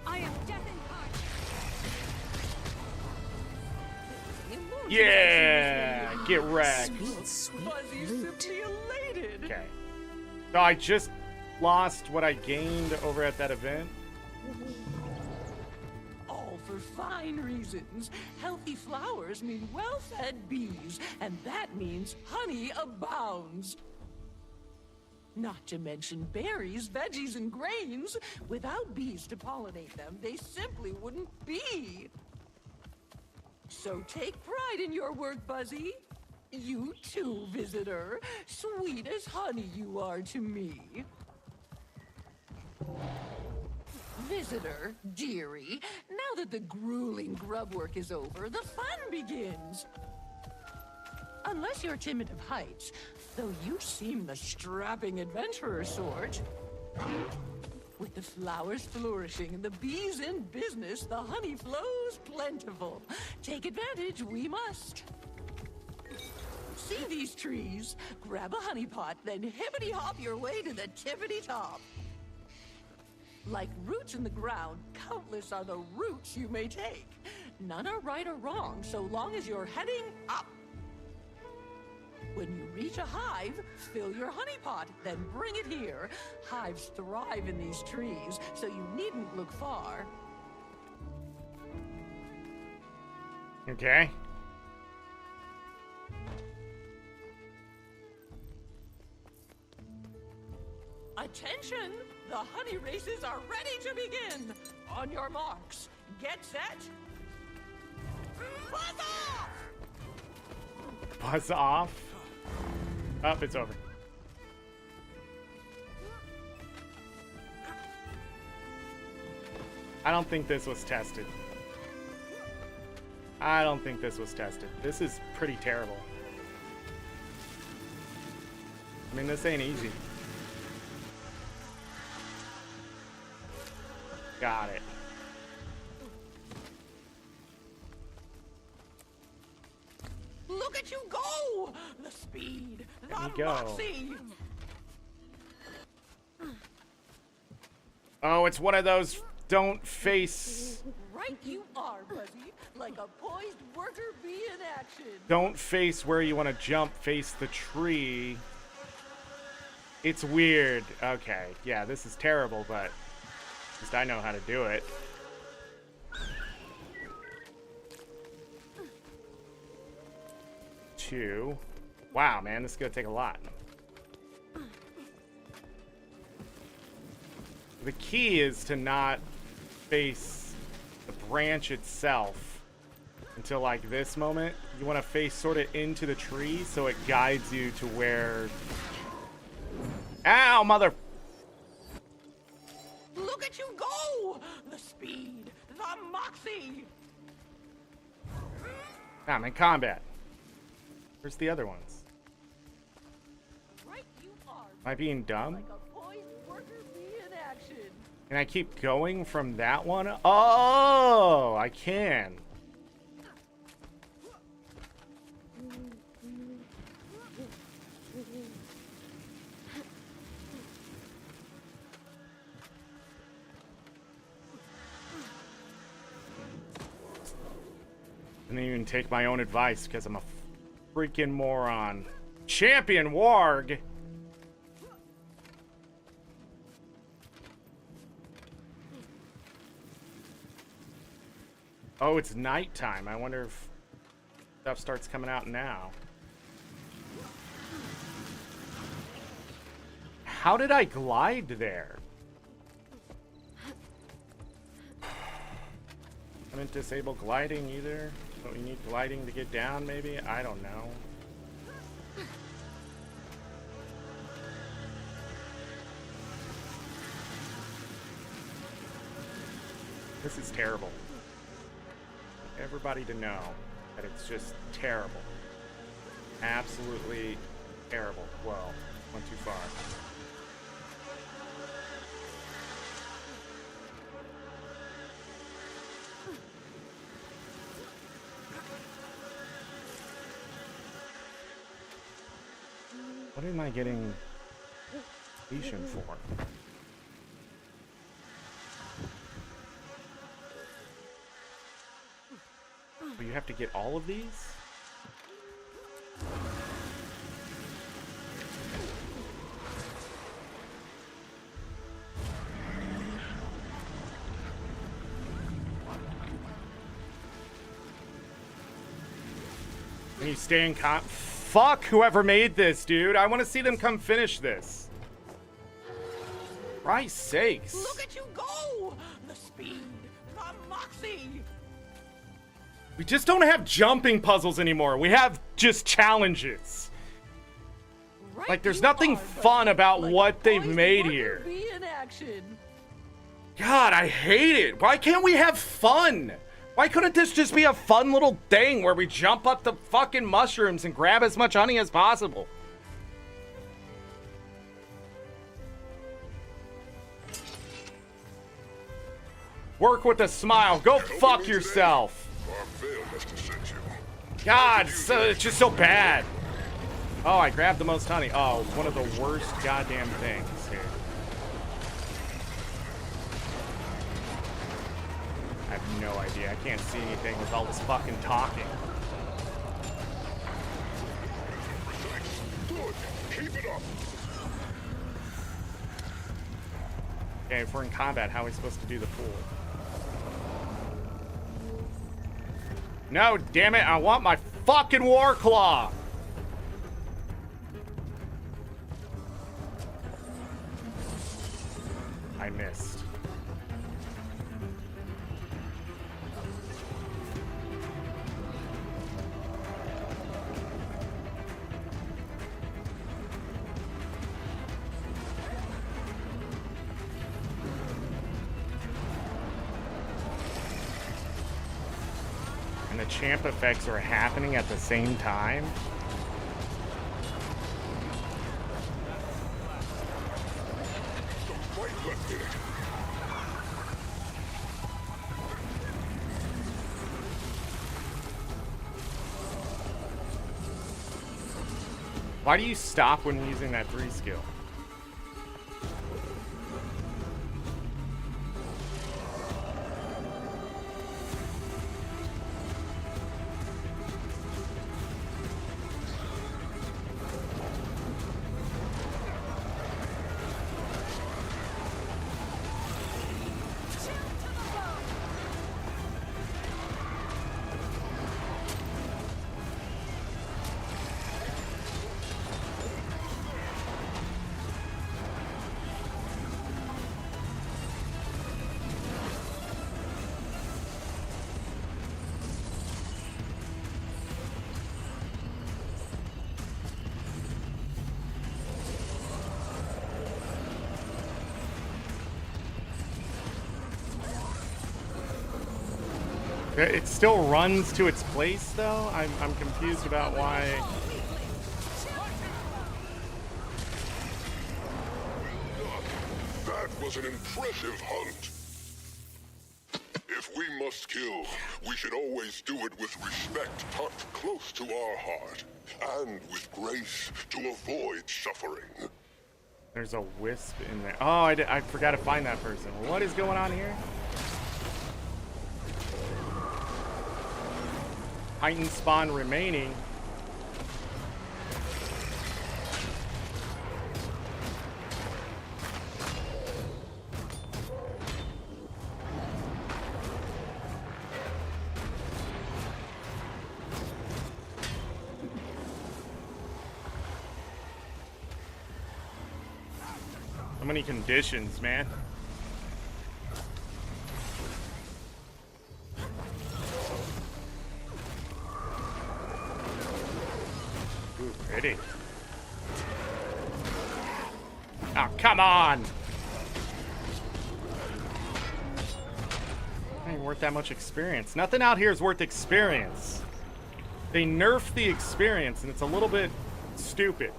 Speaker 19: I am death incarnate.
Speaker 1: Yeah, get wrecked.
Speaker 2: Fuzzy's simply elated.
Speaker 1: Okay. So I just lost what I gained over at that event.
Speaker 23: All for fine reasons. Healthy flowers mean well-fed bees, and that means honey abounds. Not to mention berries, veggies, and grains. Without bees to pollinate them, they simply wouldn't be. So take pride in your work, Buzzy. You too, visitor. Sweet as honey you are to me. Visitor, dearie, now that the grueling grub work is over, the fun begins. Unless you're timid of heights, though you seem the strapping adventurer sort. With the flowers flourishing and the bees in business, the honey flows plentiful. Take advantage, we must. See these trees? Grab a honey pot, then hippity-hop your way to the tippity-top. Like roots in the ground, countless are the routes you may take. None are right or wrong, so long as you're heading up. When you reach a hive, fill your honey pot, then bring it here. Hives thrive in these trees, so you needn't look far.
Speaker 1: Okay.
Speaker 23: Attention! The honey races are ready to begin! On your marks, get set, buzz off!
Speaker 1: Buzz off? Oh, it's over. I don't think this was tested. I don't think this was tested. This is pretty terrible. I mean, this ain't easy. Got it.
Speaker 23: Look at you go! The speed, the
Speaker 1: There you go.
Speaker 23: moxie!
Speaker 1: Oh, it's one of those don't face...
Speaker 23: Right you are, Buzzy, like a poised worker bee in action.
Speaker 1: Don't face where you want to jump, face the tree. It's weird. Okay, yeah, this is terrible, but at least I know how to do it. Two. Wow, man, this is gonna take a lot. The key is to not face the branch itself until like this moment. You want to face sort of into the tree so it guides you to where... Ow, mother...
Speaker 7: Look at you go! The speed, the moxie!
Speaker 1: I'm in combat. Where's the other ones?
Speaker 12: Right you are.
Speaker 1: Am I being dumb?
Speaker 12: Like a poised worker bee in action.
Speaker 1: Can I keep going from that one? Oh, I can. I didn't even take my own advice because I'm a freaking moron. Champion Warg! Oh, it's nighttime. I wonder if stuff starts coming out now. How did I glide there? I didn't disable gliding either. But we need gliding to get down, maybe? I don't know. This is terrible. Everybody to know that it's just terrible. Absolutely terrible. Well, went too far. What am I getting patient for? Oh, you have to get all of these? Can you stay in Fuck whoever made this, dude. I want to see them come finish this. Christ's sakes.
Speaker 7: Look at you go! The speed, the moxie!
Speaker 1: We just don't have jumping puzzles anymore. We have just challenges.
Speaker 12: Right
Speaker 1: Like, there's nothing fun about what they've made here.
Speaker 12: Bee in action.
Speaker 1: God, I hate it. Why can't we have fun? Why couldn't this just be a fun little thing where we jump up the fucking mushrooms and grab as much honey as possible? Work with a smile. Go fuck yourself. God, it's just so bad. Oh, I grabbed the most honey. Oh, one of the worst goddamn things here. I have no idea. I can't see anything with all this fucking talking.
Speaker 6: Good. Keep it up.
Speaker 1: Okay, if we're in combat, how are we supposed to do the pool? No, damn it, I want my fucking Warclaw! I missed. And the champ effects are happening at the same time. Why do you stop when using that 3 skill? It still runs to its place, though. I'm confused about why.
Speaker 6: That was an impressive hunt. If we must kill, we should always do it with respect tucked close to our heart, and with grace to avoid suffering.
Speaker 1: There's a wisp in there. Oh, I forgot to find that person. What is going on here? Titan spawn remaining. So many conditions, man. Ooh, pretty. Oh, come on! Ain't worth that much experience. Nothing out here is worth experience. They nerfed the experience, and it's a little bit stupid.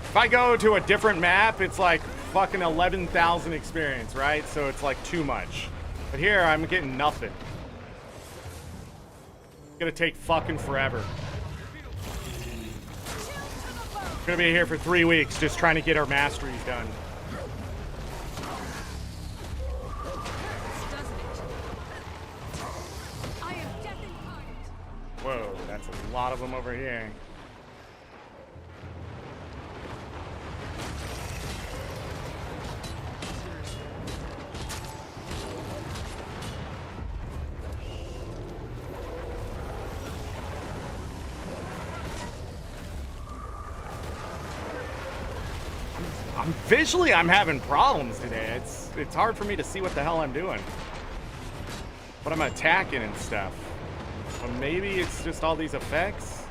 Speaker 1: If I go to a different map, it's like fucking 11,000 experience, right? So it's like too much. But here, I'm getting nothing. It's gonna take fucking forever. Gonna be here for 3 weeks just trying to get our masteries done. Whoa, that's a lot of them over here. Visually, I'm having problems today. It's hard for me to see what the hell I'm doing. But I'm attacking and stuff. But maybe it's just all these effects.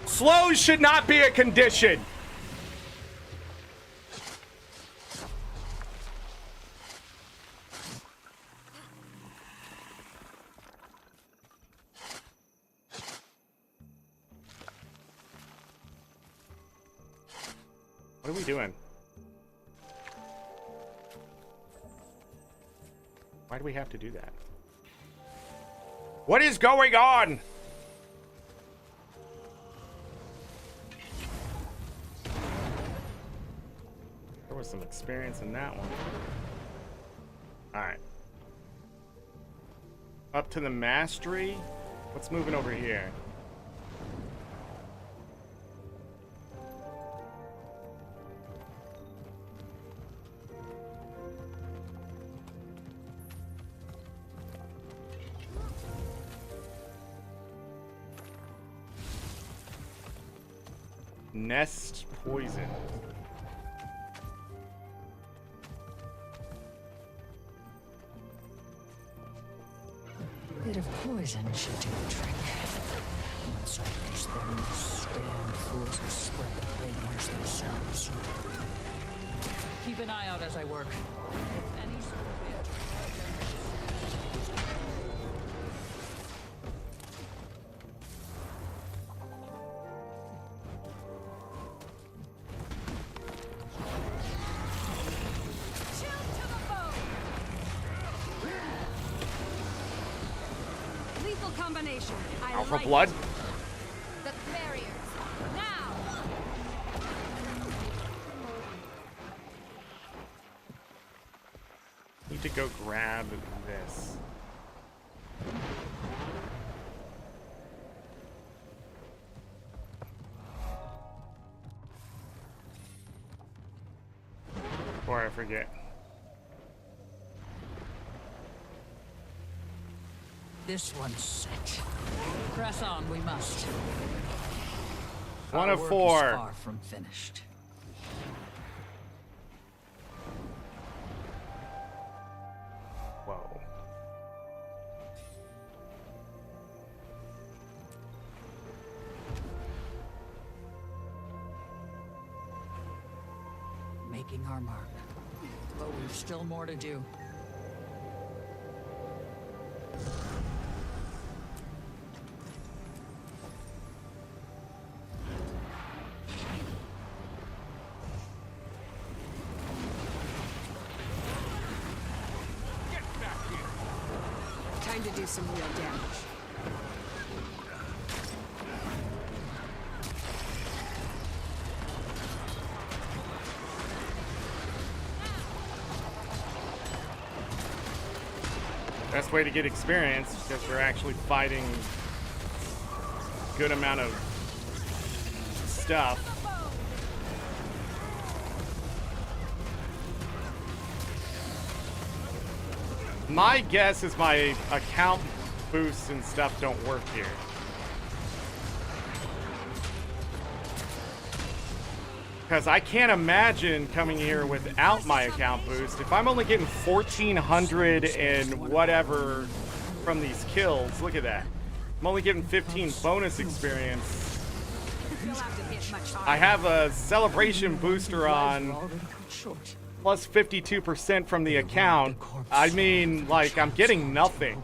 Speaker 1: Slow should not be a condition. What are we doing? Why do we have to do that? What is going on? There was some experience in that one. Alright. Up to the mastery. What's moving over here? Nest poison.
Speaker 23: A bit of poison should do the trick. Once I reach their nest, damn fools will spread the plague themselves. Keep an eye out as I work. If any sort of
Speaker 19: combination.
Speaker 1: Alpha like blood.
Speaker 19: The barriers. Now.
Speaker 1: Need to go grab this. Before I forget.
Speaker 23: This one's set. Press on, we must.
Speaker 1: One
Speaker 23: Our
Speaker 1: of
Speaker 23: work
Speaker 1: 4.
Speaker 23: is far from finished.
Speaker 1: Whoa.
Speaker 23: making our mark. But we've still more to do.
Speaker 4: Time to do some real damage.
Speaker 1: Best way to get experience, because we're actually fighting a good amount of stuff. My guess is my account boosts and stuff don't work here. Because I can't imagine coming here without my account boost. If I'm only getting 1,400 and whatever from these kills, look at that. I'm only getting 15 bonus experience. I have a celebration booster on, plus 52% from the account. I mean, like, I'm getting nothing.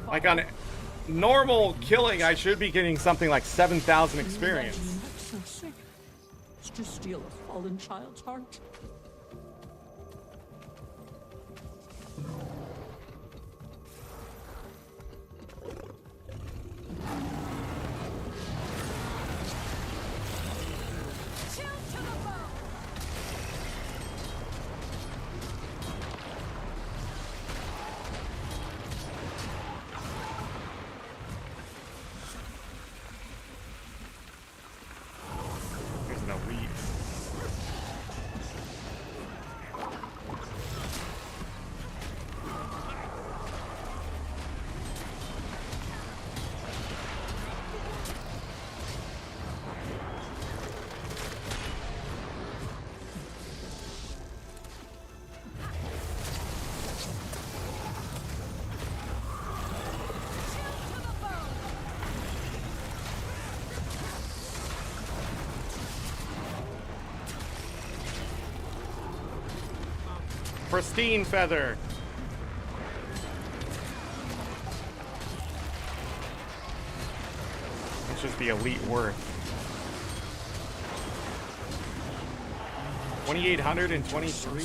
Speaker 1: Like, on normal killing, I should be getting something like 7,000 experience.
Speaker 23: So sick. To steal a fallen child's heart.
Speaker 1: Pristine feather. It's just the elite worth. 2,823?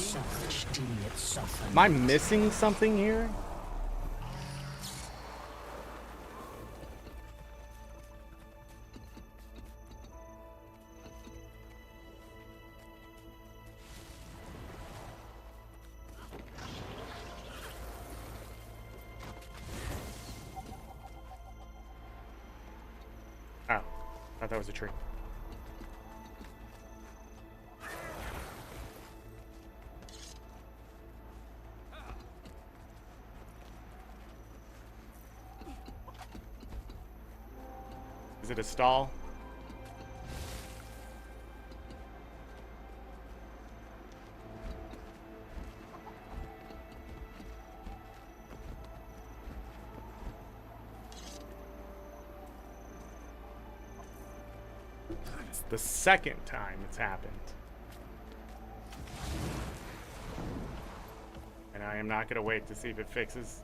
Speaker 1: Am I missing something here? That was a tree. Is it a stall? The second time it's happened. And I am not going to wait to see if it fixes.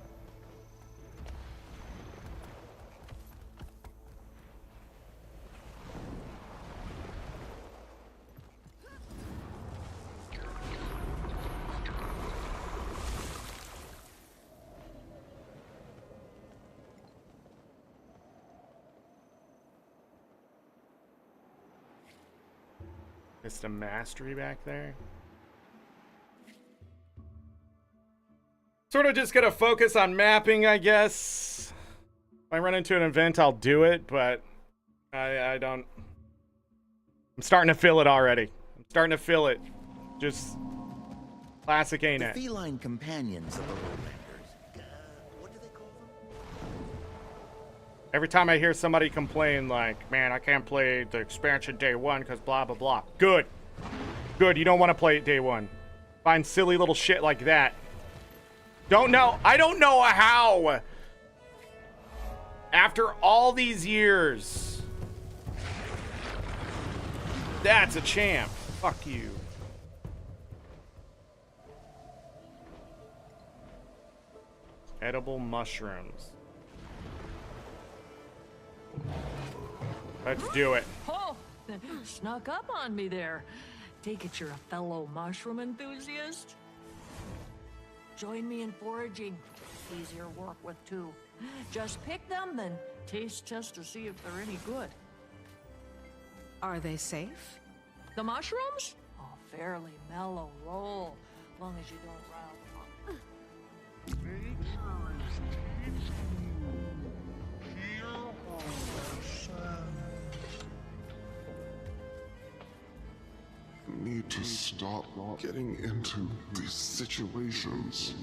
Speaker 1: Missed a mastery back there. Sort of just gonna focus on mapping, I guess. If I run into an event, I'll do it, but I don't. I'm starting to feel it already. I'm starting to feel it. Just classic ArenaNet.
Speaker 16: The feline companions of the Lowlanders. What do they call them?
Speaker 1: Every time I hear somebody complain like, man, I can't play the expansion day one because blah, blah, blah. Good. Good, you don't want to play it day one. Find silly little shit like that. Don't know. I don't know how. After all these years. That's a champ. Fuck you. Edible mushrooms. Let's do it.
Speaker 23: Oh, snuck up on me there. Take it you're a fellow mushroom enthusiast? Join me in foraging. Easier work with too. Just pick them, then taste test to see if they're any good.
Speaker 3: Are they safe?
Speaker 23: The mushrooms? Oh, fairly mellow roll, long as you don't round them
Speaker 6: Need to stop getting into these situations.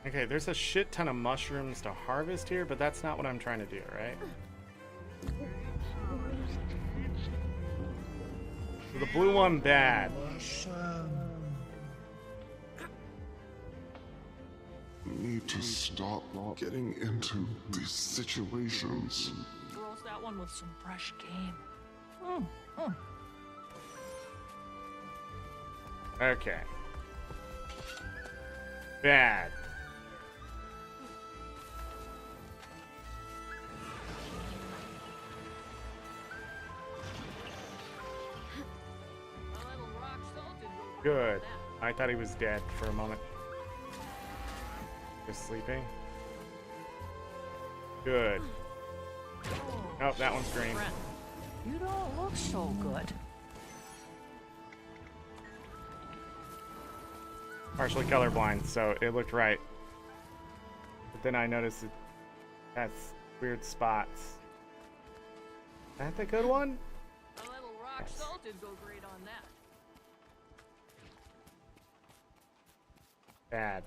Speaker 1: Okay, there's a shit ton of mushrooms to harvest here, but that's not what I'm trying to do, right? So the blue one, bad.
Speaker 6: Need to stop getting into these situations.
Speaker 23: Roast that one with some fresh game.
Speaker 1: Okay. Bad. Good. I thought he was dead for a moment. Just sleeping. Good. Oh, that one's green.
Speaker 23: You don't look so good.
Speaker 1: Partially colorblind, so it looked right. But then I noticed it has weird spots. Is that the good one?
Speaker 23: A little rock salt would go great on that.
Speaker 1: Bad.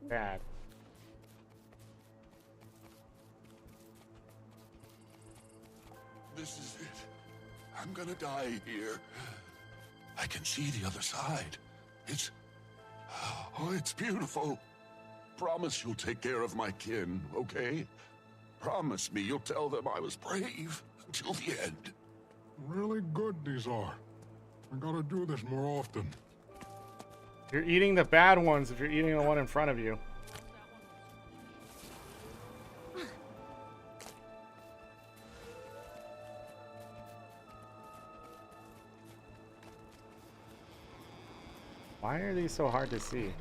Speaker 1: Bad.
Speaker 22: This is it. I'm gonna die here. I can see the other side. It's beautiful. Promise you'll take care of my kin, okay? Promise me you'll tell them I was brave until the end.
Speaker 6: Really good these are. I gotta do this more often.
Speaker 1: You're eating the bad ones if you're eating the one in front of you. Why are these so hard to see?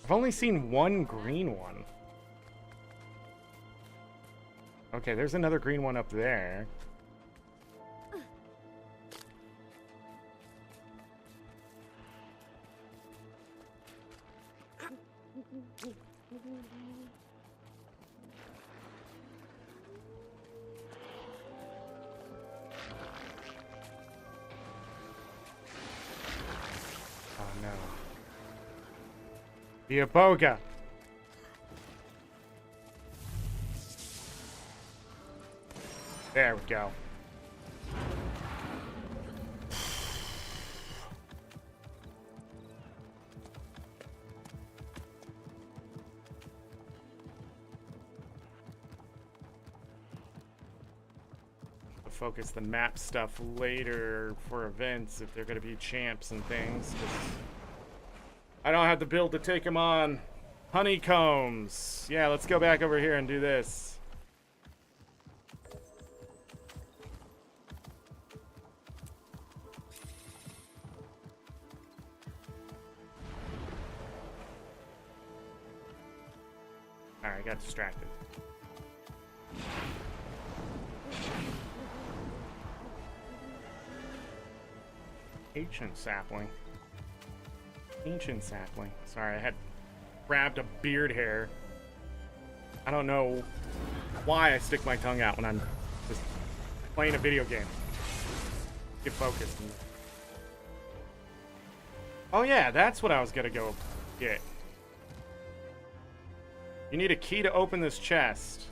Speaker 1: I've only seen one green one. Okay, there's another green one up there. Oh no. The Aboga. There we go. Focus the map stuff later for events if they're going to be champs and things. I don't have the build to take them on. Honeycombs. Yeah, let's go back over here and do this. Alright, I got distracted. Ancient sapling. Ancient sapling. Sorry, I had grabbed a beard hair I don't know why I stick my tongue out when I'm just playing a video game. Get focused. Oh yeah, that's what I was gonna go get. You need a key to open this chest.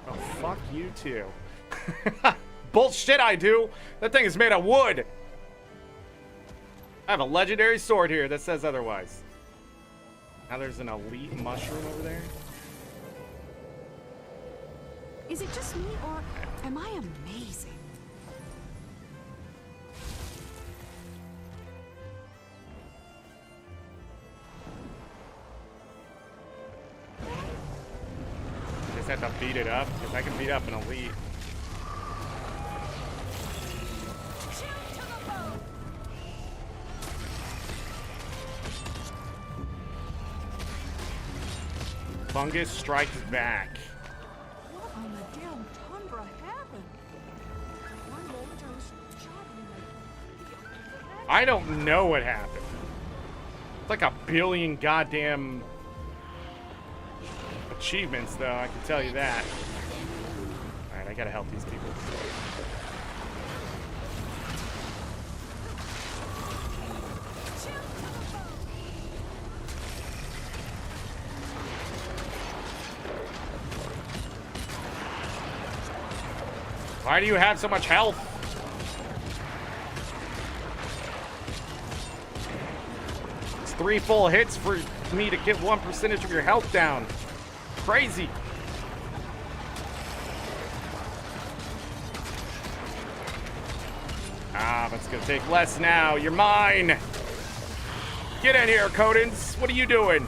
Speaker 1: Oh, fuck you too. Bullshit I do! That thing is made of wood! I have a legendary sword here that says otherwise. Now there's an elite mushroom over there.
Speaker 10: Is it just me, or am I amazing?
Speaker 1: Just have to beat it up, because I can beat up an elite. Fungus strikes back.
Speaker 12: What on the damn tundra happened? One moment I was traveling like...
Speaker 1: I don't know what happened. It's like a billion goddamn achievements, though, I can tell you that. Alright, I gotta help these people. Why do you have so much health? It's 3 full hits for me to get 1% of your health down. Crazy. Ah, but it's gonna take less now. You're mine. Get in here, Codens. What are you doing?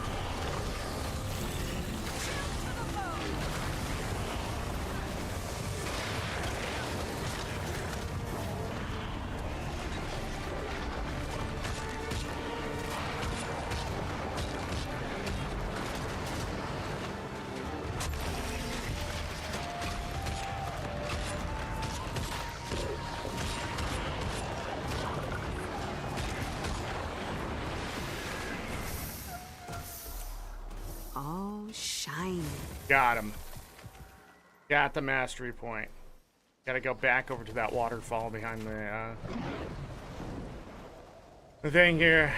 Speaker 3: Oh, shiny.
Speaker 1: Got him. Got the mastery point. Gotta go back over to that waterfall behind the thing here.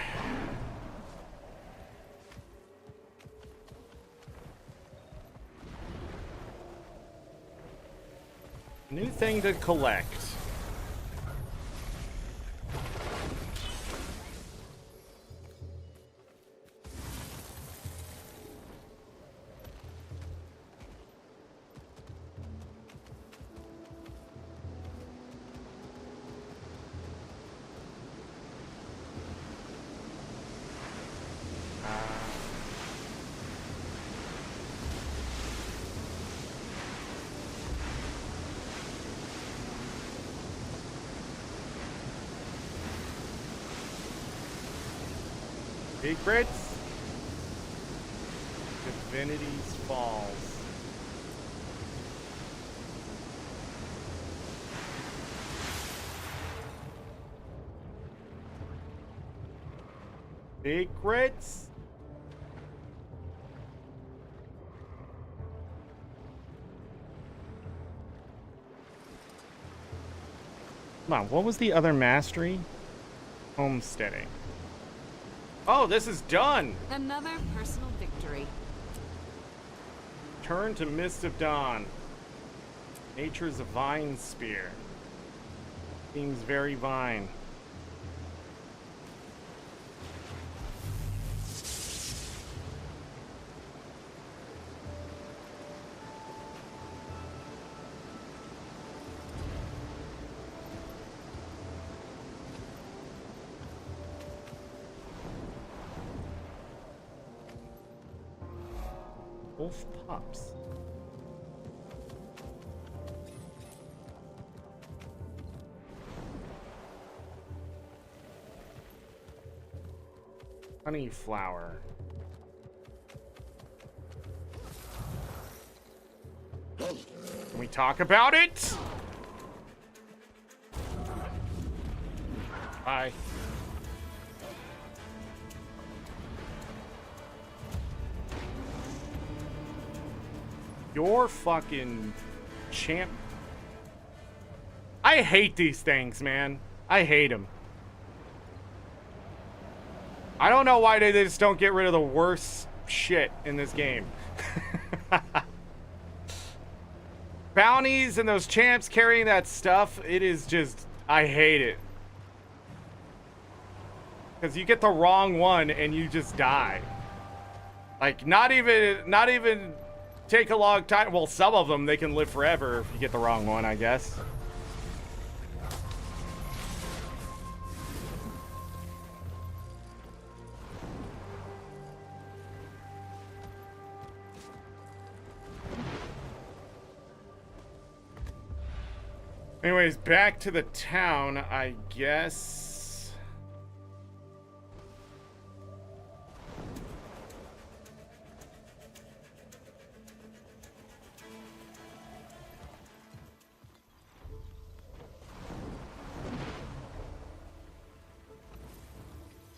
Speaker 1: New thing to collect. Secrets? Divinity's Falls. Secrets? Come on, what was the other mastery? Homesteading. Oh, this is done!
Speaker 4: Another personal victory.
Speaker 1: Turn to Mist of Dawn. Nature's a vine spear. Seems very vine. Wolf pups. Honey flower. Can we talk about it? Bye. your fucking champ. I hate these things, man. I hate them. I don't know why they just don't get rid of the worst shit in this game. Bounties and those champs carrying that stuff, it is just, I hate it. Because you get the wrong one and you just die. Like, not even take a long time. Well, some of them, they can live forever if you get the wrong one, I guess. Anyways, back to the town, I guess.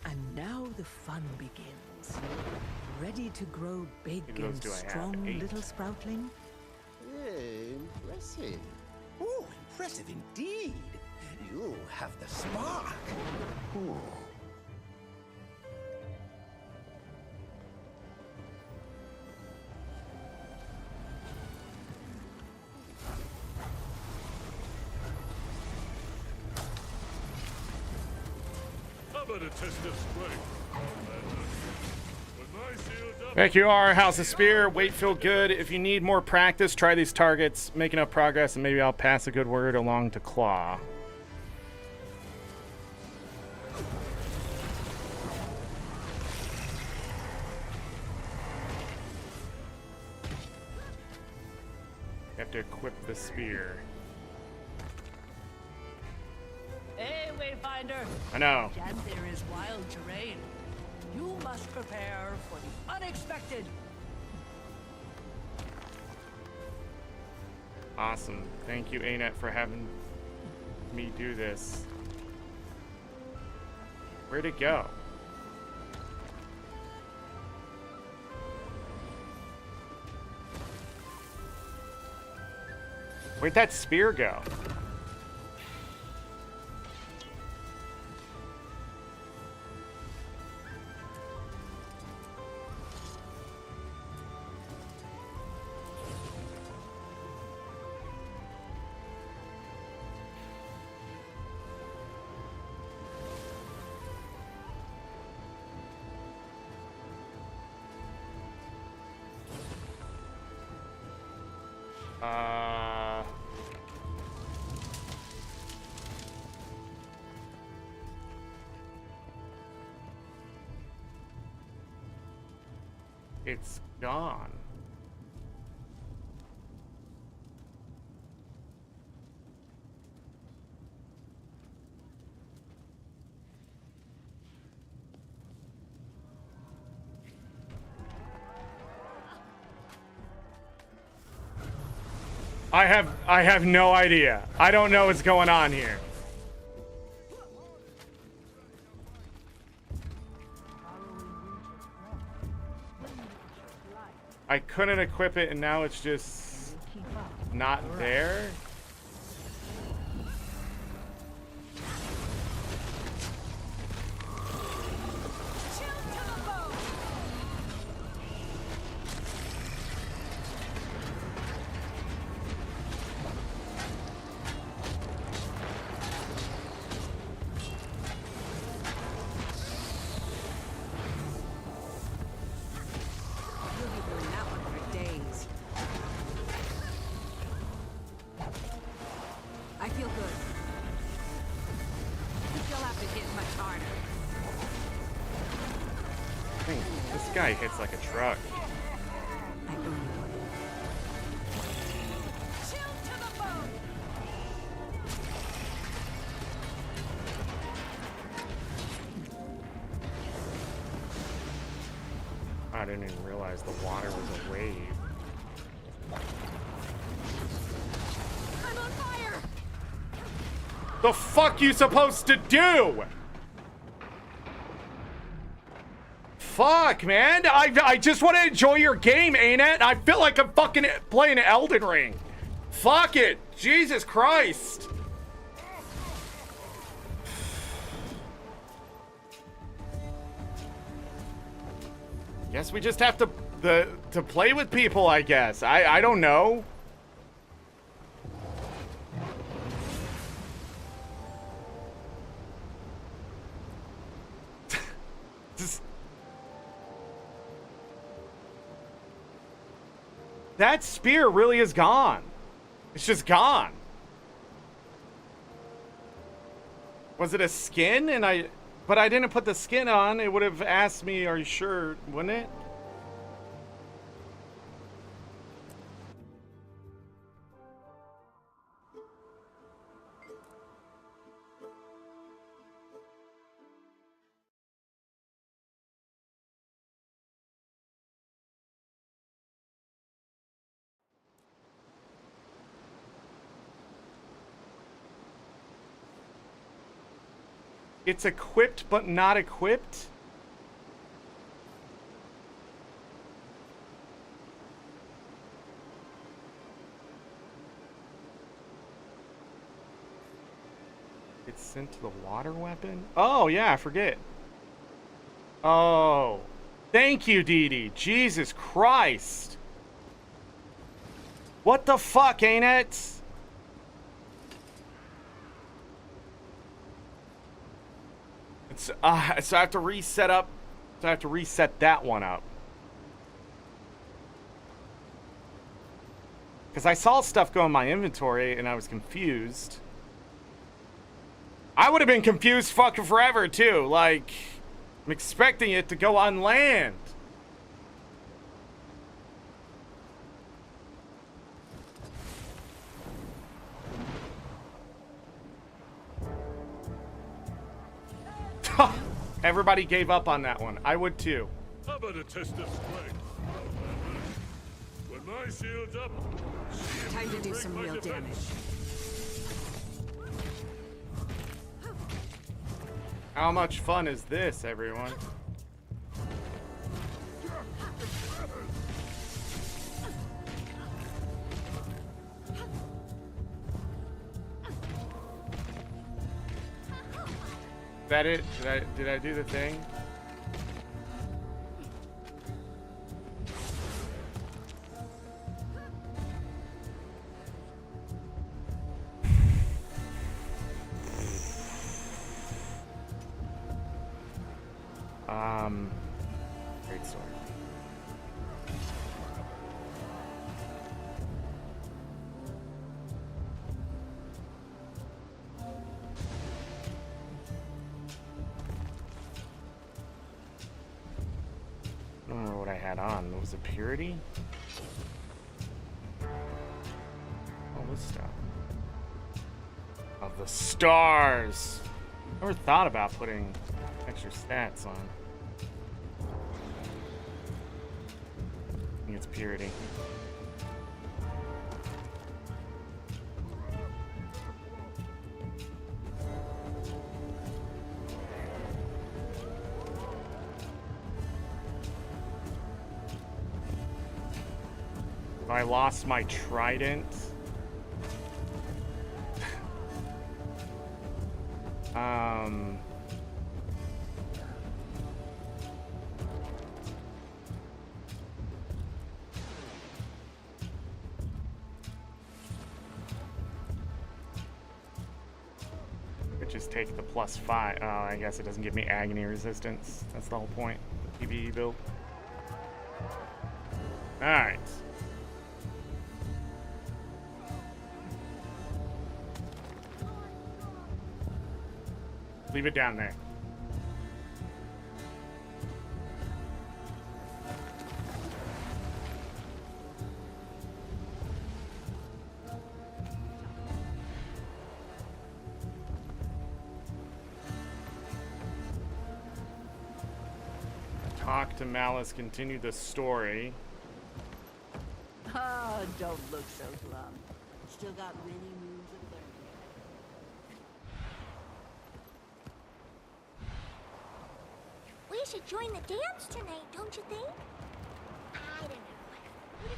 Speaker 15: And now the fun begins. Ready to grow big and strong, little sproutling?
Speaker 16: Impressive. Oh, impressive indeed. You have the spark. Ooh.
Speaker 9: How about a test of strength?
Speaker 1: Thank you, our House of Spear. Weight feel good. If you need more practice, try these targets. Make enough progress, and maybe I'll pass a good word along to Claw. You have to equip the spear.
Speaker 12: Hey, Wayfinder.
Speaker 1: I know.
Speaker 12: Janthir is wild terrain. You must prepare for the unexpected.
Speaker 1: Awesome. Thank you, ArenaNet, for having me do this. Where'd it go? Where'd that spear go? It's gone. I have no idea. I don't know what's going on here. I couldn't equip it, and now it's just not there. Guy hits like a truck. I didn't even realize the water was a wave.
Speaker 19: I'm on fire.
Speaker 1: The fuck you supposed to do? fuck, man? I just want to enjoy your game, ain't it? I feel like I'm fucking playing Elden Ring. Fuck it. Jesus Christ. Guess we just have to play with people, I guess. I don't know. That spear really is gone. It's just gone. Was it a skin? But I didn't put the skin on. It would have asked me, are you sure, wouldn't it? It's equipped, but not equipped? It's sent to the water weapon? Oh, yeah, I forget. Oh. Thank you, Dee Dee. Jesus Christ. What the fuck, ain't it? So I have to reset up. So I have to reset that one up. Because I saw stuff go in my inventory and I was confused. I would have been confused fucking forever too. Like, I'm expecting it to go on land. Everybody gave up on that one. I would too.
Speaker 9: How about a test of strength? When my shield's up,
Speaker 10: Time to do some real damage.
Speaker 1: How much fun is this, everyone? Is that it? Did I do the thing? Great sword. I don't remember what I had on. Was it purity? Oh, this stuff. Of the stars. Never thought about putting extra stats on. I think it's purity. I lost my trident. Just take the +5. Oh, I guess it doesn't give me agony resistance. That's the whole point of the PvE build. Alright. Leave it down there. Talk to Malice, continue the story.
Speaker 12: Oh, don't look so glum. Still got many moons of learning.
Speaker 8: We we should join the dance tonight, don't you think? I don't know. What if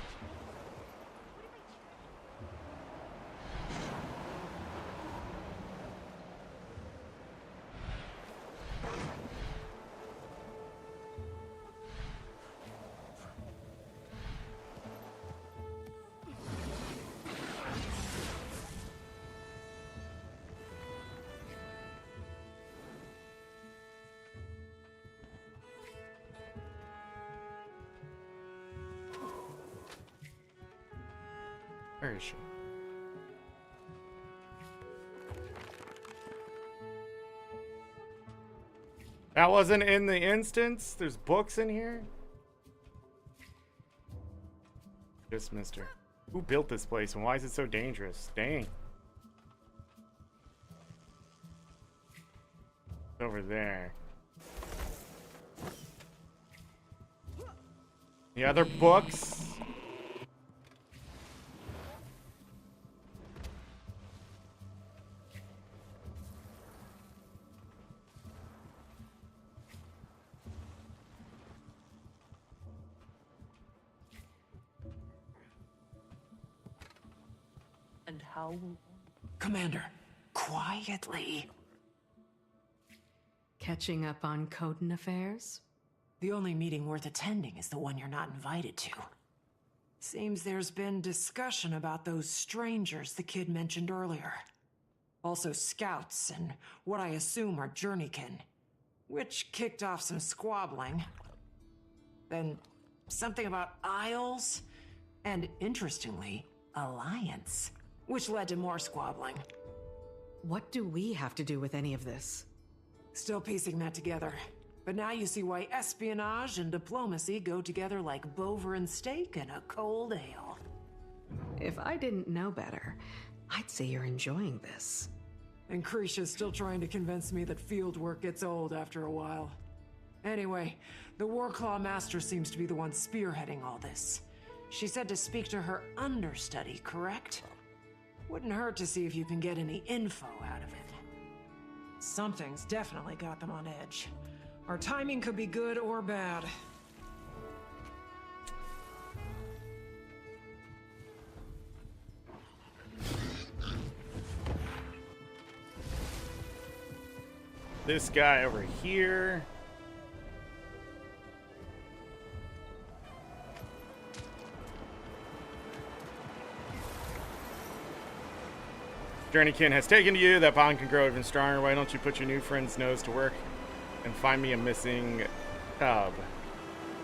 Speaker 1: Where is she? That wasn't in the instance? There's books in here? Dismissed her. Who built this place and why is it so dangerous? Dang. It's over there. The other books?
Speaker 2: And how... Commander, quietly.
Speaker 3: Catching up on Coden affairs?
Speaker 2: The only meeting worth attending is the one you're not invited to. Seems there's been discussion about those strangers the kid mentioned earlier. Also scouts and what I assume are journeykin, which kicked off some squabbling. Then something about Isles, and interestingly, Alliance, which led to more squabbling.
Speaker 3: What do we have to do with any of this?
Speaker 2: Still piecing that together. But now you see why espionage and diplomacy go together like Bover and steak and a cold ale.
Speaker 3: If I didn't know better, I'd say you're enjoying this.
Speaker 2: And Krisha's still trying to convince me that field work gets old after a while. Anyway, the Warclaw master seems to be the one spearheading all this. She said to speak to her understudy, correct? Wouldn't hurt to see if you can get any info out of it. Something's definitely got them on edge. Our timing could be good or bad.
Speaker 1: This guy over here. Journeykin has taken to you. That bond can grow even stronger. Why don't you put your new friend's nose to work and find me a missing cub?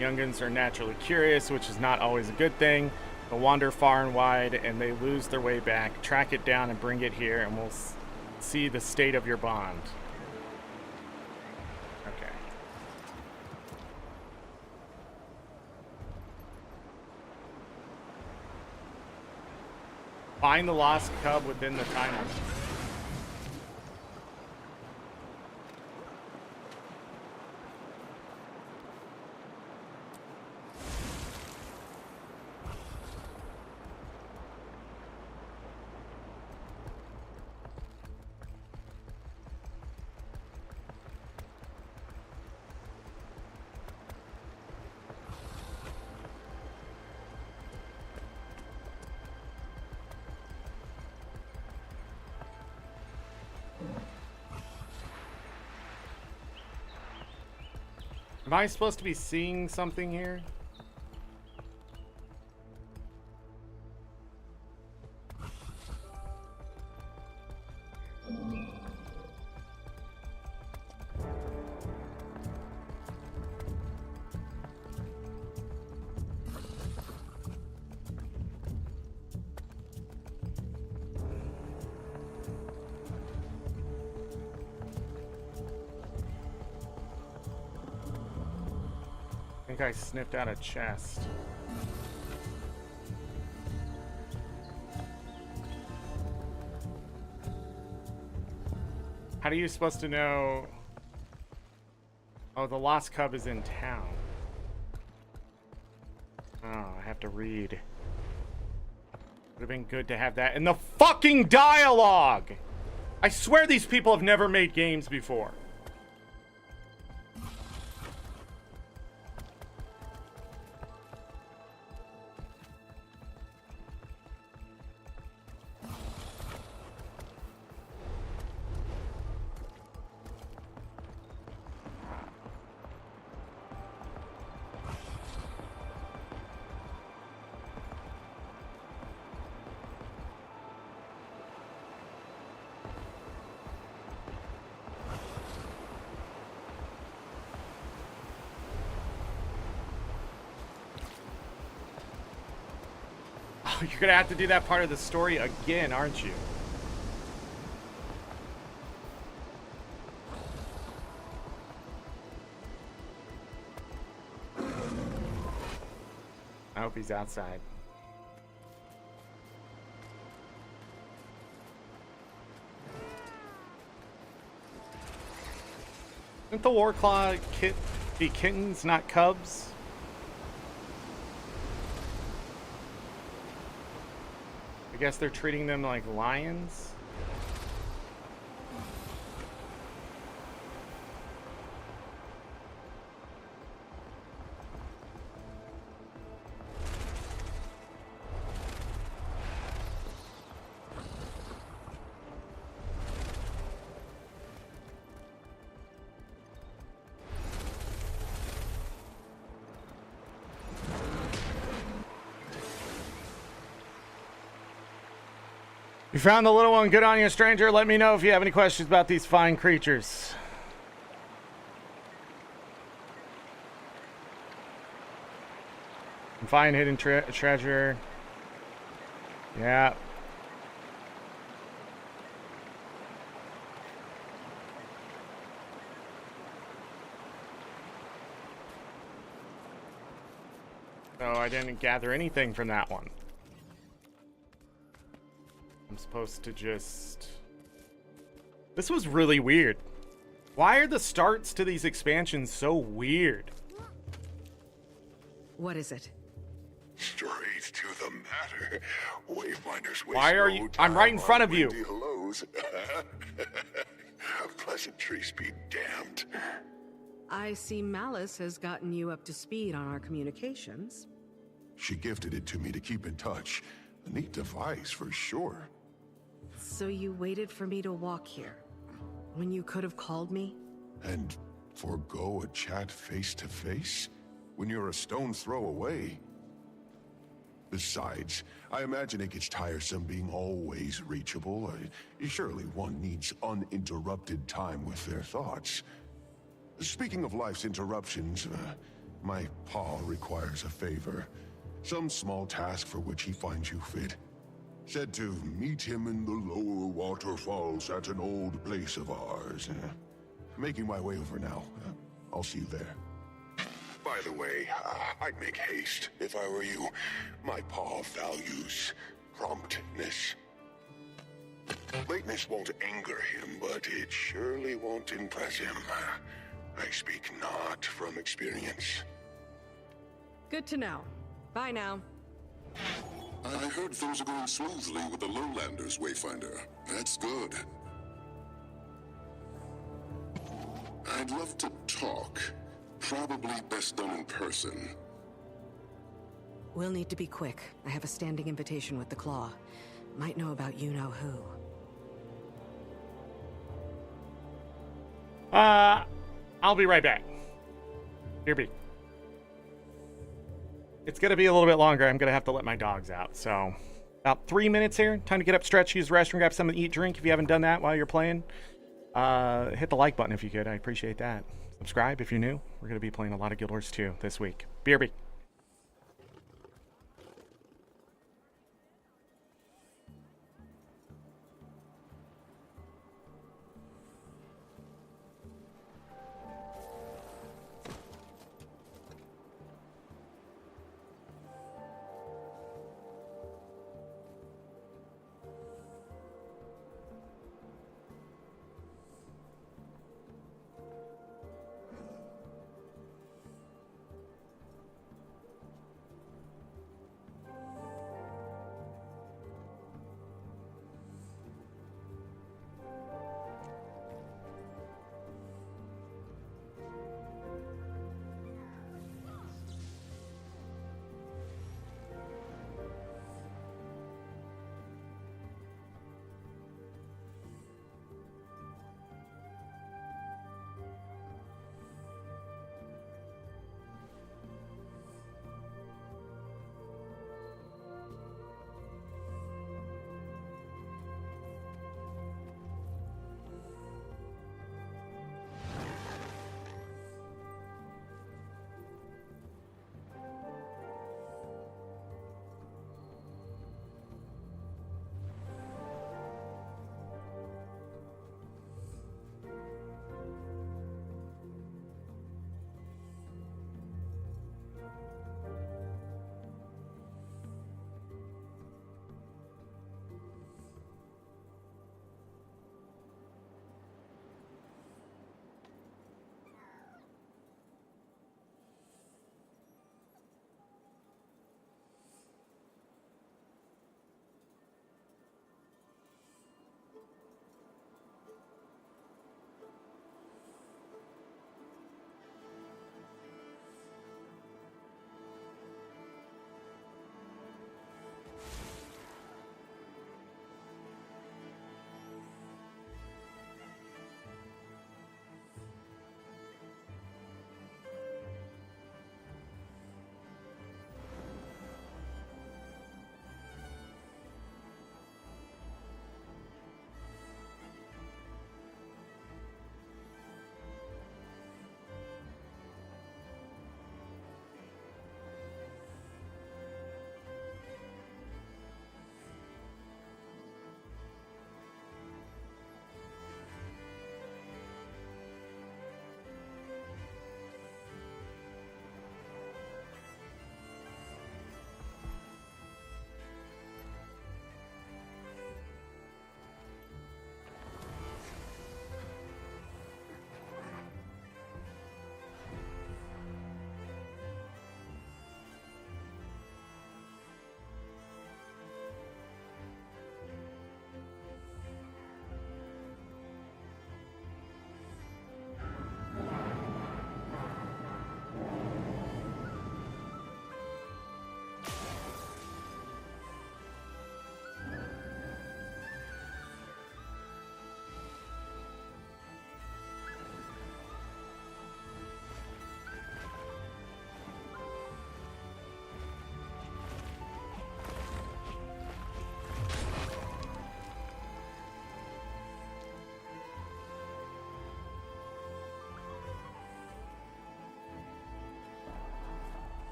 Speaker 1: Youngins are naturally curious, which is not always a good thing. They'll wander far and wide, and they lose their way back. Track it down and bring it here, and we'll see the state of your bond. Okay. Find the lost cub within the timer. Am I supposed to be seeing something here? I think I sniffed out a chest. How are you supposed to know? Oh, the lost cub is in town. Oh, I have to read. Would have been good to have that in the fucking dialogue! I swear these people have never made games before. You're gonna have to do that part of the story again, aren't you? I hope he's outside. Didn't the Warclaw be kittens, not cubs? I guess they're treating them like lions. You found the little one. Good on you, stranger. Let me know if you have any questions about these fine creatures. Find hidden treasure. Yeah. So I didn't gather anything from that one. I'm supposed to just... This was really weird. Why are the starts to these expansions so weird?
Speaker 3: What is it?
Speaker 22: Straight to the matter. Wayfinders waste
Speaker 1: Why are you... I'm right in front of you.
Speaker 22: Pleasantries be damned.
Speaker 3: I see Malice has gotten you up to speed on our communications.
Speaker 22: She gifted it to me to keep in touch. A neat device for sure.
Speaker 3: So you waited for me to walk here, when you could have called me?
Speaker 22: And forego a chat face to face? When you're a stone's throw away? Besides, I imagine it gets tiresome being always reachable. Surely one needs uninterrupted time with their thoughts. Speaking of life's interruptions, my paw requires a favor. Some small task for which he finds you fit. Said to meet him in the lower waterfalls at an old place of ours. Making my way over now. I'll see you there. By the way, I'd make haste if I were you. My paw values promptness. Lateness won't anger him, but it surely won't impress him. I speak not from experience.
Speaker 3: Good to know. Bye now.
Speaker 14: I heard things are going smoothly with the Lowlanders, Wayfinder. That's good. I'd love to talk. Probably best done in person.
Speaker 3: We'll need to be quick. I have a standing invitation with the Claw. Might know about you-know-who.
Speaker 1: I'll be right back. Here be. It's going to be a little bit longer. I'm going to have to let my dogs out. So, about 3 minutes here. Time to get up, stretch, use the restroom, grab something to eat, drink. If you haven't done that while you're playing, hit the like button if you could. I appreciate that. Subscribe if you're new. We're going to be playing a lot of Guild Wars 2 this week. BRB.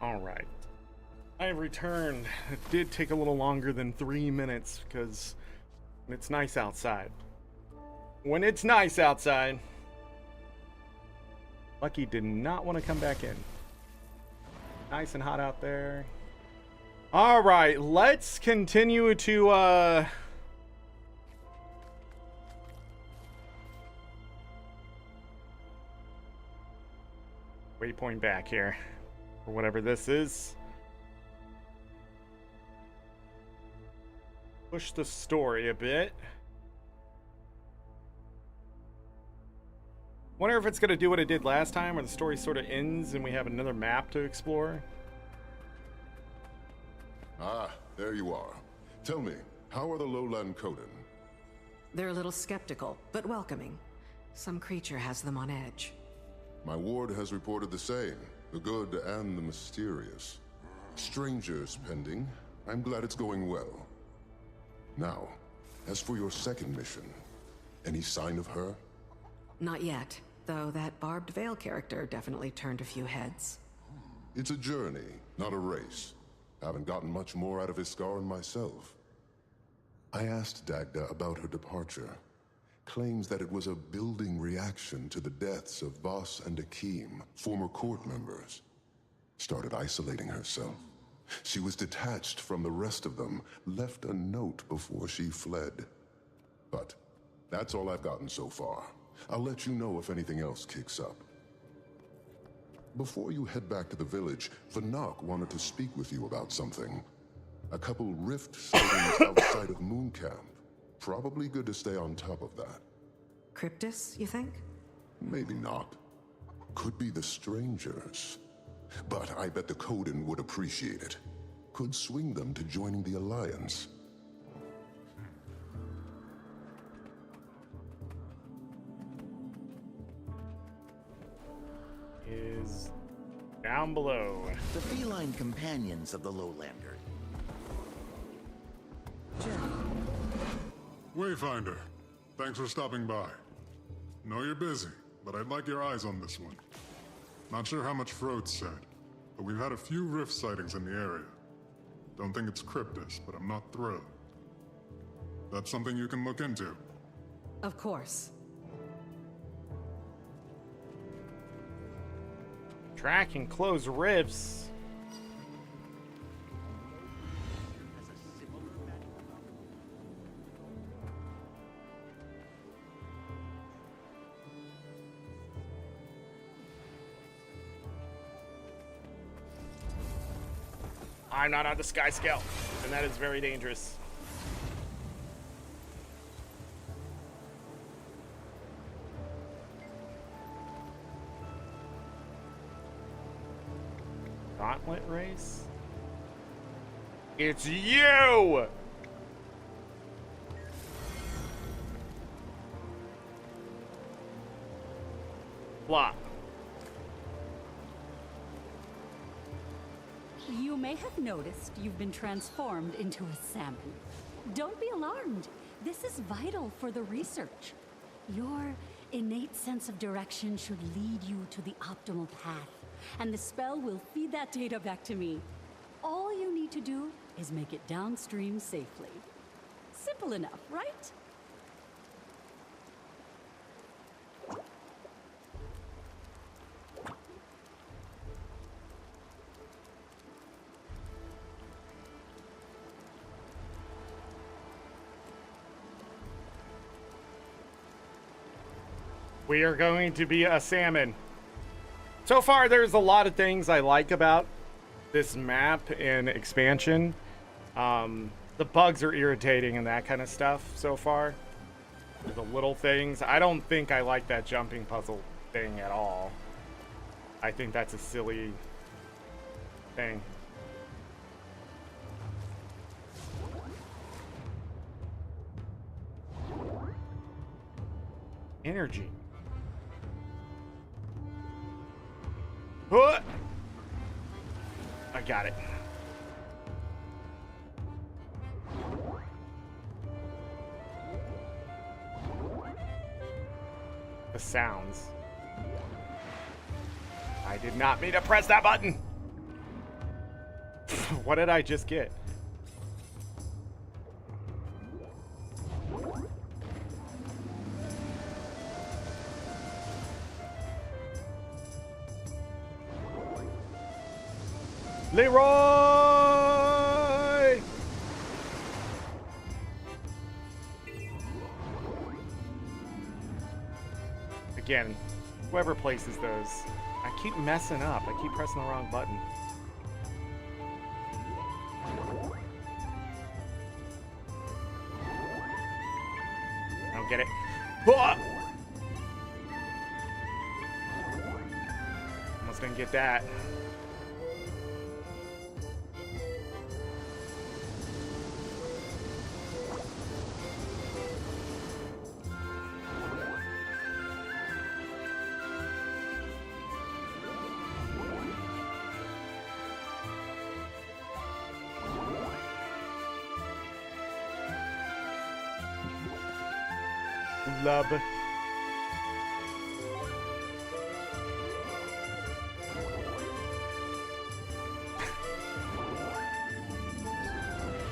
Speaker 1: Alright. I have returned. It did take a little longer than 3 minutes because it's nice outside. When it's nice outside, Lucky did not want to come back in. Nice and hot out there. Alright, let's continue to waypoint back here, or whatever this is. Push the story a bit. Wonder if it's gonna do what it did last time, where the story sort of ends and we have another map to explore.
Speaker 22: Ah, there you are. Tell me, how are the lowland Coden?
Speaker 3: They're a little skeptical, but welcoming. Some creature has them on edge.
Speaker 22: My ward has reported the same, the good and the mysterious. Strangers pending. I'm glad it's going well. Now, as for your second mission, any sign of her?
Speaker 3: Not yet, though that Barbed Veil character definitely turned a few heads.
Speaker 22: It's a journey, not a race. Haven't gotten much more out of Iskaran myself. I asked Dagda about her departure. Claims that it was a building reaction to the deaths of Boss and Akeem, former court members. Started isolating herself. She was detached from the rest of them, left a note before she fled. But that's all I've gotten so far. I'll let you know if anything else kicks up. Before you head back to the village, Vanak wanted to speak with you about something. A couple rift sightings outside of Moon Camp. Probably good to stay on top of that.
Speaker 3: Cryptus, you think?
Speaker 22: Maybe not. Could be the strangers. But I bet the Coden would appreciate it. Could swing them to joining the Alliance.
Speaker 1: Is down below.
Speaker 16: The feline companions of the Lowlander.
Speaker 9: Wayfinder, thanks for stopping by. Know you're busy, but I'd like your eyes on this one. Not sure how much Frode said, but we've had a few rift sightings in the area. Don't think it's Cryptus, but I'm not thrilled. That's something you can look into.
Speaker 3: Of course.
Speaker 1: Track and close rifts. I'm not on the Sky Scout, and that is very dangerous. Gauntlet race? It's you! Blah.
Speaker 17: You may have noticed you've been transformed into a salmon. Don't be alarmed. This is vital for the research. Your innate sense of direction should lead you to the optimal path, and the spell will feed that data back to me. All you need to do is make it downstream safely. Simple enough, right?
Speaker 1: We are going to be a salmon. So far, there's a lot of things I like about this map and expansion. The bugs are irritating and that kind of stuff so far. The little things. I don't think I like that jumping puzzle thing at all. I think that's a silly thing. Energy. Huh! I got it. The sounds. I did not mean to press that button. What did I just get? Leroy! Again, whoever places those, I keep messing up. I keep pressing the wrong button. I don't get it. Almost didn't get that. Lub.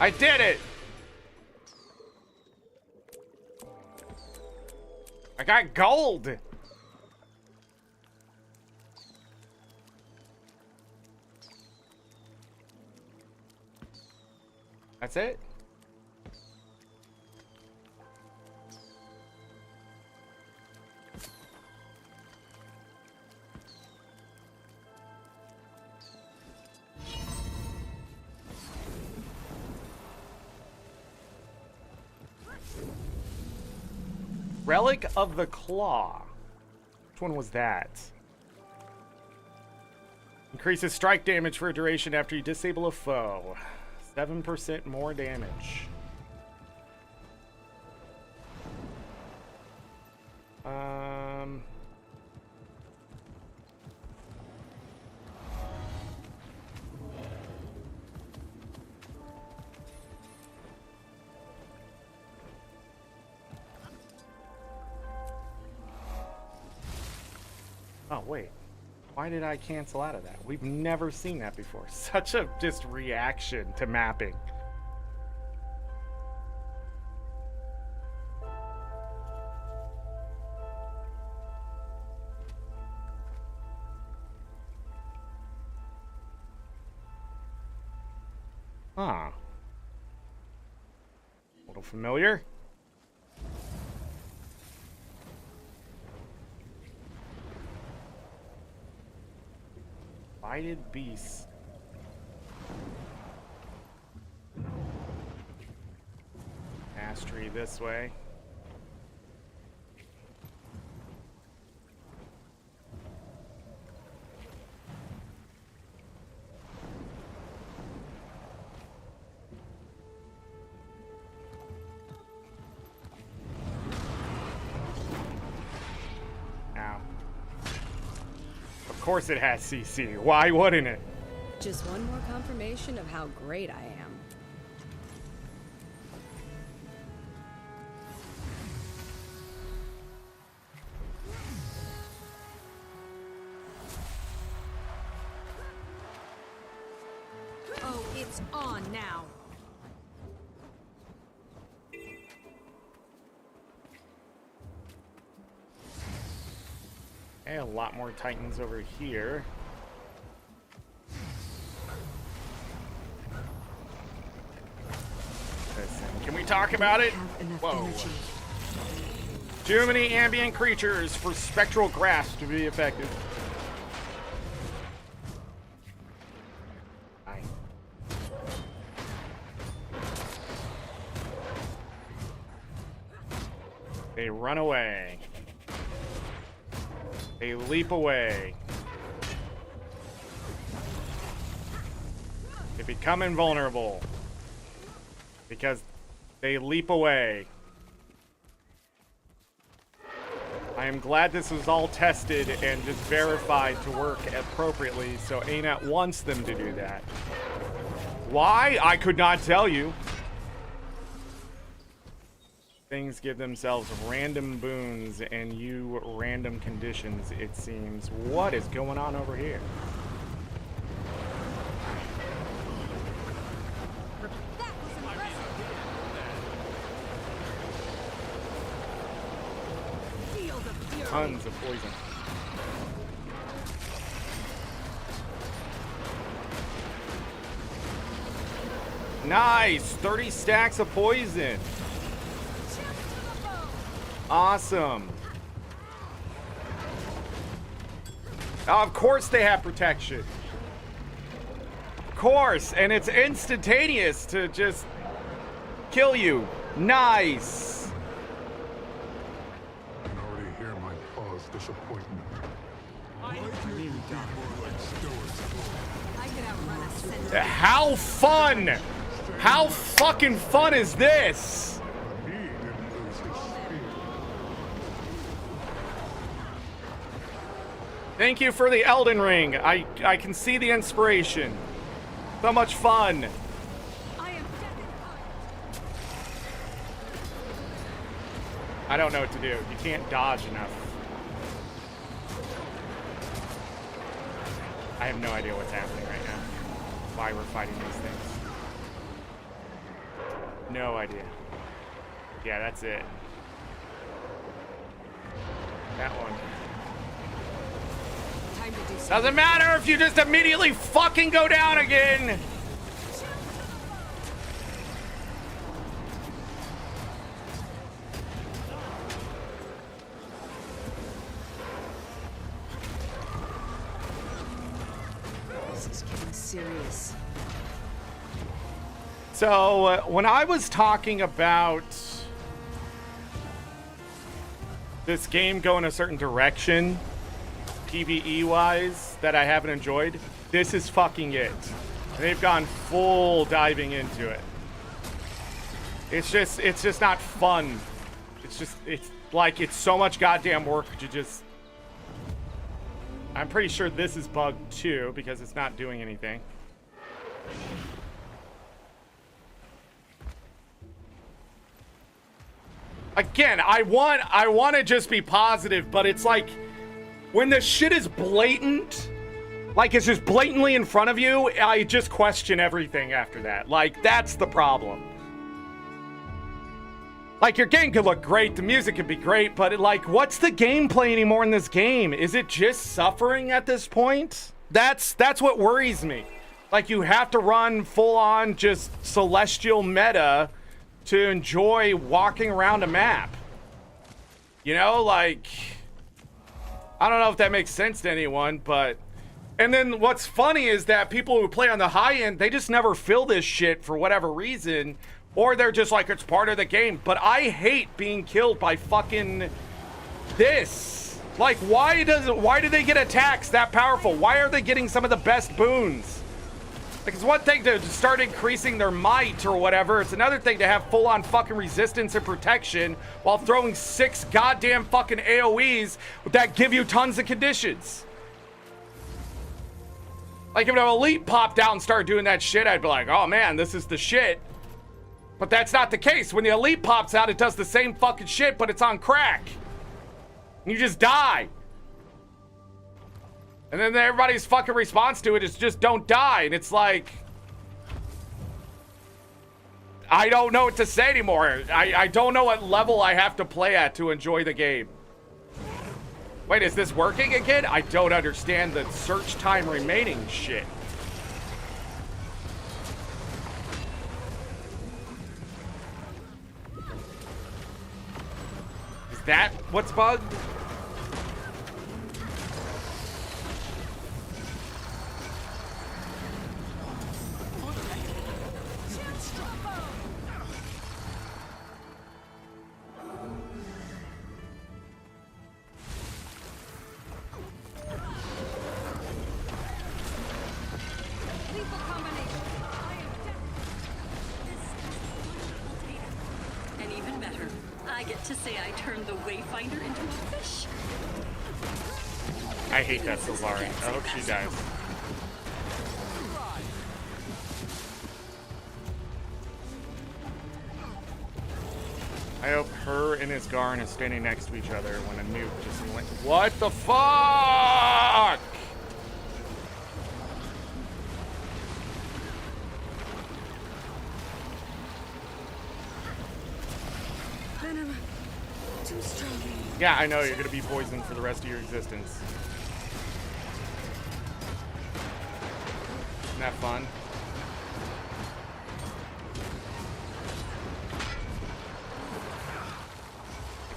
Speaker 1: I did it! I got gold! That's it? Relic of the Claw. Which one was that? Increases strike damage for a duration after you disable a foe. 7% more damage. Oh, wait. Why did I cancel out of that? We've never seen that before. Such a just reaction to mapping. Huh. A little familiar. Divided beast. Mastery this way. Of course it has CC. Why wouldn't it?
Speaker 4: Just one more confirmation of how great I am. Oh, it's on now.
Speaker 1: Okay, a lot more Titans over here. Listen, can we talk about it? Whoa. Too many ambient creatures for spectral grasp to be effective. Bye. They run away. They leap away. They become invulnerable because they leap away. I am glad this was all tested and just verified to work appropriately, so ArenaNet wants them to do that. Why? I could not tell you. Things give themselves random boons and you random conditions, it seems. What is going on over here? tons of poison. Nice! 30 stacks of poison. Awesome. Oh, of course they have protection. Of course, and it's instantaneous to just kill you. Nice.
Speaker 9: I can already hear my paw's disappointment.
Speaker 1: How fun! How fucking fun is this? Thank you for the Elden Ring. I can see the inspiration. So much fun. I don't know what to do. You can't dodge enough. I have no idea what's happening right now. Why we're fighting these things. No idea. Yeah, that's it. That one. Doesn't matter if you just immediately fucking go down again.
Speaker 3: This is getting serious.
Speaker 1: So, when I was talking about this game going a certain direction, PvE-wise, that I haven't enjoyed, this is fucking it. They've gone full diving into it. It's just not fun. It's like, it's so much goddamn work to just... I'm pretty sure this is bugged too, because it's not doing anything. Again, I want to just be positive, but it's like when the shit is blatant, like it's just blatantly in front of you, I just question everything after that. Like, that's the problem. Like, your game could look great, the music could be great, but like, what's the gameplay anymore in this game? Is it just suffering at this point? That's what worries me. Like, you have to run full on just celestial meta to enjoy walking around a map. You know, like, I don't know if that makes sense to anyone, but... And then what's funny is that people who play on the high end, they just never feel this shit for whatever reason, or they're just like, it's part of the game. But I hate being killed by fucking this. Like, why do they get attacks that powerful? Why are they getting some of the best boons? Like, it's one thing to start increasing their might or whatever. It's another thing to have full-on fucking resistance and protection while throwing 6 goddamn fucking AoEs that give you tons of conditions. Like, if an elite popped out and started doing that shit, I'd be like, oh man, this is the shit. But that's not the case. When the elite pops out, it does the same fucking shit, but it's on crack. And you just die. And then everybody's fucking response to it is just don't die. And it's like, I don't know what to say anymore. I don't know what level I have to play at to enjoy the game. Wait, is this working again? I don't understand the search time remaining shit. Is that what's bugged?
Speaker 19: And even better, I get to say I turned the Wayfinder into a fish.
Speaker 1: I hate that Solari. I hope she dies. I hope her and Isgarn is standing next to each other when a nuke just went. What the fuck?
Speaker 3: Venom,
Speaker 10: too strong.
Speaker 1: Yeah, I know, you're gonna be poisoned for the rest of your existence. Isn't that fun?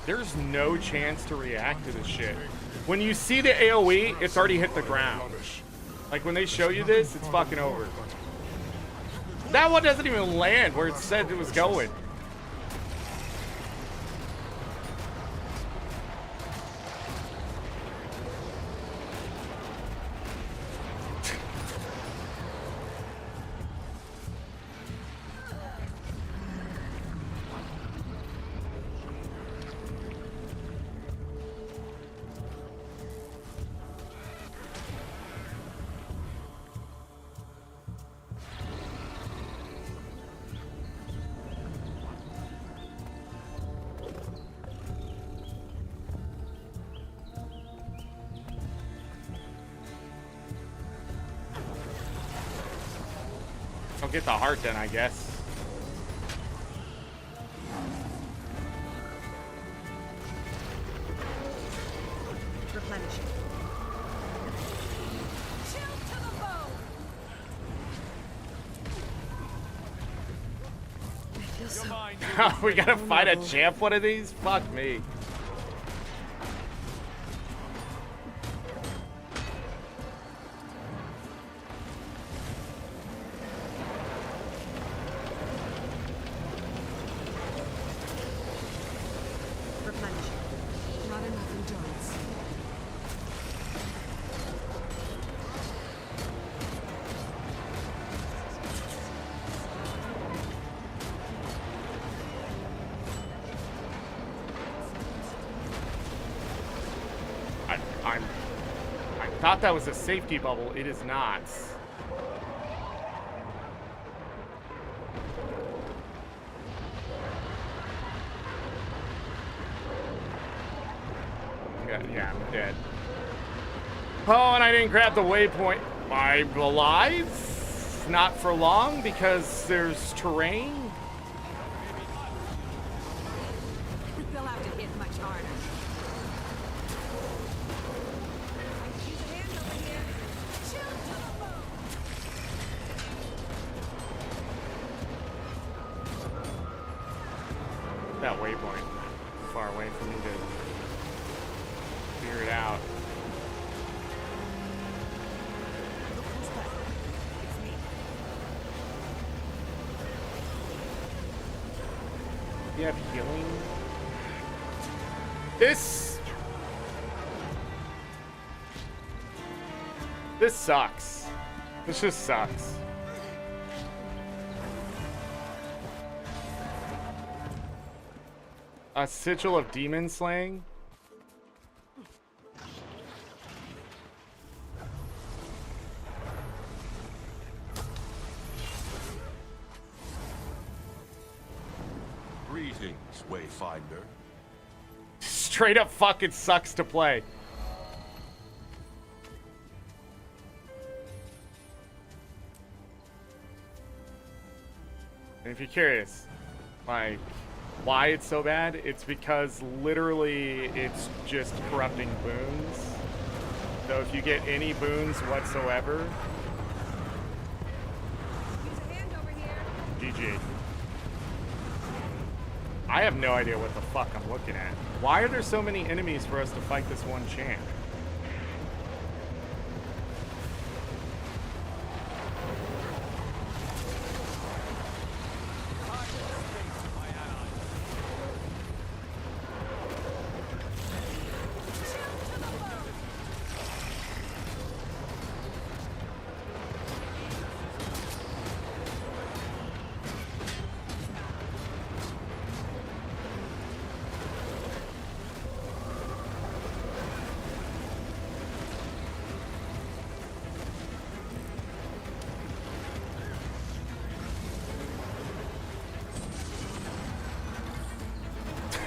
Speaker 1: There's no chance to react to this shit. When you see the AoE, it's already hit the ground. Like when they show you this, it's fucking over. That one doesn't even land where it said it was going. I'll get the heart then, I guess.
Speaker 10: Replenishing. Chill to the bone. I feel so.
Speaker 1: We gotta fight a champ one of these? Fuck me.
Speaker 10: Replenishing. Not enough endurance.
Speaker 1: I thought that was a safety bubble. It is not. Yeah, I'm dead. Oh, and I didn't grab the waypoint. I'm alive? Not for long because there's terrain.
Speaker 10: They'll have to hit much harder.
Speaker 1: That waypoint far away for me to figure it out. You have healing? This sucks. This just sucks. A sigil of demon slaying?
Speaker 22: Greetings, Wayfinder.
Speaker 1: Straight up fucking sucks to play. And if you're curious, like, why it's so bad, it's because literally it's just corrupting boons. So if you get any boons whatsoever, GG. I have no idea what the fuck I'm looking at. Why are there so many enemies for us to fight this one champ?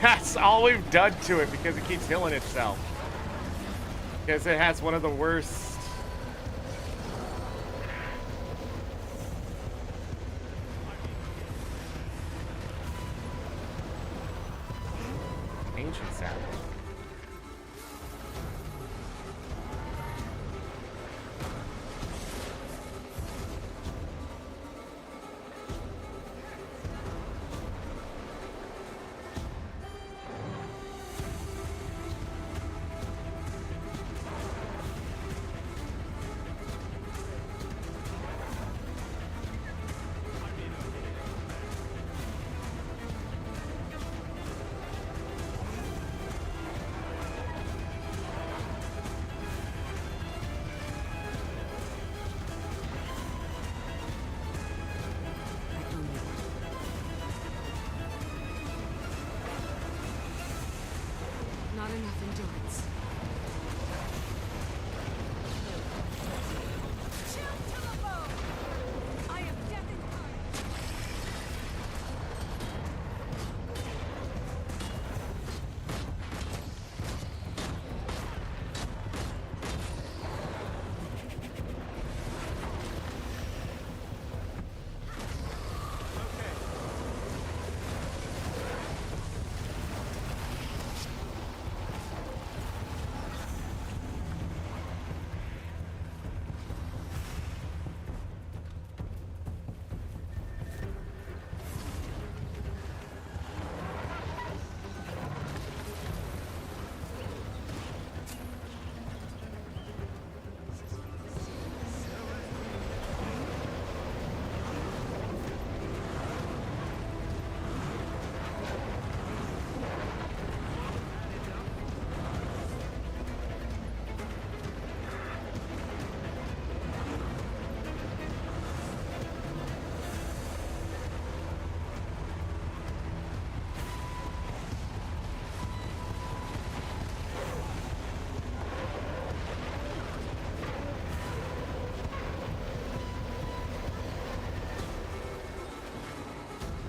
Speaker 1: That's all we've done to it because it keeps healing itself. Because it has one of the worst. ancient savage.
Speaker 3: Not enough endurance.
Speaker 10: I am death incarnate.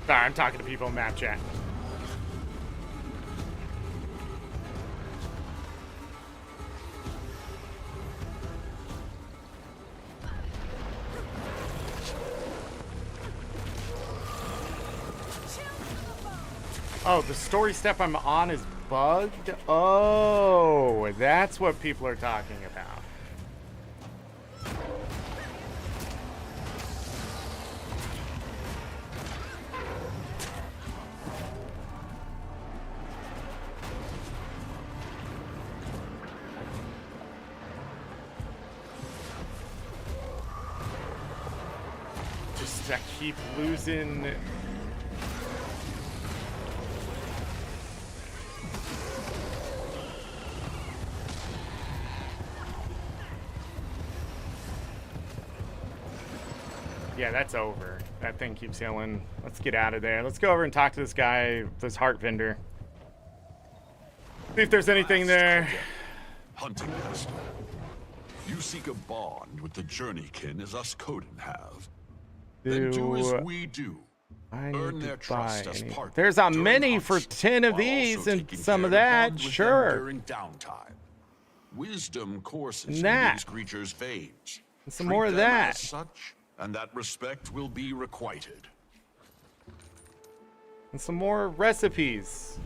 Speaker 1: Sorry, I'm talking to people in map chat. Oh, the story step I'm on is bugged? Oh, that's what people are talking about. Just I keep losing. Yeah, that's over. That thing keeps healing. Let's get out of there. Let's go over and talk to this guy, this heart vendor. See if there's anything there.
Speaker 18: Hunting master. You seek a bond with the journeykin as us Coden have. Then do as we do.
Speaker 1: I
Speaker 18: Earn
Speaker 1: need
Speaker 18: their
Speaker 1: to buy
Speaker 18: trust as
Speaker 1: anything.
Speaker 18: partners
Speaker 1: There's a
Speaker 18: during
Speaker 1: mini
Speaker 18: hunts,
Speaker 1: for 10 of
Speaker 18: while
Speaker 1: these
Speaker 18: also
Speaker 1: and
Speaker 18: taking
Speaker 1: some
Speaker 18: care
Speaker 1: of
Speaker 18: to
Speaker 1: that,
Speaker 18: bond with them
Speaker 1: sure.
Speaker 18: During downtime. Wisdom courses
Speaker 1: Nah.
Speaker 18: in these creatures' veins.
Speaker 1: And some
Speaker 18: Treat
Speaker 1: more of
Speaker 18: them
Speaker 1: that.
Speaker 18: as such, and that respect will be requited.
Speaker 1: And some more recipes.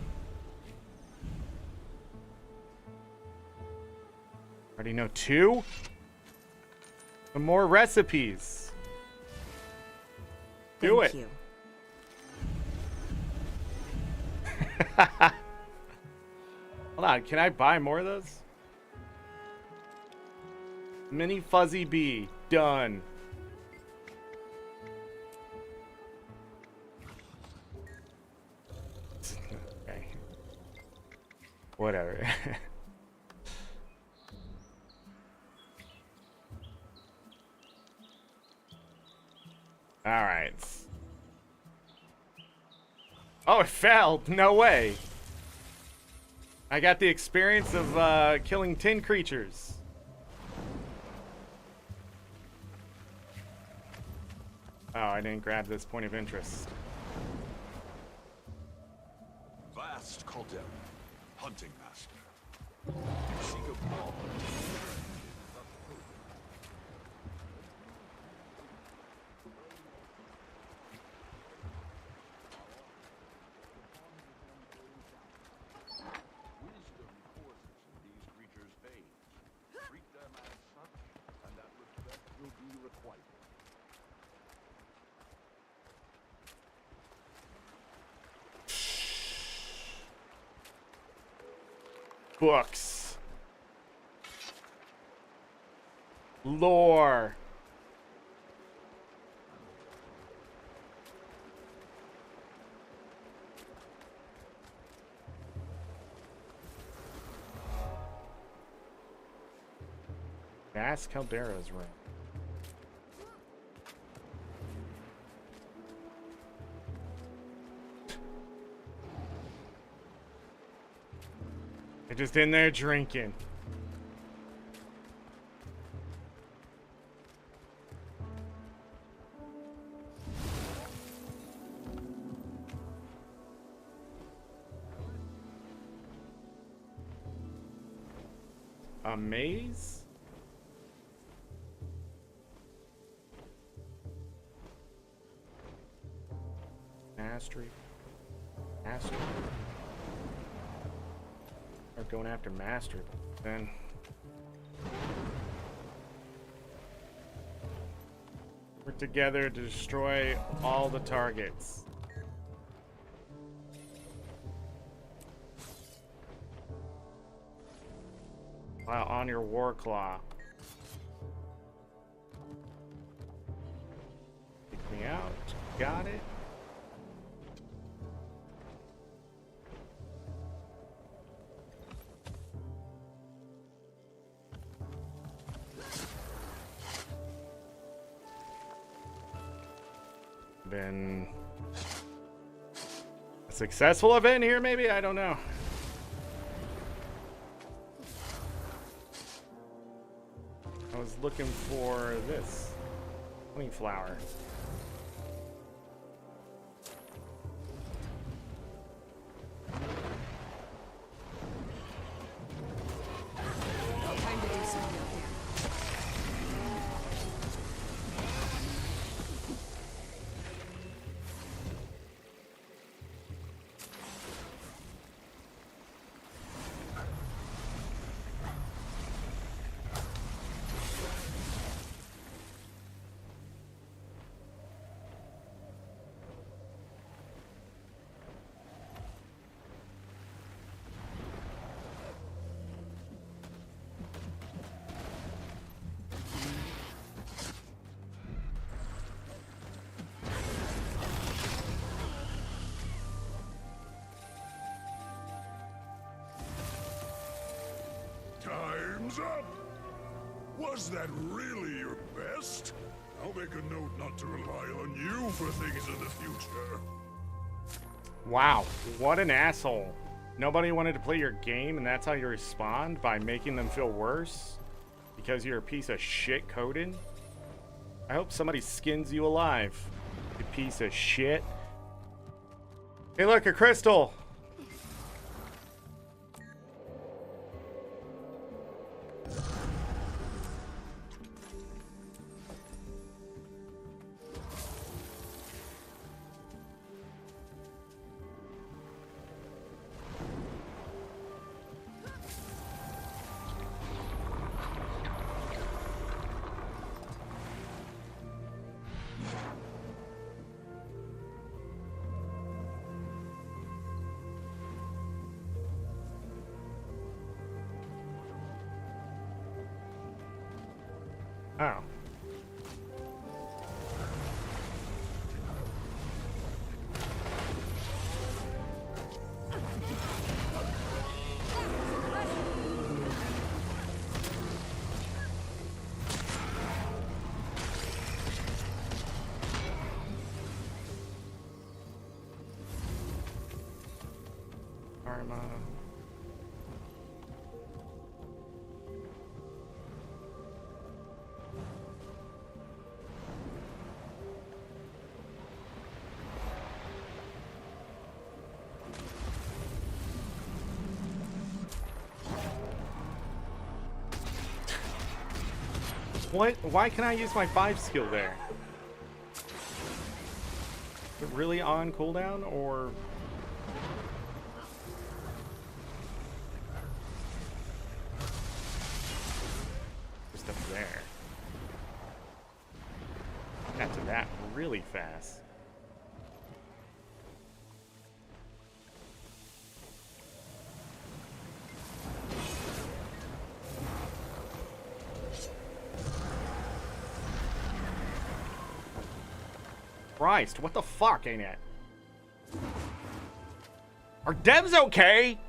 Speaker 1: Already know 2. Some more recipes. Do
Speaker 3: Thank
Speaker 1: it.
Speaker 3: you.
Speaker 1: Hold on, can I buy more of those? Mini fuzzy bee. Done. Okay. Whatever. All right. Oh, it fell. No way. I got the experience of killing 10 creatures. Oh, I didn't grab this point of interest.
Speaker 18: Vast Caldera, hunting master. You seek a bond.
Speaker 1: Books. Lore. Gas Caldera's room. They're just in there drinking. A maze? Mastery. Mastery. Or going after mastery. Then. Work together to destroy all the targets. While on your Warclaw. Pick me out. Got it. Been a successful event here, maybe? I don't know. I was looking for this honeyflower.
Speaker 6: Time's up! Was that really your best? I'll make a note not to rely on you for things in the future.
Speaker 1: Wow, what an asshole. Nobody wanted to play your game, and that's how you respond? By making them feel worse? Because you're a piece of shit, Coden? I hope somebody skins you alive, you piece of shit. Hey look, a crystal! Oh. Karma. What? Why can I use my 5 skill there? Is it really on cooldown, or... Just up there. Got to that really fast. Christ, what the fuck, ain't it? Are devs okay?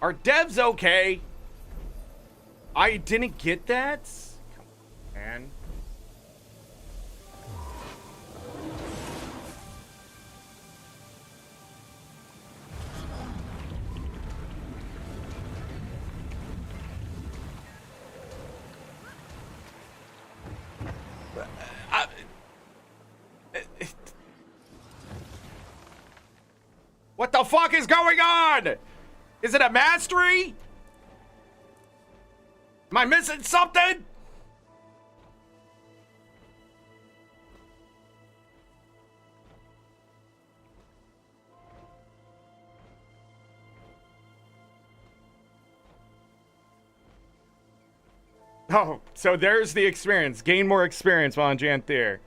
Speaker 1: Are devs okay? I didn't get that? Come on, man. What the fuck is going on? Is it a mastery? Am I missing something? Oh, so there's the experience. Gain more experience while on Janthir.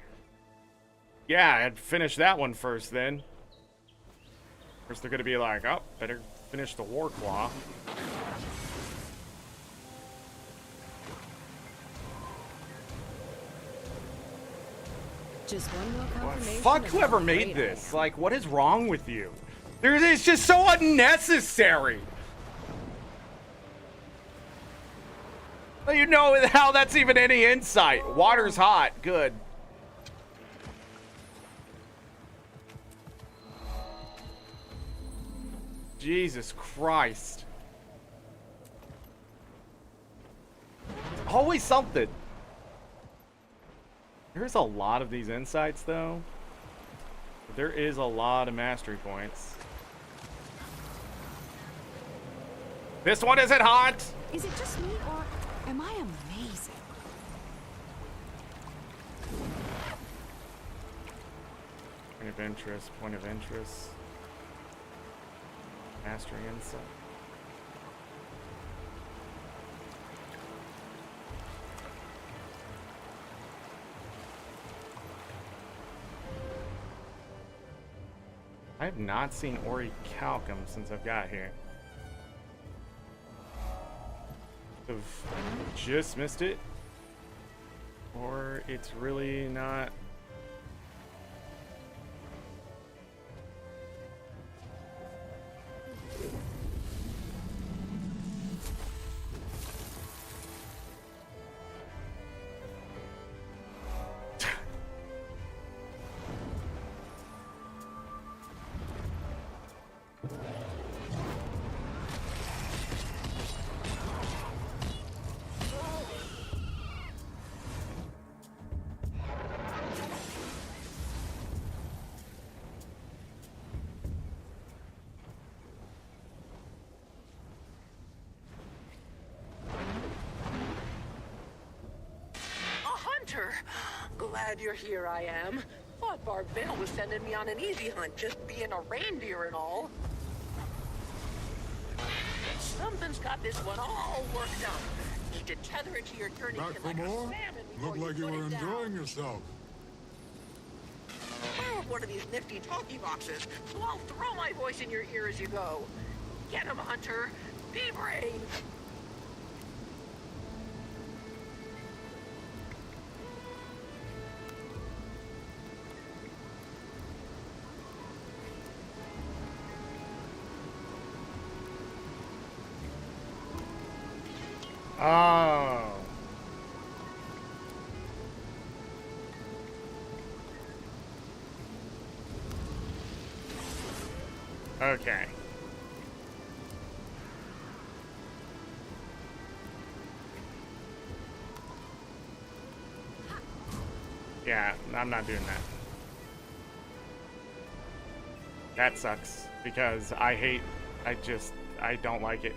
Speaker 1: Yeah, I'd finish that one first then. First they're gonna be like, oh, better finish the Warclaw.
Speaker 4: Just one more confirmation.
Speaker 1: Fuck whoever made this. Like, what is wrong with you? It's just so unnecessary. You know how that's even any insight. Water's hot. Good. Jesus Christ. Always something. There's a lot of these insights, though. There is a lot of mastery points. This one isn't hot!
Speaker 10: Is it just me, or am I amazing?
Speaker 1: Point of interest, point of interest. Mastery insight. I have not seen Ori Calcum since I've got here. I've just missed it, or it's really not.
Speaker 11: Glad you're here, I am. Thought Barbell was sending me on an easy hunt, just being a reindeer and all. Something's got this one all worked out. Need to tether it to your journey
Speaker 9: Back for
Speaker 11: like
Speaker 9: more?
Speaker 11: a salmon before
Speaker 9: Looked like you were enjoying yourself.
Speaker 11: Borrowed one of these nifty talkie boxes, so I'll throw my voice in your ear as you go. Get him, Hunter. Be brave.
Speaker 1: Oh. Okay. Yeah, I'm not doing that. That sucks because I don't like it.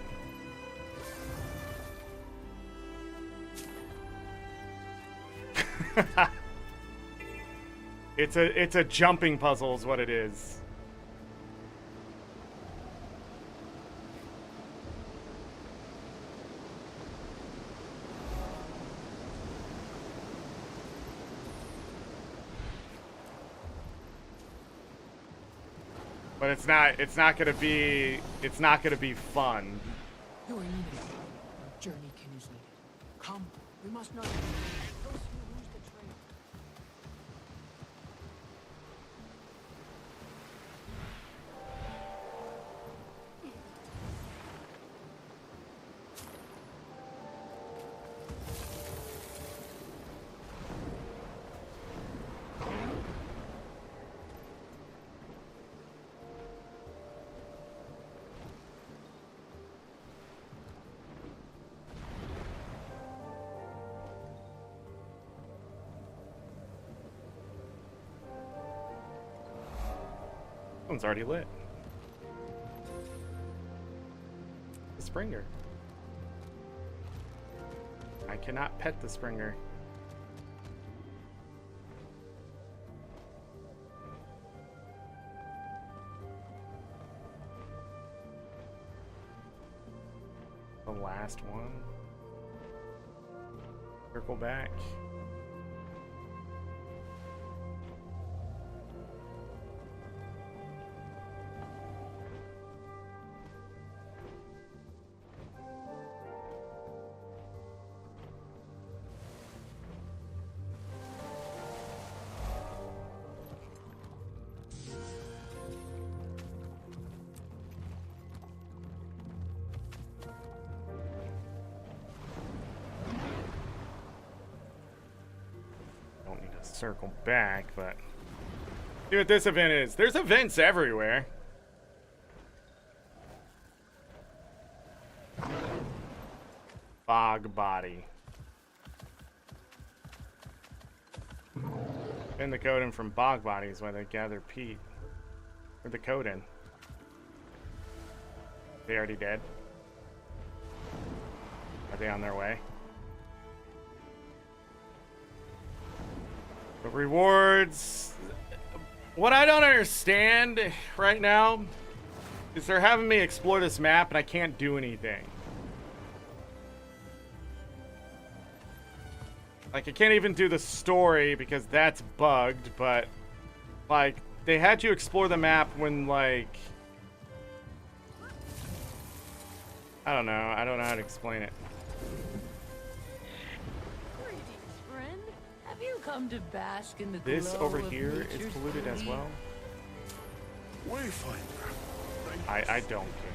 Speaker 1: It's a jumping puzzle is what it is. But it's not gonna be fun.
Speaker 23: You are needed. Journeykin is needed. Come, we must not. Those who lose
Speaker 1: One's already lit. The Springer. I cannot pet the Springer. The last one. Circle back. Circle back, but see what this event is. There's events everywhere. Bog body. And the Coden from bog bodies where they gather peat. Or the Coden. They already dead? Are they on their way? The rewards. What I don't understand right now is they're having me explore this map and I can't do anything. Like, I can't even do the story because that's bugged, but like, they had you explore the map when, like, I don't know how to explain it.
Speaker 12: Come to bask in the
Speaker 1: This
Speaker 12: glow
Speaker 1: over
Speaker 12: of
Speaker 1: here is
Speaker 12: nature's
Speaker 1: polluted as
Speaker 12: beauty.
Speaker 1: well.
Speaker 18: Wayfinder.
Speaker 1: I don't care.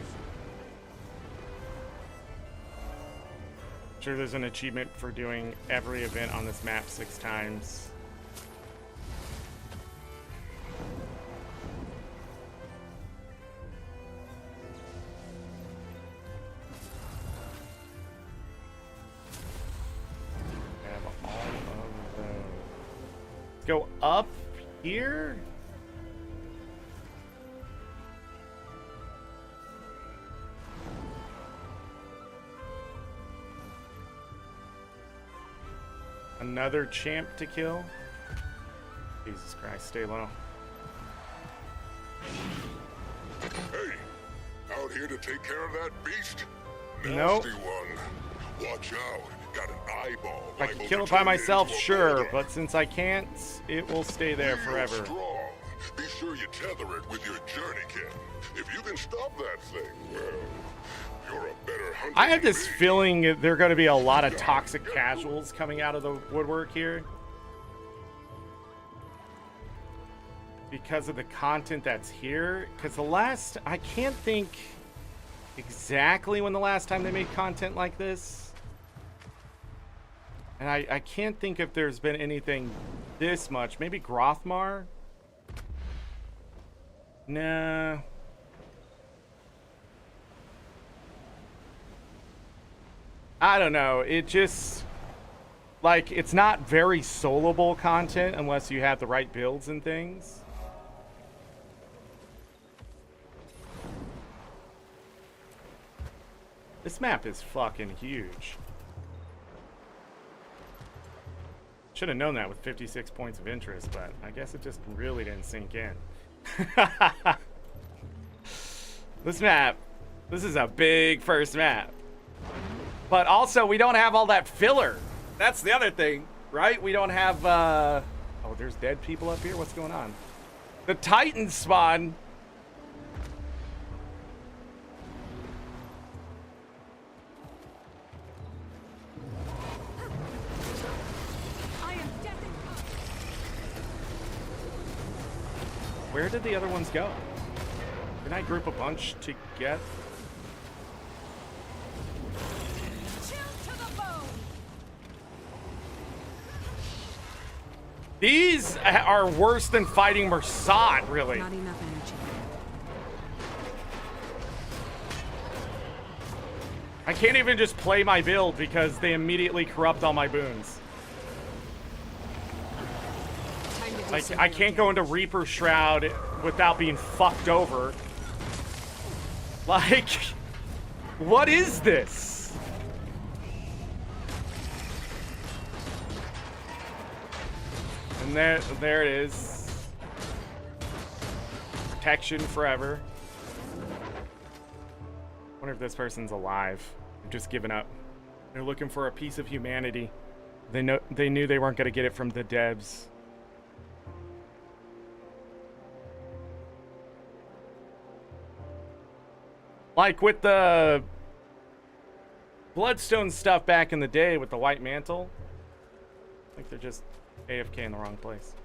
Speaker 1: Sure, there's an achievement for doing every event on this map 6 times. Go up here? Another champ to kill? Jesus Christ, stay low.
Speaker 6: Hey, out here to take care of that beast?
Speaker 1: Nope.
Speaker 6: Nasty one. Watch out. Got an eyeball.
Speaker 1: If I can kill it by myself, sure, but since I can't, it will stay there forever.
Speaker 6: Strong. Be sure you tether it with your journeykin. If you can stop that thing, well, you're a better hunter.
Speaker 1: I have this feeling there are going to be a lot of toxic casuals coming out of the woodwork here. Because of the content that's here. Because I can't think exactly when the last time they made content like this. And I can't think if there's been anything this much. Maybe Grothmar? Nah. I don't know. It just, like, it's not very soloable content unless you have the right builds and things. This map is fucking huge. Should have known that with 56 points of interest, but I guess it just really didn't sink in. This map, this is a big first map. But also, we don't have all that filler. That's the other thing, right? We don't have, oh, there's dead people up here? What's going on? The Titans spawn. Where did the other ones go? Didn't I group a bunch to get? These are worse than fighting Mersat, really.
Speaker 3: Not enough energy.
Speaker 1: I can't even just play my build because they immediately corrupt all my boons. Like, I can't go into Reaper Shroud without being fucked over. Like, what is this? And there it is. Protection forever. I wonder if this person's alive. They've just given up. They're looking for a piece of humanity. They knew they weren't going to get it from the devs. Like with the Bloodstone stuff back in the day with the White Mantle. I think they're just AFK in the wrong place.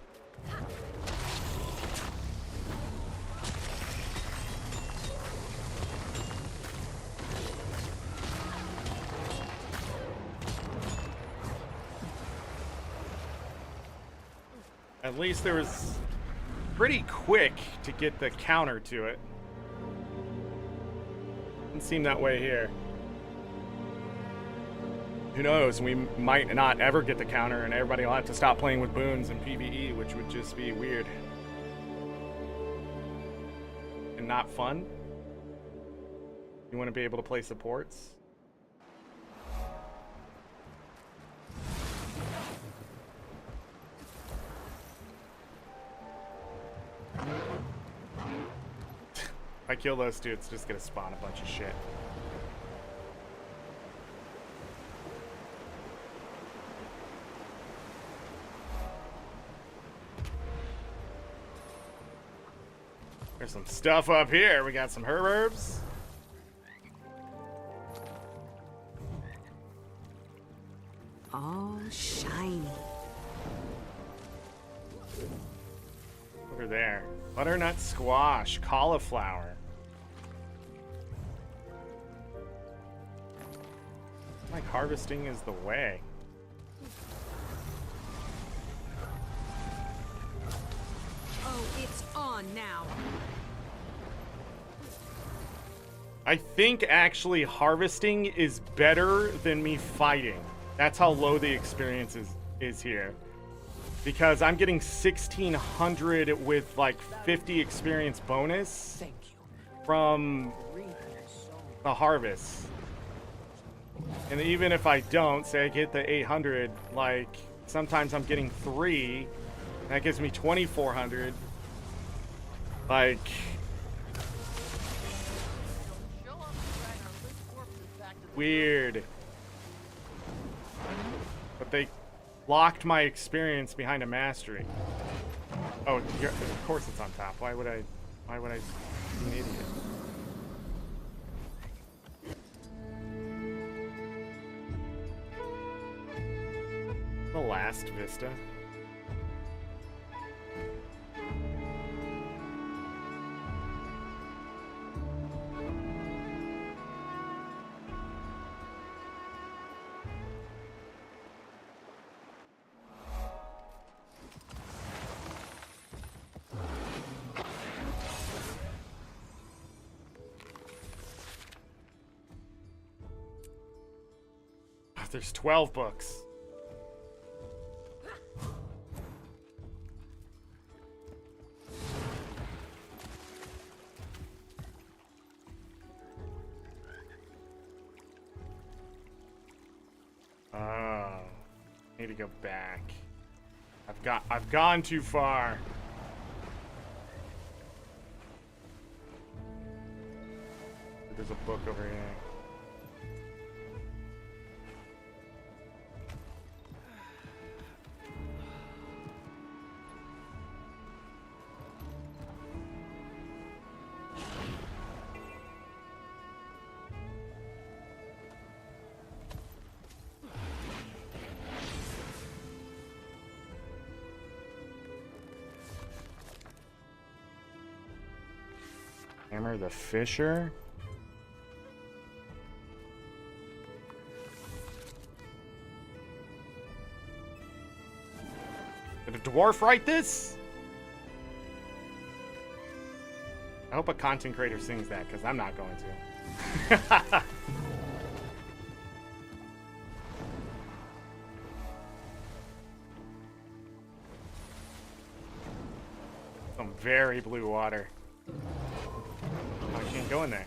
Speaker 1: At least there was pretty quick to get the counter to it. Didn't seem that way here. Who knows? We might not ever get the counter, and everybody will have to stop playing with boons and PvE, which would just be weird and not fun. You want to be able to play supports. If I kill those two, it's just gonna spawn a bunch of shit. There's some stuff up here. We got some herbs.
Speaker 3: All shiny.
Speaker 1: Over there. Butternut squash, cauliflower. Like harvesting is the way.
Speaker 10: Oh, it's on now.
Speaker 1: I think actually harvesting is better than me fighting. That's how low the experience is here. Because I'm getting 1,600 with like 50 experience bonus from the harvest. And even if I don't, say I get the 800, like sometimes I'm getting 3. That gives me 2,400. Like, weird. But they locked my experience behind a mastery. Oh, of course it's on top. Why would I be an idiot? The last vista. There's 12 books. Oh, need to go back. I've gone too far. There's a book over here. Hammer the Fisher. Did a dwarf write this? I hope a content creator sings that, because I'm not going to. very blue water. Oh, I can't go in there.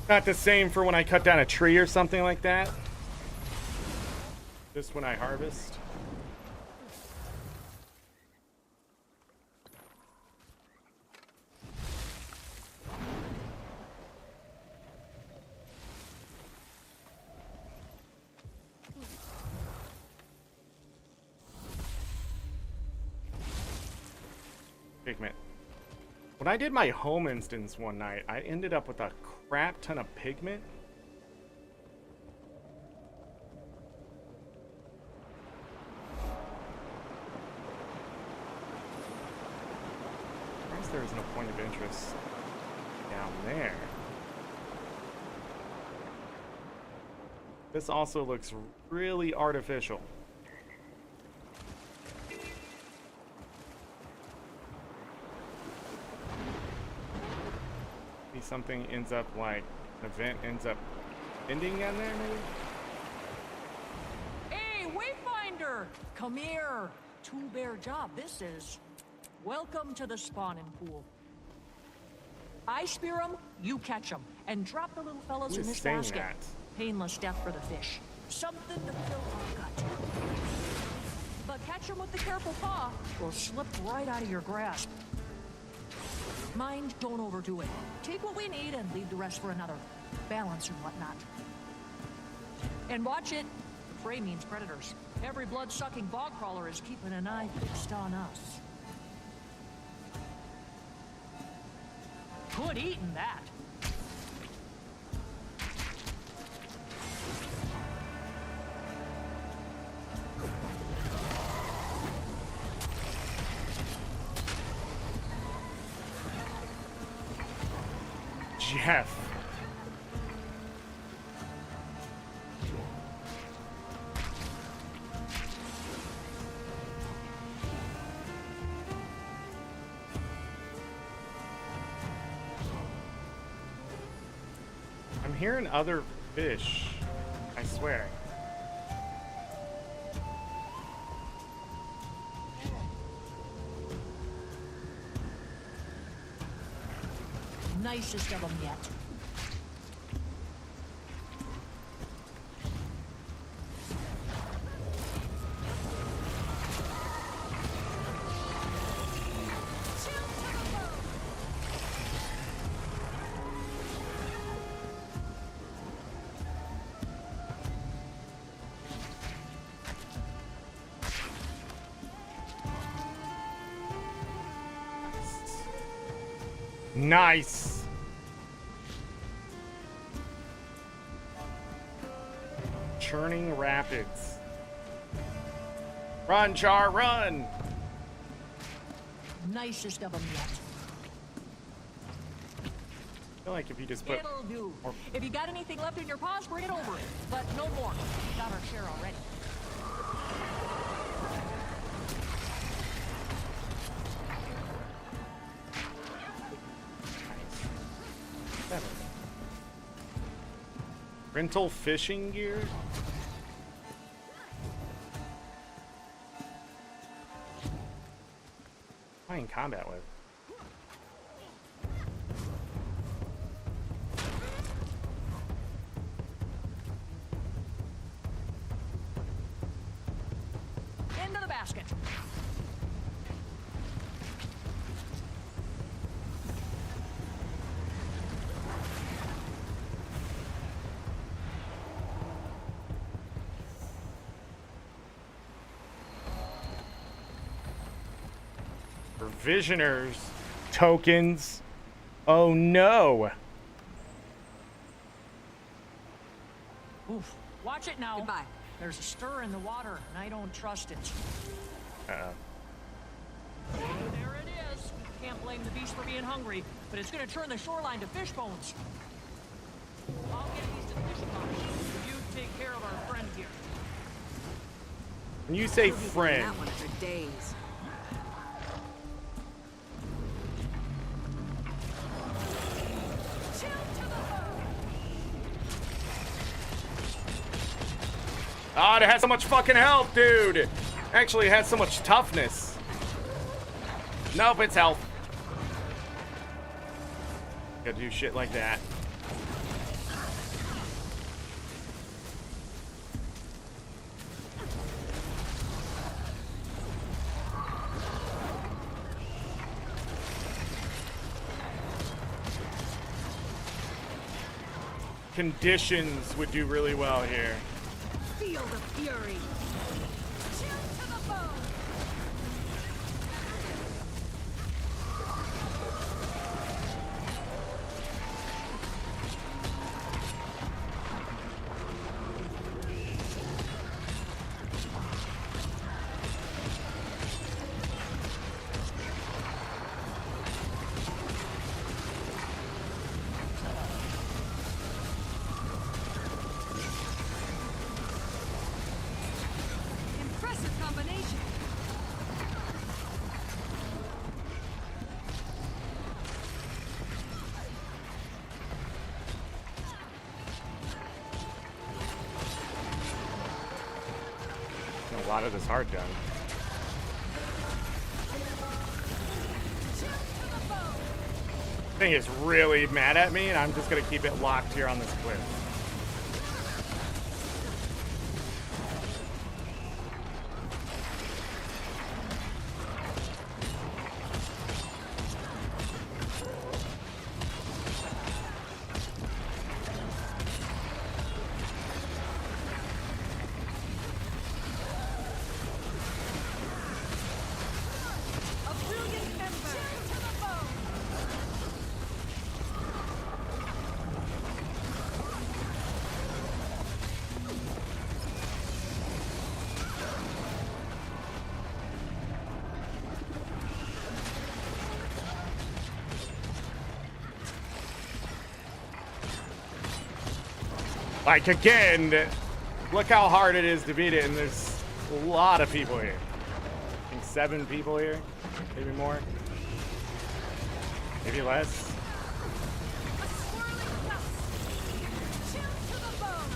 Speaker 1: Not the same for when I cut down a tree or something like that. Just when I harvest. Pigment. When I did my home instance one night, I ended up with a crap ton of pigment. I guess there isn't a point of interest down there. This also looks really artificial. Something ends up like an event ends up ending down there, maybe?
Speaker 23: Hey, Wayfinder! Come here. Two-bear job, this is. Welcome to the spawning pool. I spear them, you catch them, and drop the little fellas in this basket.
Speaker 1: That?
Speaker 23: Painless death for the fish. Something to fill our gut. But catch them with the careful paw, or slip right out of your grasp. Mind, don't overdo it. Take what we need and leave the rest for another. Balance and whatnot. And watch it. Prey means predators. Every blood-sucking bog crawler is keeping an eye fixed on us. Good eating that.
Speaker 1: Jeff. I'm hearing other fish, I swear.
Speaker 23: Nicest of them yet.
Speaker 1: Nice. Churning Rapids. Run, Char, run!
Speaker 23: Nicest of them yet.
Speaker 1: I feel like if you just put...
Speaker 23: It'll do. If you got anything left in your paws, bring it over. But no more. Got our share already.
Speaker 1: Rental fishing gear? What am I in combat with?
Speaker 23: Into the basket.
Speaker 1: Provisioners. Tokens. Oh no.
Speaker 23: Oof. Watch it now. Goodbye. There's a stir in the water, and I don't trust it.
Speaker 1: Uh-oh.
Speaker 23: There it is. Can't blame the beast for being hungry, but it's gonna turn the shoreline to fish bones. I'll get these to the fishing box. You take care of our friend here.
Speaker 1: When you say friend...
Speaker 3: That one for days.
Speaker 1: Ah, it has so much fucking health, dude! Actually, it has so much toughness. Nope, it's health. Gotta do shit like that. Conditions would do really well here.
Speaker 10: Feel the fury. Chill to the bone. Impressive combination.
Speaker 1: A lot of this hard done. Thing is really mad at me, and I'm just gonna keep it locked here on this cliff.
Speaker 10: A brilliant member. Chill to the bone.
Speaker 1: Like, again, look how hard it is to beat it, and there's a lot of people here. I think 7 people here, maybe more, maybe less.
Speaker 10: A swirling gust. Chill to the bone.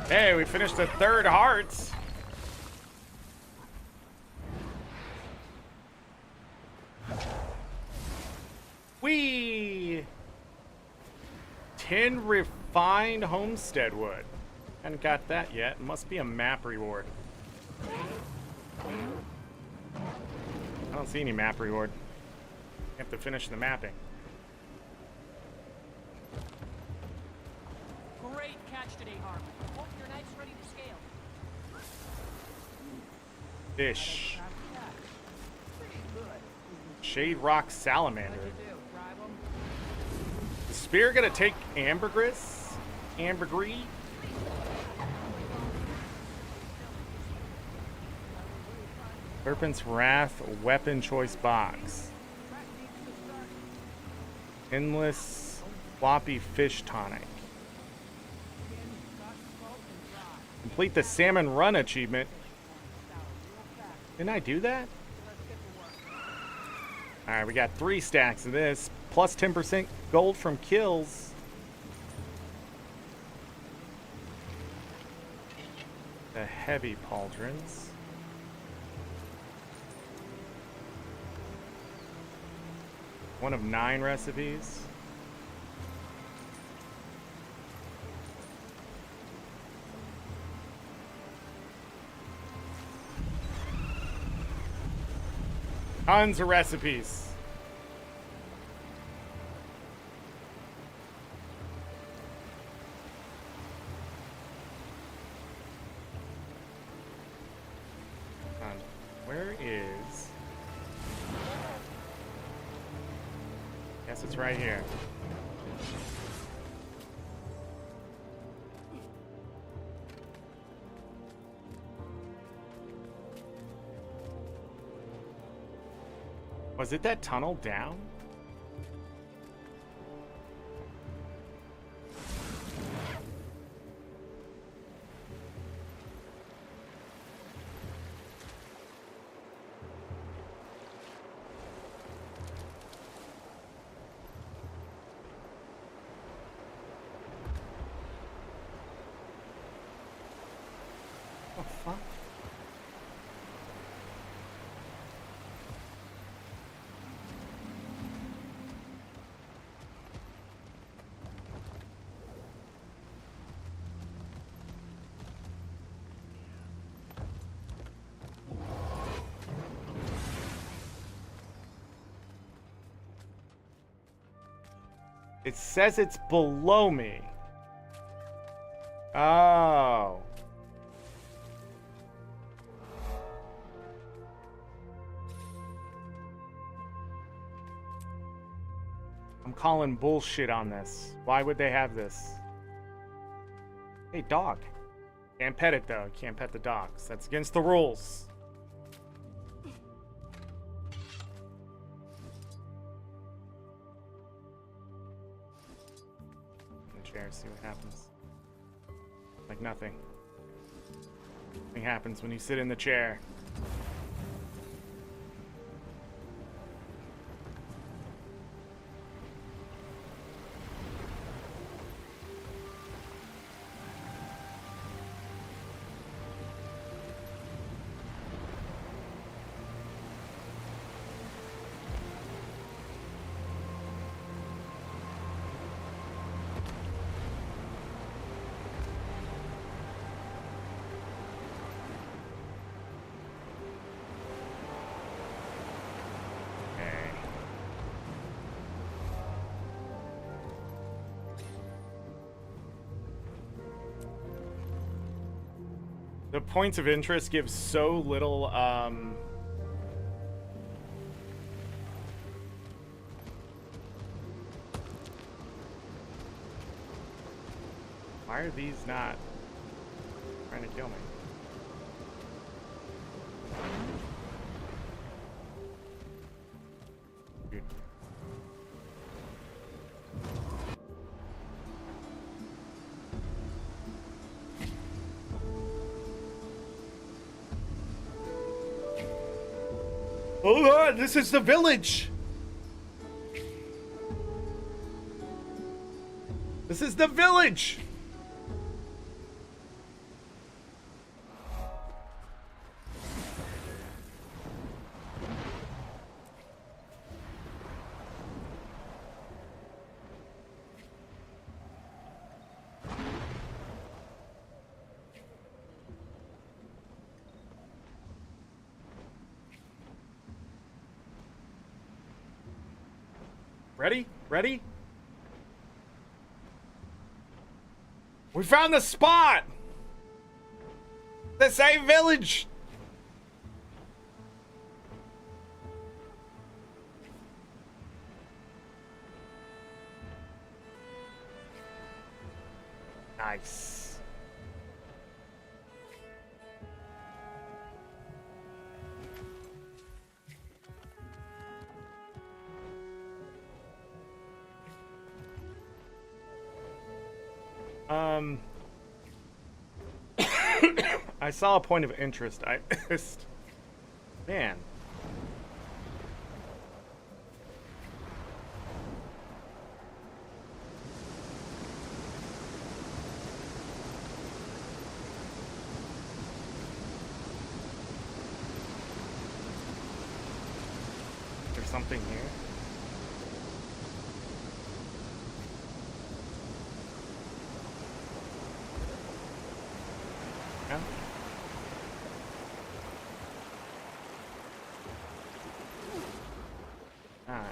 Speaker 1: Hey, we finished the 3rd hearts. Whee! 10 refined homestead wood. Haven't got that yet. Must be a map reward. I don't see any map reward. Have to finish the mapping.
Speaker 23: Great catch today, Harp. Hope your knife's ready to scale.
Speaker 1: Fish. Shade Rock Salamander. The spear gonna take ambergris? Ambergris? Serpent's Wrath weapon choice box. Endless floppy fish tonic. Complete the salmon run achievement. Didn't I do that? Alright, we got 3 stacks of this. Plus 10% gold from kills. The heavy pauldrons. One of 9 recipes. Tons of recipes. Where is... Guess it's right here. Was it that tunnel down? What the fuck? It says it's below me. Oh. I'm calling bullshit on this. Why would they have this? Hey, dog. Can't pet it, though. Can't pet the dogs. That's against the rules. Chair, see what happens. Like nothing. Nothing happens when you sit in the chair. The points of interest give so little, why are these not trying to kill me? Dude. Hold on, this is the village. This is the village. Ready? Ready? We found the spot! The same village! Nice. I saw a point of interest. I missed. Man. There's something here. Yeah. Alright.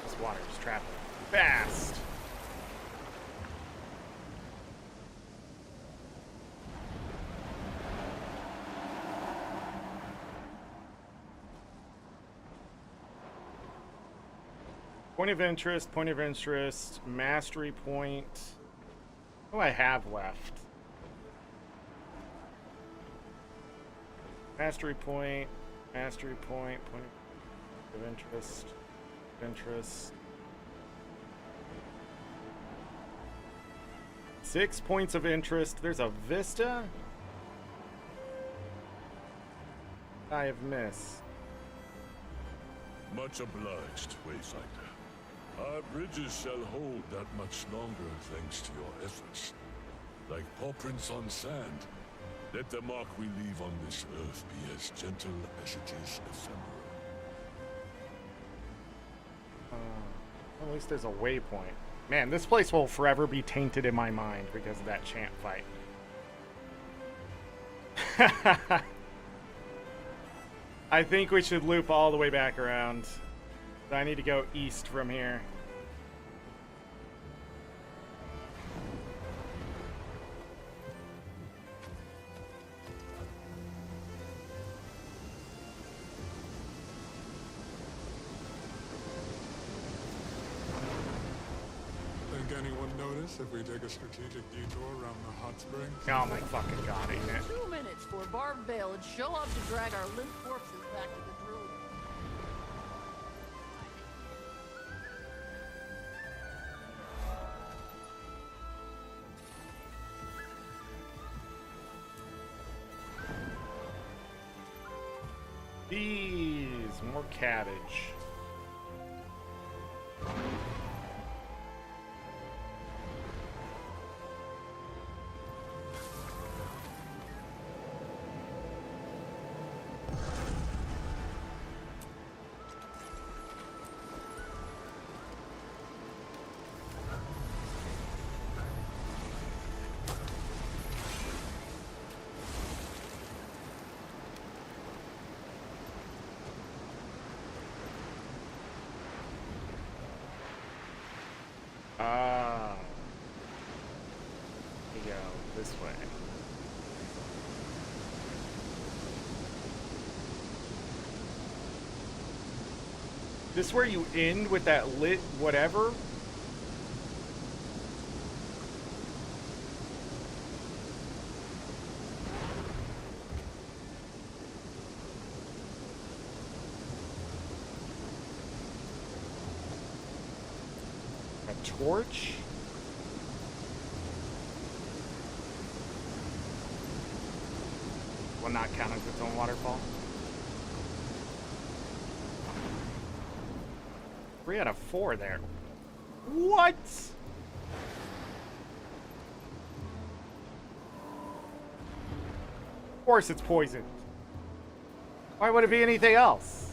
Speaker 1: This water is traveling fast. Point of interest, mastery point. What do I have left? Mastery point, point of interest. 6 points of interest. There's a vista I have missed.
Speaker 18: Much obliged, Wayfinder. Our bridges shall hold that much longer thanks to your efforts. Like paw prints on sand. Let the mark we leave on this earth be as gentle as it is ephemeral.
Speaker 1: At least there's a waypoint. Man, this place will forever be tainted in my mind because of that chant fight. I think we should loop all the way back around. I need to go east from here.
Speaker 9: Think anyone notice if we take a strategic detour around the hot springs?
Speaker 1: Oh my fucking god, ain't it?
Speaker 12: 2 minutes for Barbed Veil and show up to drag our limp corpses back to the drill.
Speaker 1: These more cabbage. We go this way. This where you end with that lit whatever? A torch? Will not count as its own waterfall. 3 out of 4 there. What? Of course it's poisoned. Why would it be anything else?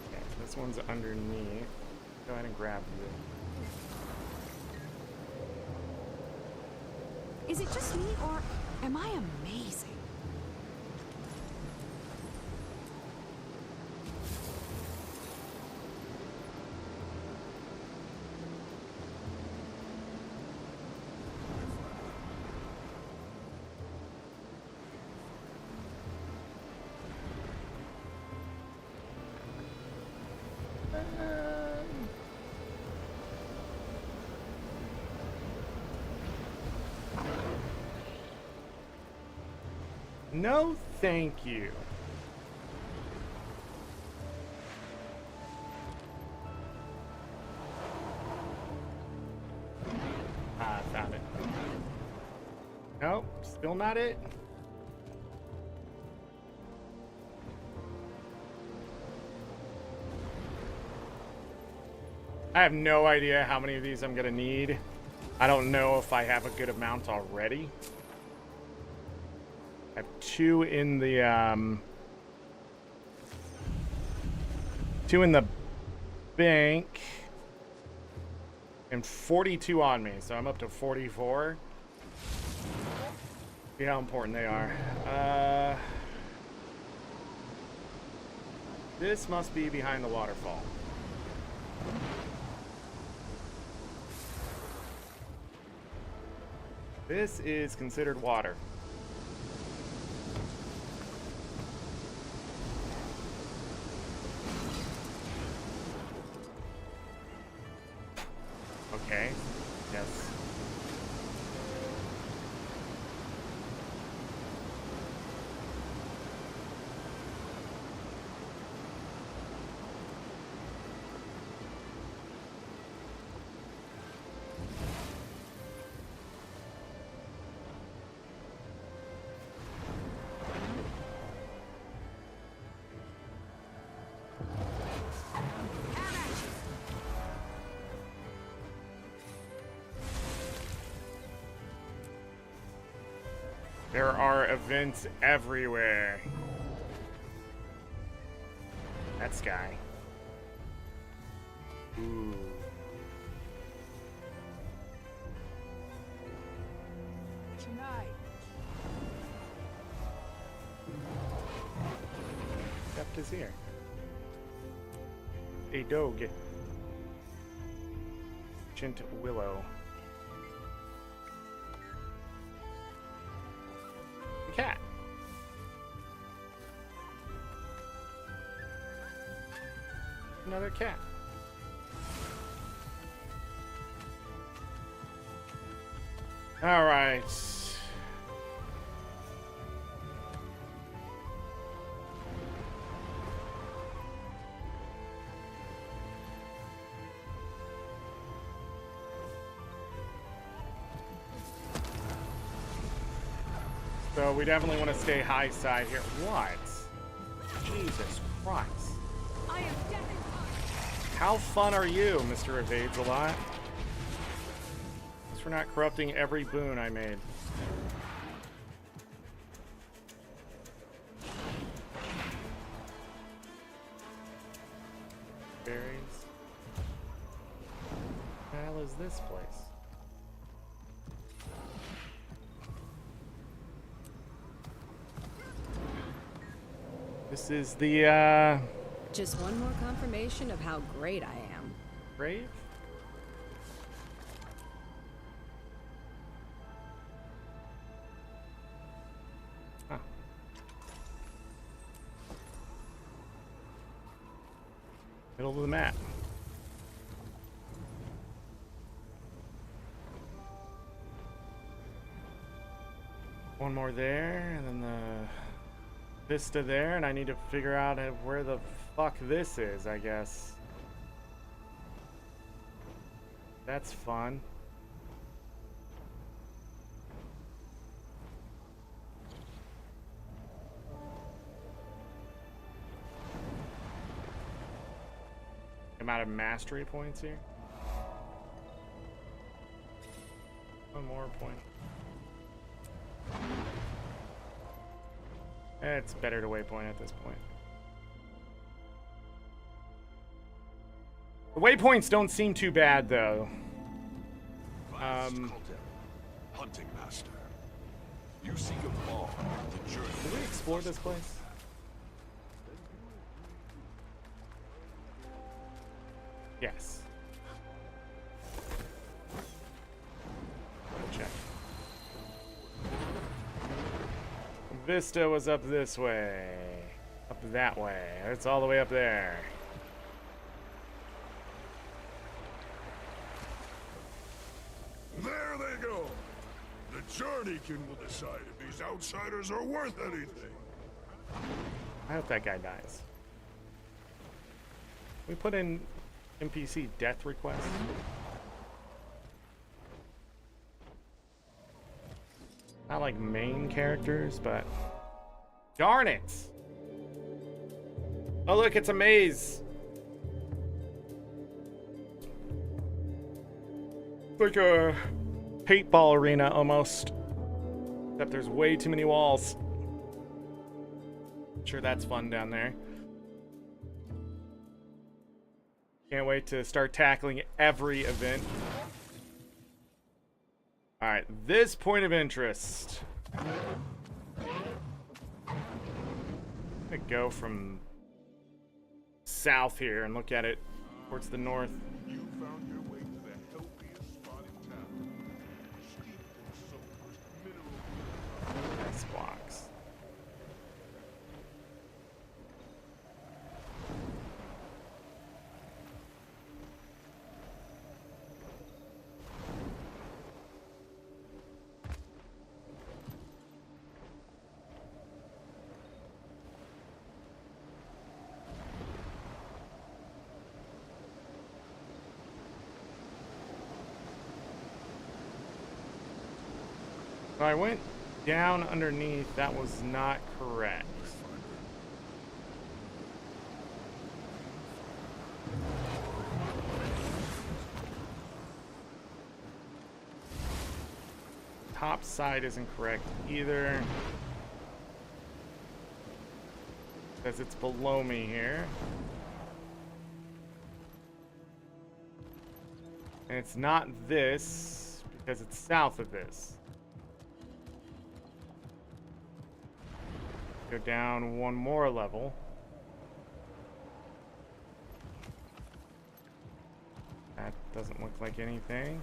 Speaker 1: Okay, so this one's underneath. Go ahead and grab this.
Speaker 10: Is it just me, or am I amazing?
Speaker 1: No, thank you. Ah, found it. Nope, still not it. I have no idea how many of these I'm gonna need. I don't know if I have a good amount already. I have 2 in the 2 in the bank and 42 on me, so I'm up to 44. See how important they are. This must be behind the waterfall. This is considered water. Okay, yes. There are events everywhere. That sky. Ooh.
Speaker 12: Tonight.
Speaker 1: Kept his ear. A dog. Ancient willow. A cat. Another cat. All right. So we definitely want to stay high side here. What? Jesus Christ.
Speaker 12: I am dead and
Speaker 1: How fun are you, Mr. Evades a lot? Thanks for not corrupting every boon I made. Berries. What the hell is this place? This is the,
Speaker 4: Just one more confirmation of how great I am.
Speaker 1: grave? Huh. Middle of the map. One more there, and then the vista there, and I need to figure out where the fuck this is, I guess. That's fun. I'm out of mastery points here. One more point. It's better to waypoint at this point. The waypoints don't seem too bad, though.
Speaker 18: Hunting master. You seek a ball. The journey.
Speaker 1: Did we explore this place? Yes. Check. Vista was up this way. Up that way. It's all the way up there.
Speaker 22: There they go. The Journeykin will decide if these outsiders are worth anything.
Speaker 1: I hope that guy dies. We put in NPC death requests. Not like main characters, but darn it! Oh look, it's a maze. It's like a paintball arena almost, except there's way too many walls. I'm sure that's fun down there. Can't wait to start tackling every event. Alright, this point of interest. I'm gonna go from south here and look at it towards the north.
Speaker 22: You found your way to the healthiest spot in town. Steeped in sulfurous mineral.
Speaker 1: Nice blocks. So I went down underneath. That was not correct. top side isn't correct either. Because it's below me here. And it's not this, because it's south of this. Go down one more level. That doesn't look like anything.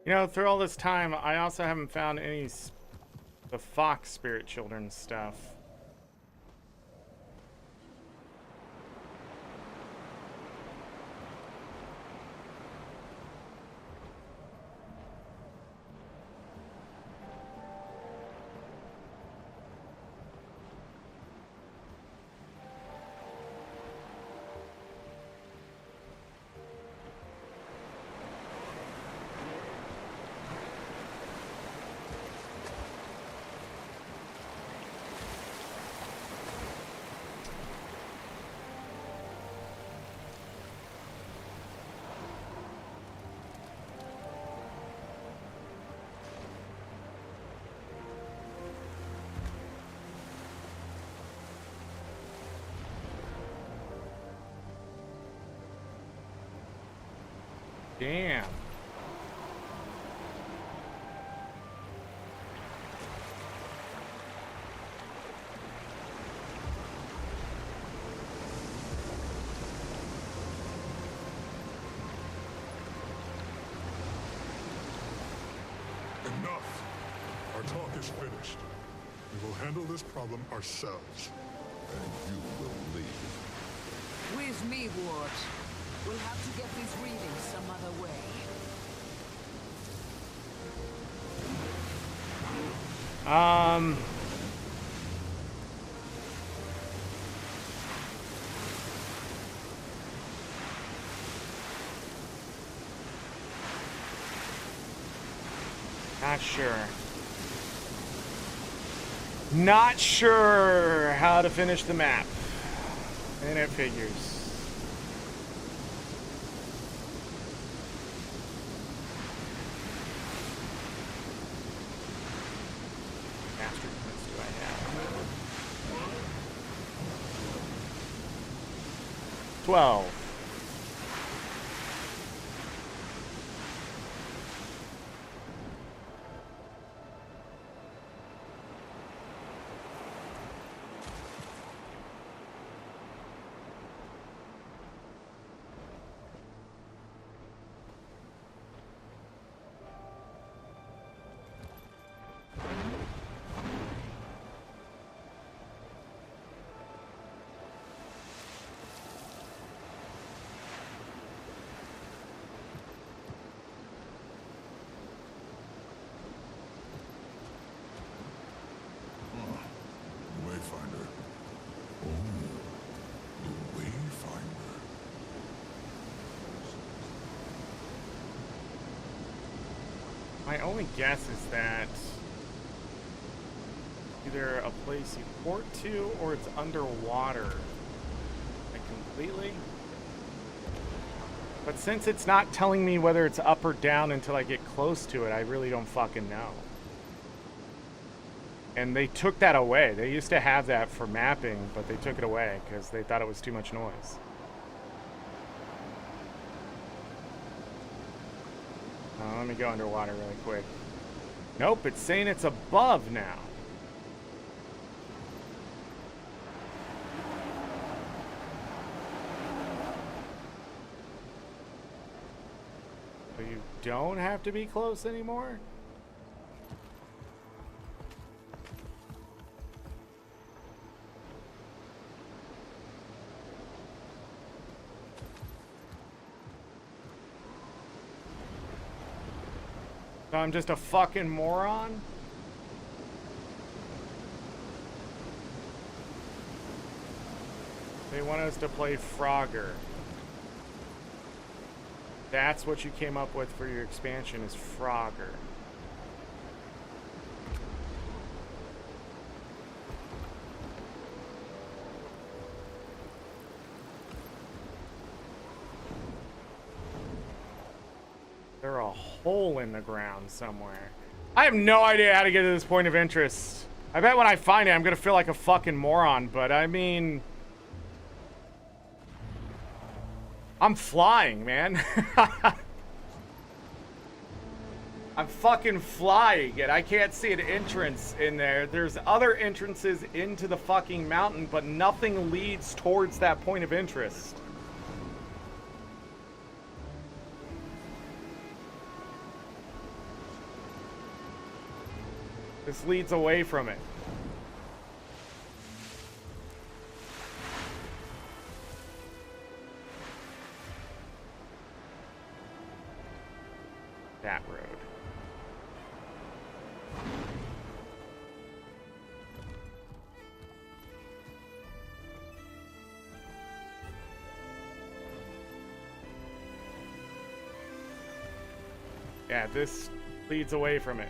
Speaker 1: You know, through all this time, I also haven't found any the fox spirit children stuff. Damn.
Speaker 9: Enough! Our talk is finished. We will handle this problem ourselves.
Speaker 14: And you will leave.
Speaker 12: With me, Ward. We'll have to get these readings some other way.
Speaker 1: Not sure. Not sure how to finish the map. And it figures. Mastery points do I have? 12.
Speaker 9: Wayfinder. Oh, the Wayfinder.
Speaker 1: My only guess is that either a place you port to or it's underwater. Like completely. But since it's not telling me whether it's up or down until I get close to it, I really don't fucking know. And they took that away. They used to have that for mapping, but they took it away because they thought it was too much noise. Let me go underwater really quick. Nope, it's saying it's above now. So you don't have to be close anymore? So I'm just a fucking moron? They want us to play Frogger. That's what you came up with for your expansion, is Frogger. There's a hole in the ground somewhere. I have no idea how to get to this point of interest. I bet when I find it, I'm gonna feel like a fucking moron, but I mean... I'm flying, man. I'm fucking flying, and I can't see an entrance in there. There's other entrances into the fucking mountain, but nothing leads towards that point of interest. This leads away from it. That road. Yeah, this leads away from it.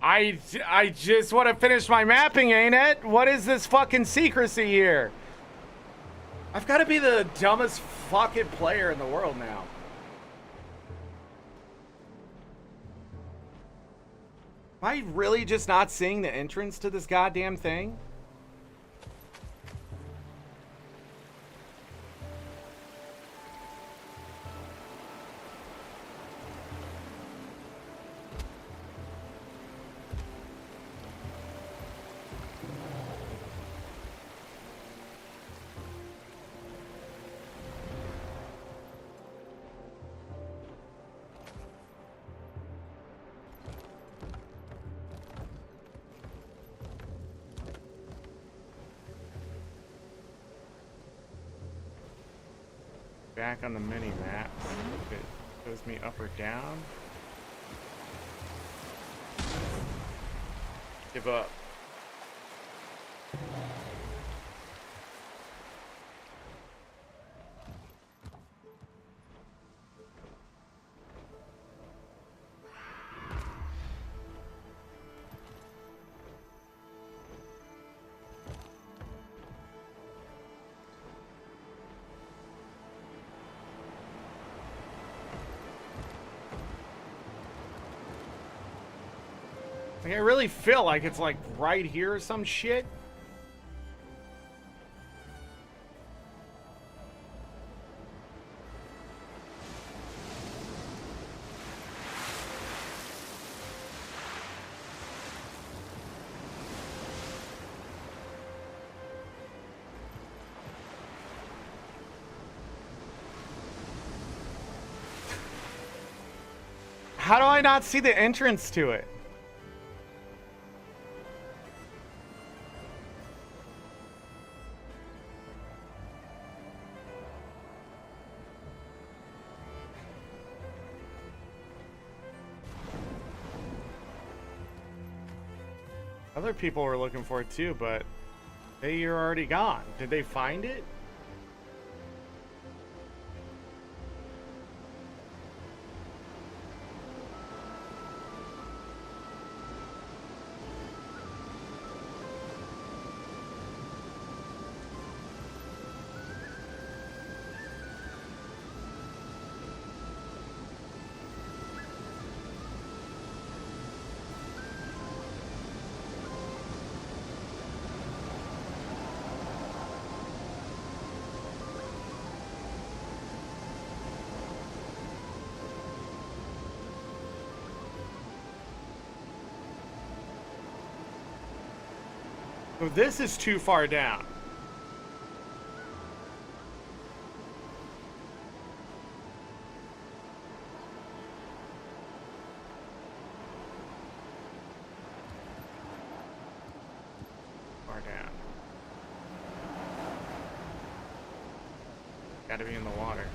Speaker 1: I just want to finish my mapping, ain't it? What is this fucking secrecy here? I've got to be the dumbest fucking player in the world now. Am I really just not seeing the entrance to this goddamn thing? Back on the mini map, if it shows me up or down. Give up. Like, I really feel like it's like right here or some shit. How do I not see the entrance to it? Other people were looking for it too, but they are already gone. Did they find it? So this is too far down. Far down. Gotta be in the water.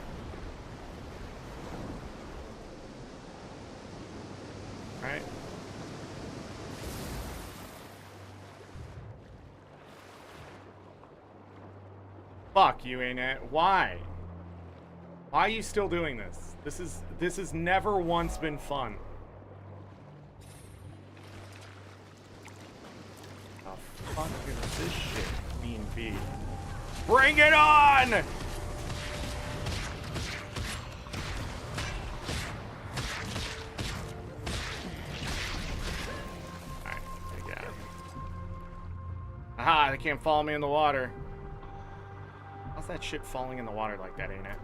Speaker 1: Right? Fuck you, ArenaNet. Why? Why are you still doing this? This has never once been fun. The fuck is this shit being beat? Bring it on! Alright, I got it. Aha, they can't follow me in the water. How's that shit falling in the water like that, ain't it?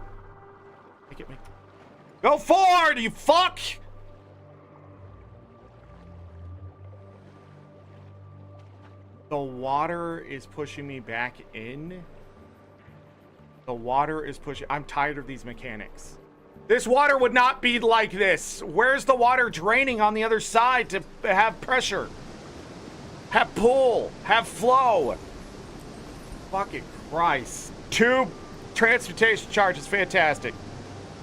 Speaker 1: Look at me. Go forward, you fuck! The water is pushing me back in. The water is pushing. I'm tired of these mechanics. This water would not be like this. Where's the water draining on the other side to have pressure? Have pull. Have flow. Fucking Christ. 2 transportation charges. Fantastic.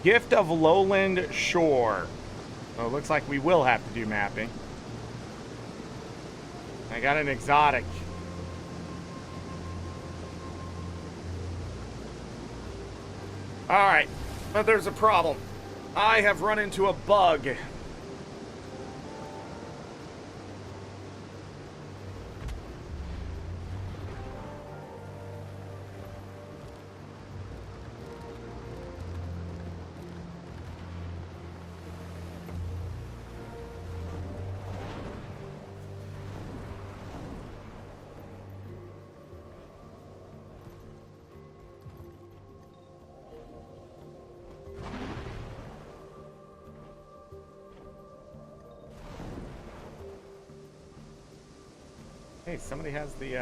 Speaker 1: Gift of Lowland Shore. So it looks like we will have to do mapping. I got an exotic. Alright, but there's a problem. I have run into a bug. Hey, somebody has the,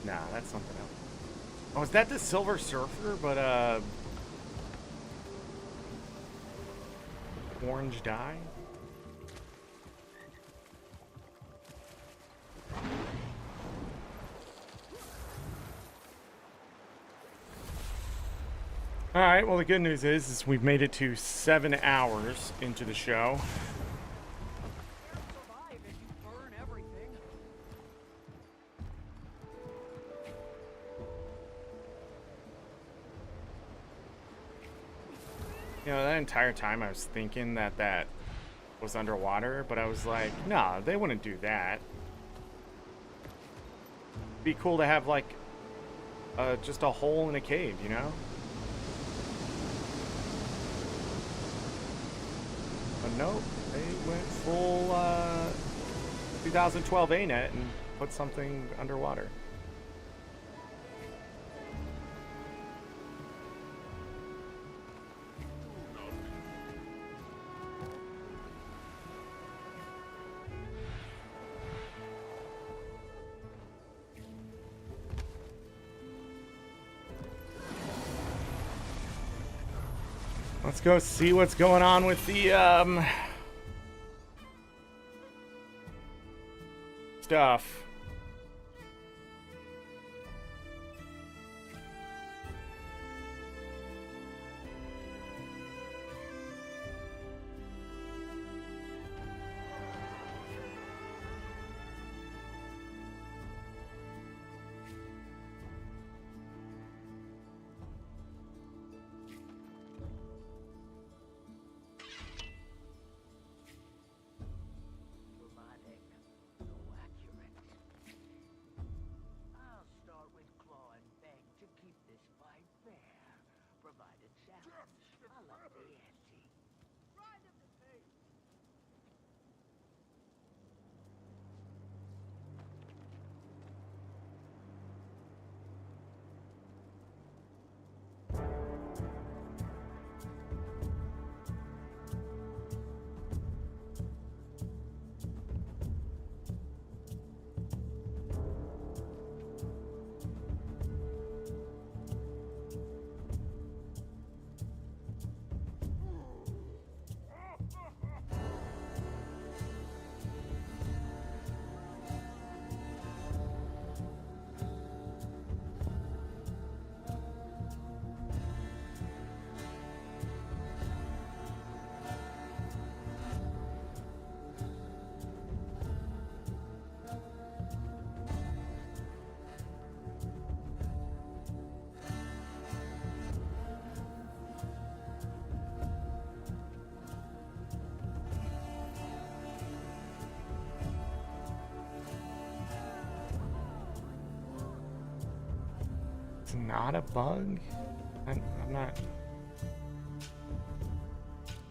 Speaker 1: Nah, that's something else. Oh, is that the Silver Surfer, but, orange dye? Alright, well the good news is we've made it to 7 hours into the show. You know, that entire time I was thinking that that was underwater, but I was like, no, they wouldn't do that. It'd be cool to have like just a hole in a cave, you know? But nope, they went full 2012 ArenaNet and put something underwater. Let's go see what's going on with the stuff. It's not a bug? I'm not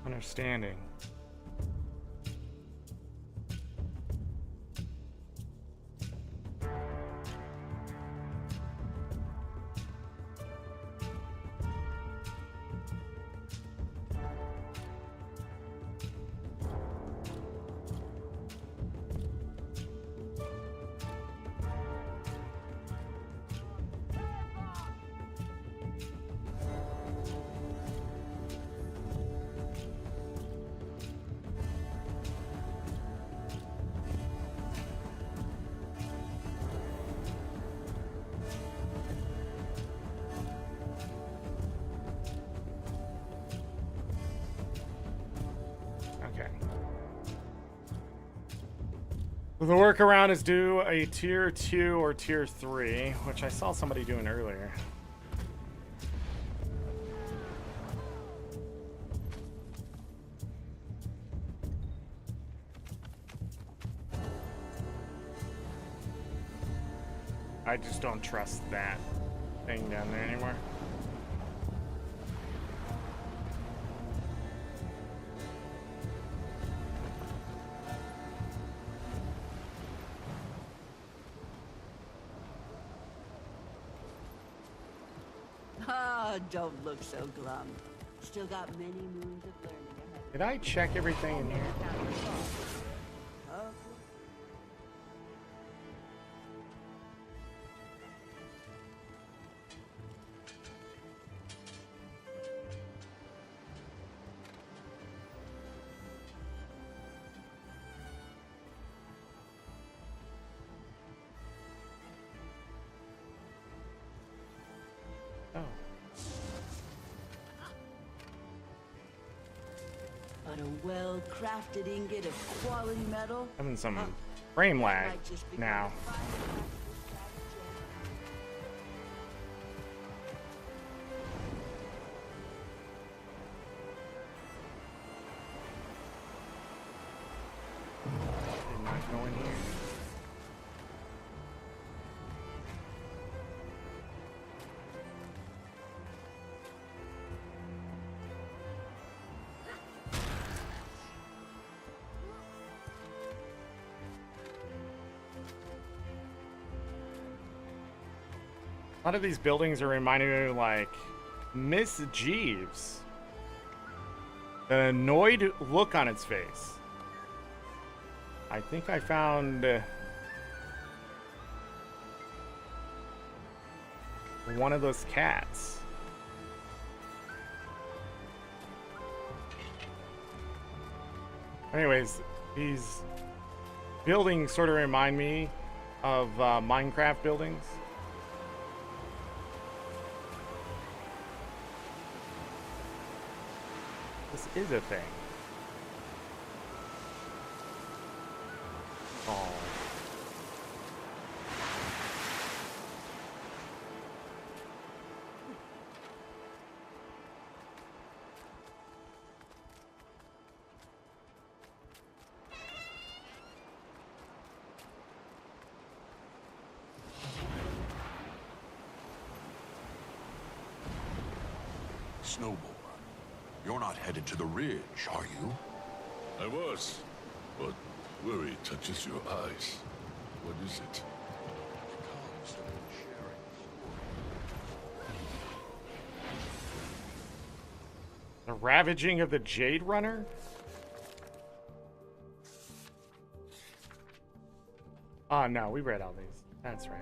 Speaker 1: understanding. The workaround is do a tier 2 or tier 3, which I saw somebody doing earlier. I just don't trust that thing down there anymore.
Speaker 12: Don't look so glum. Still got many moons of learning ahead.
Speaker 1: Did I check everything in here?
Speaker 12: But a well-crafted ingot of quality metal.
Speaker 1: Having some frame lag now. Did not go in here. A lot of these buildings are reminding me of, like, Miss Jeeves. The annoyed look on its face. I think I found one of those cats. Anyways, these buildings sort of remind me of Minecraft buildings. This is a thing. Oh.
Speaker 18: Snowboard, you're not headed to the ridge, are you?
Speaker 14: I was, but worry touches your eyes. What is it?
Speaker 1: The Ravaging of the Jade Runner? Oh no, we read all these. That's right.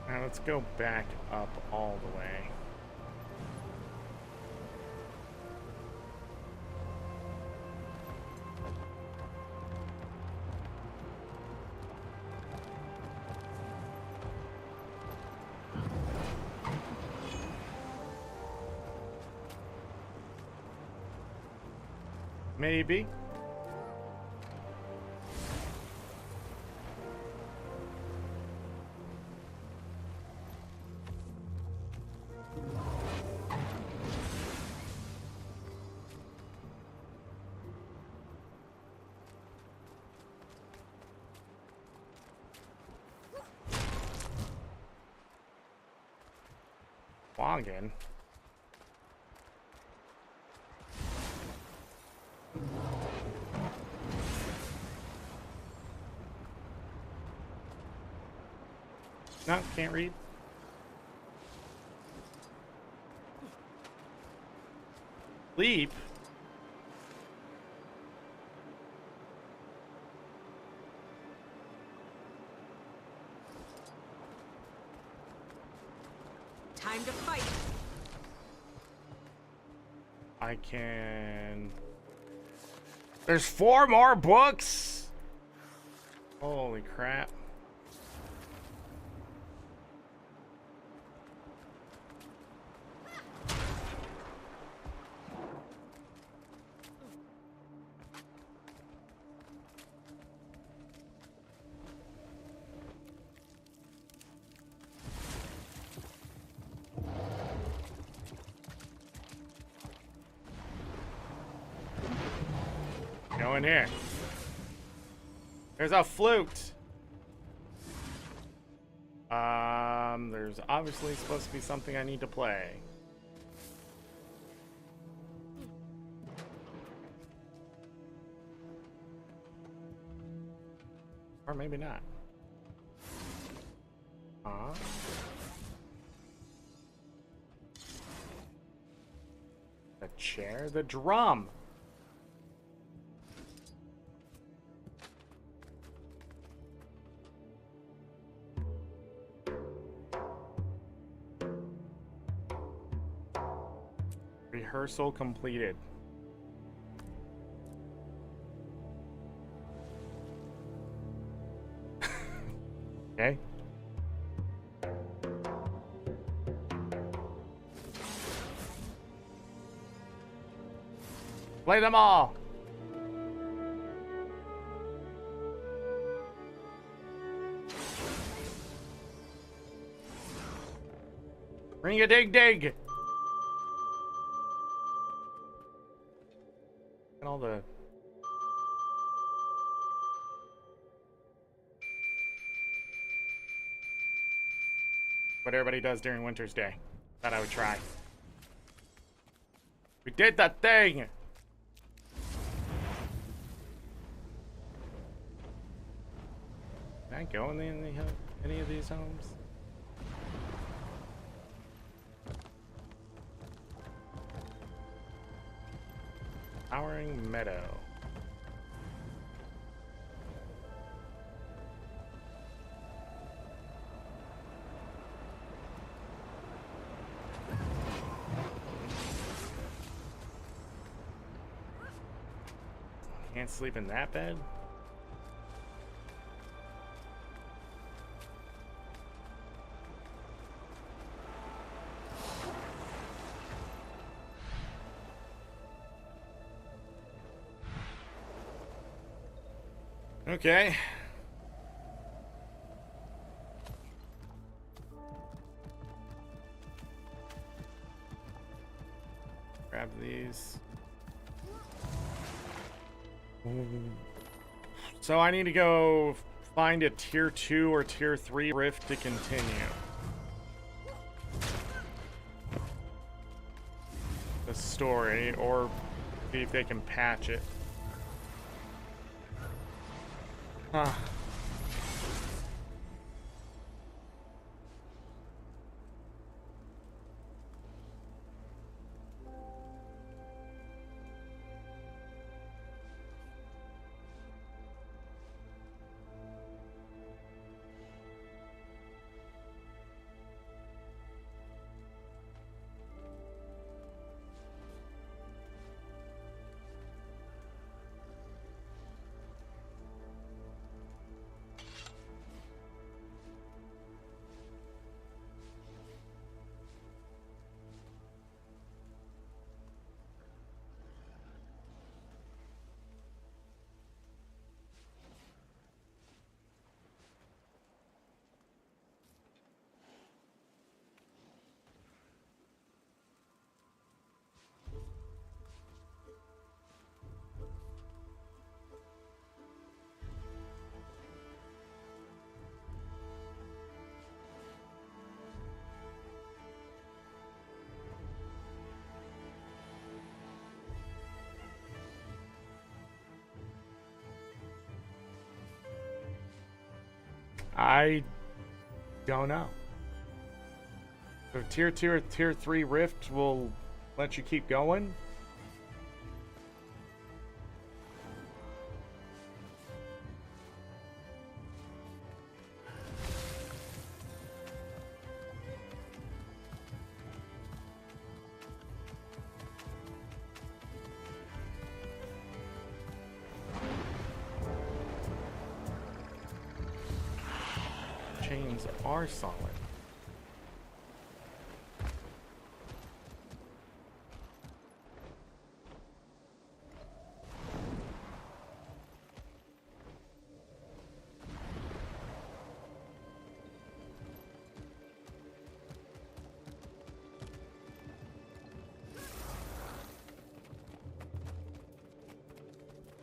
Speaker 1: Now let's go back up all the way. Maybe. Login. No, can't read. Sleep.
Speaker 3: Time to fight.
Speaker 1: I can... There's 4 more books? Holy crap. Go in here. There's a flute. There's obviously supposed to be something I need to play. Or maybe not. The chair, the drum. Rehearsal completed. Okay. Play them all. Ring a dig dig. And all the what everybody does during Winter's Day. Thought I would try. We did that thing. Can I go in any of these homes? Towering meadow. Can't sleep in that bed? Okay. Grab these. So I need to go find a tier 2 or tier 3 rift to continue. The story, or see if they can patch it. Huh. I don't know. So tier 2 or tier 3 rift will let you keep going? Chains are solid.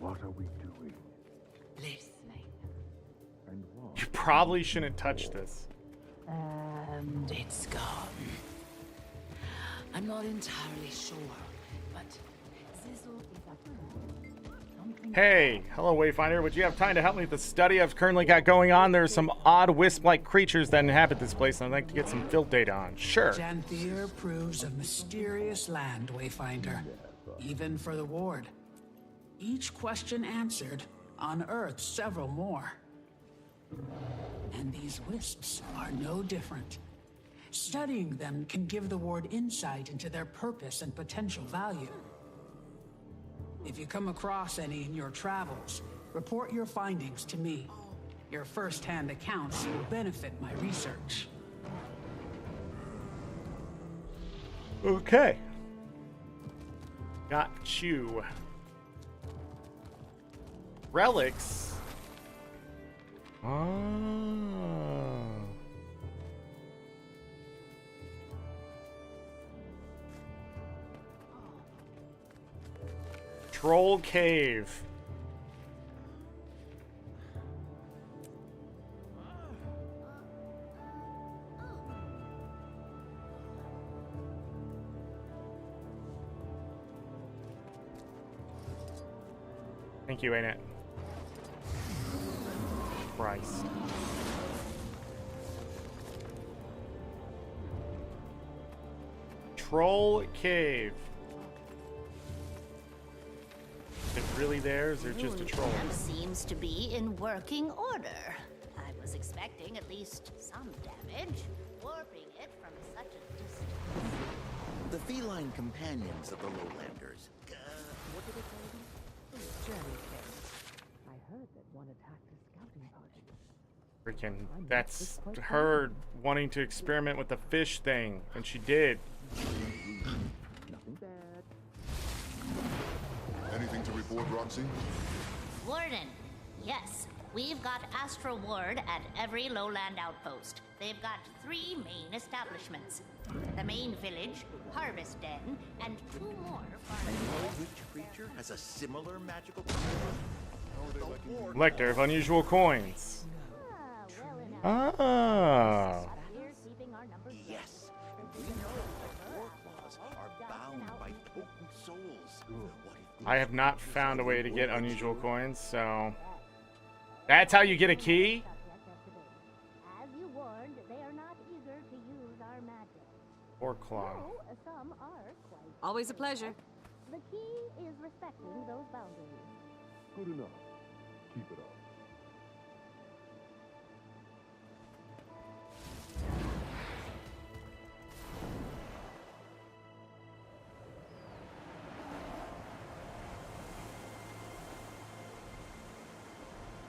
Speaker 6: What are we doing?
Speaker 12: Listening.
Speaker 6: And what?
Speaker 1: You probably shouldn't touch this.
Speaker 12: And it's gone. I'm not entirely sure, but Zizzle is something.
Speaker 1: Hey, hello Wayfinder. Would you have time to help me with the study I've currently got going on? There's some odd wisp-like creatures that inhabit this place, and I'd like to get some field data on. Sure.
Speaker 23: Janthir proves a mysterious land, Wayfinder, even for the Ward. Each question answered, unearthed several more. And these wisps are no different. Studying them can give the Ward insight into their purpose and potential value. If you come across any in your travels, report your findings to me. Your first-hand accounts will benefit my research.
Speaker 1: Okay. Got you. Relics. Oh. Troll Cave. Thank you, ArenaNet. Christ. Troll Cave. really there? Is there just a troll?
Speaker 5: Camp seems to be in working order. I was expecting at least some damage. Warping it from such a distance.
Speaker 16: The feline companions of the lowlanders. What did they call them?
Speaker 15: Journeykin. I heard that one attacked the scouting party.
Speaker 1: Freaking, that's her wanting to experiment with the fish thing, and she did.
Speaker 16: Nothing bad.
Speaker 22: Anything to report, Roxy?
Speaker 5: Warden, yes. We've got Astral Ward at every lowland outpost. They've got 3 main establishments. The main village, Harvest Den, and 2 more
Speaker 16: And no witch creature has a similar magical power?
Speaker 1: Lector of unusual coins. Oh.
Speaker 16: Yes. We know that Warclaws are bound by potent souls. What if
Speaker 1: I have not found a way to get unusual coins, so that's how you get a key?
Speaker 5: As you warned, they are not eager to use our magic.
Speaker 1: Warclaw.
Speaker 5: Though some are quite.
Speaker 4: Always a pleasure.
Speaker 5: The key is respecting those boundaries.
Speaker 9: Good enough. Keep it up.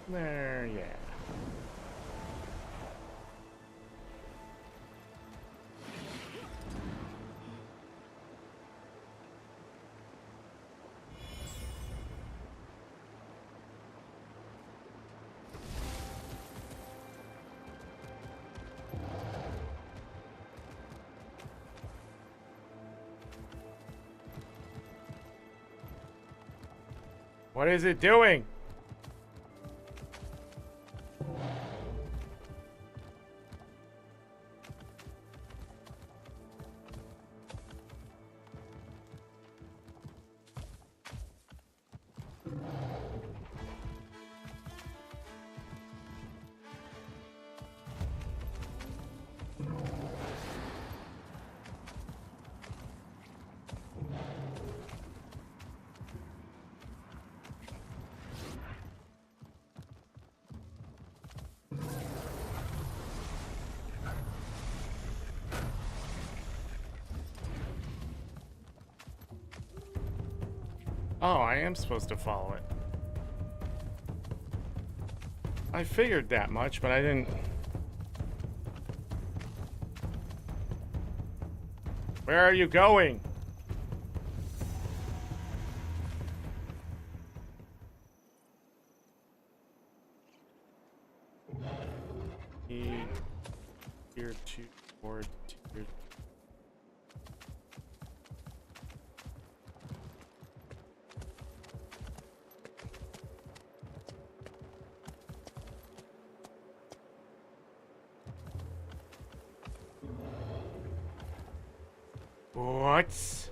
Speaker 1: There, yeah. What is it doing? Oh, I am supposed to follow it. I figured that much, but I didn't... Where are you going? Tier 2 or tier... What?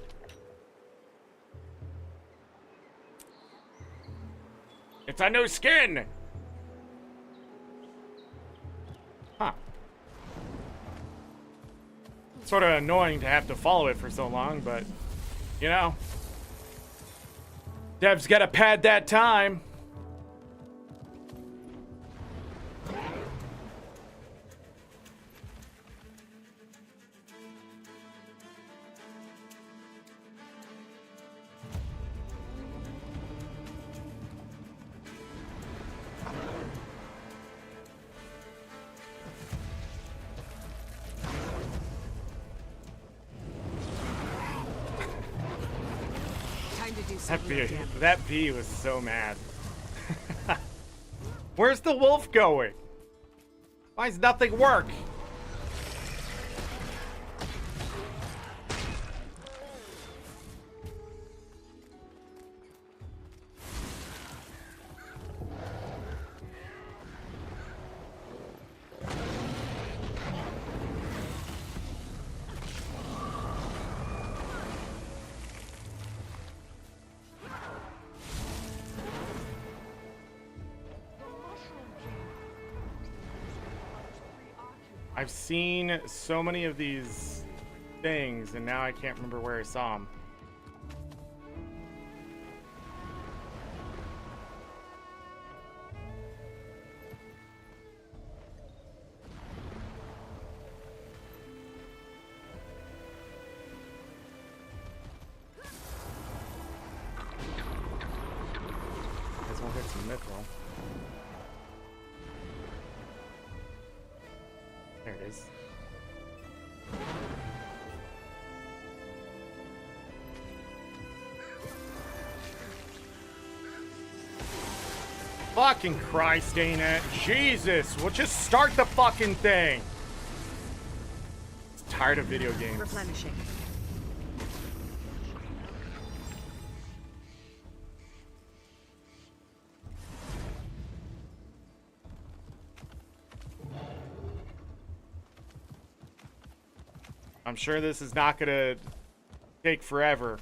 Speaker 1: It's a new skin! Huh. Sort of annoying to have to follow it for so long, but, you know. Dev's gotta pad that time. That bee was so mad. Where's the wolf going? Why does nothing work? I've seen so many of these things, and now I can't remember where I saw them. mithril. There it is. Fucking Christ, ain't it? Jesus, we'll just start the fucking thing. I'm tired of video games.
Speaker 10: Replenishing.
Speaker 1: I'm sure this is not gonna take forever.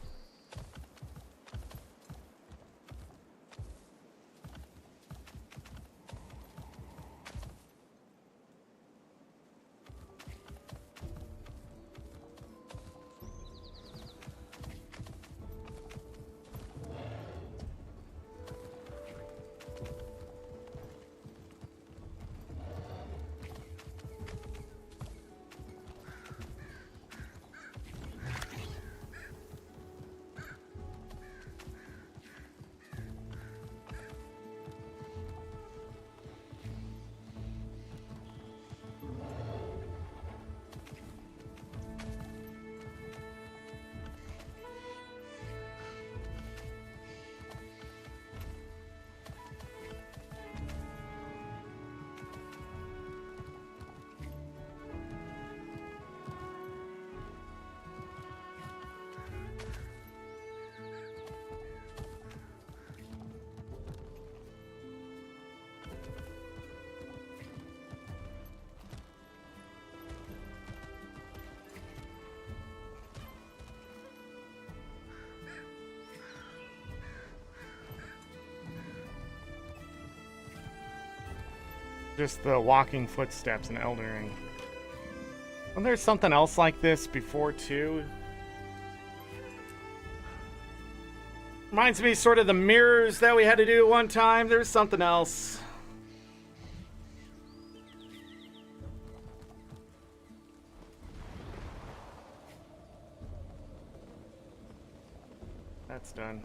Speaker 1: Just the walking footsteps in Elden Ring. Well, there's something else like this before too. Reminds me sort of the mirrors that we had to do at one time. There's something else. That's done.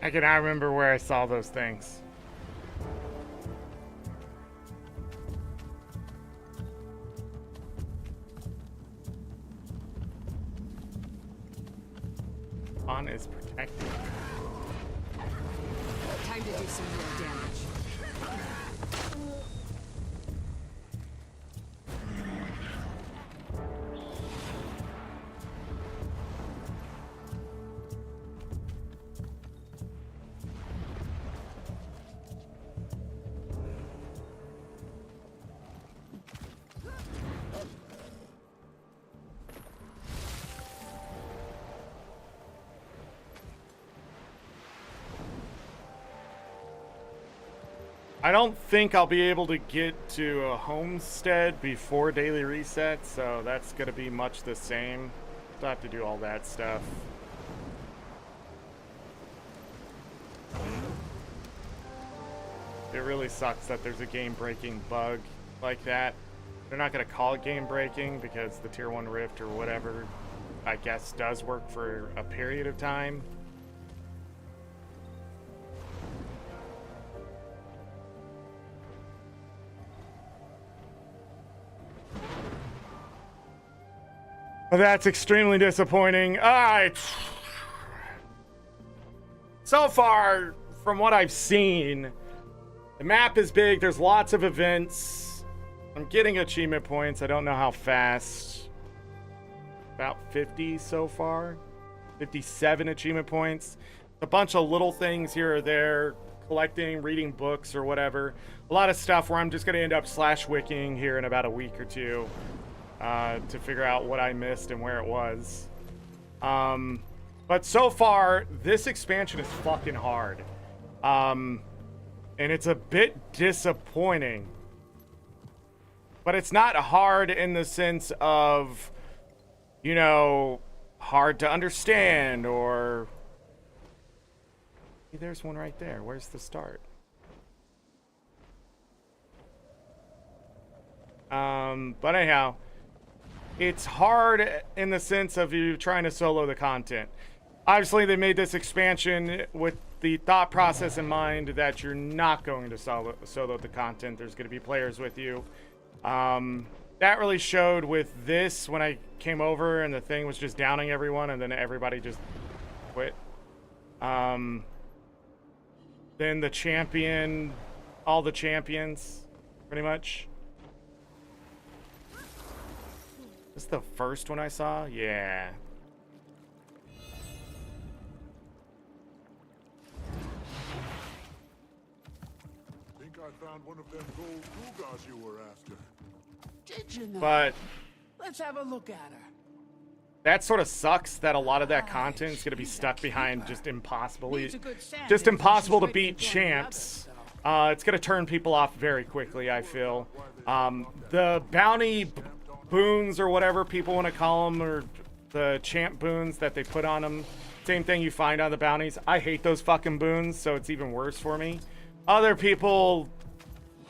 Speaker 1: I cannot remember where I saw those things. On is protected.
Speaker 10: Time to do some real damage.
Speaker 1: I don't think I'll be able to get to a homestead before daily reset, so that's going to be much the same. Still have to do all that stuff. It really sucks that there's a game-breaking bug like that. They're not going to call it game-breaking because the Tier 1 Rift or whatever, I guess, does work for a period of time. But that's extremely disappointing. All right. So far, from what I've seen, the map is big. There's lots of events. I'm getting achievement points. I don't know how fast. About 50 so far. 57 achievement points. A bunch of little things here or there. Collecting, reading books or whatever. A lot of stuff where I'm just going to end up /wicking here in about a week or two. To figure out what I missed and where it was. But so far, this expansion is fucking hard. And it's a bit disappointing. But it's not hard in the sense of, you know, hard to understand or... Hey, there's one right there. Where's the start? But anyhow... It's hard in the sense of you trying to solo the content. Obviously, they made this expansion with the thought process in mind that you're not going to solo the content. There's going to be players with you. That really showed with this when I came over and the thing was just downing everyone and then everybody just quit. Then the champion, all the champions, pretty much. This is the first one I saw? Yeah.
Speaker 14: Think I found one of them gold Rugas you were after.
Speaker 7: Did you know?
Speaker 1: But
Speaker 7: let's have a look at her.
Speaker 1: That sort of sucks that a lot of that content is going to be stuck behind just impossible to beat champs. It's going to turn people off very quickly, I feel. The bounty boons or whatever people want to call them, or the champ boons that they put on them, same thing you find on the bounties. I hate those fucking boons, so it's even worse for me. Other people,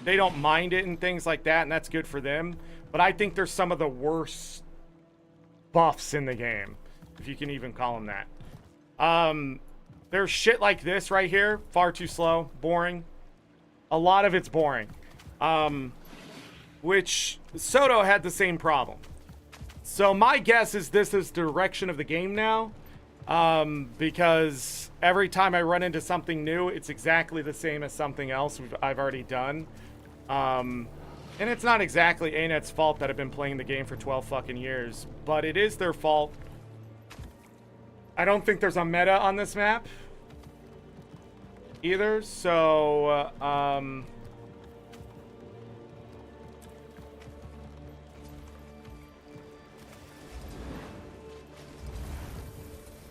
Speaker 1: they don't mind it and things like that, and that's good for them, but I think there's some of the worst buffs in the game, if you can even call them that. There's shit like this right here, far too slow, boring. A lot of it's boring. Which Soto had the same problem. So my guess is this is the direction of the game now, because every time I run into something new, it's exactly the same as something else I've already done. And it's not exactly ArenaNet's fault that I've been playing the game for 12 fucking years, but it is their fault. I don't think there's a meta on this map either, so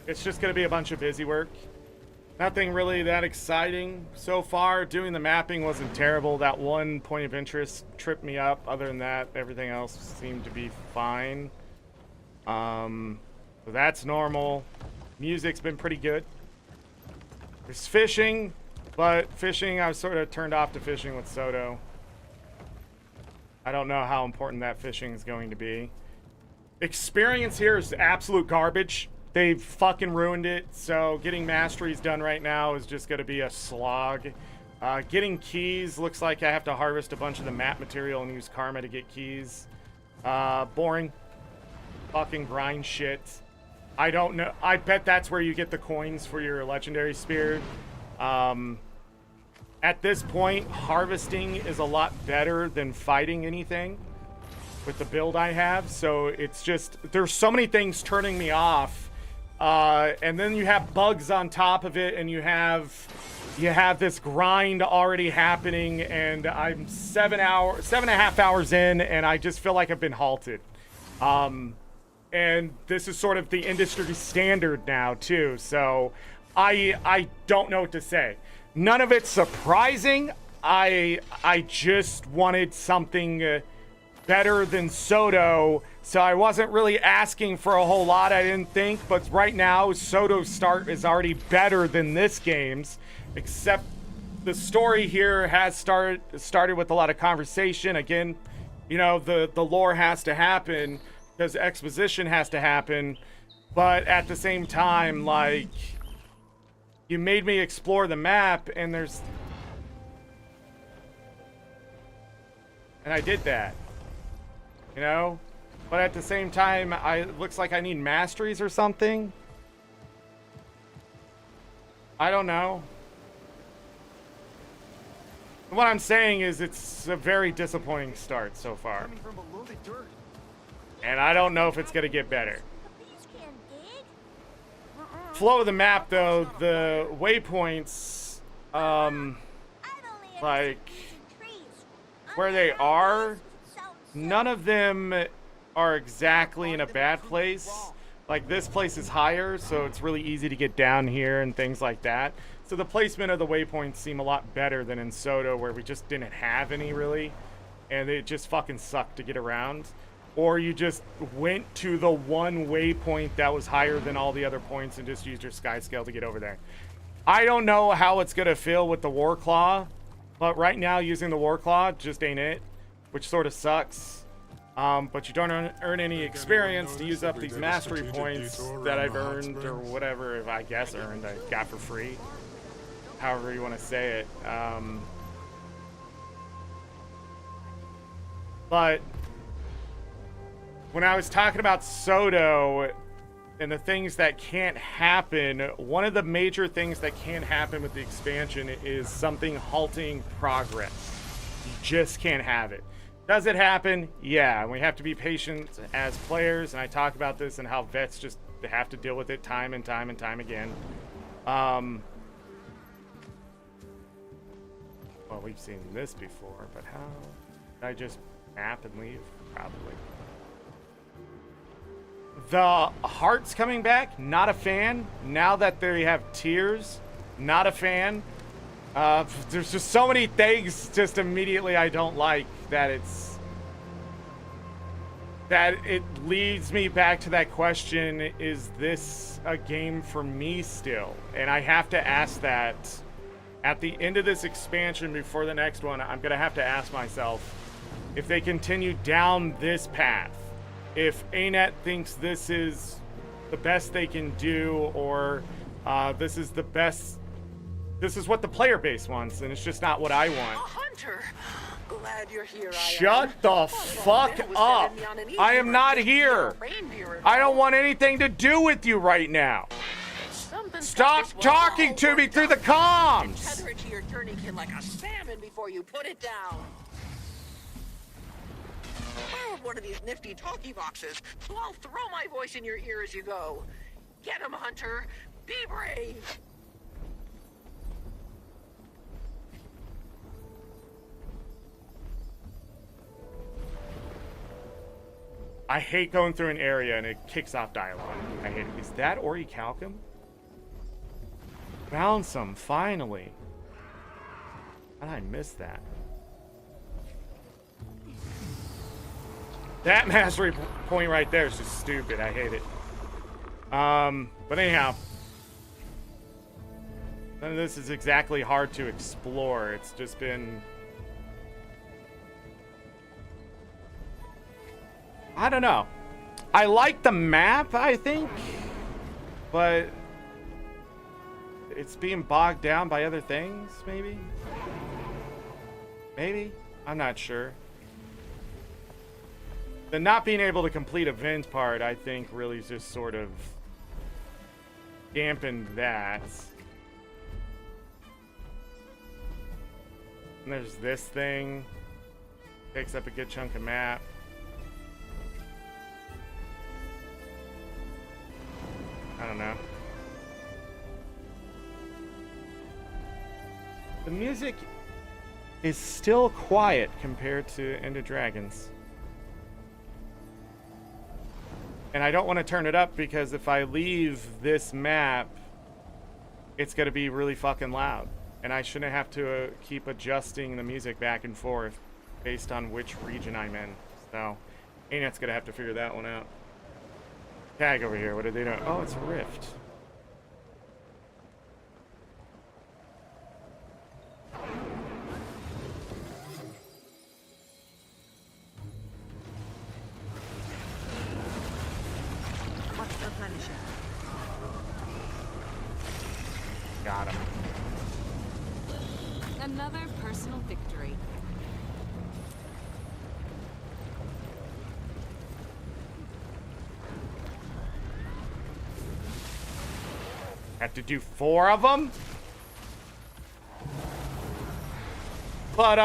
Speaker 1: it's just going to be a bunch of busy work. Nothing really that exciting so far. Doing the mapping wasn't terrible. That one point of interest tripped me up. Other than that, everything else seemed to be fine. So that's normal. Music's been pretty good. There's fishing, but fishing, I was sort of turned off to fishing with Soto. I don't know how important that fishing is going to be. Experience here is absolute garbage. They've fucking ruined it, so getting masteries done right now is just going to be a slog. Getting keys, looks like I have to harvest a bunch of the map material and use karma to get keys. Boring. Fucking grind shit. I don't know. I bet that's where you get the coins for your legendary spear. At this point, harvesting is a lot better than fighting anything with the build I have, so it's just, there's so many things turning me off. And then you have bugs on top of it, and you have this grind already happening, and I'm 7.5 hours in, and I just feel like I've been halted. And this is sort of the industry standard now too, so I don't know what to say. None of it's surprising. I just wanted something better than Soto, so I wasn't really asking for a whole lot, I didn't think, but right now Soto's start is already better than this game's, except the story here has started with a lot of conversation. Again, you know, the lore has to happen because exposition has to happen, but at the same time, like, you made me explore the map, and I did that, you know, but at the same time, it looks like I need masteries or something. I don't know. What I'm saying is it's a very disappointing start so far. And I don't know if it's gonna get better. Flow of the map though, the waypoints, like where they are, none of them are exactly in a bad place. Like this place is higher, so it's really easy to get down here and things like that. So the placement of the waypoints seem a lot better than in Soto, where we just didn't have any really, and it just fucking sucked to get around. Or you just went to the one waypoint that was higher than all the other points and just used your sky scale to get over there. I don't know how it's gonna feel with the Warclaw, but right now using the Warclaw just ain't it, which sort of sucks. But you don't earn any experience to use up these mastery points that I've earned, or whatever, if I guess earned, I got for free. However you want to say it. But when I was talking about Soto and the things that can't happen, one of the major things that can't happen with the expansion is something halting progress. You just can't have it. Does it happen? Yeah, and we have to be patient as players, and I talk about this and how vets just have to deal with it time and time and time again. Well, we've seen this before, but how? Did I just map and leave? Probably. The hearts coming back, not a fan. Now that they have tears, not a fan. There's just so many things just immediately I don't like that it leads me back to that question, is this a game for me still? And I have to ask that at the end of this expansion before the next one. I'm gonna have to ask myself if they continue down this path, if ArenaNet thinks this is the best they can do, or this is the best, this is what the player base wants, and it's just not what I want.
Speaker 11: Hunter, glad you're here.
Speaker 1: Shut the fuck up. I am not here. I don't want anything to do with you right now. Stop talking to me through the comms.
Speaker 11: Tether it to your journeykin like a salmon before you put it down. Borrow one of these nifty talkie boxes, so I'll throw my voice in your ear as you go. Get him, Hunter. Be brave.
Speaker 1: I hate going through an area and it kicks off dialogue. I hate it. Is that Orichalcum? Found some, finally. How did I miss that? That mastery point right there is just stupid. I hate it. But anyhow. None of this is exactly hard to explore. It's just been... I don't know. I like the map, I think, but it's being bogged down by other things, maybe? Maybe? I'm not sure. The not being able to complete events part, I think, really just sort of dampened that. And there's this thing. Takes up a good chunk of map. I don't know. The music is still quiet compared to End of Dragons. And I don't want to turn it up because if I leave this map, it's going to be really fucking loud. And I shouldn't have to keep adjusting the music back and forth based on which region I'm in. So, ArenaNet's going to have to figure that one out. Tag over here, what are they doing? Oh, it's a rift.
Speaker 12: replenishing.
Speaker 1: Got him.
Speaker 4: Another personal victory.
Speaker 1: Have to do 4 of them? But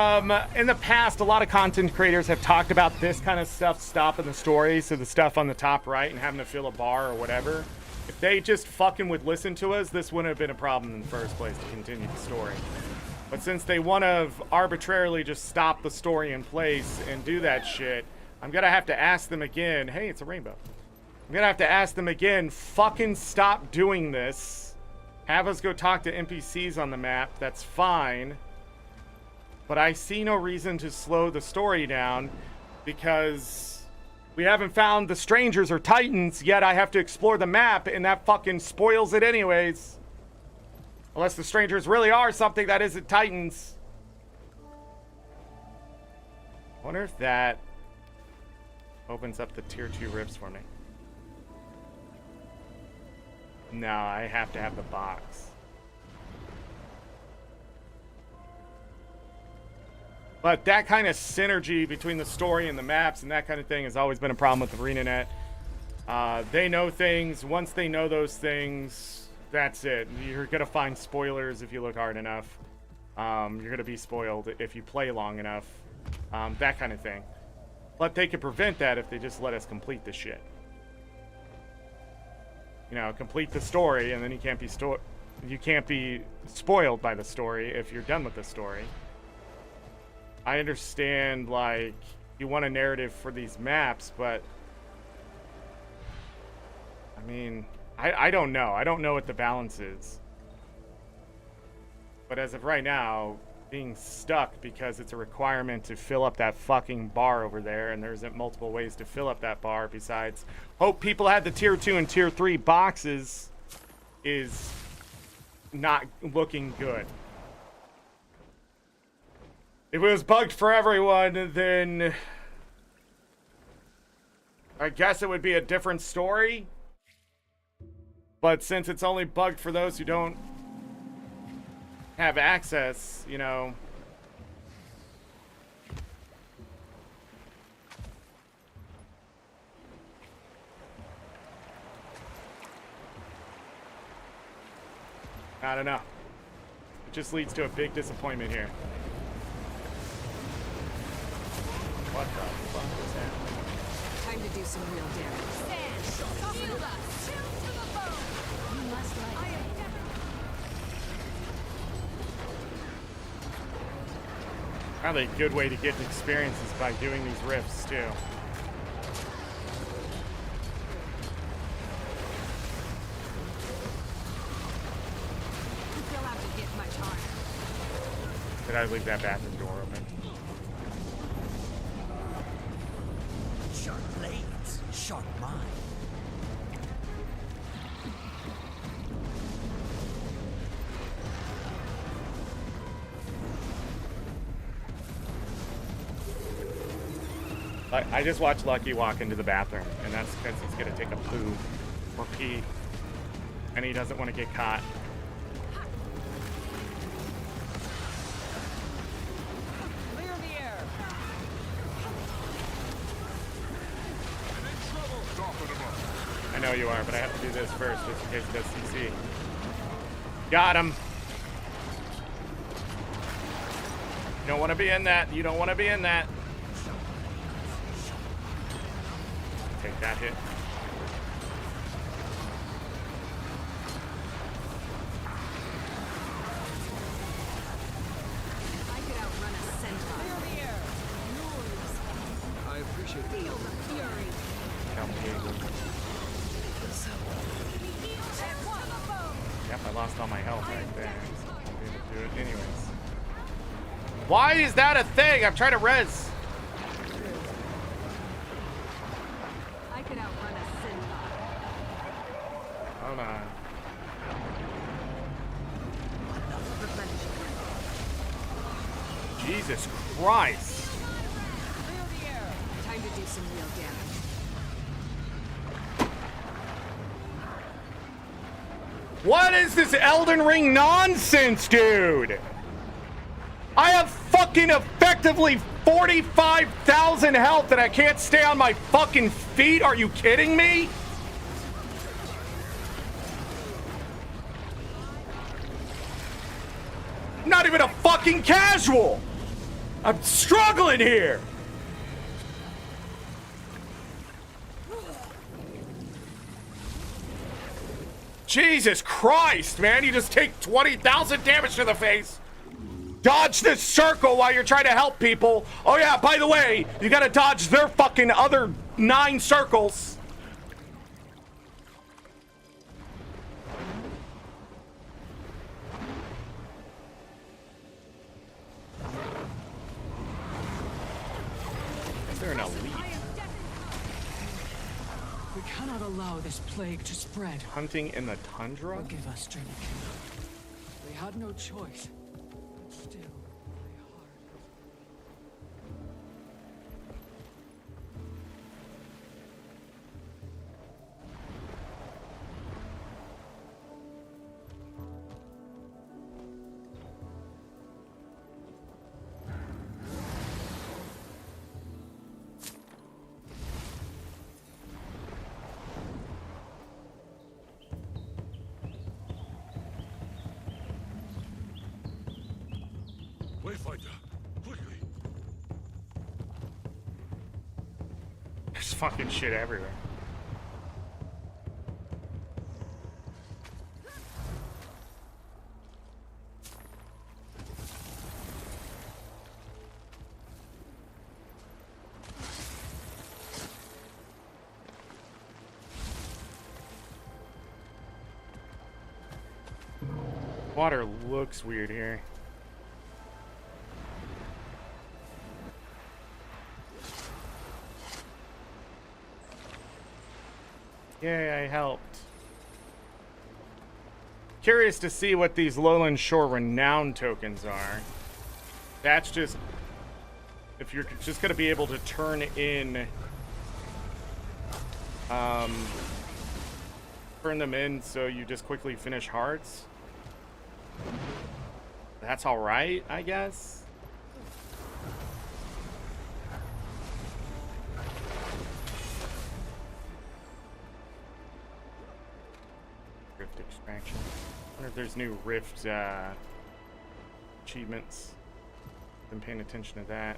Speaker 1: in the past, a lot of content creators have talked about this kind of stuff stopping the story, so the stuff on the top right and having to fill a bar or whatever. If they just fucking would listen to us, this wouldn't have been a problem in the first place to continue the story. But since they want to arbitrarily just stop the story in place and do that shit, I'm gonna have to ask them again. Hey, it's a rainbow. I'm gonna have to ask them again, fucking stop doing this. Have us go talk to NPCs on the map, that's fine. But I see no reason to slow the story down because we haven't found the strangers or titans, yet I have to explore the map and that fucking spoils it anyways. Unless the strangers really are something that isn't titans. Wonder if that opens up the tier 2 rifts for me. No, I have to have the box. But that kind of synergy between the story and the maps and that kind of thing has always been a problem with ArenaNet. They know things. Once they know those things, that's it. You're going to find spoilers if you look hard enough. You're going to be spoiled if you play long enough. That kind of thing. But they could prevent that if they just let us complete the shit. You know, complete the story, and then you can't be spoiled by the story if you're done with the story. I understand, like, you want a narrative for these maps, but I mean, I don't know. I don't know what the balance is. But as of right now, being stuck because it's a requirement to fill up that fucking bar over there, and there isn't multiple ways to fill up that bar besides hope people had the tier 2 and tier 3 boxes, is not looking good. If it was bugged for everyone, then I guess it would be a different story. But since it's only bugged for those who don't have access, you know. I don't know. It just leads to a big disappointment here. What the fuck is that?
Speaker 4: Time to do some real damage. You must like it.
Speaker 1: Probably a good way to get experiences by doing these rifts too.
Speaker 4: You'll have to hit much harder.
Speaker 1: Did I leave that bathroom door open?
Speaker 7: Sharp blades, sharp mind.
Speaker 1: I just watched Lucky walk into the bathroom, and that's because he's gonna take a poo or pee, and he doesn't want to get caught.
Speaker 12: Clear the air.
Speaker 1: I know you are, but I have to do this first just in case it does CC. Got him. You don't want to be in that. You don't want to be in that. Take that hit.
Speaker 4: I could outrun a centaur.
Speaker 12: Clear the air.
Speaker 16: I appreciate
Speaker 4: Feel the fury.
Speaker 1: Yep, I lost all my health right there. I won't be able to do it anyways. Why is that a thing? I'm trying to res.
Speaker 4: I could outrun a centaur.
Speaker 1: Hold on. Jesus Christ.
Speaker 12: Clear the air.
Speaker 4: Time to do some real damage.
Speaker 1: What is this Elden Ring nonsense, dude? I have fucking effectively 45,000 health and I can't stay on my fucking feet. Are you kidding me? Not even a fucking casual. I'm struggling here. Jesus Christ, man. You just take 20,000 damage to the face. Dodge this circle while you're trying to help people. Oh yeah, by the way, you gotta dodge their fucking other 9 circles. Is there an elite?
Speaker 23: We cannot allow this plague to spread.
Speaker 1: Hunting in the tundra?
Speaker 23: Forgive us, Journeykin. We had no choice. But still, my heart.
Speaker 14: Wayfinder, quickly!
Speaker 1: There's fucking shit everywhere. Water looks weird here. Yay, I helped. Curious to see what these Lowland Shore Renown tokens are. That's just... if you're just going to be able to turn in... turn them in so you just quickly finish hearts. That's alright, I guess. Rift extraction. I wonder if there's new Rift achievements. Been paying attention to that.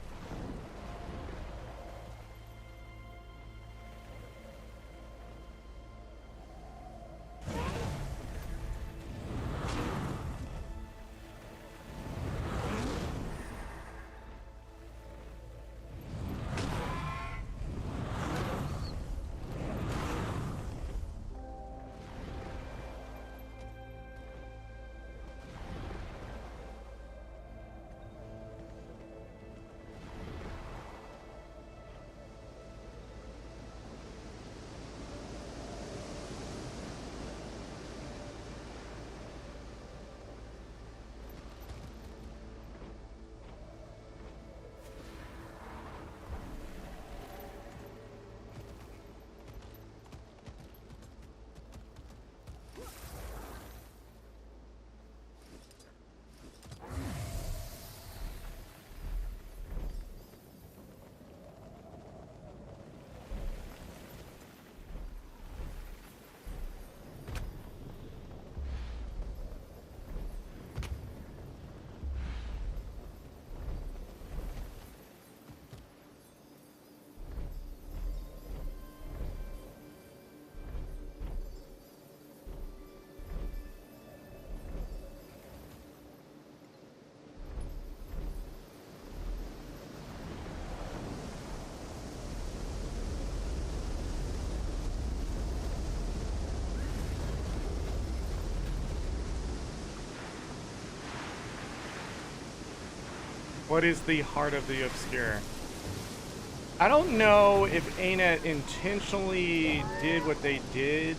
Speaker 1: What is the Heart of the Obscure? I don't know if ArenaNet intentionally did what they did.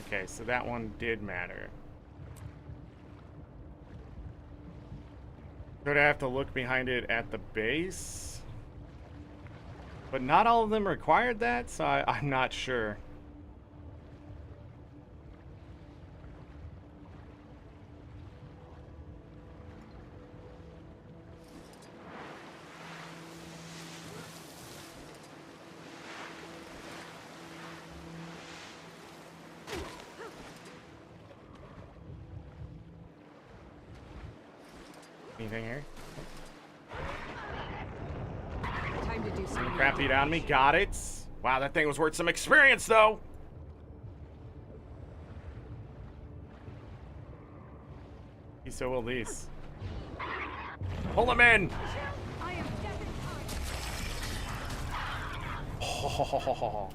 Speaker 1: Okay, so that one did matter. Would I have to look behind it at the base? But not all of them required that, so I'm not sure. Anything here?
Speaker 4: Time to do some
Speaker 1: Crap beat on me. Got it. Wow, that thing was worth some experience, though. So will these. Pull them in. Oh.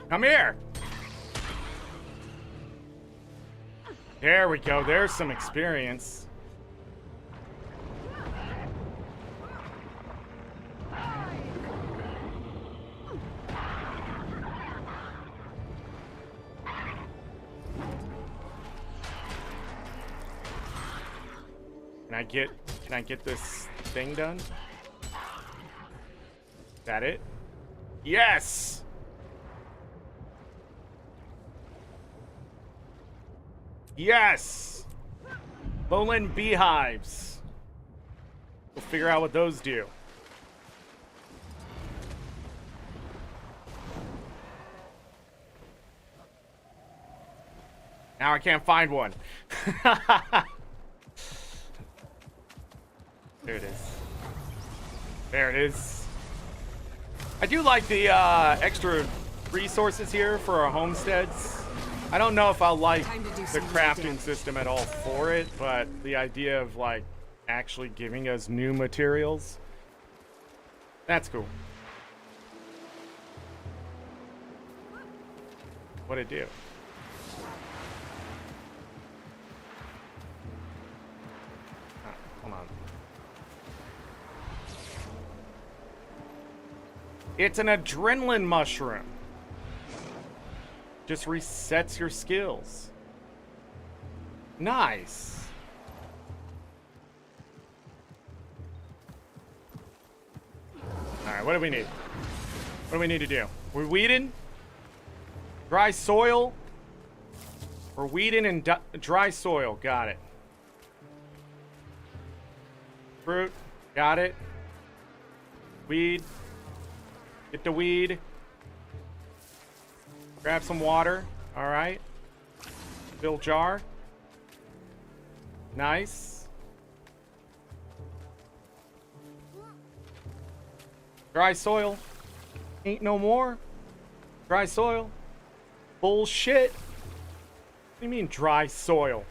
Speaker 1: Come here. There we go. There's some experience. Can I get this thing done? Is that it? Yes! Yes! Lowland beehives. We'll figure out what those do. Now I can't find one. There it is. There it is. I do like the extra resources here for our homesteads. I don't know if I'll like the crafting system at all for it, but the idea of like actually giving us new materials, that's cool. What'd it do? Hold on. It's an adrenaline mushroom. Just resets your skills. Nice. Alright, what do we need? What do we need to do? We're weeding. Dry soil. We're weeding and dry soil. Got it. Fruit. Got it. Weed. Get the weed. Grab some water. All right. Fill jar. Nice. Dry soil. Ain't no more. Dry soil. Bullshit. What do you mean dry soil?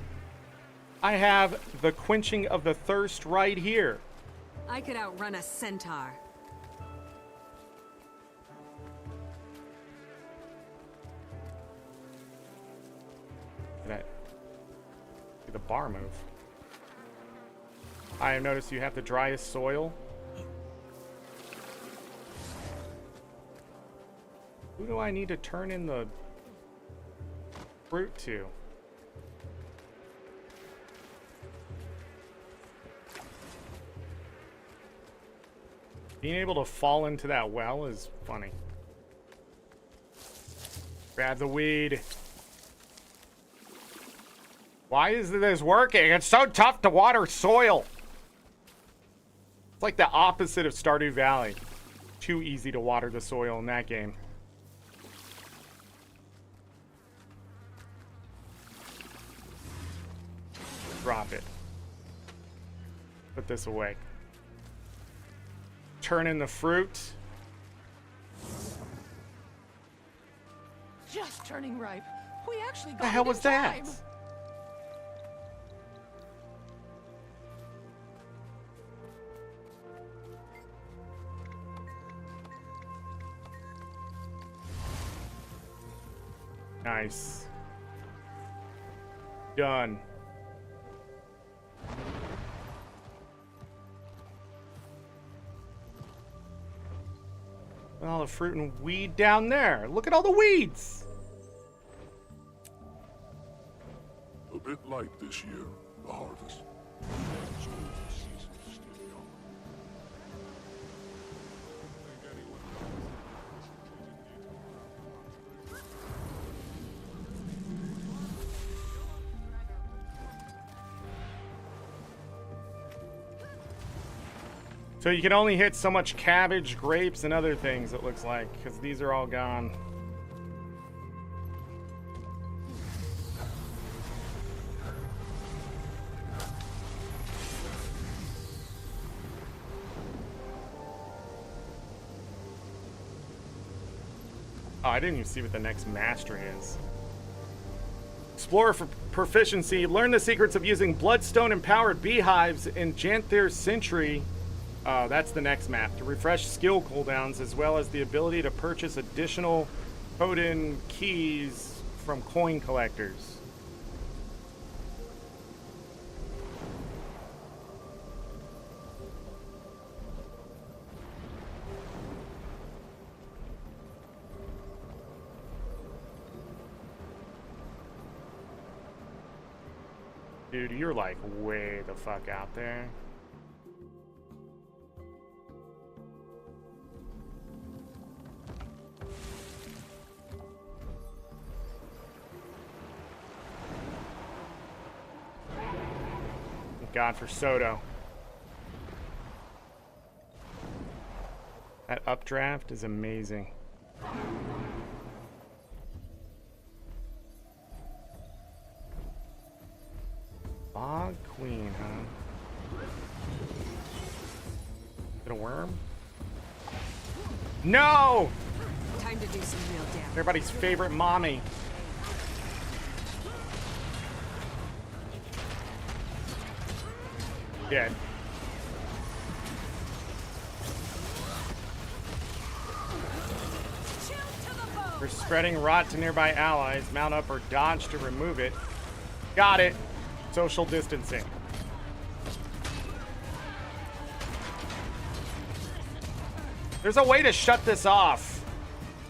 Speaker 1: I have the quenching of the thirst right here.
Speaker 4: I could outrun a centaur.
Speaker 1: The bar move. I have noticed you have the driest soil. Who do I need to turn in the fruit to? Being able to fall into that well is funny. Grab the weed. Why isn't this working? It's so tough to water soil. It's like the opposite of Stardew Valley. Too easy to water the soil in that game. Drop it. Put this away. Turn in the fruit.
Speaker 23: Just turning ripe. We actually got
Speaker 1: The hell
Speaker 23: it in
Speaker 1: was that?
Speaker 23: time.
Speaker 1: Nice. Done. All the fruit and weed down there. Look at all the weeds.
Speaker 14: A bit light this year, the harvest.
Speaker 1: So you can only hit so much cabbage, grapes, and other things, it looks like, because these are all gone. Oh, I didn't even see what the next mastery is. Explore for proficiency. Learn the secrets of using bloodstone-empowered beehives in Janthir Century. Oh, that's the next map. To refresh skill cooldowns, as well as the ability to purchase additional Odin keys from coin collectors. Dude, you're like way the fuck out there. Thank God for Soto. That updraft is amazing. Bog Queen, huh? Is it a worm? No!
Speaker 10: Time to do some real damage.
Speaker 1: Everybody's favorite mommy. Dead. For spreading rot to nearby allies, mount up or dodge to remove it. Got it. Social distancing. There's a way to shut this off,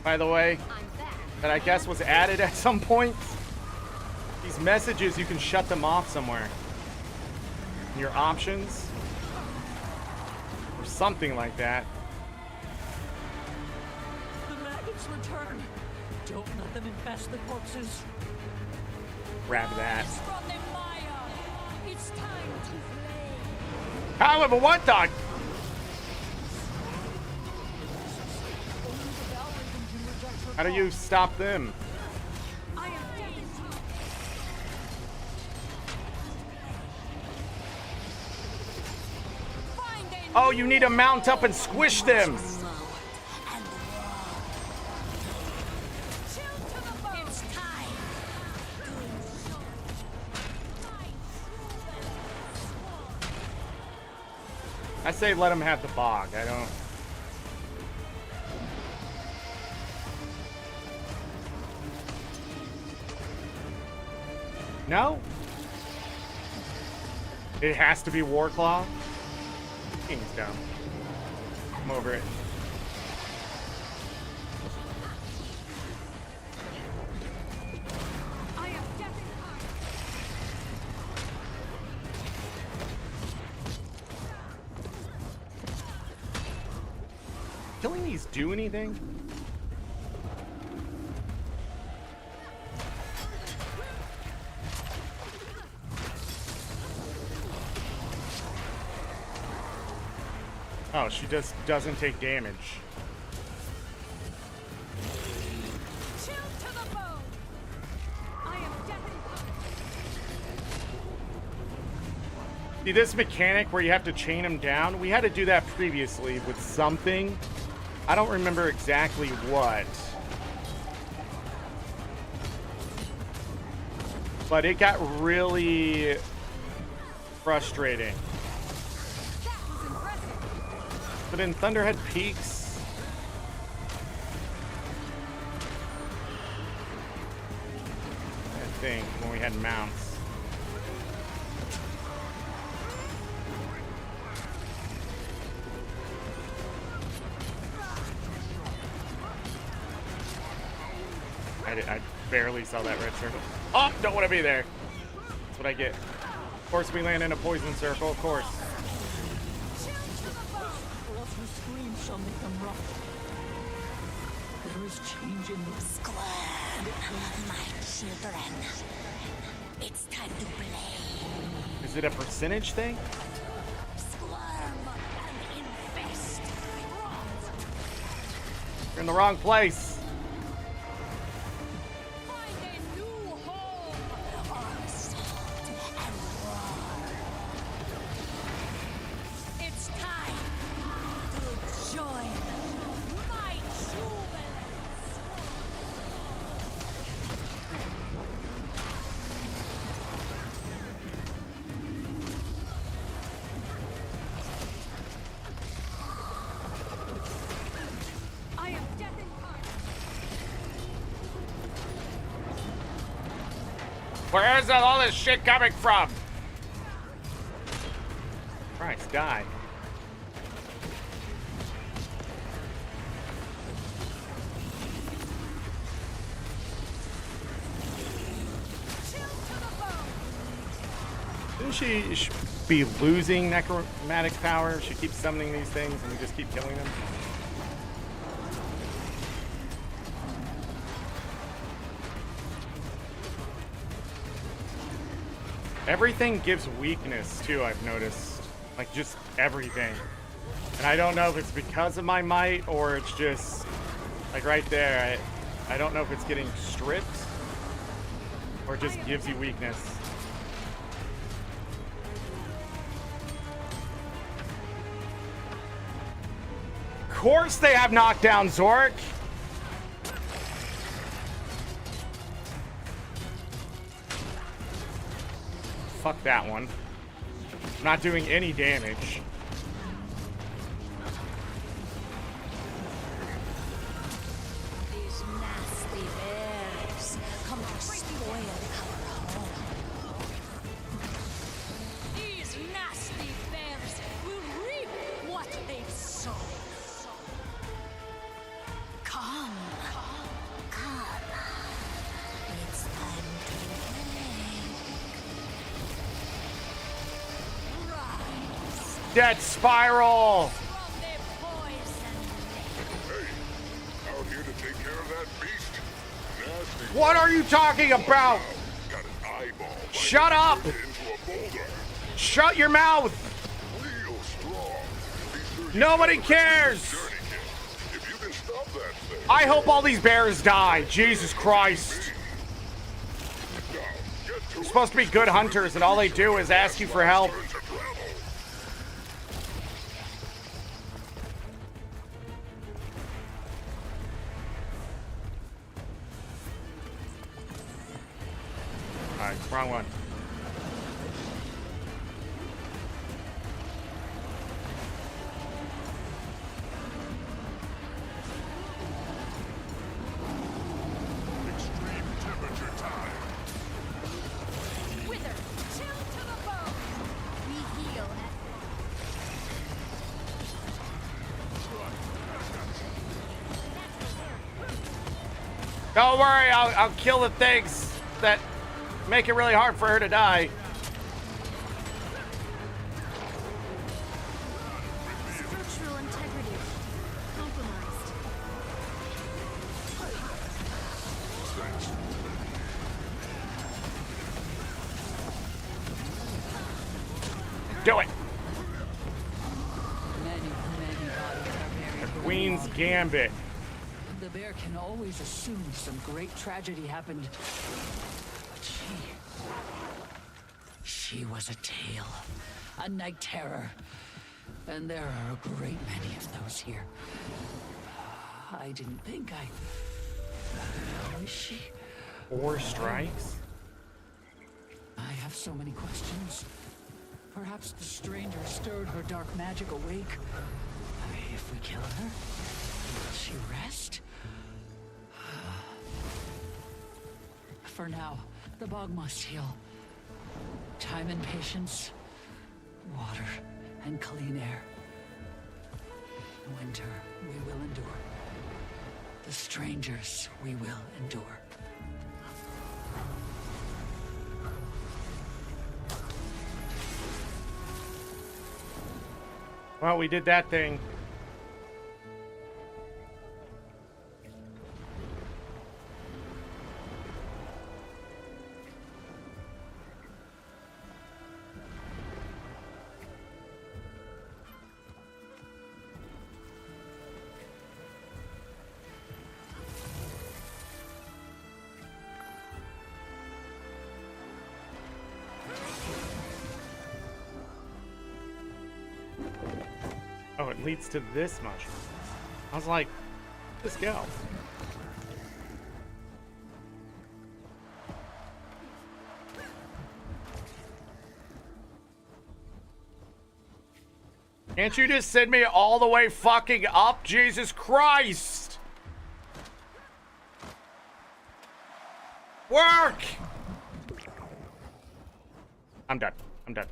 Speaker 1: by the way, that I guess was added at some point. These messages, you can shut them off somewhere. In your options. Or something like that.
Speaker 23: The maggots return. Don't let them infest the corpses.
Speaker 1: Grab that.
Speaker 23: It's time to play.
Speaker 1: However, what dog? How do you stop them? Oh, you need to mount up and squish them. I say let him have the bog. I don't. No? It has to be Warclaw? King's dumb. I'm over it. Killing these do anything? Oh, she just doesn't take damage. See, this mechanic where you have to chain them down, we had to do that previously with something. I don't remember exactly what. But it got really frustrating. But in Thunderhead Peaks, I think, when we had mounts. I barely saw that red circle. Oh, don't want to be there. That's what I get. Of course, we land in a poison circle, of course.
Speaker 23: Shall make them rough. There is change in this.
Speaker 8: Squirm, my children. It's time to play.
Speaker 1: Is it a percentage thing?
Speaker 8: Squirm and infest.
Speaker 1: You're in the wrong place.
Speaker 8: Find a new home. Onslaught and roar. It's time. 'Join my jubilance!
Speaker 1: Where is all this shit coming from? Christ, die. Shouldn't she be losing necromantic power? She keeps summoning these things and we just keep killing them. Everything gives weakness too, I've noticed. Like just everything. And I don't know if it's because of my might or it's just like right there. I don't know if it's getting stripped or it just gives you weakness. Of course they have knockdown, Zorric. Fuck that one. I'm not doing any damage.
Speaker 13: These nasty bears come to spoil our home. These nasty bears will reap what they've sown. Come. It's time to
Speaker 1: Death spiral!
Speaker 22: Hey, out here to take care of that beast. Nasty.
Speaker 1: What are you talking about?
Speaker 22: Got an eyeball.
Speaker 1: Shut up!
Speaker 22: Into a boulder.
Speaker 1: Shut your mouth!
Speaker 22: Real strong.
Speaker 1: Nobody cares!
Speaker 22: If you can stop that thing.
Speaker 1: I hope all these bears die. Jesus Christ. They're supposed to be good hunters and all they do is ask you for help. Alright, wrong one.
Speaker 22: Extreme temperature time.
Speaker 13: wither, chill to the bone. We heal
Speaker 1: Don't worry, I'll kill the things that make it really hard for her to die.
Speaker 13: structural integrity compromised.
Speaker 1: Do it.
Speaker 15: Many bodies are
Speaker 1: The
Speaker 15: buried.
Speaker 1: Queen's Gambit.
Speaker 15: The bear can always assume some great tragedy happened. But she was a tale, a night terror. And there are a great many of those here. I didn't think is she?
Speaker 1: 4 strikes?
Speaker 15: I have so many questions. Perhaps the stranger stirred her dark magic awake. If we kill her, will she rest? For now, the bog must heal. Time and patience, water and clean air. Winter we will endure. The strangers we will endure.
Speaker 1: Well, we did that thing. Oh, it leads to this mushroom. I was like, let's go. Can't you just send me all the way fucking up? Jesus Christ! Work! I'm done. I'm done.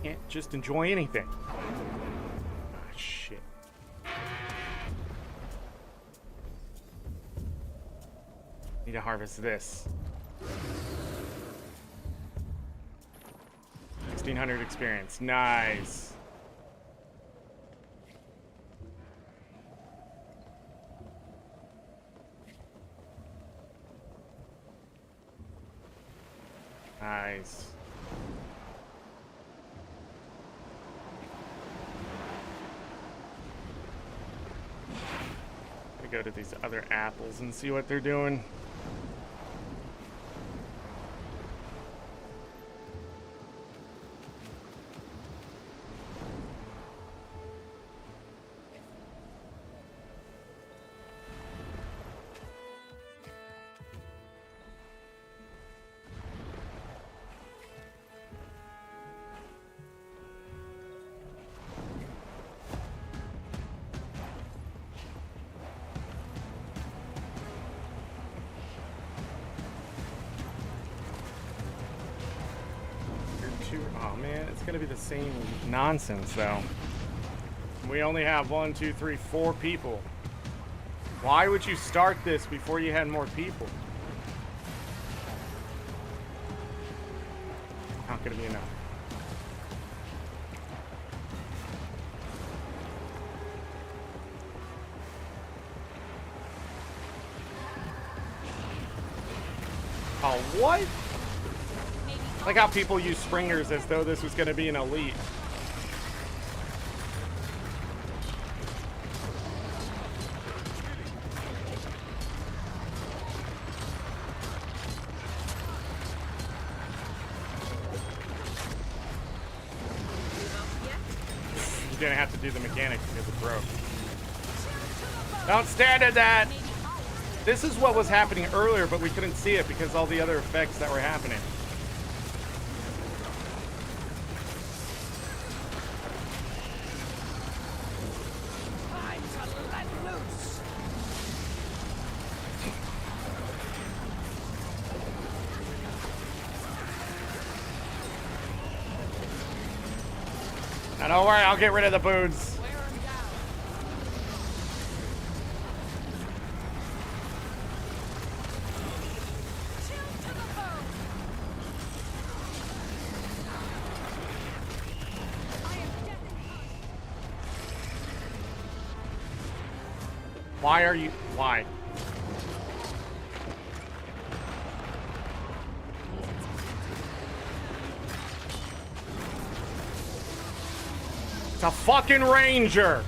Speaker 1: Can't just enjoy anything. Ah, shit. Need to harvest this. 1600 experience. Nice. Nice. Gotta go to these other apples and see what they're doing. Oh man, it's gonna be the same nonsense though. We only have 1, 2, 3, 4 people. Why would you start this before you had more people? Not gonna be enough. Oh, what? Like how people use springers as though this was going to be an elite. You didn't have to do the mechanics because it broke. Don't stand in that! This is what was happening earlier, but we couldn't see it because all the other effects that were happening. Now don't worry, I'll get rid of the boots. Why are you... Why? It's a fucking ranger!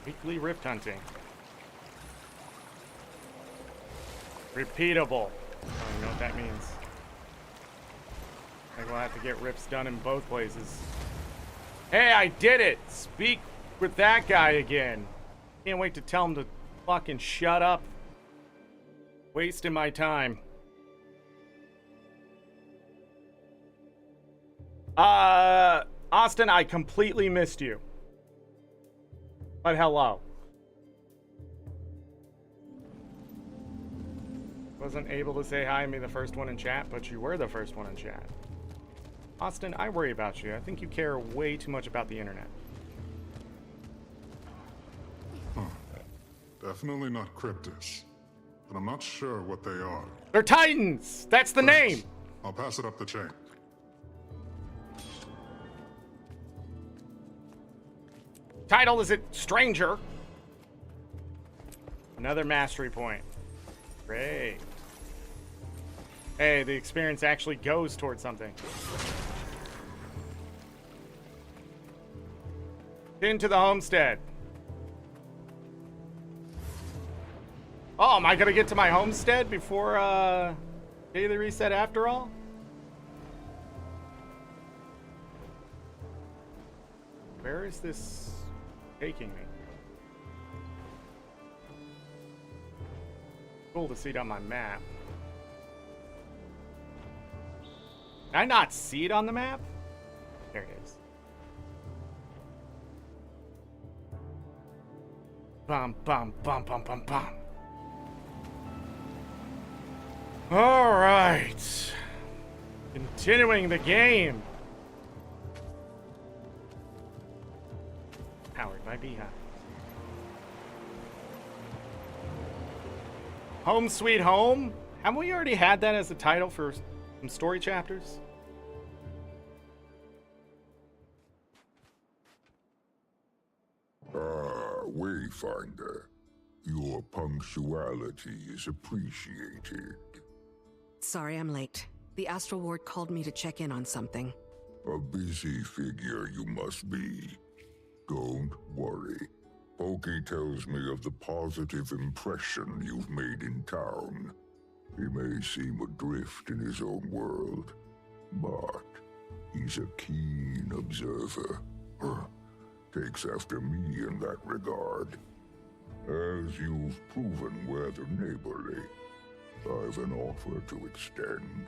Speaker 1: Weekly rift hunting. Repeatable. I don't even know what that means. I think we'll have to get rifts done in both places. Hey, I did it! Speak with that guy again. Can't wait to tell him to fucking shut up. Wasting my time. Austin, I completely missed you. But hello. Wasn't able to say hi and be the first one in chat, but you were the first one in chat. Austin, I worry about you. I think you care way too much about the internet.
Speaker 9: Huh. Definitely not cryptids. But I'm not sure what they are.
Speaker 1: They're Titans! That's the name!
Speaker 9: I'll pass it up the chain.
Speaker 1: Title is it Stranger? Another mastery point. Great. Hey, the experience actually goes towards something. Into the homestead. Oh, am I gonna get to my homestead before daily reset after all? Where is this taking me? Cool to see it on my map. Can I not see it on the map? There it is. Bum, bum, bum, bum, bum, bum. All right. Continuing the game. Powered by Beehive. Home Sweet Home? Haven't we already had that as a title for some story chapters?
Speaker 6: Wayfinder. Your punctuality is appreciated.
Speaker 3: Sorry I'm late. The Astral Ward called me to check in on something.
Speaker 6: A busy figure you must be. Don't worry. Pokey tells me of the positive impression you've made in town. He may seem adrift in his own world, but he's a keen observer. Takes after me in that regard. As you've proven rather neighborly, I've an offer to extend.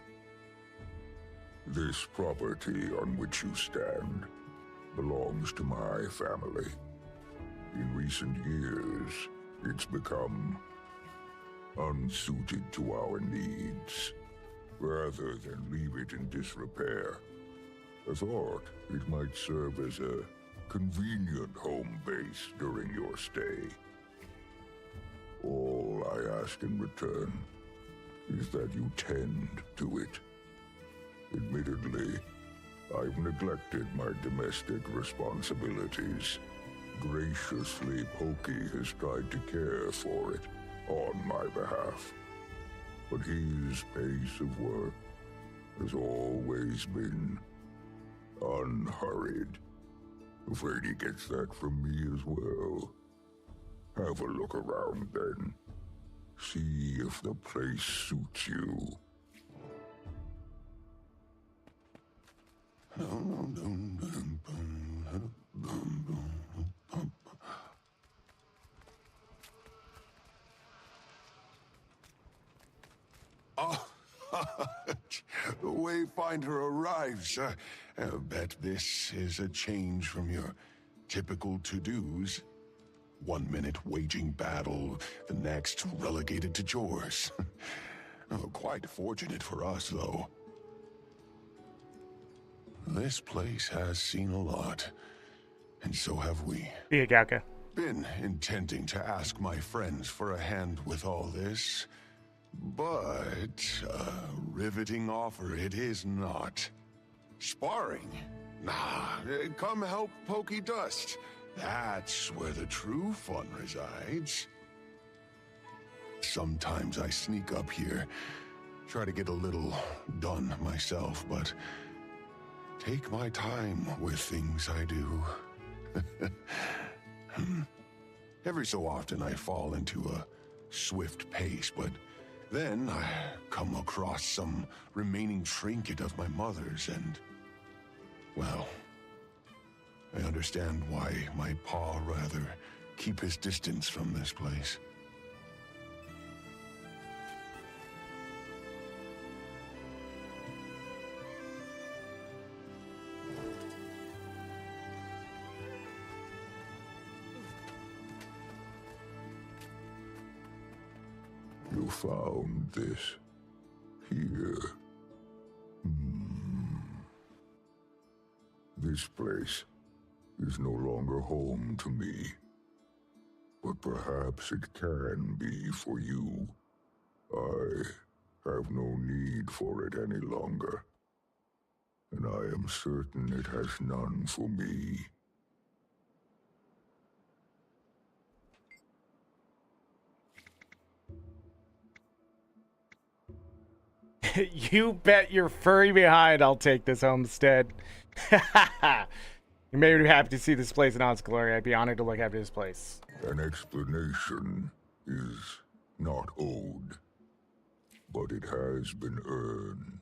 Speaker 6: This property on which you stand belongs to my family. In recent years, it's become unsuited to our needs. Rather than leave it in disrepair, I thought it might serve as a convenient home base during your stay. All I ask in return is that you tend to it. Admittedly, I've neglected my domestic responsibilities. Graciously, Pokey has tried to care for it on my behalf. But his pace of work has always been unhurried. Afraid he gets that from me as well. Have a look around then. See if the place suits you.
Speaker 22: Oh, the Wayfinder arrives. I bet this is a change from your typical to-dos. 1 minute waging battle, the next relegated to chores. Quite fortunate for us, though. This place has seen a lot, and so have we.
Speaker 1: Be a Gauka.
Speaker 22: Been intending to ask my friends for a hand with all this, but a riveting offer it is not. Sparring? Nah, come help Pokey Dust. That's where the true fun resides. Sometimes I sneak up here, try to get a little done myself, but take my time with things I do. Every so often I fall into a swift pace, but then I come across some remaining trinket of my mother's and, well, I understand why my paw rather keep his distance from this place.
Speaker 6: You found this here. This place is no longer home to me. But perhaps it can be for you. I have no need for it any longer. And I am certain it has none for me.
Speaker 1: You bet your furry behind I'll take this homestead. You may be happy to see this place in all its glory. I'd be honored to look after this place.
Speaker 6: An explanation is not owed, but it has been earned.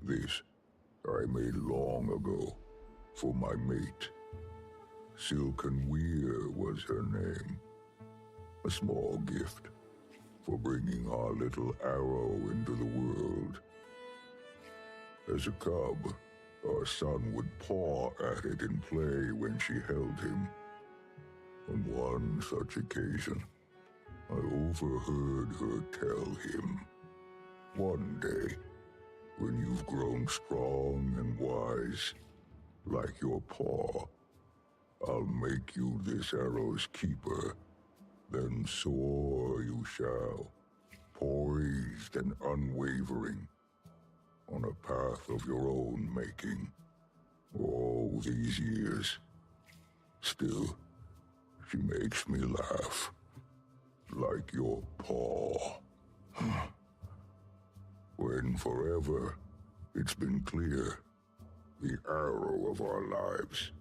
Speaker 6: This I made long ago for my mate. Silken Weir was her name. A small gift, for bringing our little arrow into the world. As a cub, our son would paw at it in play when she held him. On one such occasion, I overheard her tell him, "One day, when you've grown strong and wise, like your paw, I'll make you this arrow's keeper. Then soar you shall, poised and unwavering, on a path of your own making. All these years, still, she makes me laugh, like your paw." When forever, it's been clear, the arrow of our lives,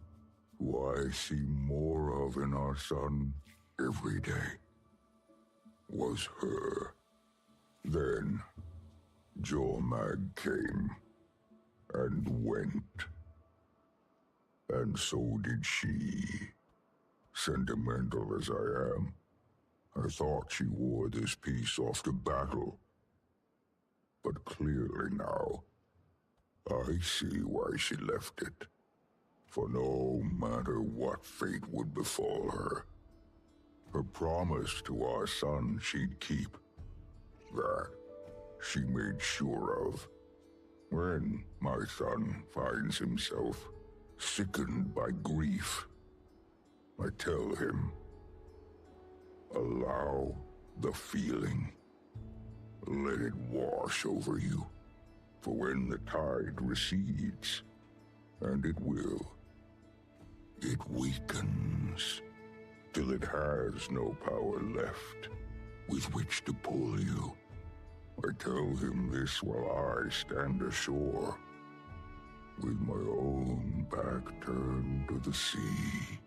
Speaker 6: who I see more of in our son every day, was her. Then, Jormag came and went. And so did she. Sentimental as I am, I thought she wore this piece off to battle. But clearly now, I see why she left it. For no matter what fate would befall her, her promise to our son she'd keep, that she made sure of. When my son finds himself sickened by grief, I tell him, allow the feeling. Let it wash over you. For when the tide recedes, and it will, it weakens, till it has no power left with which to pull you. I tell him this while I stand ashore, with my own back turned to the sea.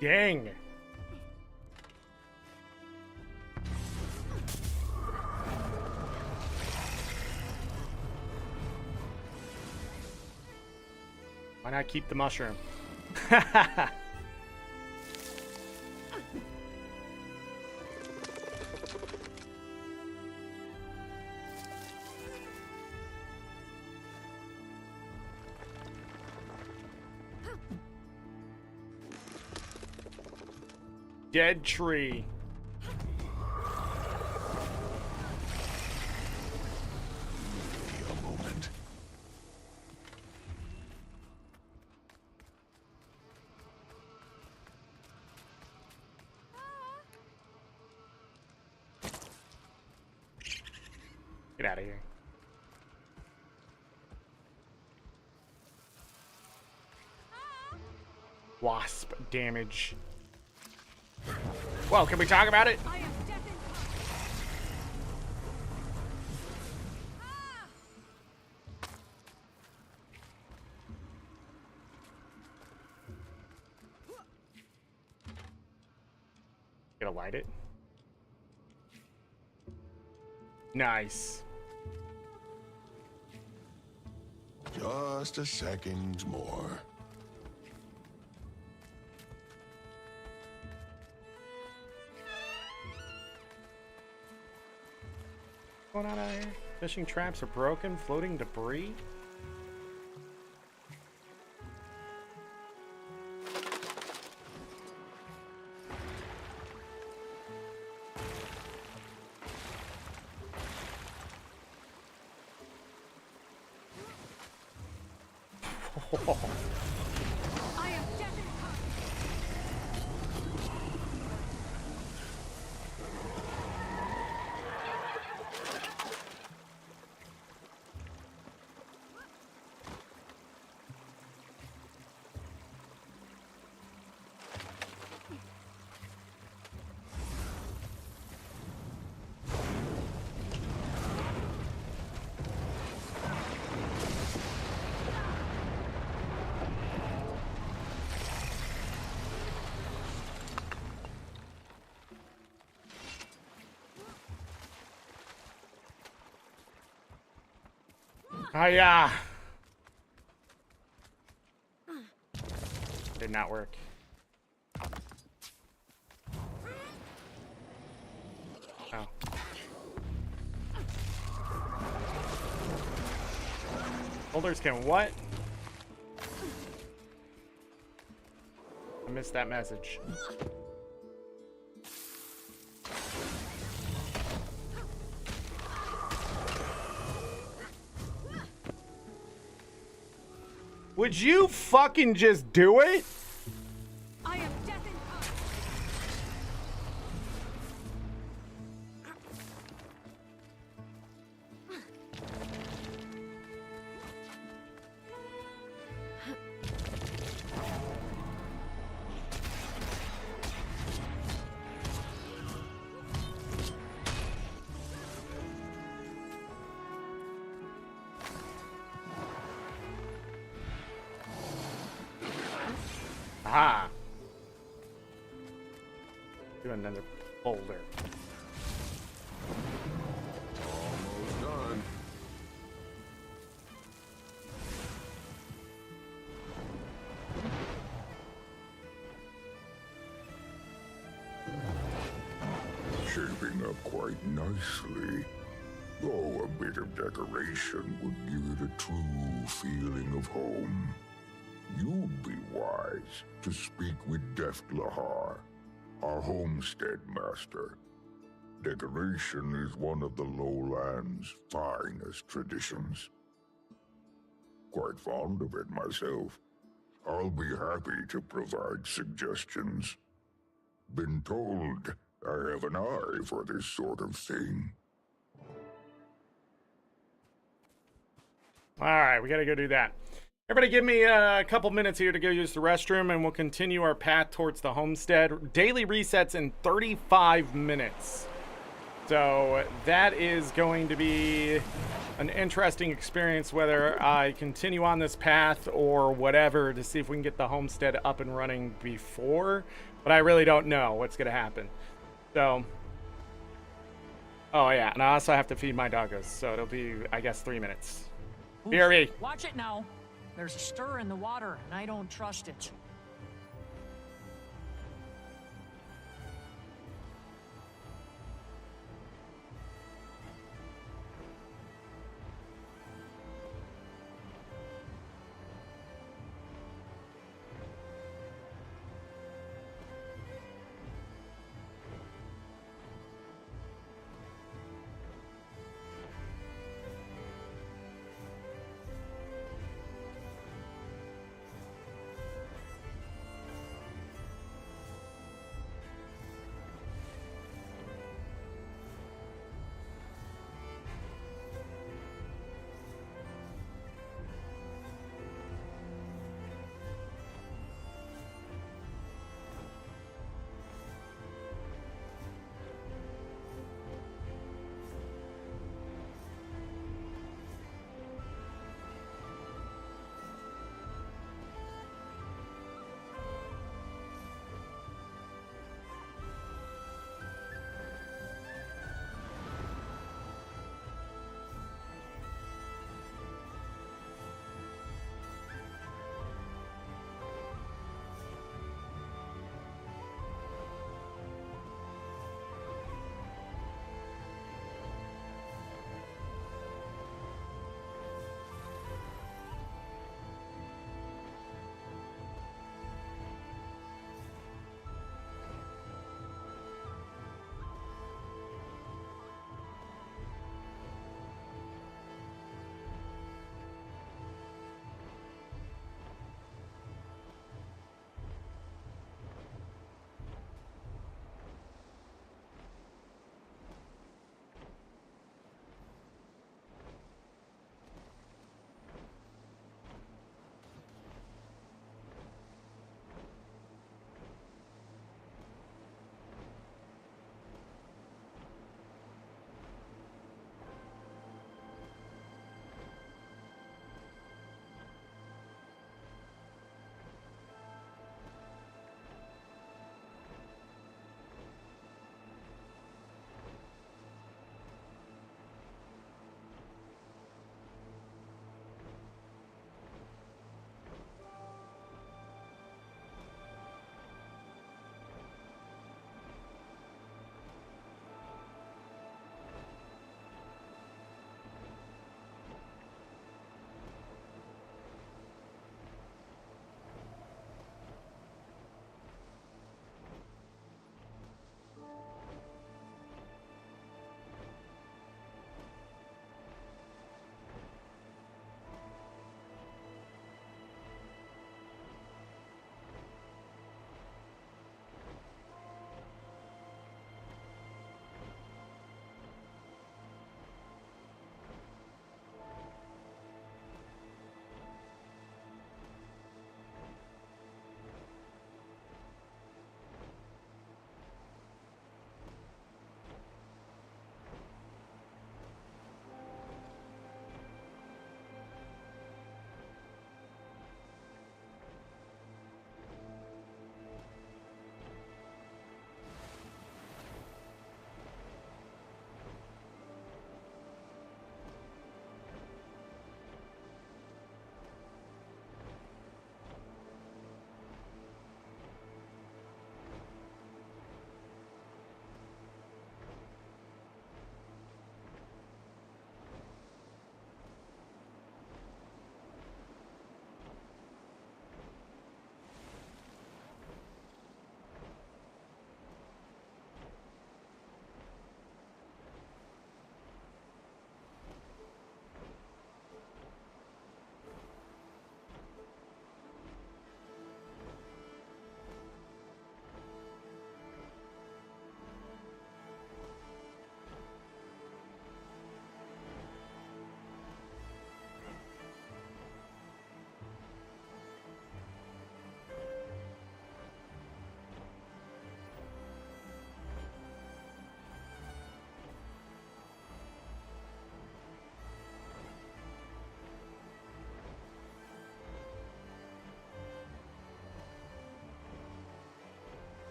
Speaker 1: Dang. Why not keep the mushroom? Dead tree.
Speaker 22: A moment.
Speaker 1: Get out of here. Wasp damage. Well, can we talk about it? Gonna light it. Nice.
Speaker 22: Just a second more.
Speaker 1: What's going on out here? Fishing traps are broken, floating debris.
Speaker 13: I am death
Speaker 1: Hiya. did not work. Oh. Boulders can what? I missed that message. Would you fucking just do it?
Speaker 10: I am death incarnate.
Speaker 1: Aha. Do another boulder.
Speaker 22: Almost done.
Speaker 6: Shaping up quite nicely. Though a bit of decoration would give it a true feeling of home. You'd be wise to speak with Deft Lahar, our homestead master. Decoration is one of the lowlands' finest traditions. Quite fond of it myself. I'll be happy to provide suggestions. Been told I have an eye for this sort of thing.
Speaker 1: All right, we gotta go do that. Everybody give me a couple minutes here to go use the restroom, and we'll continue our path towards the homestead. Daily resets in 35 minutes. So that is going to be an interesting experience, whether I continue on this path or whatever, to see if we can get the homestead up and running before. But I really don't know what's going to happen. So, oh yeah, and I also have to feed my doggos. So it'll be, I guess, 3 minutes. BRB.
Speaker 23: Watch it now. There's a stir in the water, and I don't trust it.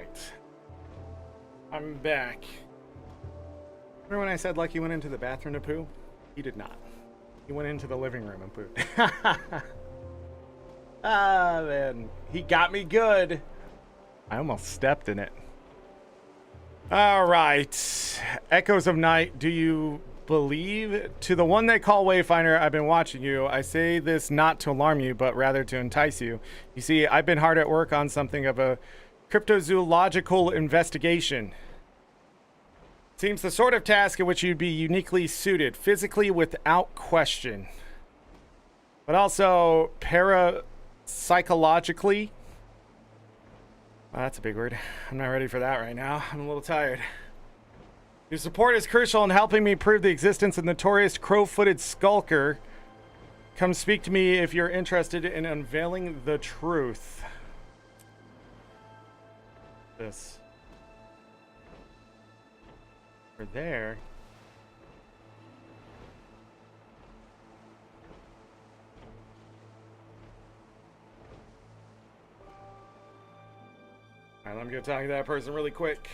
Speaker 1: right. I'm back. Remember when I said Lucky went into the bathroom to poo? He did not. He went into the living room and pooed. Ah, man. He got me good. I almost stepped in it. All right. Echoes of Night, do you believe? To the one they call Wayfinder, I've been watching you. I say this not to alarm you, but rather to entice you. You see, I've been hard at work on something of a cryptozoological investigation. Seems the sort of task in which you'd be uniquely suited, physically without question. But also parapsychologically. Well, that's a big word. I'm not ready for that right now. I'm a little tired. Your support is crucial in helping me prove the existence of the notorious crow-footed skulker. Come speak to me if you're interested in unveiling the truth. This. For there. Alright, let me go talk to that person really quick.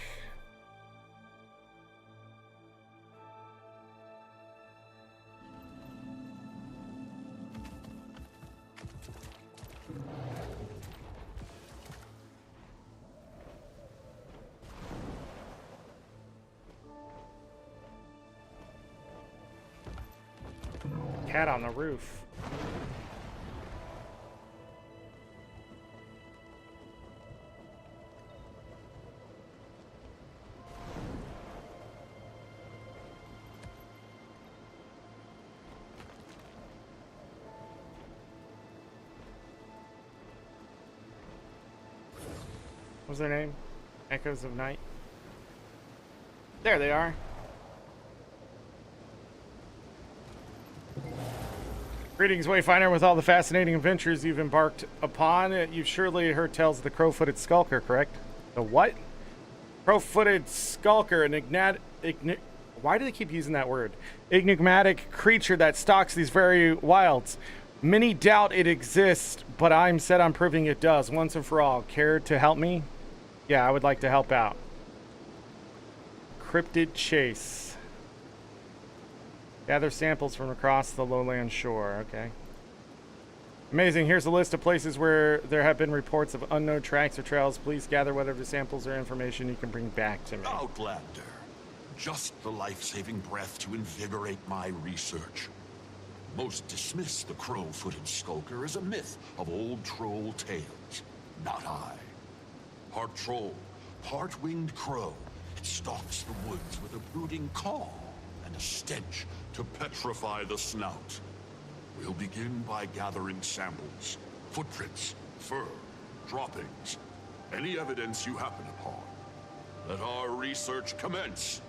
Speaker 1: Cat on the roof. What's their name? Echoes of Night. There they are. Greetings, Wayfinder. With all the fascinating adventures you've embarked upon, you've surely heard tales of the crow-footed skulker, correct? The what? Crow-footed skulker, why do they keep using that word? Enigmatic creature that stalks these very wilds. Many doubt it exists, but I'm set on proving it does, once and for all. Care to help me? Yeah, I would like to help out. Cryptid chase. Gather samples from across the lowland shore. Okay. Amazing. Here's a list of places where there have been reports of unknown tracks or trails. Please gather whatever samples or information you can bring back to me.
Speaker 18: Outlander. Just the life-saving breath to invigorate my research. Most dismiss the crow-footed skulker as a myth of old troll tales. Not I. Part troll, part winged crow. It stalks the woods with a brooding call and a stench to petrify the snout. We'll begin by gathering samples, footprints, fur, droppings, any evidence you happen upon. Let our research commence.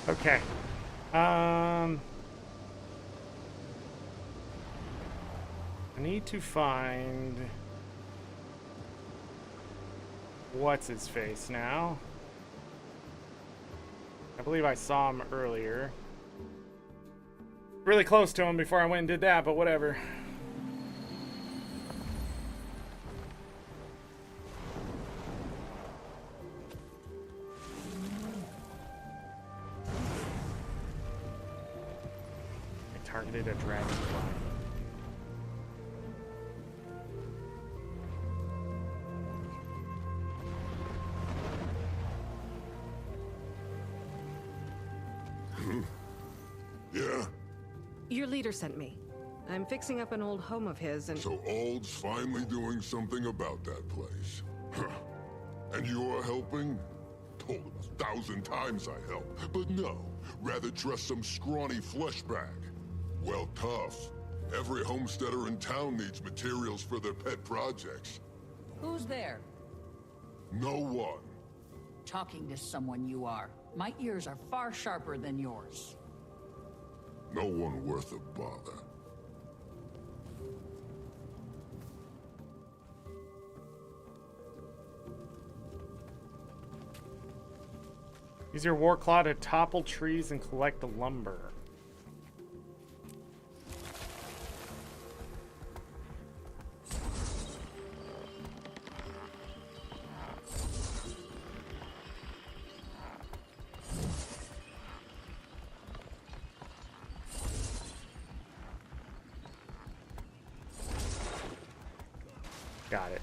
Speaker 1: Okay. I need to find what's his face now. I believe I saw him earlier. Really close to him before I went and did that, but whatever. Targeted a dragonfly.
Speaker 9: Yeah?
Speaker 3: Your leader sent me. I'm fixing up an old home of his and...
Speaker 6: So Ald's finally doing something about that place. Huh. And you're helping? Told him 1,000 times I help, but no. Rather trust some scrawny fleshbag. Well, tough. Every homesteader in town needs materials for their pet projects.
Speaker 15: Who's there?
Speaker 6: No one.
Speaker 15: Talking to someone you are. My ears are far sharper than yours.
Speaker 6: No one worth a bother.
Speaker 1: Use your Warclaw to topple trees and collect the lumber. Got it.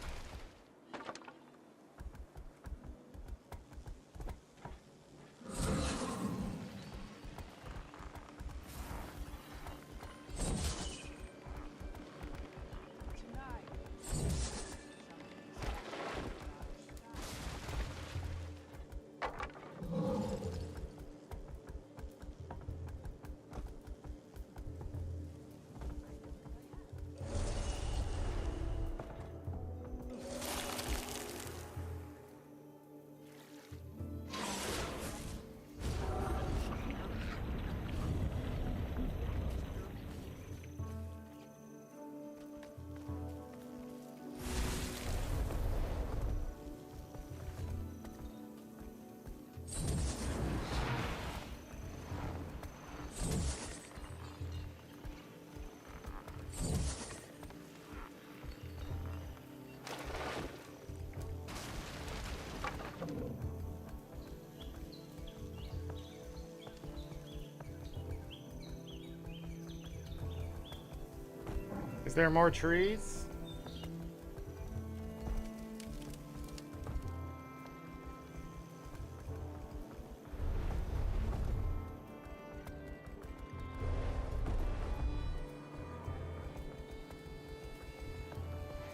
Speaker 1: Is there more trees?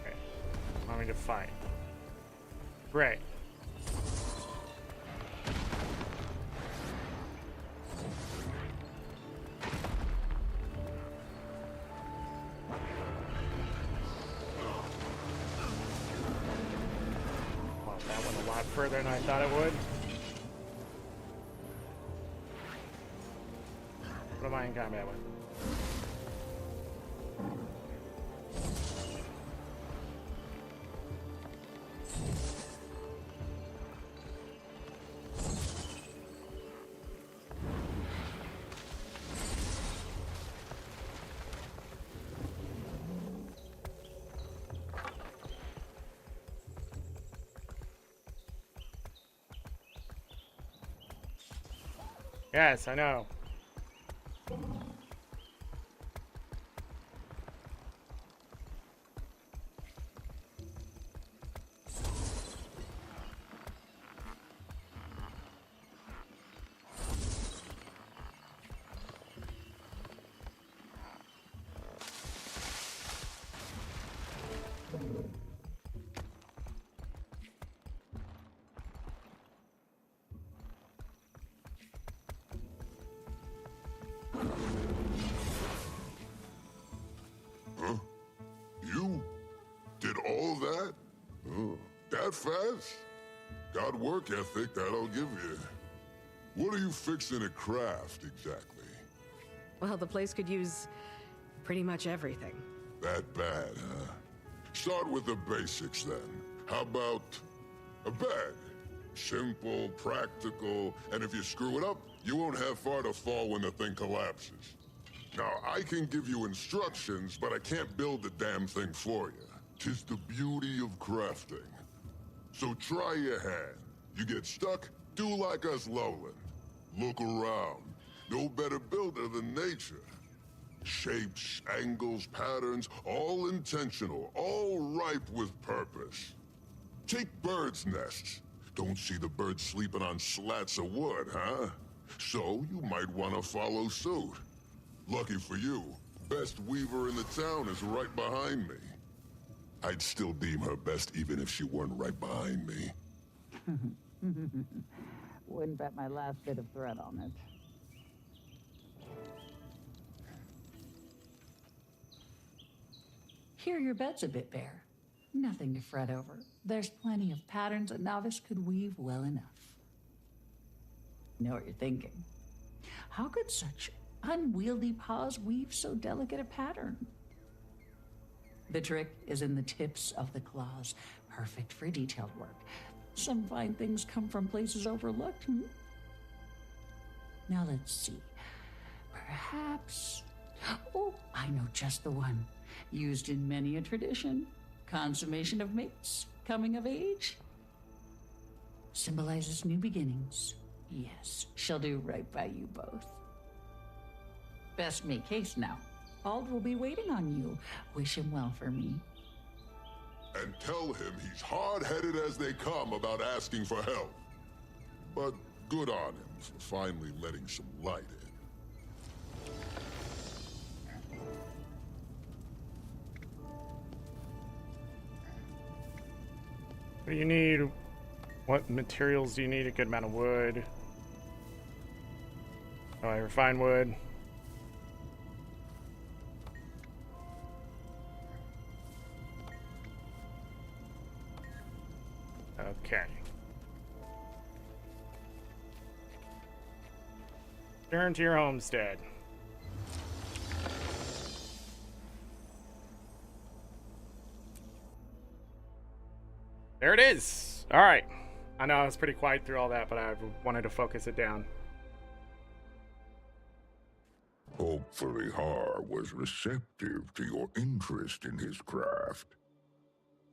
Speaker 1: Okay. Want me to fight? Great. Further than I thought it would. What am I in combat with? Yes, I know.
Speaker 6: Huh? You did all that? Oh, that fast? Got work ethic, that I'll give you. What are you fixing to craft, exactly?
Speaker 3: Well, the place could use pretty much everything.
Speaker 6: That bad, huh? Start with the basics, then. How about a bed? Simple, practical, and if you screw it up, you won't have far to fall when the thing collapses. Now, I can give you instructions, but I can't build the damn thing for you. 'Tis the beauty of crafting. So try your hand. You get stuck, do like us lowland. Look around. No better builder than nature. Shapes, angles, patterns, all intentional, all ripe with purpose. Take birds' nests. Don't see the birds sleeping on slats of wood, huh? So you might want to follow suit. Lucky for you, best weaver in the town is right behind me. I'd still deem her best even if she weren't right behind me.
Speaker 15: Wouldn't bet my last bit of thread on it. Here your bed's a bit bare. Nothing to fret over. There's plenty of patterns a novice could weave well enough. Know what you're thinking. How could such unwieldy paws weave so delicate a pattern? The trick is in the tips of the claws, perfect for detailed work. Some fine things come from places overlooked, Now let's see. Perhaps... Oh, I know just the one. Used in many a tradition. Consummation of mates. Coming of age. Symbolizes new beginnings. Yes, she'll do right by you both. Best make haste now. Ald will be waiting on you. Wish him well for me.
Speaker 6: And tell him he's hard-headed as they come about asking for help. But good on him for finally letting some light in.
Speaker 1: What do you need? What materials do you need? A good amount of wood. Oh, I refine wood. Okay. Return to your homestead. There it is. All right. I know I was pretty quiet through all that, but I wanted to focus it down.
Speaker 6: Hopefully Har was receptive to your interest in his craft.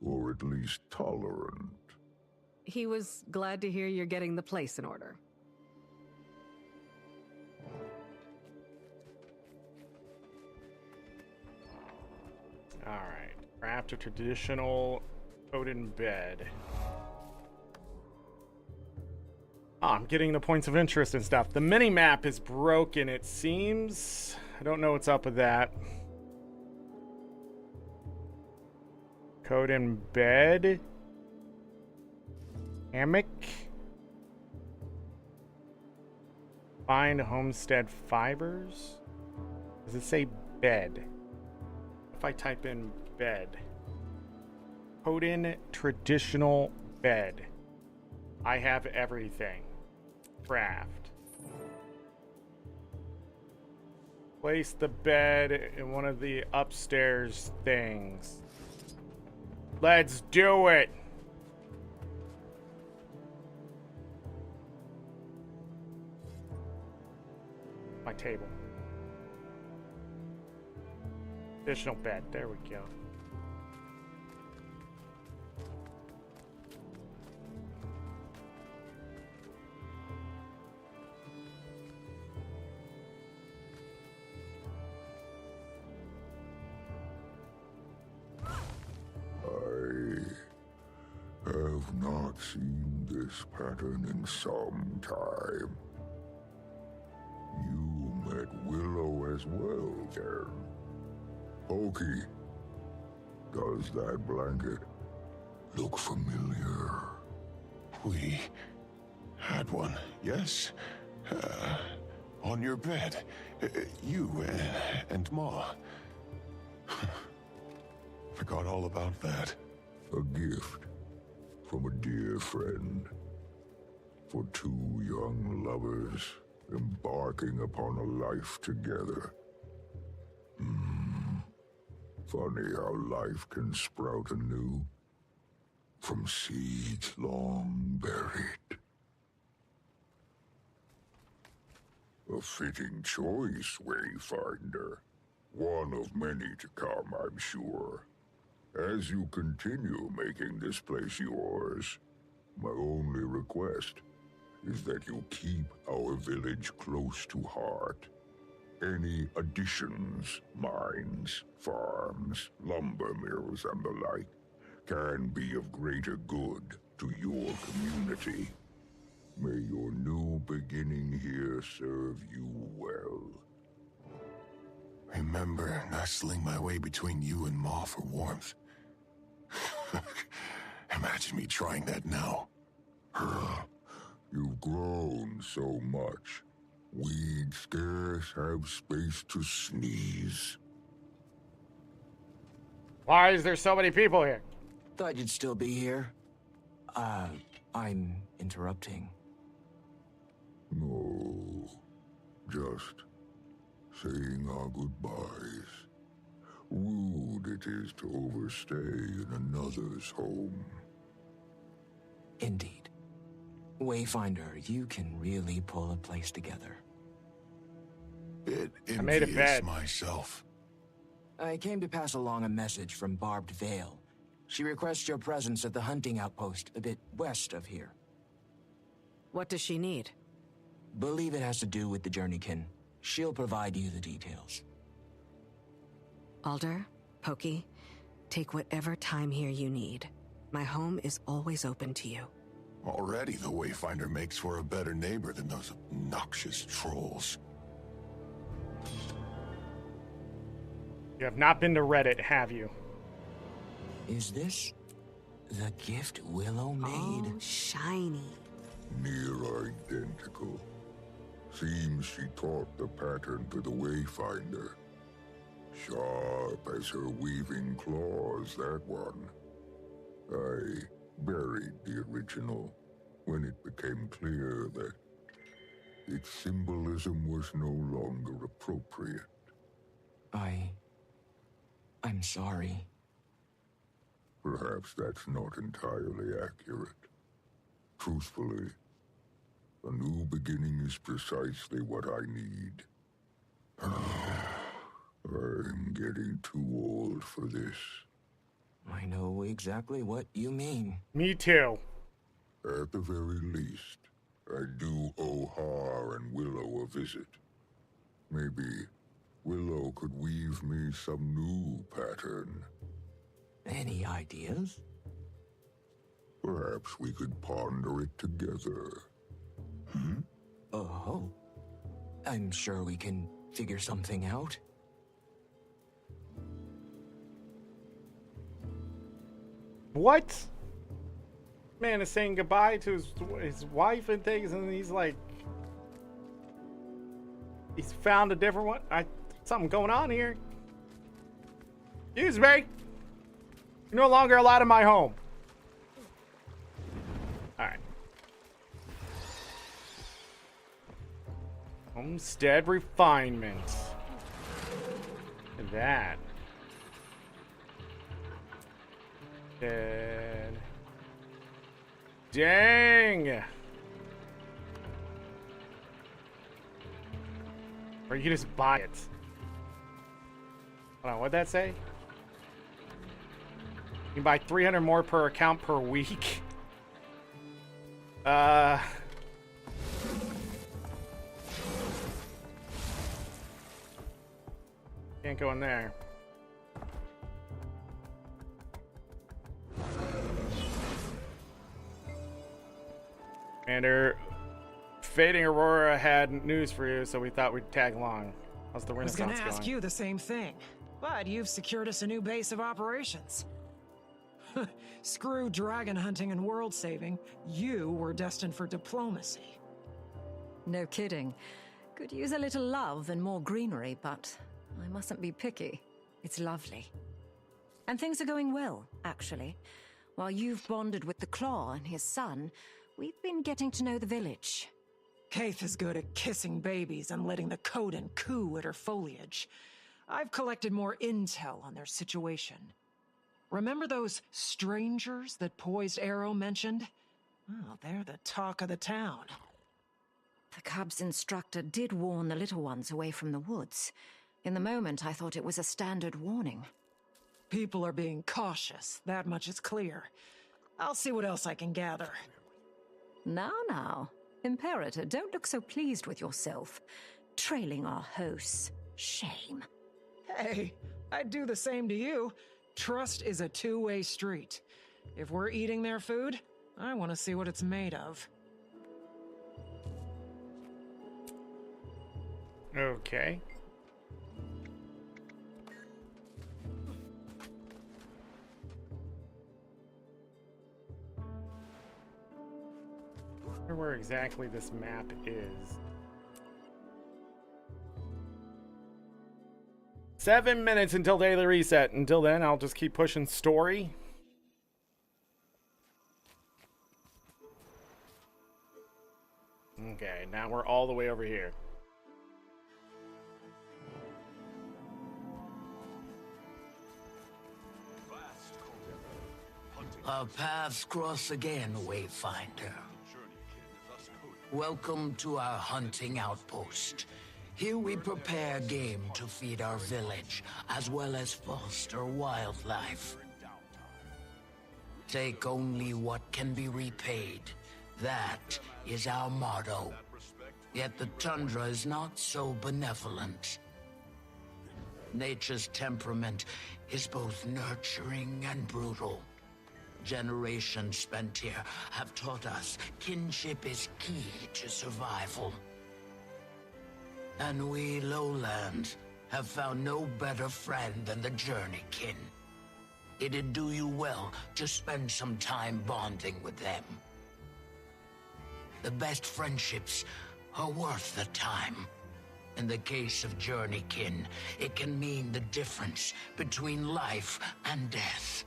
Speaker 6: Or at least tolerant.
Speaker 3: He was glad to hear you're getting the place in order.
Speaker 1: All right. Craft a traditional Odin bed. Oh, I'm getting the points of interest and stuff. The mini-map is broken, it seems. I don't know what's up with that. Code in bed. Hammock. Find homestead fibers. Does it say bed? If I type in bed. Code in traditional bed. I have everything. Craft. Place the bed in one of the upstairs things. Let's do it. My table. Additional bed. There we go.
Speaker 6: I have not seen this pattern in some time. You met Willow as well, then. Pokey, does that blanket look familiar?
Speaker 22: We had one, yes? On your bed. You and Ma. Forgot all about that.
Speaker 6: A gift from a dear friend. For two young lovers embarking upon a life together. Funny how life can sprout anew from seeds long buried. A fitting choice, Wayfinder. One of many to come, I'm sure. As you continue making this place yours, my only request is that you keep our village close to heart. Any additions, mines, farms, lumber mills, and the like, can be of greater good to your community. May your new beginning here serve you well.
Speaker 22: Remember nestling my way between you and Ma for warmth. Imagine me trying that now.
Speaker 6: You've grown so much. We'd scarce have space to sneeze.
Speaker 1: Why is there so many people here?
Speaker 2: Thought you'd still be here. I'm interrupting.
Speaker 6: No, just saying our goodbyes. Rude it is to overstay in another's home.
Speaker 2: Indeed. Wayfinder, you can really pull a place together.
Speaker 22: bit
Speaker 1: I made a
Speaker 22: envious
Speaker 1: bed.
Speaker 22: myself.
Speaker 2: I came to pass along a message from Barbed Vale. She requests your presence at the hunting outpost a bit west of here.
Speaker 3: What does she need?
Speaker 2: Believe it has to do with the Journeykin. She'll provide you the details.
Speaker 3: Alder, Pokey, take whatever time here you need. My home is always open to you.
Speaker 22: Already the Wayfinder makes for a better neighbor than those obnoxious trolls.
Speaker 1: You have not been to Reddit, have you?
Speaker 2: Is this the gift Willow made?
Speaker 3: Oh, shiny.
Speaker 6: Near identical. Seems she taught the pattern to the Wayfinder. Sharp as her weaving claws, that one. I buried the original when it became clear that its symbolism was no longer appropriate.
Speaker 2: I'm sorry.
Speaker 6: Perhaps that's not entirely accurate. Truthfully, a new beginning is precisely what I need. I'm getting too old for this.
Speaker 2: I know exactly what you mean.
Speaker 1: Me too.
Speaker 6: At the very least, I do owe Har and Willow a visit. Maybe Willow could weave me some new pattern.
Speaker 2: Any ideas?
Speaker 6: Perhaps we could ponder it together.
Speaker 2: Oh. I'm sure we can figure something out.
Speaker 1: What? Man is saying goodbye to his wife and things, and he's like, he's found a different one. Something going on here. Excuse me. You're no longer allowed in my home. All right. Homestead refinements. Look at that. Dead. Dang. Or you can just buy it. Hold on, what'd that say? You can buy 300 more per account per week. Can't go in there. And her Fading Aurora had news for you, so we thought we'd tag along. How's the Renaissance going?
Speaker 11: I was gonna ask you the same thing, but you've secured us a new base of operations. Screw dragon hunting and world saving. You were destined for diplomacy.
Speaker 4: No kidding. Could use a little love and more greenery, but I mustn't be picky. It's lovely. And things are going well, actually. While you've bonded with the Claw and his son, we've been getting to know the village.
Speaker 11: Kaith is good at kissing babies and letting the Coden coo at her foliage. I've collected more intel on their situation. Remember those strangers that Poised Arrow mentioned? Oh, they're the talk of the town.
Speaker 4: The cub's instructor did warn the little ones away from the woods. In the moment, I thought it was a standard warning.
Speaker 11: People are being cautious, that much is clear. I'll see what else I can gather.
Speaker 4: Now. Imperator, don't look so pleased with yourself. Trailing our hosts. Shame.
Speaker 11: Hey, I'd do the same to you. Trust is a two-way street. If we're eating their food, I want to see what it's made of.
Speaker 1: Okay. I wonder where exactly this map is. 7 minutes until daily reset. Until then, I'll just keep pushing story. Okay, now we're all the way over here.
Speaker 7: Our paths cross again, Wayfinder. Welcome to our hunting outpost. Here we prepare game to feed our village, as well as foster wildlife. Take only what can be repaid. That is our motto. Yet the tundra is not so benevolent. Nature's temperament is both nurturing and brutal. Generations spent here have taught us kinship is key to survival. And we lowlands have found no better friend than the Journeykin. It'd do you well to spend some time bonding with them. The best friendships are worth the time. In the case of Journeykin, it can mean the difference between life and death.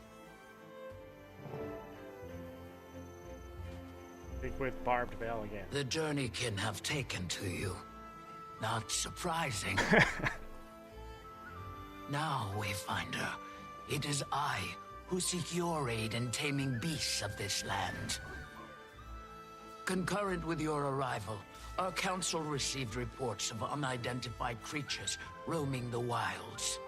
Speaker 1: Speak with Barbed Veil again.
Speaker 7: The Journeykin have taken to you. Not surprising. Now, Wayfinder, it is I who seek your aid in taming beasts of this land. Concurrent with your arrival, our council received reports of unidentified creatures roaming the wilds.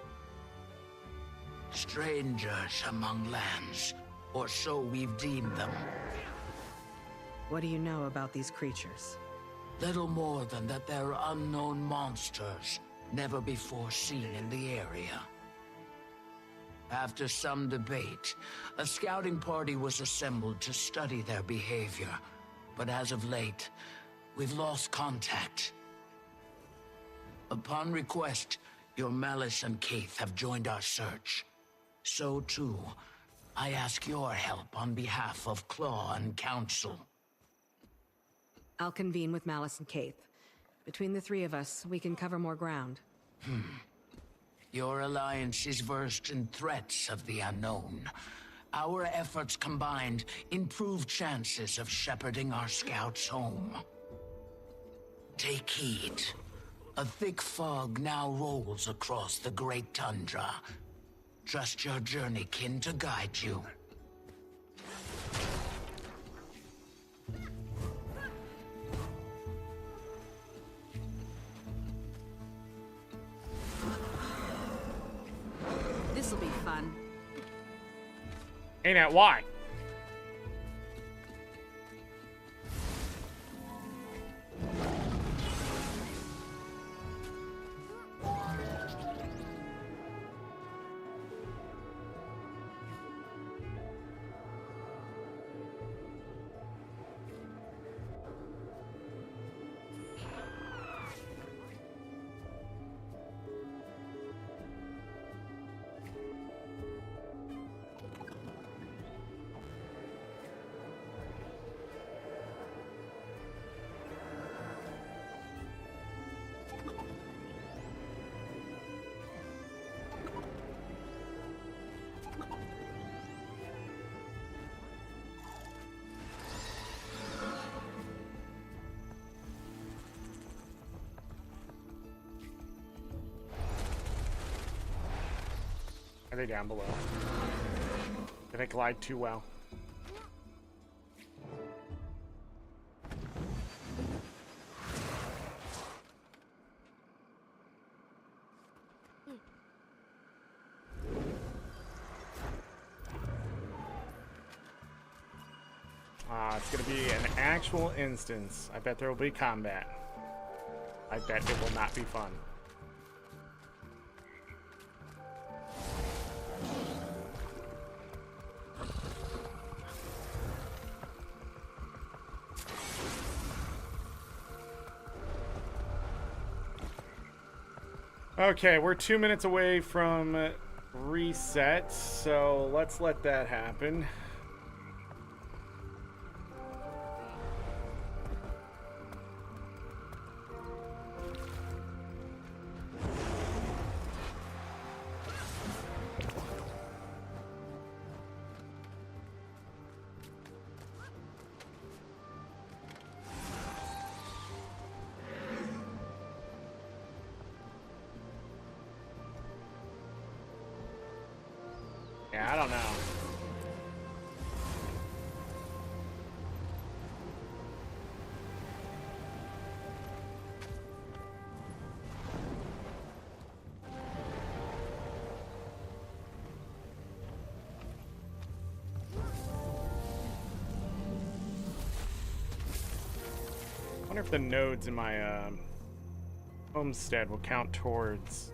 Speaker 7: Strangers among lands, or so we've deemed them.
Speaker 3: What do you know about these creatures?
Speaker 7: Little more than that they're unknown monsters, never before seen in the area. After some debate, a scouting party was assembled to study their behavior. But as of late, we've lost contact. Upon request, your Malice and Keith have joined our search. So too, I ask your help on behalf of Claw and Council.
Speaker 3: I'll convene with Malice and Keith. Between the three of us, we can cover more ground.
Speaker 7: Your alliance is versed in threats of the unknown. Our efforts combined improve chances of shepherding our scouts home. Take heed. A thick fog now rolls across the great tundra. Trust your Journeykin to guide you.
Speaker 3: This'll be fun.
Speaker 1: Ain't that why? Are they down below? Did I glide too well? It's gonna be an actual instance. I bet there will be combat. I bet it will not be fun. Okay, we're 2 minutes away from reset, so let's let that happen. Yeah, I don't know. wonder if the nodes in my homestead will count towards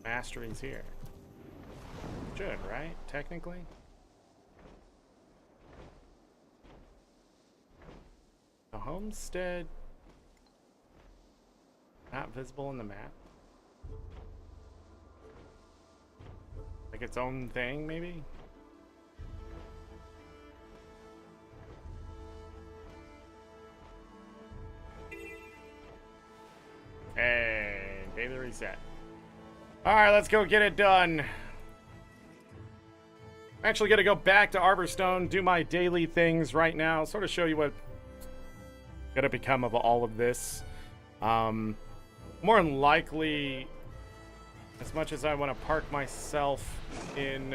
Speaker 1: masteries here. Should, right? Technically. The homestead not visible in the map. Like its own thing, maybe? Hey, daily reset. Alright, let's go get it done. I'm actually gonna go back to Arborstone, do my daily things right now, sort of show you what gonna become of all of this. More than likely, as much as I want to park myself in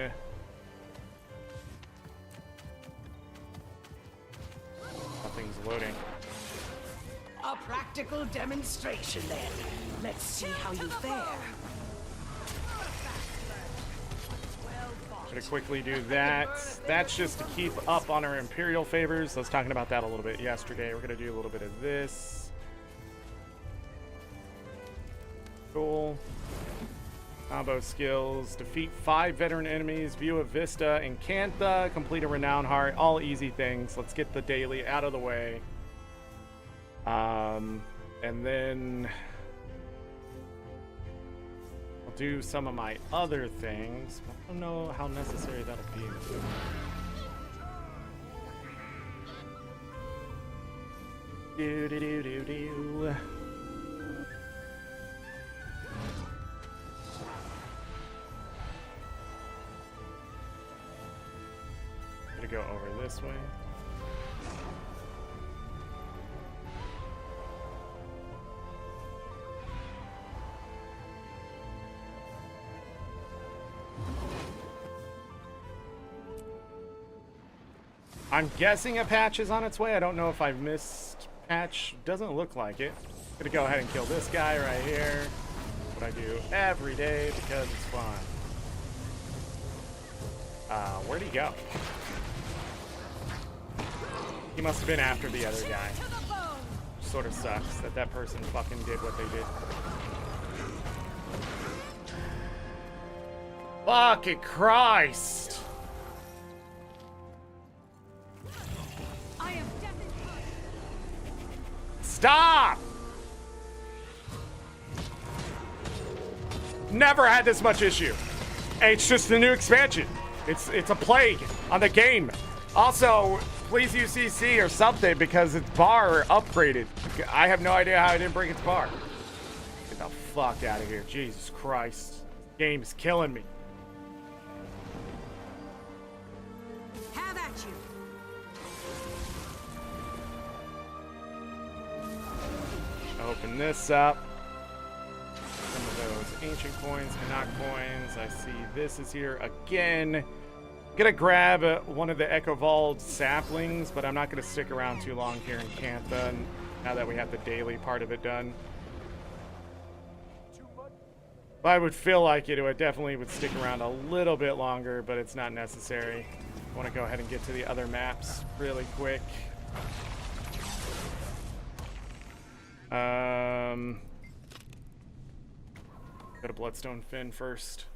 Speaker 1: nothing's loading.
Speaker 7: A practical demonstration then. Let's see how you fare.
Speaker 1: Gonna quickly do that. That's just to keep up on our Imperial favors. I was talking about that a little bit yesterday. We're gonna do a little bit of this. Cool. Combo skills. Defeat 5 veteran enemies. View a vista in Cantha. Complete a renown heart. All easy things. Let's get the daily out of the way. And then I'll do some of my other things. I don't know how necessary that'll be. Do do do do do. Gonna go over this way. I'm guessing a patch is on its way. I don't know if I've missed patch. Doesn't look like it. Gonna go ahead and kill this guy right here. What I do every day because it's fun. Where'd he go? He must have been after the other guy. Sort of sucks that that person fucking did what they did. Fucking Christ! Stop! Never had this much issue. It's just the new expansion. It's a plague on the game. Also, please use CC or something because its bar upgraded. I have no idea how I didn't break its bar. Get the fuck out of here. Jesus Christ. This game is killing me.
Speaker 10: Have at you.
Speaker 1: Open this up. Some of those ancient coins, Canuck coins. I see this is here again. Gonna grab one of the Echovald saplings, but I'm not gonna stick around too long here in Cantha now that we have the daily part of it done. If I would feel like it, it definitely would stick around a little bit longer, but it's not necessary. I want to go ahead and get to the other maps really quick. Go to Bloodstone Fen first.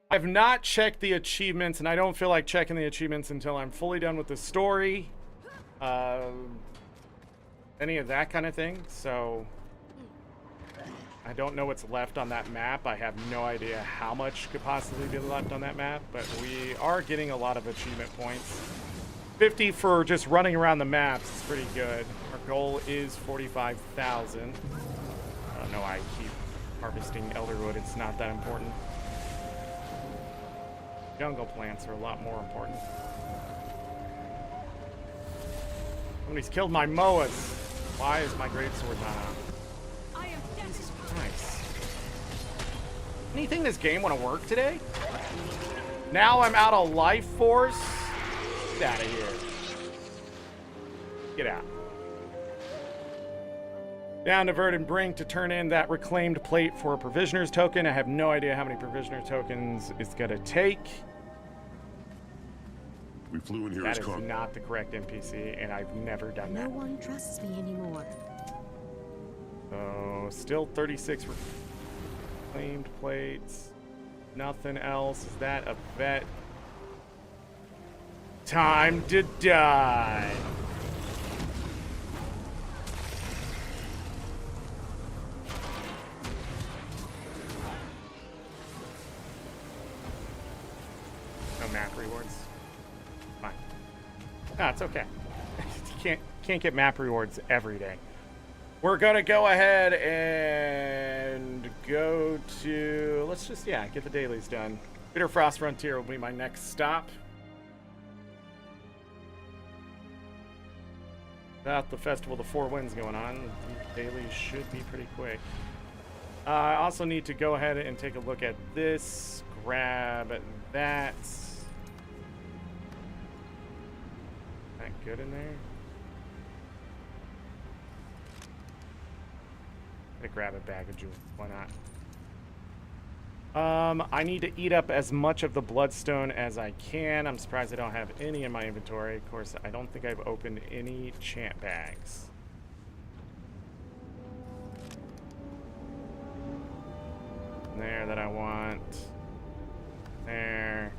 Speaker 1: I've not checked the achievements, and I don't feel like checking the achievements until I'm fully done with the story. Any of that kind of thing, so I don't know what's left on that map. I have no idea how much could possibly be left on that map, but we are getting a lot of achievement points. 50 for just running around the maps is pretty good. Our goal is 45,000. I don't know why I keep harvesting Elderwood. It's not that important. Jungle plants are a lot more important. Somebody's killed my Moas. Why is my greatsword not on? Jesus Christ. Anything in this game want to work today? Now I'm out of life force? Get out of here. Get out. Down to Verdant Brink to turn in that reclaimed plate for a provisioner's token. I have no idea how many provisioner tokens it's going to take.
Speaker 14: We flew in here
Speaker 1: That
Speaker 14: as
Speaker 1: is not the correct NPC, and I've never done
Speaker 17: No
Speaker 1: that.
Speaker 17: one trusts me anymore.
Speaker 1: So, still 36 reclaimed plates. Nothing else. Is that a vet? Time to die. No map rewards. Fine. No, it's okay. You can't get map rewards every day. We're gonna go ahead and go to, let's just, get the dailies done. Bitter Frost Frontier will be my next stop. Without the Festival of the Four Winds going on, the dailies should be pretty quick. I also need to go ahead and take a look at this, grab that. That good in there? I'm gonna grab a bag of jewels. Why not? I need to eat up as much of the bloodstone as I can. I'm surprised I don't have any in my inventory. Of course, I don't think I've opened any chant bags. There that I want. There.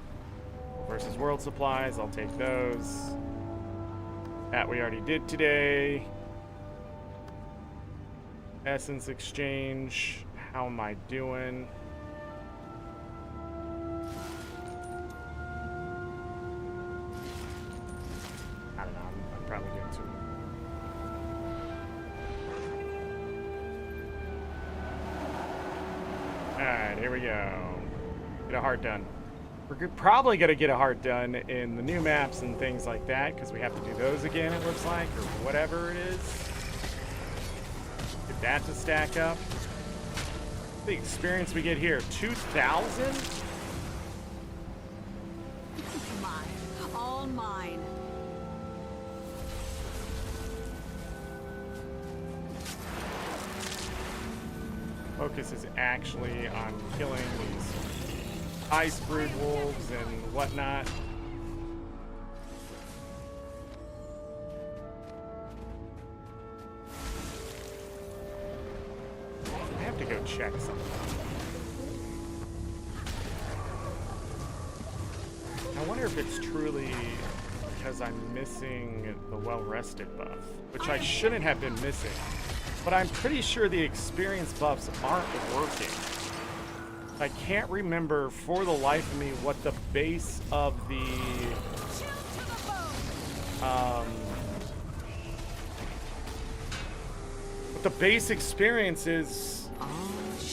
Speaker 1: Versus world supplies, I'll take those. That we already did today. Essence exchange. How am I doing? I don't know. I'm probably doing too. Alright, here we go. Get a heart done. We're probably going to get a heart done in the new maps and things like that, because we have to do those again, it looks like, or whatever it is. Get that to stack up. The experience we get here, 2,000?
Speaker 13: Mine. All mine.
Speaker 1: Focus is actually on killing these ice brood wolves and whatnot. I have to go check something. I wonder if it's truly because I'm missing the well-rested buff, which I shouldn't have been missing. But I'm pretty sure the experience buffs aren't working. I can't remember for the life of me what the base of the what the base experience is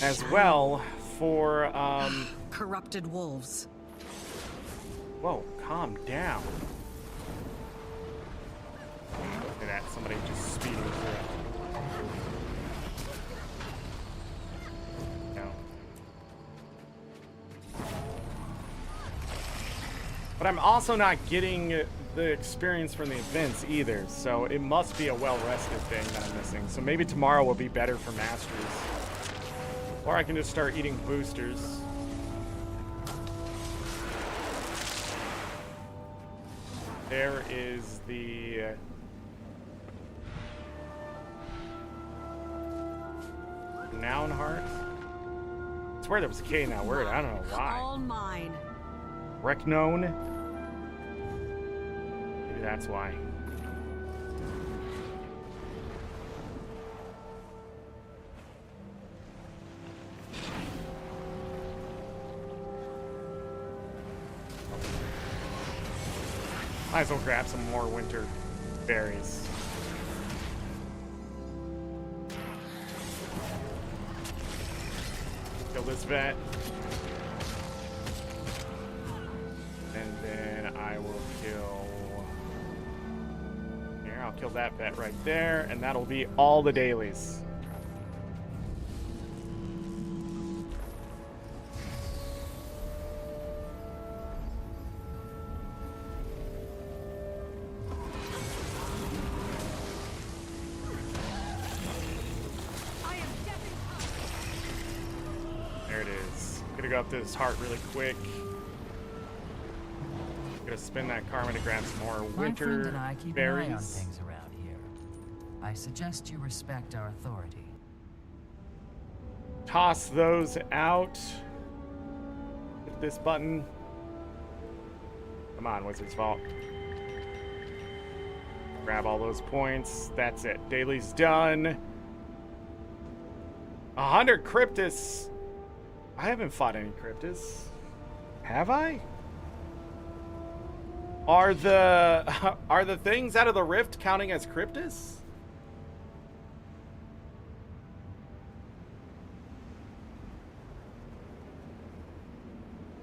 Speaker 1: as well for
Speaker 3: corrupted wolves.
Speaker 1: Whoa, calm down. Look at that, somebody just speeding through it. But I'm also not getting the experience from the events either, so it must be a well-rested thing that I'm missing. So maybe tomorrow will be better for masteries. Or I can just start eating boosters. There is the... noun heart. I swear there was a K in that word, I don't know why.
Speaker 13: All mine.
Speaker 1: Recnone. Maybe that's why. Might as well grab some more winter berries. Kill this vet. And then I will kill... Here, I'll kill that vet right there, and that'll be all the dailies. go up to his heart really quick. Gonna spin that karma to grab some more
Speaker 17: My friend
Speaker 1: winter
Speaker 17: and I keep
Speaker 1: berries.
Speaker 17: an eye on things around here. I suggest you respect our authority.
Speaker 1: Toss those out. Hit this button. Come on, Wizard's Vault. Grab all those points. That's it. Daily's done. 100 Cryptus. I haven't fought any Cryptus. Have I? Are the things out of the rift counting as Cryptus?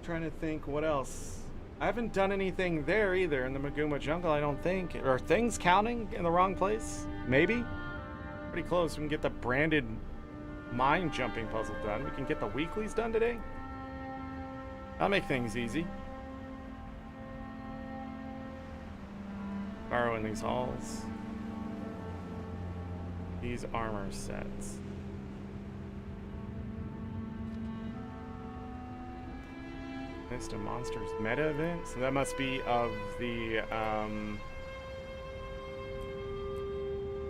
Speaker 1: Trying to think what else. I haven't done anything there either in the Maguma jungle, I don't think. Are things counting in the wrong place? Maybe? Pretty close. We can get the branded mine jumping puzzle done. We can get the weeklies done today. That'll make things easy. Borrow in these halls. These armor sets. List of monsters meta event. So that must be of the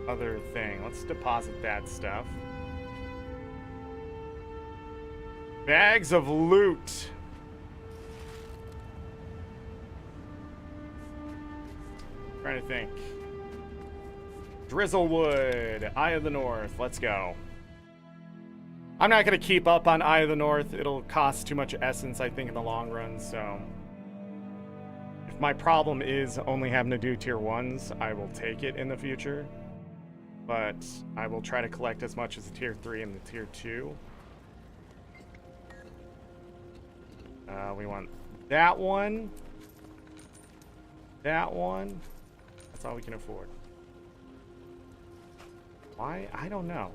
Speaker 1: other thing. Let's deposit that stuff. Bags of loot. Trying to think. Drizzlewood, Eye of the North. Let's go. I'm not going to keep up on Eye of the North. It'll cost too much essence, I think, in the long run. So if my problem is only having to do tier 1s, I will take it in the future. But I will try to collect as much as the tier 3 and the tier 2. We want that one. That one. That's all we can afford. Why? I don't know.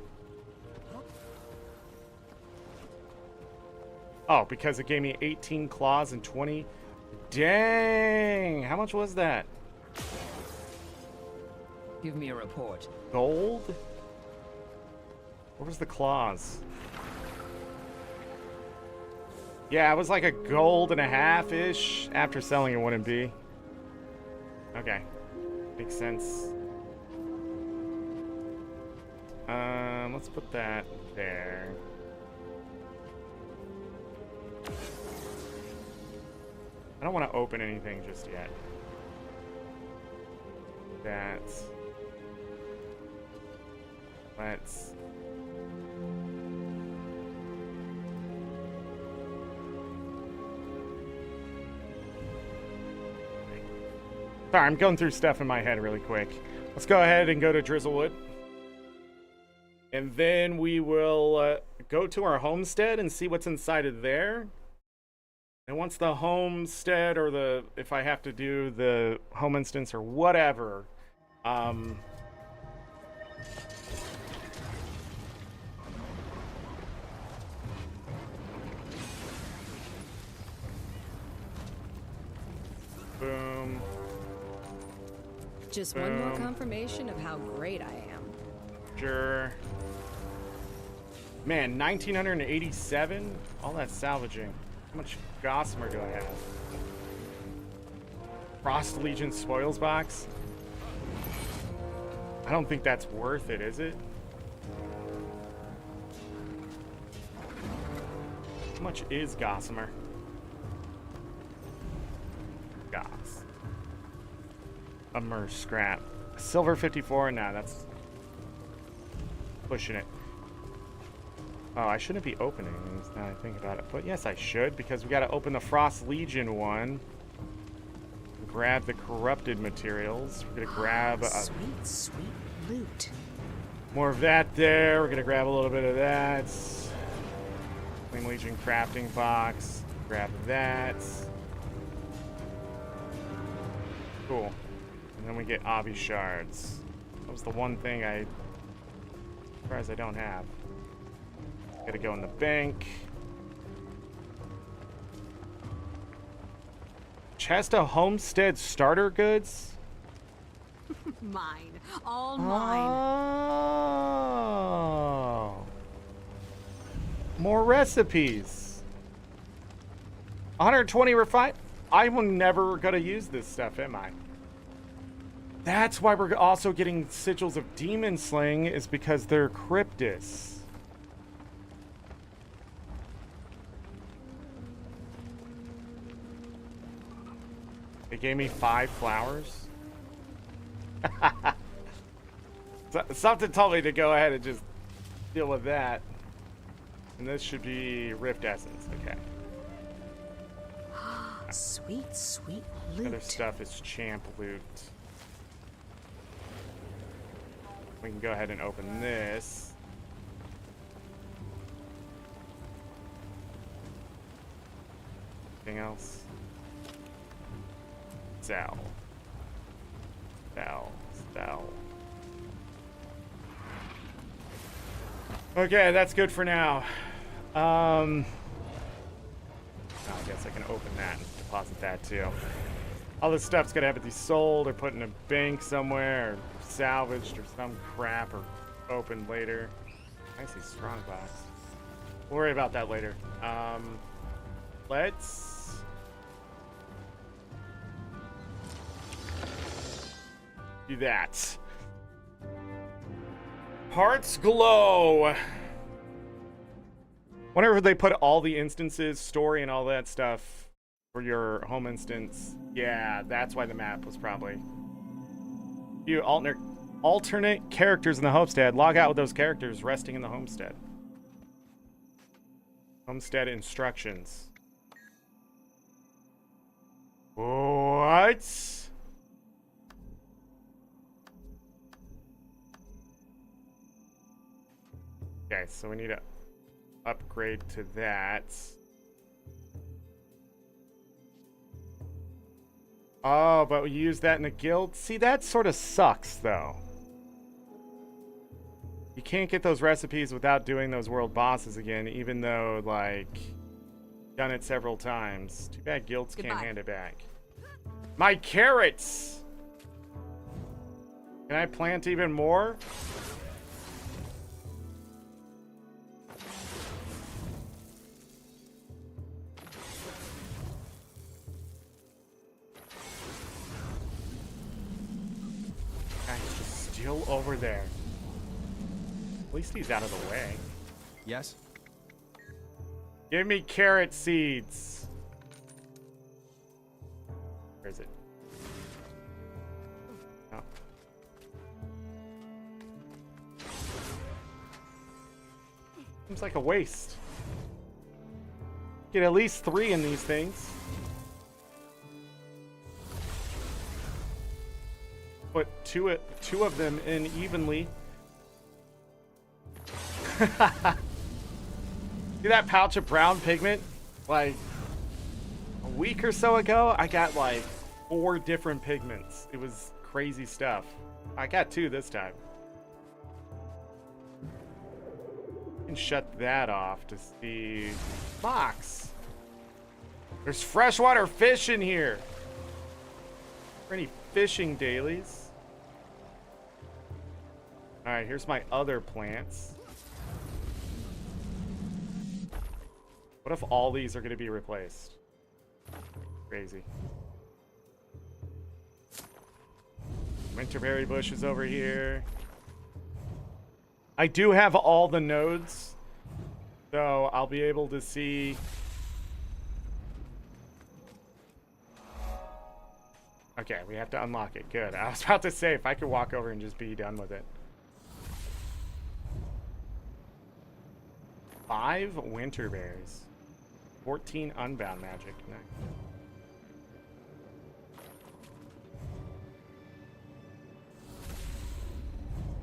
Speaker 1: Oh, because it gave me 18 claws and 20. Dang! How much was that?
Speaker 20: Give me a report.
Speaker 1: Gold? What was the claws? Yeah, it was like a gold and a half-ish. After selling it wouldn't be. Okay. Makes sense. Let's put that there. I don't want to open anything just yet. Let's... Sorry, I'm going through stuff in my head really quick. Let's go ahead and go to Drizzlewood. And then we will go to our homestead and see what's inside of there. And once the homestead or the, if I have to do the home instance or whatever, boom.
Speaker 21: Just one more confirmation of how great I am.
Speaker 1: Sure. Man, 1987? All that salvaging. How much Gossamer do I have? Frost Legion spoils box? I don't think that's worth it, is it? How much is Gossamer? Goss. Immer scrap. Silver 54? Nah, that's pushing it. Oh, I shouldn't be opening these now I think about it. But yes, I should, because we got to open the Frost Legion one. Grab the corrupted materials. We're going to grab
Speaker 21: sweet, sweet loot.
Speaker 1: More of that there. We're going to grab a little bit of that. Flame Legion crafting box. Grab that. Cool. And then we get Obby shards. That was the one thing as far as I don't have. Gotta go in the bank. Chest of homestead starter goods?
Speaker 21: Mine. All mine.
Speaker 1: Oh. More recipes. 120 refine. I'm never gonna use this stuff, am I? That's why we're also getting sigils of demon slaying, is because they're cryptis. They gave me 5 flowers. Something told me to go ahead and just deal with that. And this should be Rift Essence. Okay.
Speaker 21: Sweet, sweet
Speaker 1: Other
Speaker 21: loot.
Speaker 1: stuff is champ loot. We can go ahead and open this. Anything else? Sell. Sell. Sell. Okay, that's good for now. I guess I can open that and deposit that too. All this stuff's gonna have to be sold or put in a bank somewhere, or salvaged, or some crap, or opened later. I see strong box. We'll worry about that later. Let's do that. Hearts glow. Whenever they put all the instances, story, and all that stuff for your home instance, yeah, that's why the map was probably. You alternate characters in the homestead. Log out with those characters resting in the homestead. Homestead instructions. What? Okay, so we need to upgrade to that. Oh, but we use that in a guild? See, that sort of sucks, though. You can't get those recipes without doing those world bosses again, even though, like, done it several times. Too bad guilds can't hand it back. My carrots! Can I plant even more? Still over there. At least he's out of the way.
Speaker 5: Yes?
Speaker 1: Give me carrot seeds. Where is it? Oh. Seems like a waste. Get at least 3 in these things. Put two of them in evenly. See that pouch of brown pigment? Like a week or so ago, I got like 4 different pigments. It was crazy stuff. I got 2 this time. You can shut that off to see box. There's freshwater fish in here. For any fishing dailies. Alright, here's my other plants. What if all these are going to be replaced? Crazy. Winterberry bush is over here. I do have all the nodes, so I'll be able to see. Okay, we have to unlock it. Good. I was about to say, if I could walk over and just be done with it. 5 winter bears. 14 unbound magic. Nice.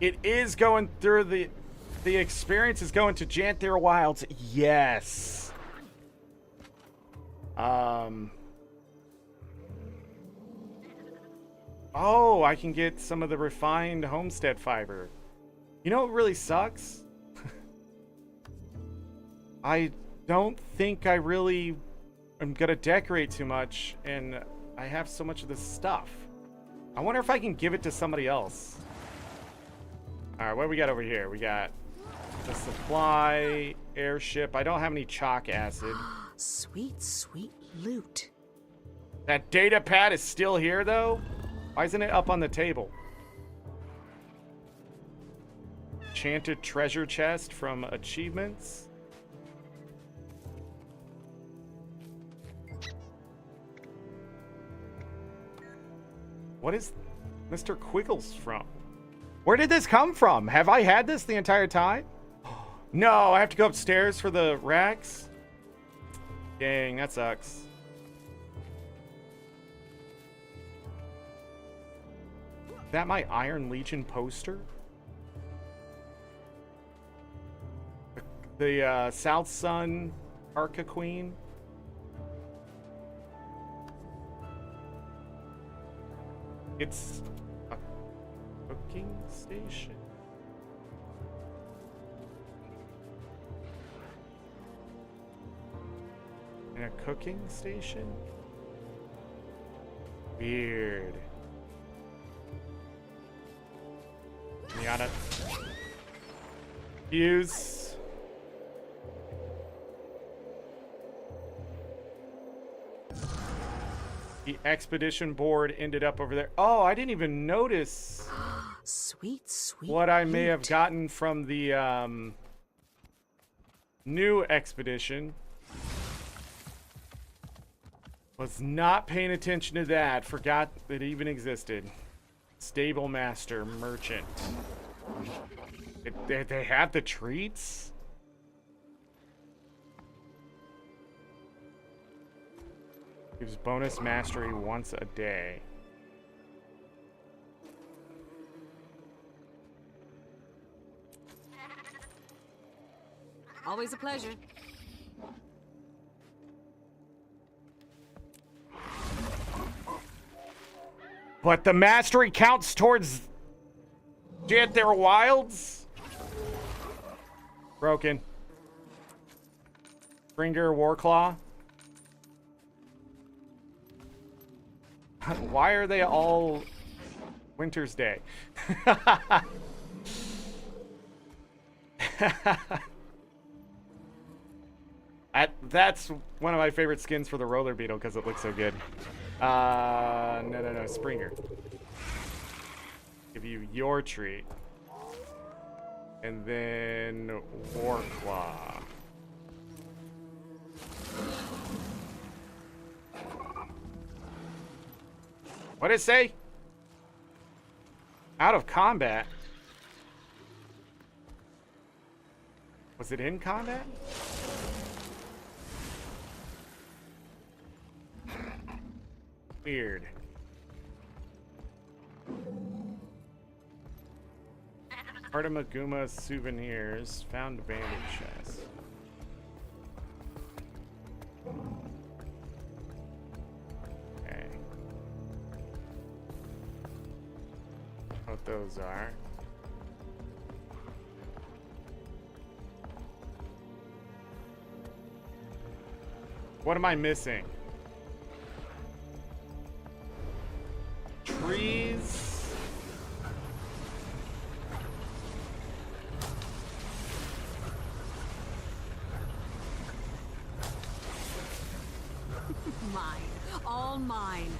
Speaker 1: It is going through the experience is going to Janthir Wilds. Yes. Oh, I can get some of the refined homestead fiber. You know what really sucks? I don't think I really am gonna decorate too much, and I have so much of this stuff. I wonder if I can give it to somebody else. Alright, what do we got over here? We got the supply, airship. I don't have any chalk acid.
Speaker 21: Sweet, sweet loot.
Speaker 1: That data pad is still here, though? Why isn't it up on the table? Enchanted treasure chest from achievements. What is Mr. Quiggles from? Where did this come from? Have I had this the entire time? No, I have to go upstairs for the racks? Dang, that sucks. Is that my Iron Legion poster? The South Sun Arca Queen. It's a cooking station. In a cooking station? Weird. Miata. Fuse. The expedition board ended up over there. Oh, I didn't even notice.
Speaker 21: Sweet, sweet.
Speaker 1: What I may
Speaker 21: loot.
Speaker 1: have gotten from the new expedition. Was not paying attention to that. Forgot that it even existed. Stable master merchant. They have the treats? Gives bonus mastery once a day.
Speaker 21: Always a pleasure.
Speaker 1: But the mastery counts towards Janthir Wilds? Broken. Springer Warclaw. Why are they all Winter's Day? That's one of my favorite skins for the roller beetle because it looks so good. No, Springer. Give you your treat. And then Warclaw. What did it say? Out of combat. Was it in combat? Weird. Part of Maguma souvenirs. Found bandit chest. Okay. What those are. What am I missing? Trees.
Speaker 21: Mine. All mine.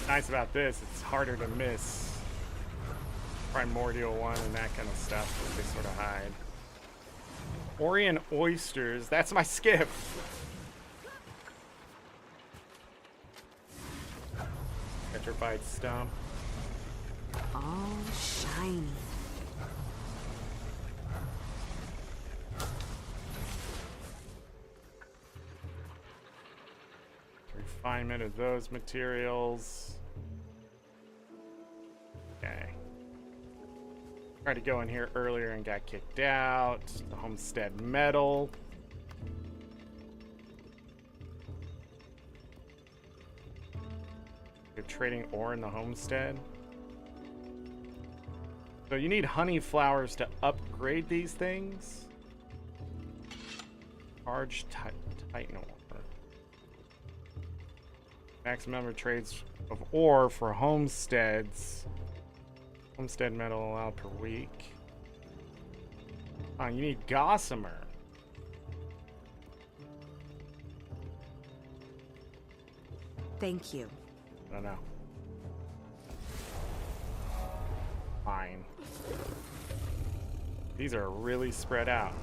Speaker 1: Nice about this, it's harder to miss primordial one and that kind of stuff that they sort of hide. Orion oysters, that's my skip. Petrified stump.
Speaker 21: All shiny.
Speaker 1: Refinement of those materials. Okay. Tried to go in here earlier and got kicked out. The homestead metal. You're trading ore in the homestead. So you need honey flowers to upgrade these things. Charged titan ore. Maximum number of trades of ore for homesteads. Homestead metal allowed per week. Oh, you need gossamer.
Speaker 21: Thank you.
Speaker 1: I don't know. Fine. These are really spread out.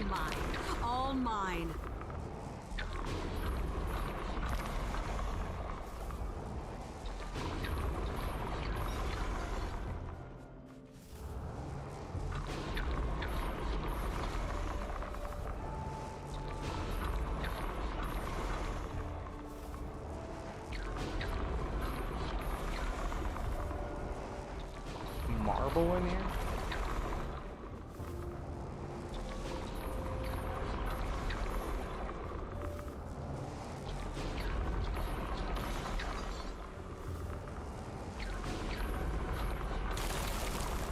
Speaker 21: Mine. All mine.
Speaker 1: Marble in here?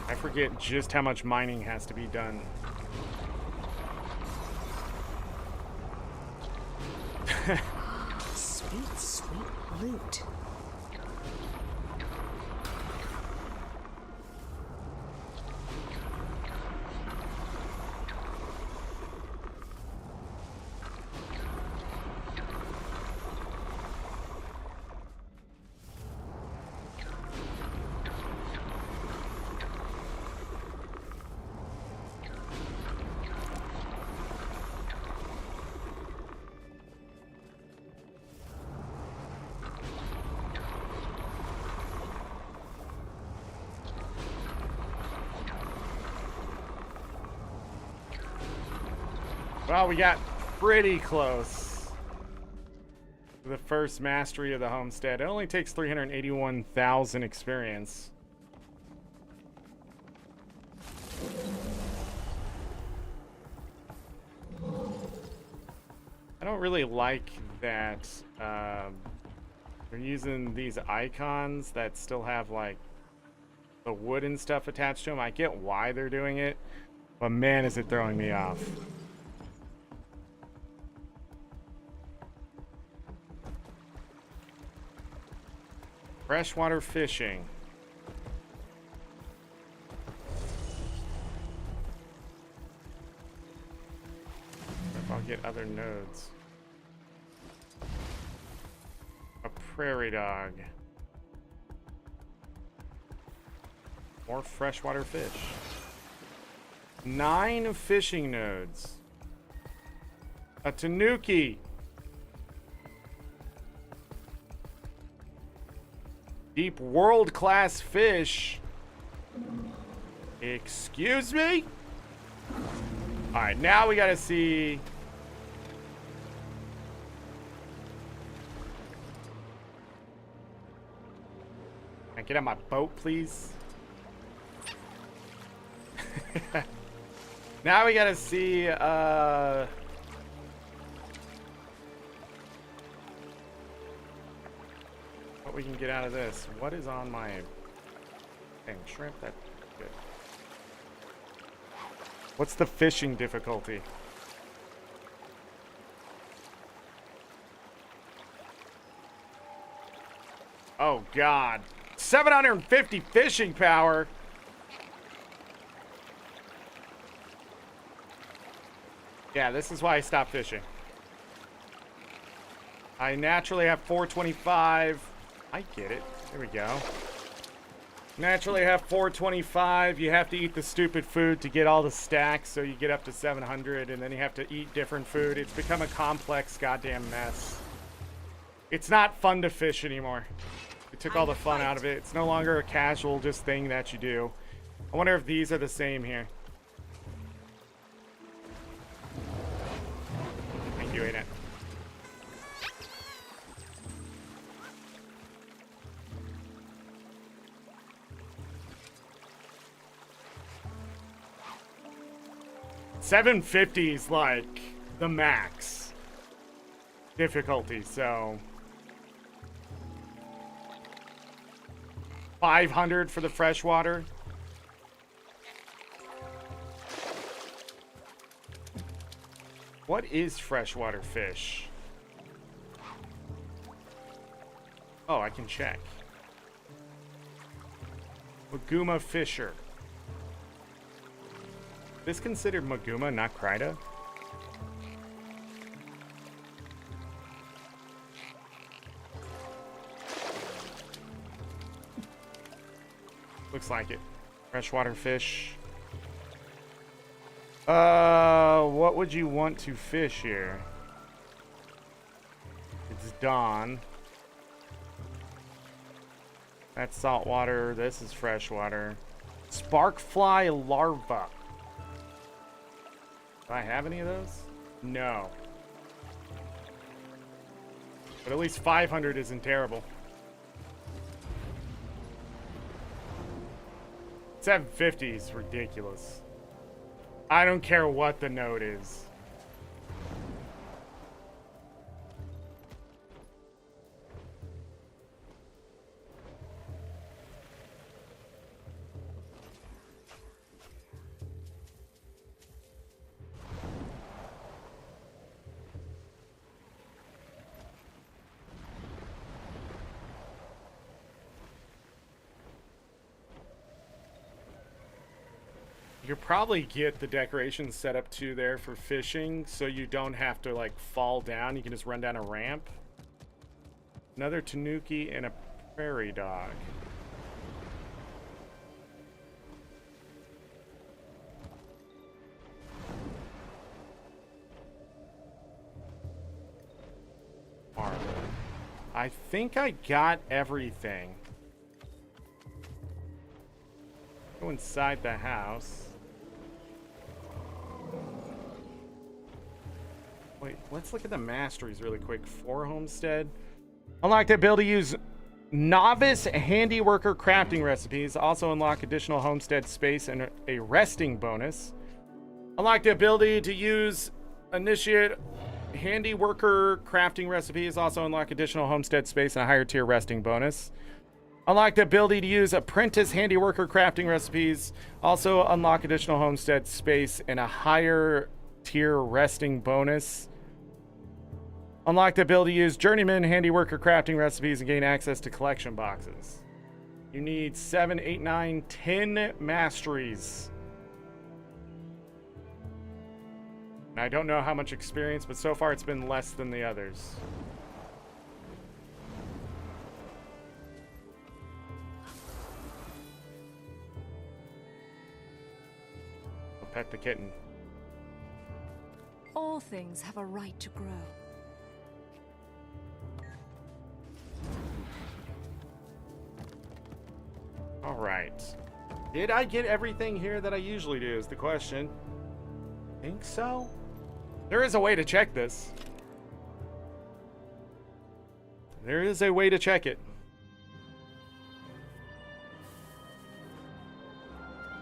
Speaker 1: I forget just how much mining has to be done.
Speaker 21: Sweet, sweet loot.
Speaker 1: Well, we got pretty close to the first mastery of the homestead. It only takes 381,000 experience. I don't really like that they're using these icons that still have like the wood and stuff attached to them. I get why they're doing it, but man, is it throwing me off. Freshwater fishing. If I'll get other nodes. A prairie dog. More freshwater fish. 9 fishing nodes. A tanuki. Deep world-class fish. Excuse me? Alright, now we gotta see. Can I get on my boat, please? Now we gotta see, what we can get out of this. What is on my thing? Shrimp? That's good. What's the fishing difficulty? Oh god. 750 fishing power. Yeah, this is why I stopped fishing. I naturally have 425. I get it. There we go. Naturally have 425. You have to eat the stupid food to get all the stacks, so you get up to 700, and then you have to eat different food. It's become a complex goddamn mess. It's not fun to fish anymore. It took all the fun out of it. It's no longer a casual just thing that you do. I wonder if these are the same here. Thank you, ArenaNet. $750 is like the max difficulty, so 500 for the freshwater. What is freshwater fish? Oh, I can check. Maguma Fisher. This considered Maguma, not Kryda? Looks like it. Freshwater fish. What would you want to fish here? It's dawn. That's saltwater. This is freshwater. Sparkfly larva. Do I have any of those? No. But at least 500 isn't terrible. 750 is ridiculous. I don't care what the note is. You could probably get the decorations set up too there for fishing, so you don't have to like fall down. You can just run down a ramp. Another tanuki and a prairie dog. Marble. I think I got everything. Go inside the house. Wait, let's look at the masteries really quick. For homestead. Unlock the ability to use novice handiworker crafting recipes. Also unlock additional homestead space and a resting bonus. Unlock the ability to use initiate handiworker crafting recipes. Also unlock additional homestead space and a higher tier resting bonus. Unlock the ability to use apprentice handiworker crafting recipes. Also unlock additional homestead space and a higher tier resting bonus. Unlock the ability to use journeyman handiworker crafting recipes and gain access to collection boxes. You need 7, 8, 9, 10 masteries. And I don't know how much experience, but so far it's been less than the others. I'll pet the kitten.
Speaker 21: All things have a right to grow.
Speaker 1: All right. Did I get everything here that I usually do is the question. Think so? There is a way to check this. There is a way to check it.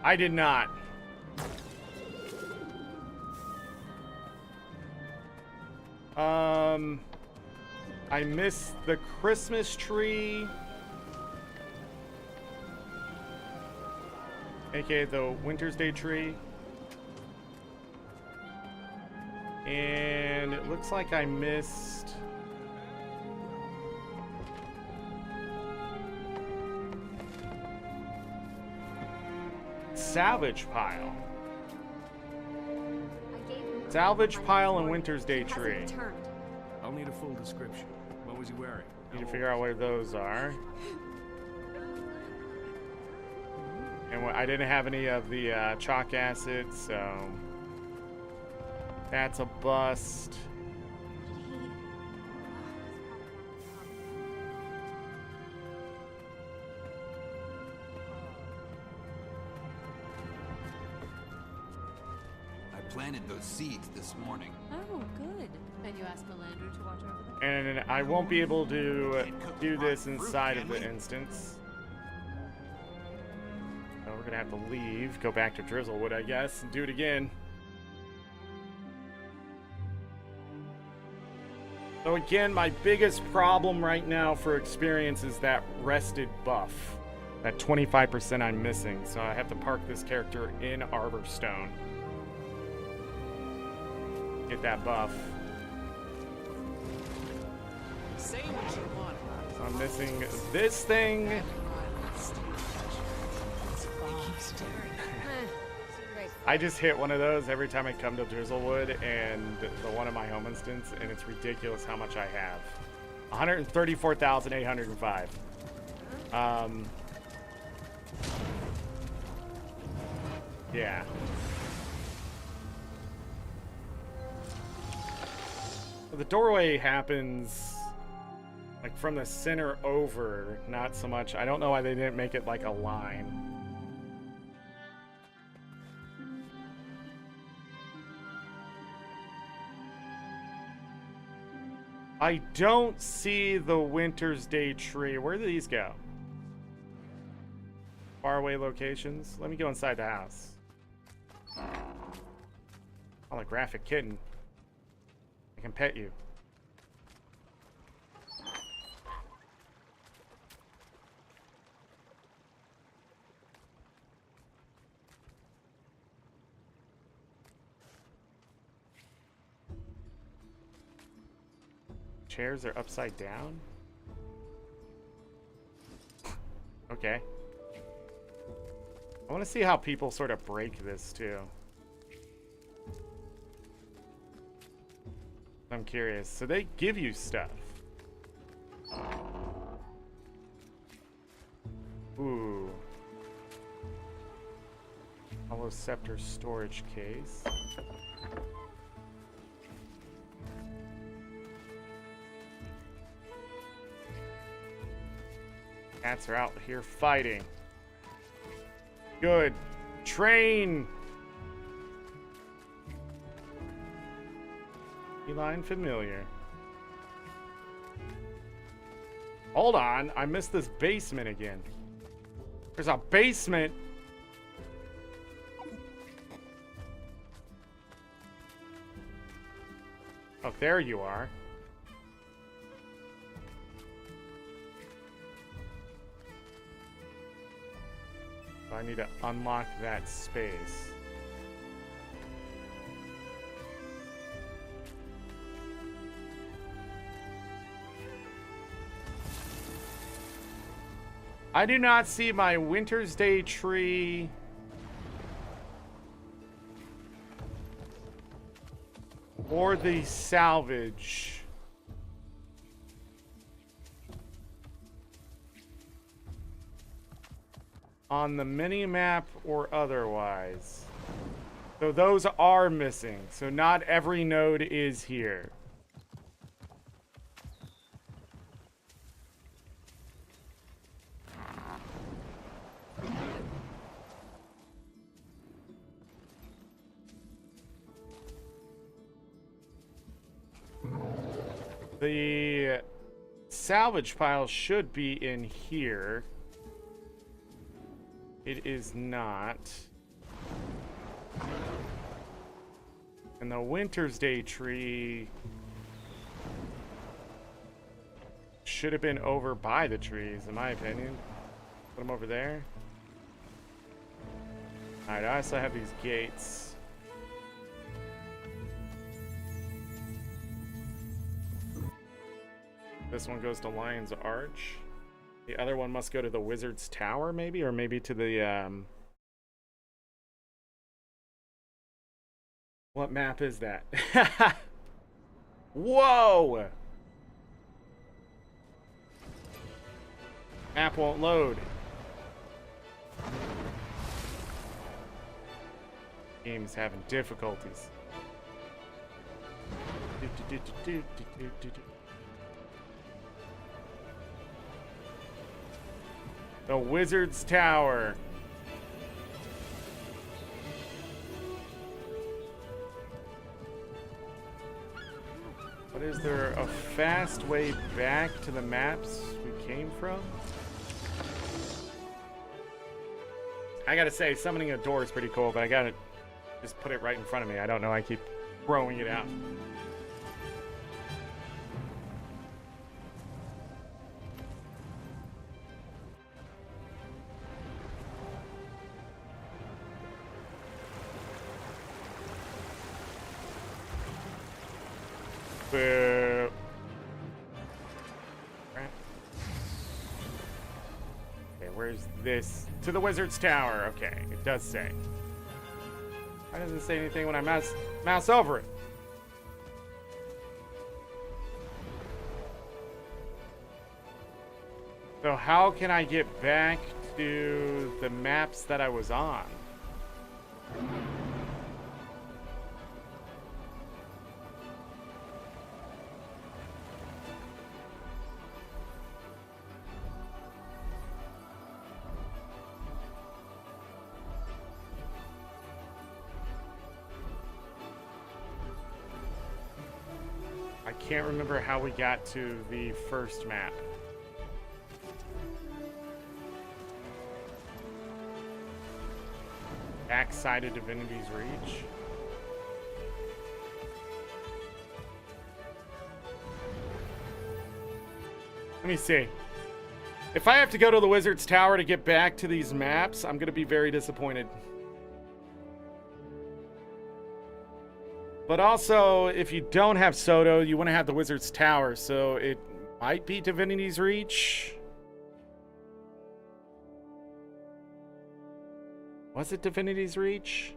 Speaker 1: I did not. I missed the Christmas tree. AKA the Winter's Day tree. And it looks like I missed salvage pile. Salvage pile and Winter's Day tree.
Speaker 5: I'll need a full description. What was he wearing?
Speaker 1: Need to figure out where those are. And I didn't have any of the chalk acid, so that's a bust.
Speaker 5: I planted those seeds this morning.
Speaker 13: Oh, good. And you asked Melandru to watch over them?
Speaker 1: And I won't be able to do this inside of the instance. So we're gonna have to leave, go back to Drizzlewood, I guess, and do it again. So again, my biggest problem right now for experience is that rested buff. That 25% I'm missing, so I have to park this character in Arborstone. get that buff.
Speaker 12: Say what you want.
Speaker 1: So I'm missing this thing. I just hit one of those every time I come to Drizzlewood and the one of my home instance, and it's ridiculous how much I have. 134,805. Yeah. The doorway happens like from the center over, not so much. I don't know why they didn't make it like a line. I don't see the Winter's Day tree. Where do these go? Faraway locations. Let me go inside the house. Holographic kitten. I can pet you. Chairs are upside down? Okay. I want to see how people sort of break this too. I'm curious. So they give you stuff. Ooh. Hollow scepter storage case. Cats are out here fighting. Good. Train. Feline familiar. Hold on. I missed this basement again. There's a basement. Oh, there you are. I need to unlock that space. I do not see my Winter's Day tree. Or the salvage. On the mini-map or otherwise. So those are missing. So not every node is here. The salvage pile should be in here. It is not. And the Winter's Day tree should have been over by the trees, in my opinion. Put them over there. Alright, I also have these gates. This one goes to Lion's Arch. The other one must go to the Wizard's Tower, maybe? Or maybe to the, What map is that? Whoa! Map won't load. Game's having difficulties. The Wizard's Tower. But is there a fast way back to the maps we came from? I gotta say, summoning a door is pretty cool, but I gotta just put it right in front of me. I don't know, I keep throwing it out. Boo. Okay, where's this? To the Wizard's Tower. Okay, it does say. Why doesn't it say anything when I mouse over it? So how can I get back to the maps that I was on? I can't remember how we got to the first map. Backside of Divinity's Reach. Let me see. If I have to go to the Wizard's Tower to get back to these maps, I'm going to be very disappointed. But also, if you don't have Soto, you want to have the Wizard's Tower, so it might be Divinity's Reach. Was it Divinity's Reach?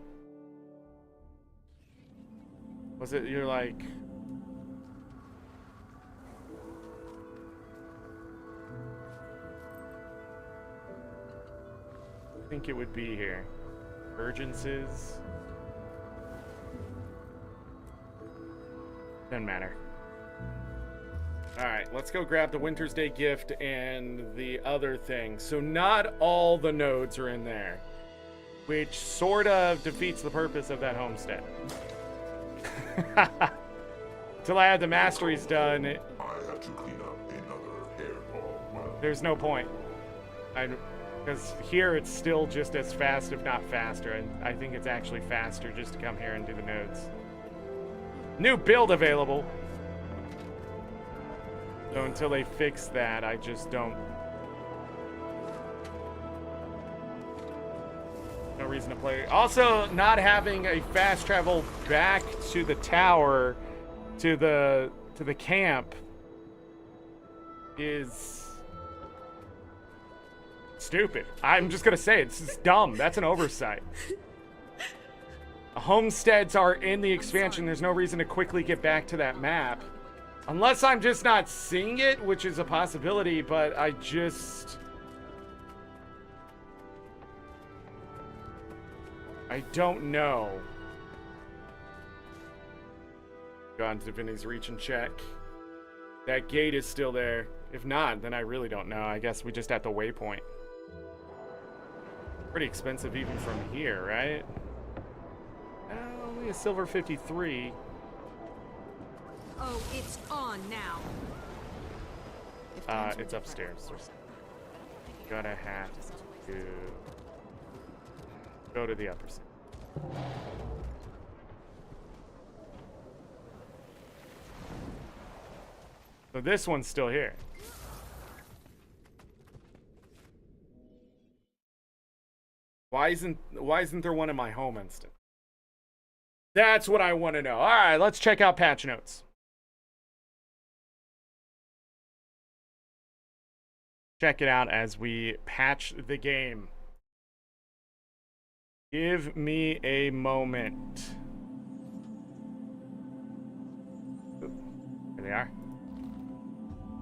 Speaker 1: Was it, you're like... I think it would be here. Urgences. Doesn't matter. Alright, let's go grab the Winter's Day gift and the other thing. So not all the nodes are in there, which sort of defeats the purpose of that homestead. Till I had the masteries done,
Speaker 6: I had to clean up another hairball.
Speaker 1: there's no point. Because here it's still just as fast, if not faster, and I think it's actually faster just to come here and do the nodes. New build available. So until they fix that, I just don't... No reason to play. Also, not having a fast travel back to the tower, to the camp, is stupid. I'm just gonna say it. It's just dumb. That's an oversight. Homesteads are in the expansion. There's no reason to quickly get back to that map. Unless I'm just not seeing it, which is a possibility, but I don't know. Go on to Divinity's Reach and check. That gate is still there. If not, then I really don't know. I guess we just at the waypoint. Pretty expensive even from here, right? Only a silver 53.
Speaker 3: Oh, it's on now.
Speaker 1: It's upstairs. Gonna have to go to the upper side. So this one's still here. Why isn't there one in my home instance? That's what I want to know. All right, let's check out patch notes. Check it out as we patch the game. Give me a moment. There they are.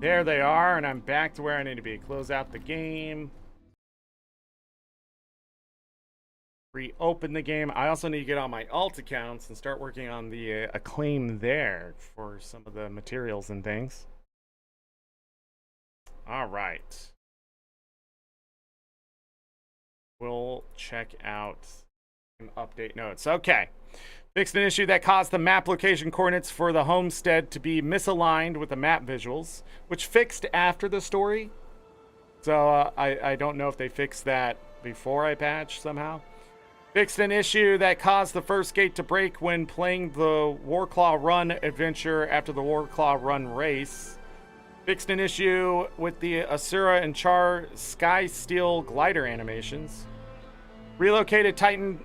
Speaker 1: There they are, and I'm back to where I need to be. Close out the game. Reopen the game. I also need to get on my alt accounts and start working on the acclaim there for some of the materials and things. All right. We'll check out some update notes. Okay. Fixed an issue that caused the map location coordinates for the homestead to be misaligned with the map visuals, which fixed after the story. So I don't know if they fixed that before I patched somehow. Fixed an issue that caused the first gate to break when playing the Warclaw Run adventure after the Warclaw Run race. Fixed an issue with the Asura and Char Sky Steel glider animations. Relocated Titan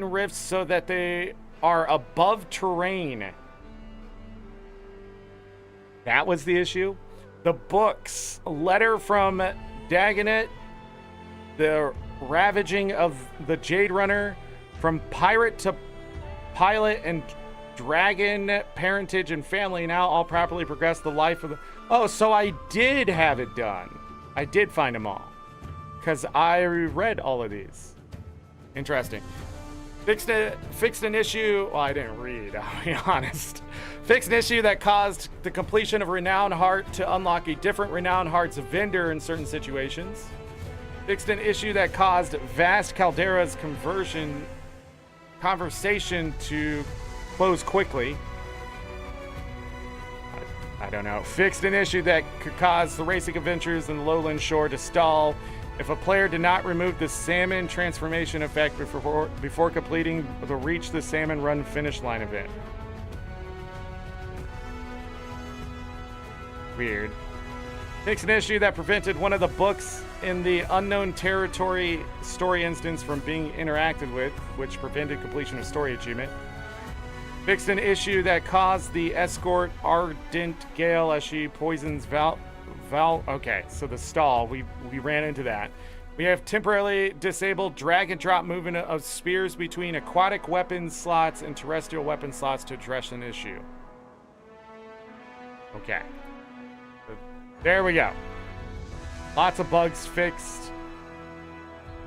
Speaker 1: rifts so that they are above terrain. That was the issue. The books, a letter from Dagonet, the ravaging of the Jade Runner, from pirate to pilot and dragon parentage and family, now all properly progress the life of the... Oh, so I did have it done. I did find them all. Because I read all of these. Interesting. Fixed an issue... Well, I didn't read, I'll be honest. Fixed an issue that caused the completion of Renowned Heart to unlock a different Renowned Heart's vendor in certain situations. Fixed an issue that caused Vast Caldera's conversation to close quickly. I don't know. Fixed an issue that could cause the racing adventures in the Lowland Shore to stall if a player did not remove the salmon transformation effect before completing the Reach the Salmon Run finish line event. Weird. Fixed an issue that prevented one of the books in the Unknown Territory story instance from being interacted with, which prevented completion of story achievement. Fixed an issue that caused the escort Ardent Gale as she poisons Val. Okay, so the stall, we ran into that. We have temporarily disabled drag and drop movement of spears between aquatic weapon slots and terrestrial weapon slots to address an issue. Okay. There we go. Lots of bugs fixed.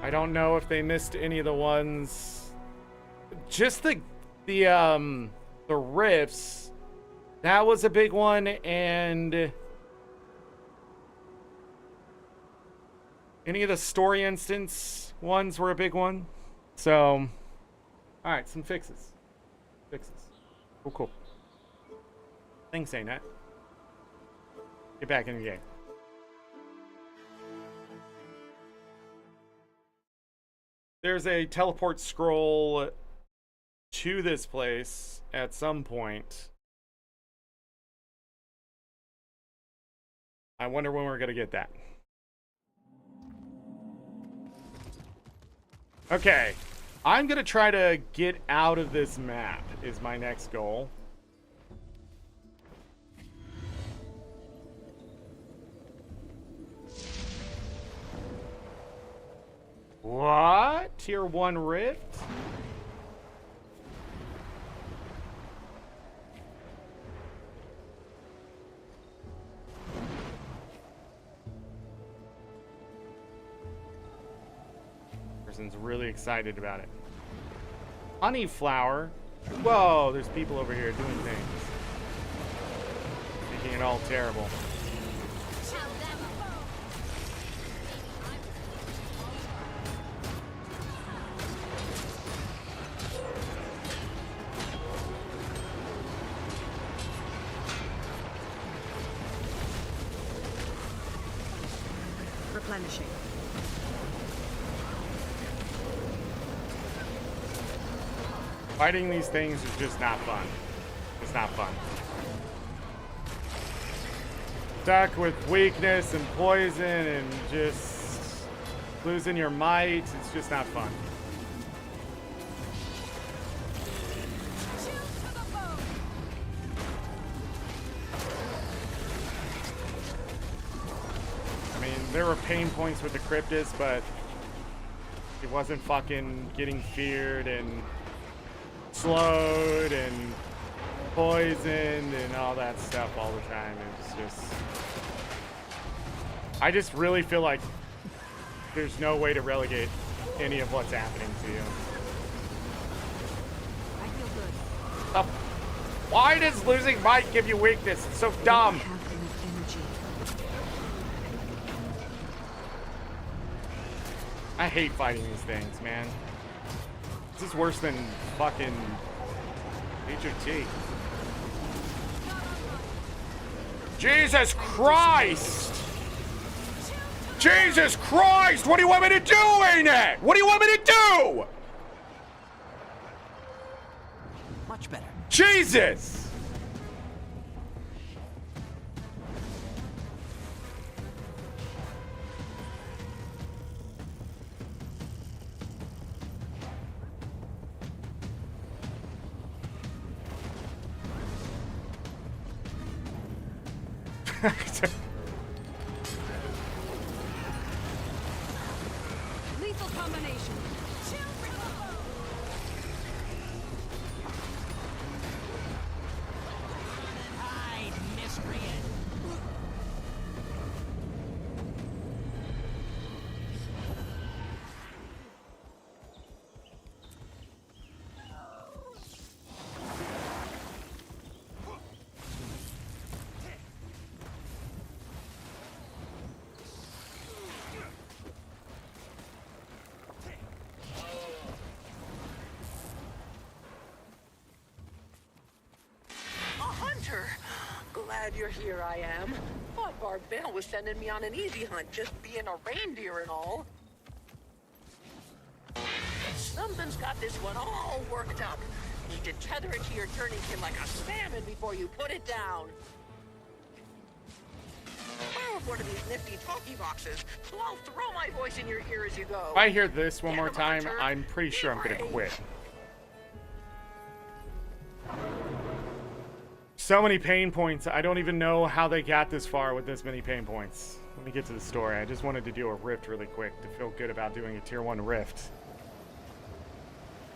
Speaker 1: I don't know if they missed any of the ones. Just the rifts. That was a big one, and any of the story instance ones were a big one. So, all right, some fixes. Cool. Thanks, ArenaNet. Get back in the game. There's a teleport scroll to this place at some point. I wonder when we're gonna get that. Okay, I'm gonna try to get out of this map is my next goal. What? Tier 1 rift? Person's really excited about it. Honeyflower. Whoa, there's people over here doing things. Making it all terrible.
Speaker 3: Replenishing.
Speaker 1: Fighting these things is just not fun. It's not fun. Stuck with weakness and poison and just losing your might. It's just not fun. I mean, there were pain points with the Cryptus, but it wasn't fucking getting feared and slowed and poisoned and all that stuff all the time. It's just, I just really feel like there's no way to relegate any of what's happening to you.
Speaker 3: I feel good.
Speaker 1: Why does losing might give you weakness? It's so dumb. I hate fighting these things, man. This is worse than fucking HOT. Jesus Christ! Jesus Christ! What do you want me to do, ArenaNet? What do you want me to do?
Speaker 17: Much better.
Speaker 1: Jesus!
Speaker 13: Lethal combination.
Speaker 7: Hide, miscreant.
Speaker 16: Glad you're here, I am. Thought Barb Vale was sending me on an easy hunt, just being a reindeer and all. Something's got this one all worked up. Need to tether it to your journeykin like a salmon before you put it down. Borrowed one of these nifty talkie boxes, so I'll throw my voice in your ear as you go.
Speaker 1: If I hear this one more time, I'm pretty sure I'm gonna quit. So many pain points. I don't even know how they got this far with this many pain points. Let me get to the story. I just wanted to do a rift really quick to feel good about doing a tier 1 rift.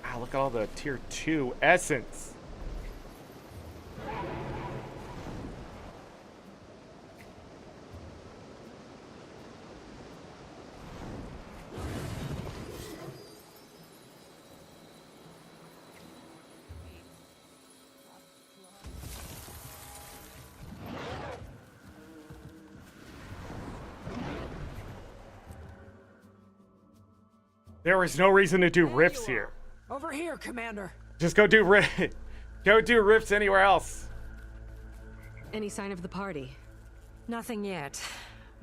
Speaker 1: Wow, look at all the tier 2 essence. There is no reason to do rifts here.
Speaker 11: Over here, Commander.
Speaker 1: Just go do rifts anywhere else.
Speaker 3: Any sign of the party?
Speaker 4: Nothing yet.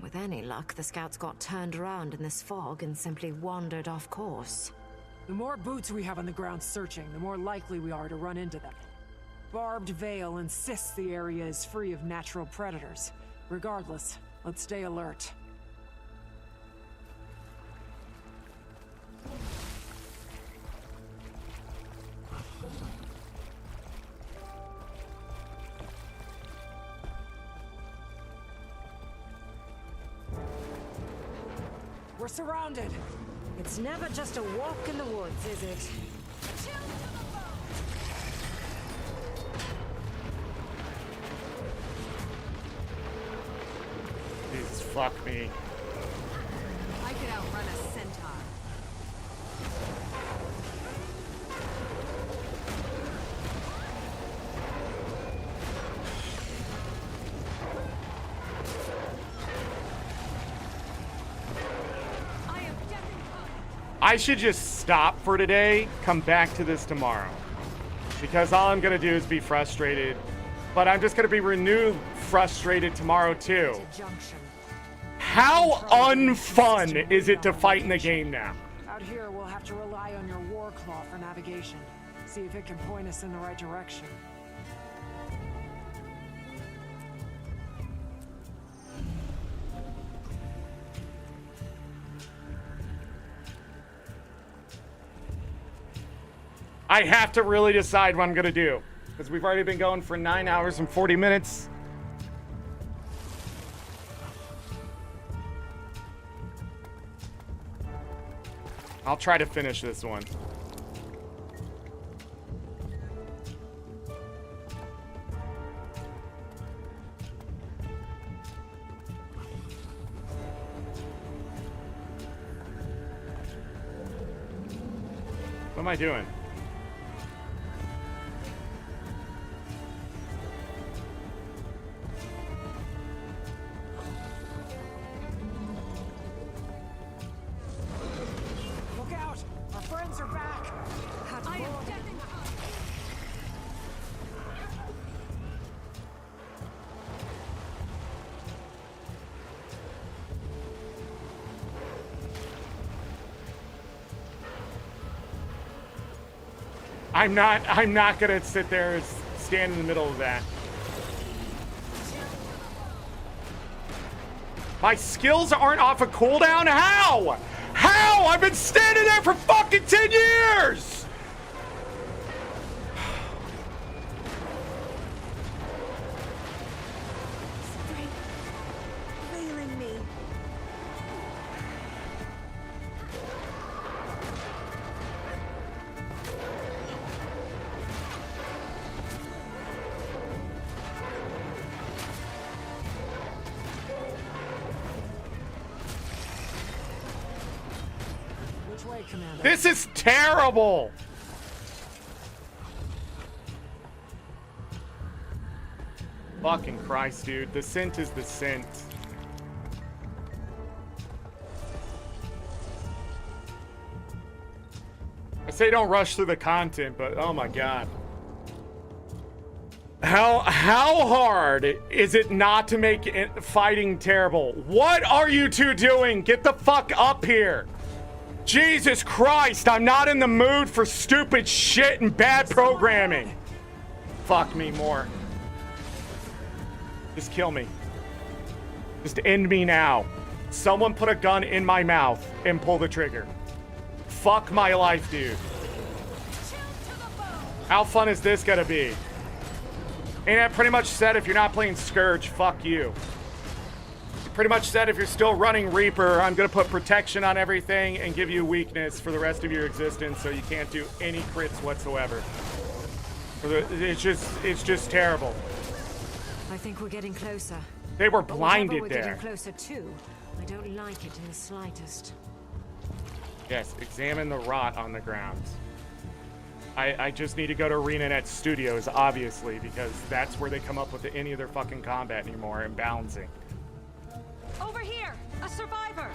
Speaker 4: With any luck, the scouts got turned around in this fog and simply wandered off course.
Speaker 11: The more boots we have on the ground searching, the more likely we are to run into them. Barbed Vale insists the area is free of natural predators. Regardless, let's stay alert. We're surrounded.
Speaker 4: It's never just a walk in the woods, is it?
Speaker 1: Jesus, fuck me.
Speaker 13: I could outrun a centaur.
Speaker 1: I should just stop for today, come back to this tomorrow. Because all I'm gonna do is be frustrated. But I'm just gonna be renewed frustrated tomorrow too. How unfun is it to fight in the game now?
Speaker 11: Out here, we'll have to rely on your Warclaw for navigation. See if it can point us in the right direction.
Speaker 1: I have to really decide what I'm gonna do. Because we've already been going for 9 hours and 40 minutes. I'll try to finish this one. What am I doing?
Speaker 11: Look out! Our friends are back!
Speaker 13: I am dead.
Speaker 1: I'm not gonna sit there and stand in the middle of that. My skills aren't off a cooldown? How? How? I've been standing there for fucking 10 years!
Speaker 11: way, Commander.
Speaker 1: This is terrible. Fucking Christ, dude. The scent is the scent. I say don't rush through the content, but oh my god. How hard is it not to make fighting terrible? What are you two doing? Get the fuck up here. Jesus Christ, I'm not in the mood for stupid shit and bad programming. Fuck me more. Just kill me. Just end me now. Someone put a gun in my mouth and pull the trigger. Fuck my life, dude. How fun is this gonna be? And I pretty much said if you're not playing Scourge, fuck you. Pretty much said if you're still running Reaper, I'm gonna put protection on everything and give you weakness for the rest of your existence so you can't do any crits whatsoever. It's just terrible.
Speaker 4: I think we're getting closer.
Speaker 1: They were
Speaker 4: But
Speaker 1: blinded
Speaker 4: we're
Speaker 1: there.
Speaker 4: getting closer too. I don't like it in the slightest.
Speaker 1: Yes, examine the rot on the ground. I just need to go to ArenaNet Studios, obviously, because that's where they come up with any of their fucking combat anymore and balancing.
Speaker 3: Over here! A survivor!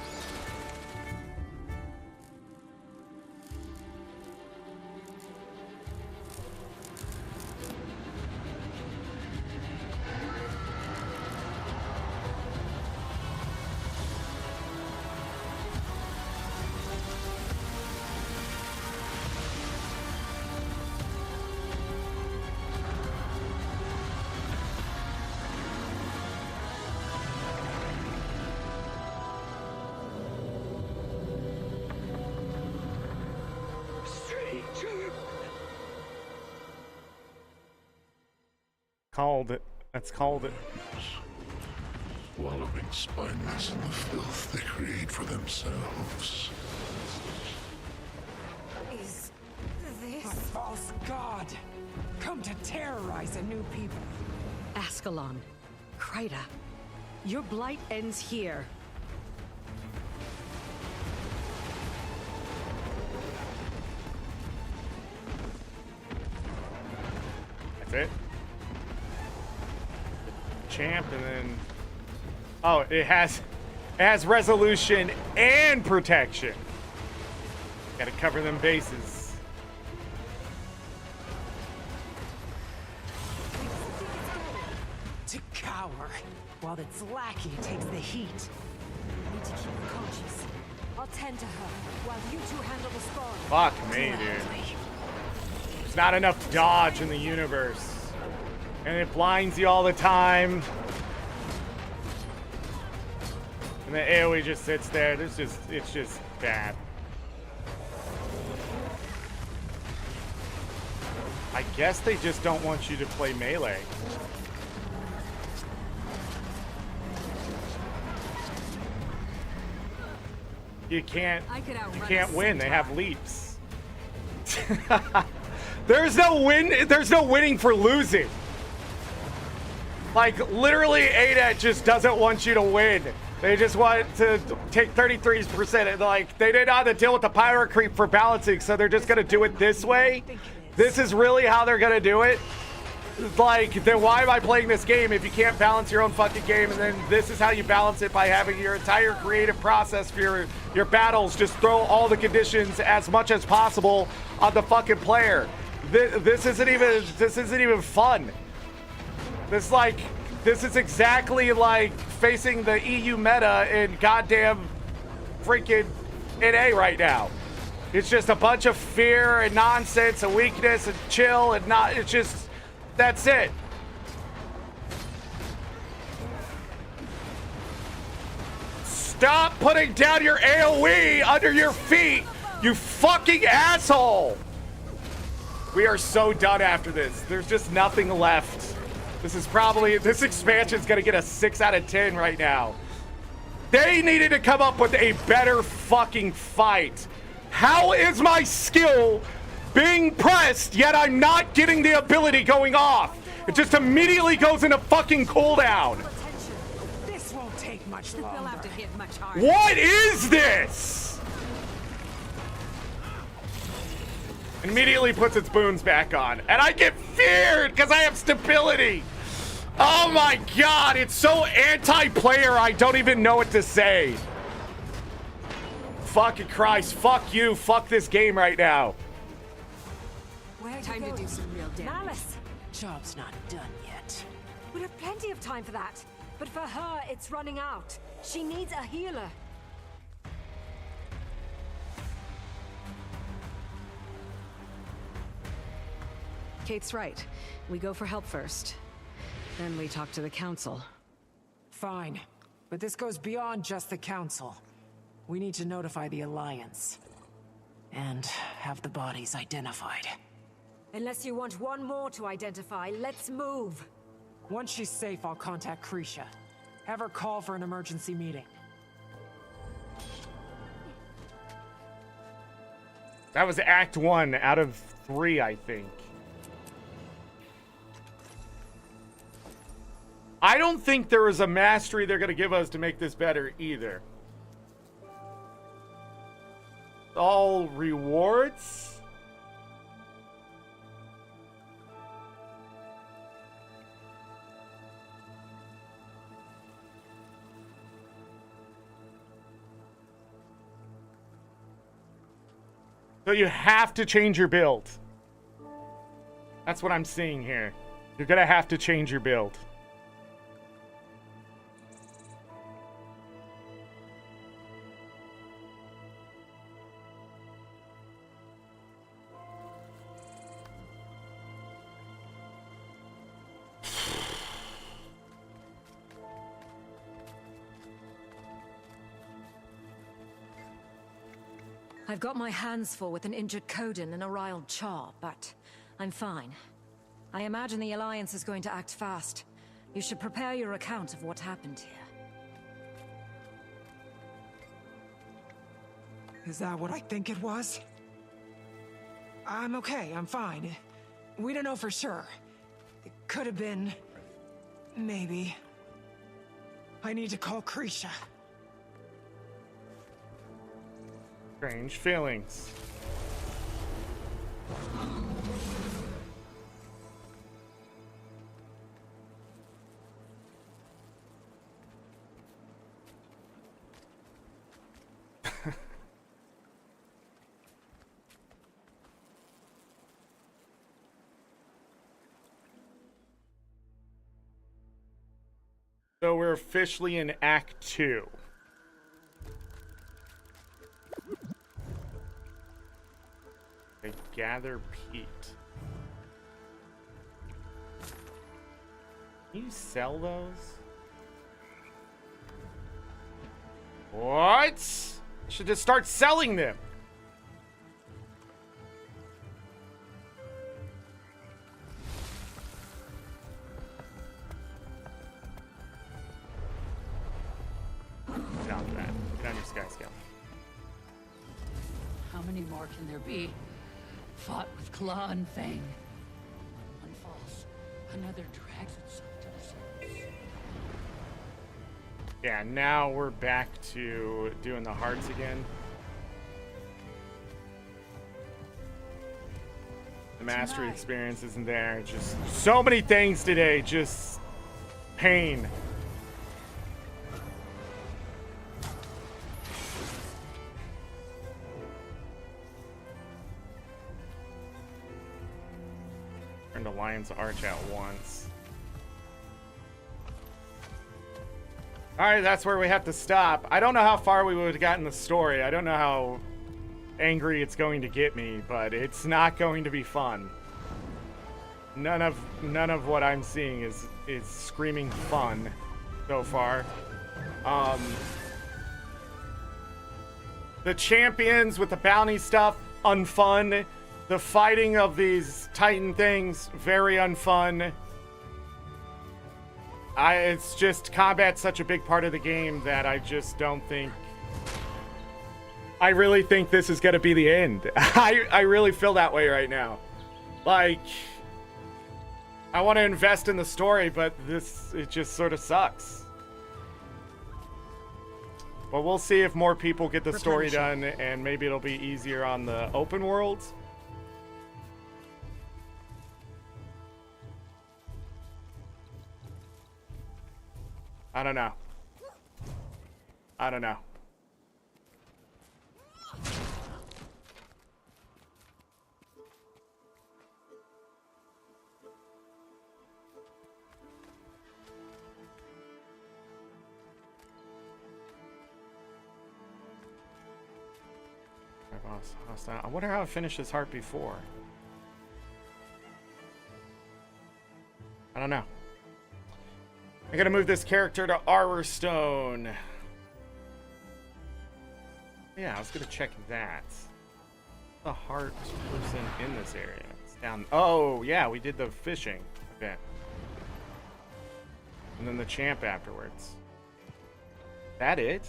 Speaker 1: Called it. That's called it.
Speaker 14: Wallowing spineless in the filth they create for themselves.
Speaker 4: Is this
Speaker 11: a false god? Come to terrorize a new people.
Speaker 3: Ascalon. Kryta. Your blight ends here.
Speaker 1: That's it. Champ, and then oh, it has resolution and protection. Gotta cover them bases.
Speaker 11: To cower, while its lackey takes the heat.
Speaker 21: Need to keep her conscious. I'll tend to her while you two handle the spawn.
Speaker 1: Fuck me, dude. There's not enough dodge in the universe. And it blinds you all the time. And the AoE just sits there. It's just bad. I guess they just don't want you to play melee. You can't win. They have leaps. There's no winning for losing. Like, literally, ArenaNet just doesn't want you to win. They just want to take 33%. Like, they didn't have to deal with the pirate creep for balancing, so they're just going to do it this way. This is really how they're going to do it. Like, then why am I playing this game if you can't balance your own fucking game? And then this is how you balance it, by having your entire creative process for your battles. Just throw all the conditions as much as possible on the fucking player. This isn't even fun. This is exactly like facing the EU meta in goddamn freaking NA right now. It's just a bunch of fear and nonsense and weakness and chill and not, it's just, that's it. Stop putting down your AoE under your feet, you fucking asshole. We are so done after this. There's just nothing left. This expansion's gonna get a 6 out of 10 right now. They needed to come up with a better fucking fight. How is my skill being pressed, yet I'm not getting the ability going off? It just immediately goes into fucking cooldown.
Speaker 11: This won't take much longer.
Speaker 3: They'll have to hit much harder.
Speaker 1: What is this? Immediately puts its boons back on. And I get feared because I have stability. Oh my god, it's so anti-player, I don't even know what to say. Fucking Christ, fuck you, fuck this game right now.
Speaker 21: Time to do some real damage.
Speaker 10: Malice!
Speaker 21: Job's not done yet.
Speaker 10: We'll have plenty of time for that. But for her, it's running out. She needs a healer.
Speaker 3: Kate's right. We go for help first. Then we talk to the council.
Speaker 11: Fine. But this goes beyond just the council. We need to notify the Alliance. And have the bodies identified.
Speaker 10: Unless you want one more to identify, let's move.
Speaker 11: Once she's safe, I'll contact Krisha. Have her call for an emergency meeting.
Speaker 1: That was Act 1 out of 3, I think. I don't think there was a mastery they're going to give us to make this better either. All rewards? So you have to change your build. That's what I'm seeing here. You're going to have to change your build.
Speaker 4: I've got my hands full with an injured Coden and a riled Char, but I'm fine. I imagine the Alliance is going to act fast. You should prepare your account of what happened here.
Speaker 11: Is that what I think it was? I'm okay, I'm fine. We don't know for sure. It could have been... maybe. I need to call Krisha.
Speaker 1: Strange feelings. So we're officially in Act 2. Okay, gather peat. Can you sell those? What? Should just start selling them. Get on that. Get on your sky scale.
Speaker 15: How many more can there be? Fought with claw and fang. One falls, another drags itself to the surface.
Speaker 1: Yeah, now we're back to doing the hearts again. The mastery experience isn't there. Just so many things today. Just pain. Turned the Lion's Arch out once. Alright, that's where we have to stop. I don't know how far we would have gotten the story. I don't know how angry it's going to get me, but it's not going to be fun. None of what I'm seeing is screaming fun so far. The champions with the bounty stuff, unfun. The fighting of these Titan things, very unfun. It's just combat's such a big part of the game that I just don't think... I really think this is going to be the end. I really feel that way right now. Like, I want to invest in the story, but it just sort of sucks. But we'll see if more people get the story done, and maybe it'll be easier on the open worlds. I don't know. I don't know. I wonder how I finished this heart before. I don't know. I gotta move this character to Arrowstone. Yeah, I was gonna check that. The heart person in this area. It's down. Oh, yeah, we did the fishing event. And then the champ afterwards. That it?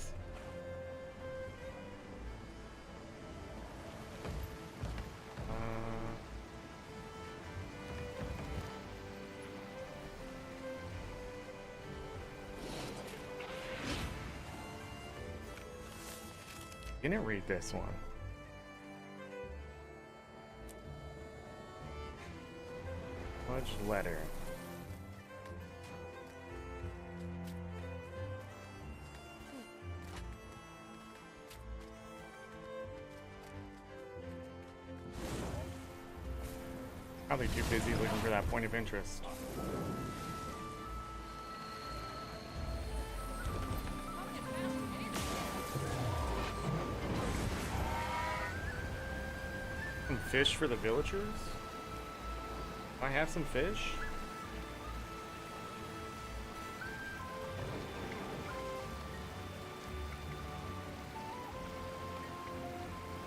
Speaker 1: Didn't read this one. Much letter. Probably too busy looking for that point of interest. Some fish for the villagers? Do I have some fish?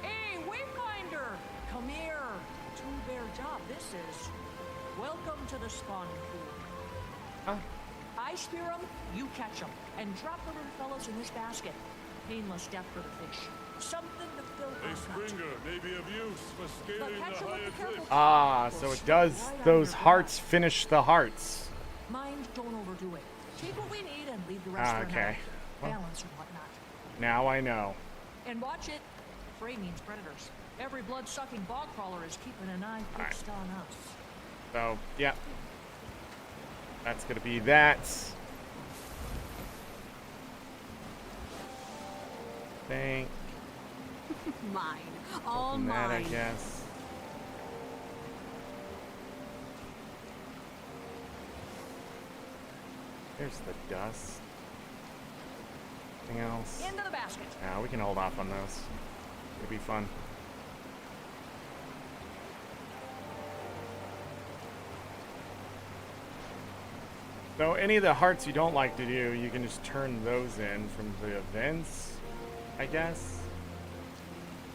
Speaker 23: Hey, Wayfinder! Come here. Two-bear job this is. Welcome to the spawn pool. I spear them, you catch them, and drop the little fellows in this basket. Painless death for the fish. Something to fill
Speaker 5: A Springer may be of use for scaling the higher cliff.
Speaker 1: Ah, so it does. Those hearts finish the hearts.
Speaker 23: Mind, don't overdo it. Take what we need and leave the rest for
Speaker 1: Okay.
Speaker 23: now. Balance and whatnot.
Speaker 1: Now I know.
Speaker 23: And watch it. Prey means predators. Every blood-sucking bog crawler is keeping an eye fixed on us.
Speaker 1: So, yeah. That's gonna be that. Thank.
Speaker 13: Mine. All
Speaker 1: Open that,
Speaker 13: mine.
Speaker 1: I guess. There's the dust. Anything else?
Speaker 23: Into the basket.
Speaker 1: Yeah, we can hold off on those. It'll be fun. So any of the hearts you don't like to do, you can just turn those in from the events, I guess.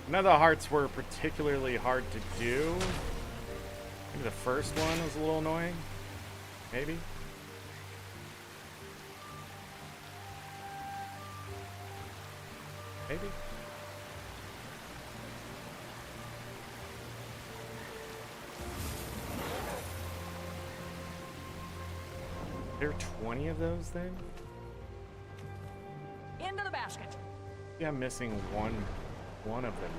Speaker 1: None of the hearts were particularly hard to do. Maybe the first one was a little annoying. Maybe. Maybe. There are 20 of those then?
Speaker 23: Into the basket.
Speaker 1: Yeah, I'm missing one of them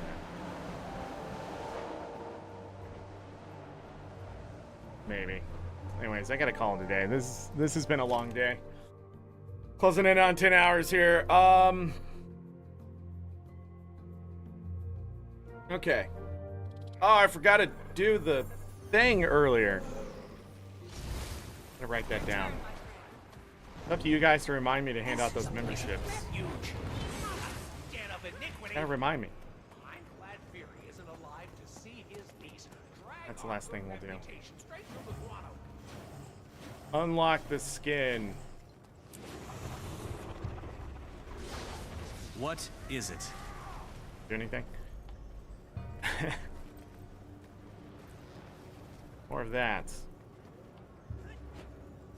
Speaker 1: then. Maybe. Anyways, I gotta call it a day. This has been a long day. Closing in on 10 hours here. Okay. Oh, I forgot to do the thing earlier. I'm gonna write that down. It's up to you guys to remind me to hand out those memberships. Gotta remind me. That's the last thing we'll do. Unlock the skin.
Speaker 5: What is it?
Speaker 1: Do anything? More of that.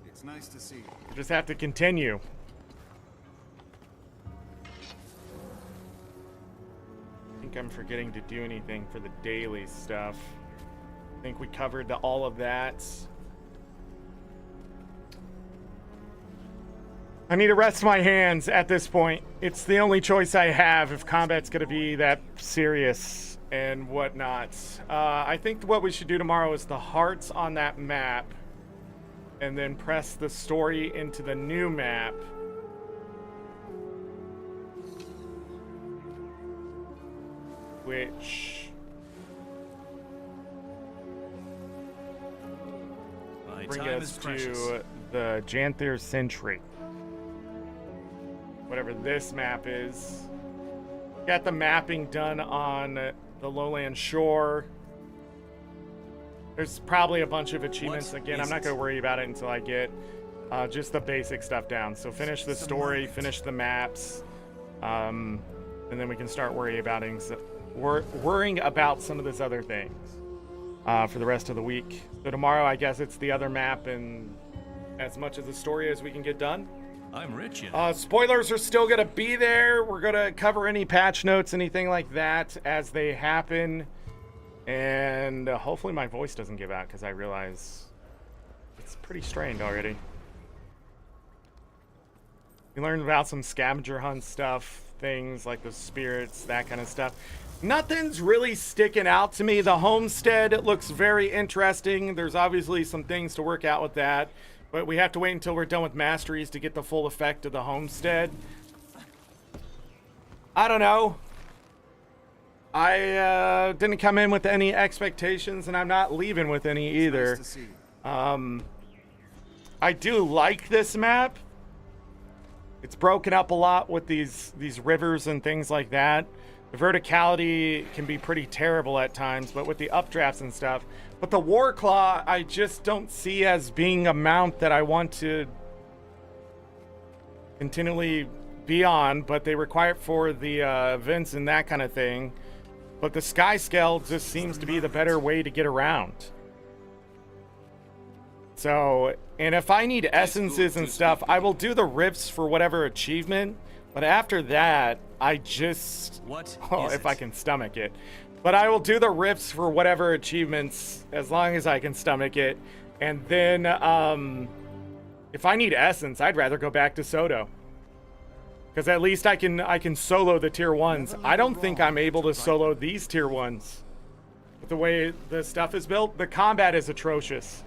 Speaker 5: It's nice to see you.
Speaker 1: We just have to continue. I think I'm forgetting to do anything for the daily stuff. I think we covered all of that. I need to rest my hands at this point. It's the only choice I have if combat's going to be that serious and whatnot. I think what we should do tomorrow is the hearts on that map and then press the story into the new map which
Speaker 5: My
Speaker 1: bring
Speaker 5: time
Speaker 1: us
Speaker 5: is precious.
Speaker 1: to the Janthir Sentry. Whatever this map is. Got the mapping done on the lowland shore. There's probably a bunch of achievements. Again, I'm not going to worry about it until I get just the basic stuff down. So finish the story, finish the maps, and then we can start worrying about some of this other things for the rest of the week. So tomorrow, I guess it's the other map and as much of the story as we can get done.
Speaker 5: I'm rich, you know.
Speaker 1: Spoilers are still going to be there. We're going to cover any patch notes, anything like that as they happen. And hopefully my voice doesn't give out because I realize it's pretty strained already. We learned about some scavenger hunt stuff, things like the spirits, that kind of stuff. Nothing's really sticking out to me. The homestead looks very interesting. There's obviously some things to work out with that. But we have to wait until we're done with masteries to get the full effect of the homestead. I don't know. I didn't come in with any expectations, and I'm not leaving with any either.
Speaker 8: Nice to see you.
Speaker 1: I do like this map. It's broken up a lot with these rivers and things like that. The verticality can be pretty terrible at times, but with the updrafts and stuff. But the Warclaw, I just don't see as being a mount that I want to continually be on, but they require it for the events and that kind of thing. But the Sky Scale just seems to be the better way to get around. So, and if I need essences and stuff, I will do the rifts for whatever achievement. But after that, I just... if I can stomach it. But I will do the rifts for whatever achievements as long as I can stomach it. And then, if I need essence, I'd rather go back to Soto. Because at least I can solo the tier 1s. I don't think I'm able to solo these tier 1s. With the way the stuff is built, the combat is atrocious.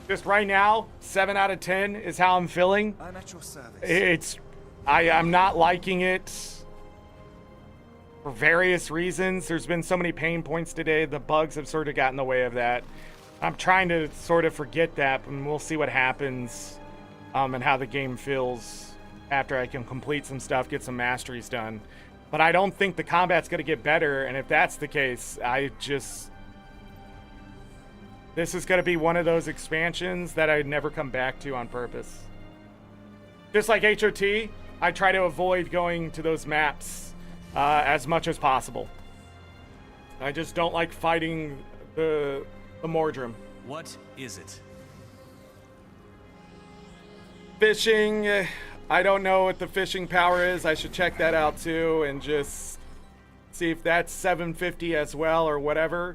Speaker 1: Just right now, 7 out of 10 is how I'm feeling.
Speaker 8: I'm at your service.
Speaker 1: I'm not liking it for various reasons. There's been so many pain points today. The bugs have sort of gotten in the way of that. I'm trying to sort of forget that, and we'll see what happens and how the game feels after I can complete some stuff, get some masteries done. But I don't think the combat's going to get better, and if that's the case, this is going to be one of those expansions that I'd never come back to on purpose. Just like HOT, I try to avoid going to those maps as much as possible. I just don't like fighting the Mordrim.
Speaker 5: What is it?
Speaker 1: Fishing. I don't know what the fishing power is. I should check that out too and just see if that's 750 as well or whatever.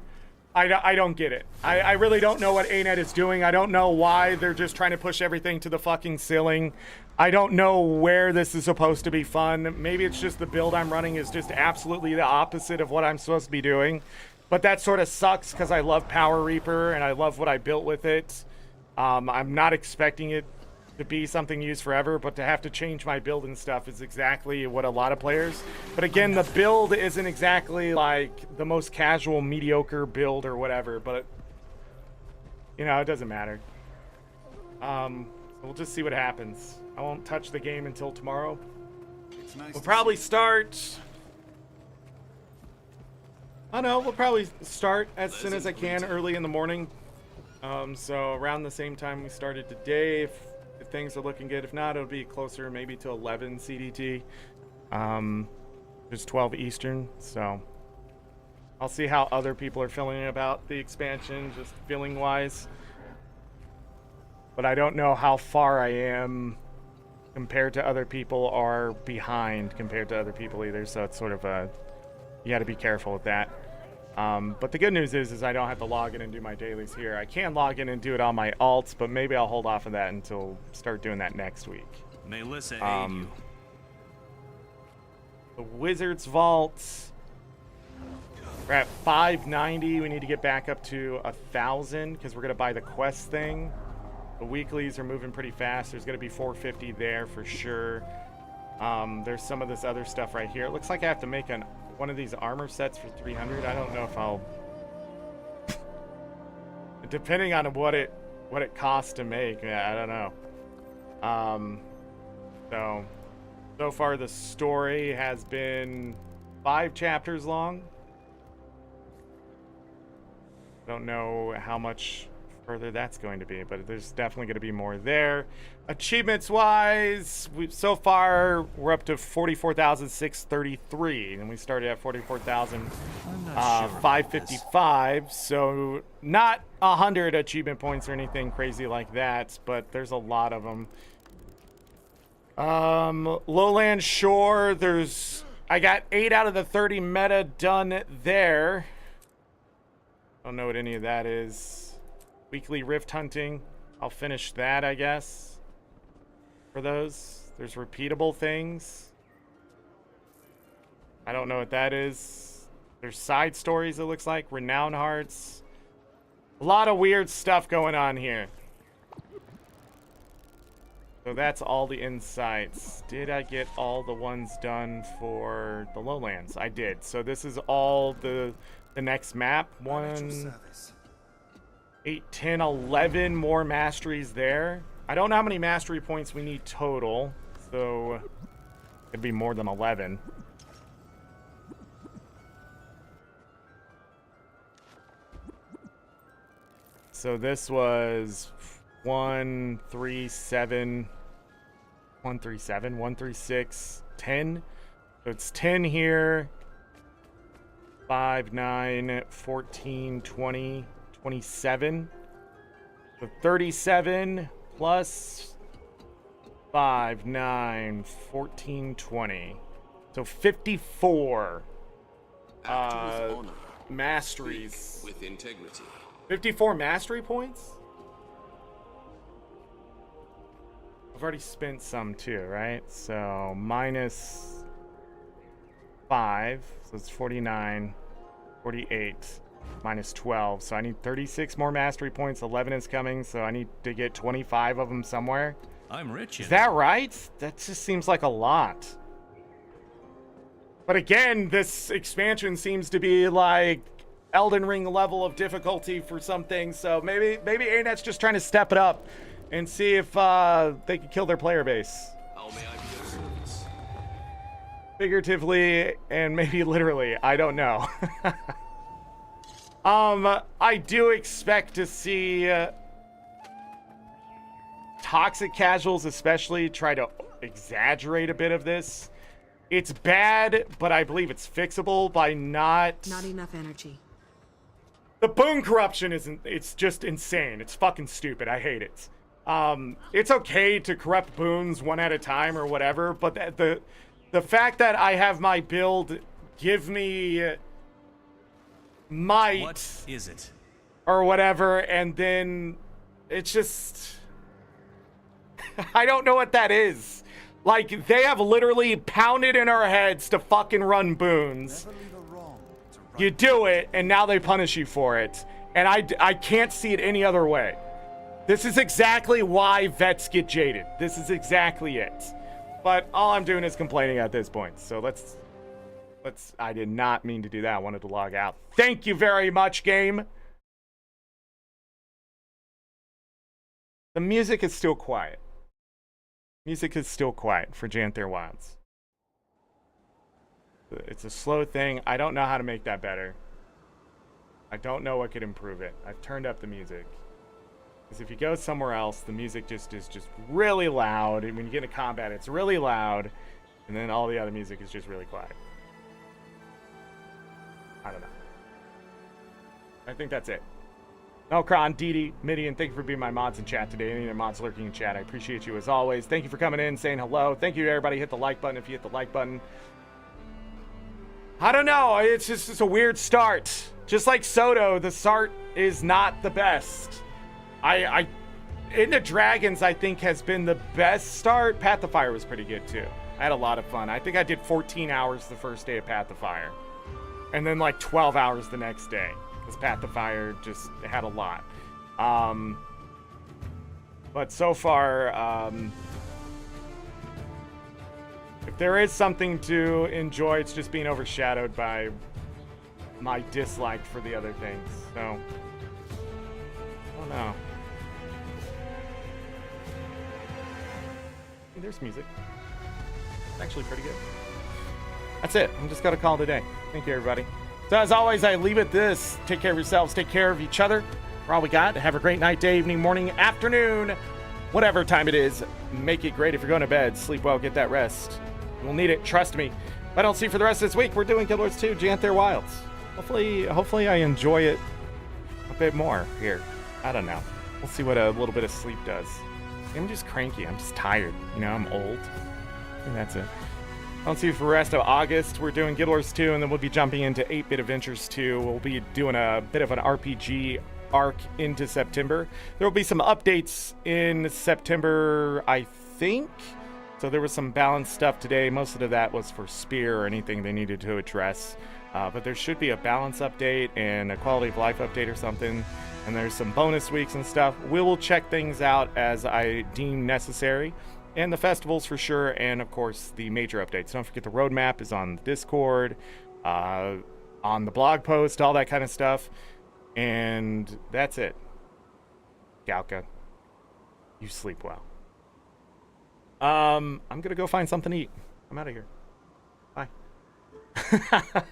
Speaker 1: I don't get it. I really don't know what ArenaNet is doing. I don't know why they're just trying to push everything to the fucking ceiling. I don't know where this is supposed to be fun. Maybe it's just the build I'm running is just absolutely the opposite of what I'm supposed to be doing. But that sort of sucks because I love Power Reaper and I love what I built with it. I'm not expecting it to be something used forever, but to have to change my build and stuff is exactly what a lot of players. But again, the build isn't exactly like the most casual, mediocre build or whatever, but you know, it doesn't matter. We'll just see what happens. I won't touch the game until tomorrow. We'll probably start... we'll probably start as soon as I can, early in the morning. So around the same time we started today, if things are looking good. If not, it'll be closer maybe to 11 CDT. Just 12 Eastern, so I'll see how other people are feeling about the expansion, just feeling wise. But I don't know how far I am compared to other people or behind compared to other people either, so it's sort of a, you got to be careful with that. But the good news is I don't have to log in and do my dailies here. I can log in and do it on my alts, but maybe I'll hold off on that until start doing that next week.
Speaker 5: Melissa aid you.
Speaker 1: The Wizard's Vault. We're at 590. We need to get back up to 1,000 because we're going to buy the quest thing. The weeklies are moving pretty fast. There's going to be 450 there for sure. There's some of this other stuff right here. It looks like I have to make an one of these armor sets for 300. I don't know if I'll... Depending on what it costs to make, I don't know. So far the story has been 5 chapters long. Don't know how much further that's going to be, but there's definitely going to be more there. Achievements wise, so far we're up to 44,633, and we started at 44,555. So not 100 achievement points or anything crazy like that, but there's a lot of them. Lowland Shore, I got 8 out of the 30 meta done there. Don't know what any of that is. Weekly rift hunting, I'll finish that, I guess. For those, there's repeatable things. I don't know what that is. There's side stories, it looks like. Renown hearts. A lot of weird stuff going on here. So that's all the insights. Did I get all the ones done for the lowlands? I did. So this is all the next map. 1, 8, 10, 11 more masteries there. I don't know how many mastery points we need total, so it'd be more than 11. So this was 137, 136, 10. So it's 10 here. 5, 9, 14, 20, 27. So 37 plus 5, 9, 14, 20. So 54 masteries.
Speaker 18: With integrity.
Speaker 1: 54 mastery points? I've already spent some too, right? So minus 5. So it's 49. 48 minus 12, so I need 36 more mastery points. 11 is coming, so I need to get 25 of them somewhere.
Speaker 5: I'm rich.
Speaker 1: Is that right? That just seems like a lot. But again, this expansion seems to be like Elden Ring level of difficulty for some things, so maybe ArenaNet's just trying to step it up and see if they can kill their player base.
Speaker 18: How may I be of service?
Speaker 1: Figuratively and maybe literally, I don't know. I do expect to see toxic casuals especially try to exaggerate a bit of this. It's bad, but I believe it's fixable by not
Speaker 3: enough energy.
Speaker 1: The boon corruption it's just insane. It's fucking stupid. I hate it. It's okay to corrupt boons one at a time or whatever, but the fact that I have my build give me might.
Speaker 5: What is it?
Speaker 1: Or whatever, and then it's just... I don't know what that is. Like, they have literally pounded in our heads to fucking run boons. You do it, and now they punish you for it. And I can't see it any other way. This is exactly why vets get jaded. This is exactly it. But all I'm doing is complaining at this point. So let's I did not mean to do that. I wanted to log out. Thank you very much, game. The music is still quiet. Music is still quiet for Janthir Wilds. It's a slow thing. I don't know how to make that better. I don't know what could improve it. I've turned up the music. Because if you go somewhere else, the music is just really loud. And when you get into combat, it's really loud. And then all the other music is just really quiet. I don't know. I think that's it. Melkron, Didi, Midian, thank you for being my mods in chat today. Any of the mods lurking in chat, I appreciate you as always. Thank you for coming in, saying hello. Thank you to everybody. Hit the like button if you hit the like button. I don't know. It's a weird start. Just like Soto, the start is not the best. Into Dragons, I think, has been the best start. Path of Fire was pretty good, too. I had a lot of fun. I think I did 14 hours the first day of Path of Fire. And then, like, 12 hours the next day. Because Path of Fire just had a lot. But so far, if there is something to enjoy. It's just being overshadowed by my dislike for the other things. So, I don't know. Hey, there's music. It's actually pretty good. That's it. I'm just going to call it a day. Thank you, everybody. So, as always, I leave it this. Take care of yourselves. Take care of each other. For all we got. Have a great night, day, evening, morning, afternoon. Whatever time it is. Make it great if you're going to bed. Sleep well. Get that rest. We'll need it. Trust me. If I don't see you for the rest of this week, we're doing Guild Wars 2, Janthir Wilds. Hopefully I enjoy it a bit more here. I don't know. We'll see what a little bit of sleep does. I'm just cranky. I'm just tired. You know, I'm old. And that's it. I'll see you for the rest of August. We're doing Guild Wars 2, and then we'll be jumping into 8-Bit Adventures 2. We'll be doing a bit of an RPG arc into September. There will be some updates in September, I think. So there was some balanced stuff today. Most of that was for Spear or anything they needed to address. But there should be a balance update and a quality of life update or something. And there's some bonus weeks and stuff. We will check things out as I deem necessary. And the festivals for sure, and of course the major updates. Don't forget the roadmap is on the Discord, on the blog post, all that kind of stuff. And that's it. Galka, you sleep well. I'm gonna go find something to eat. I'm out of here. Bye.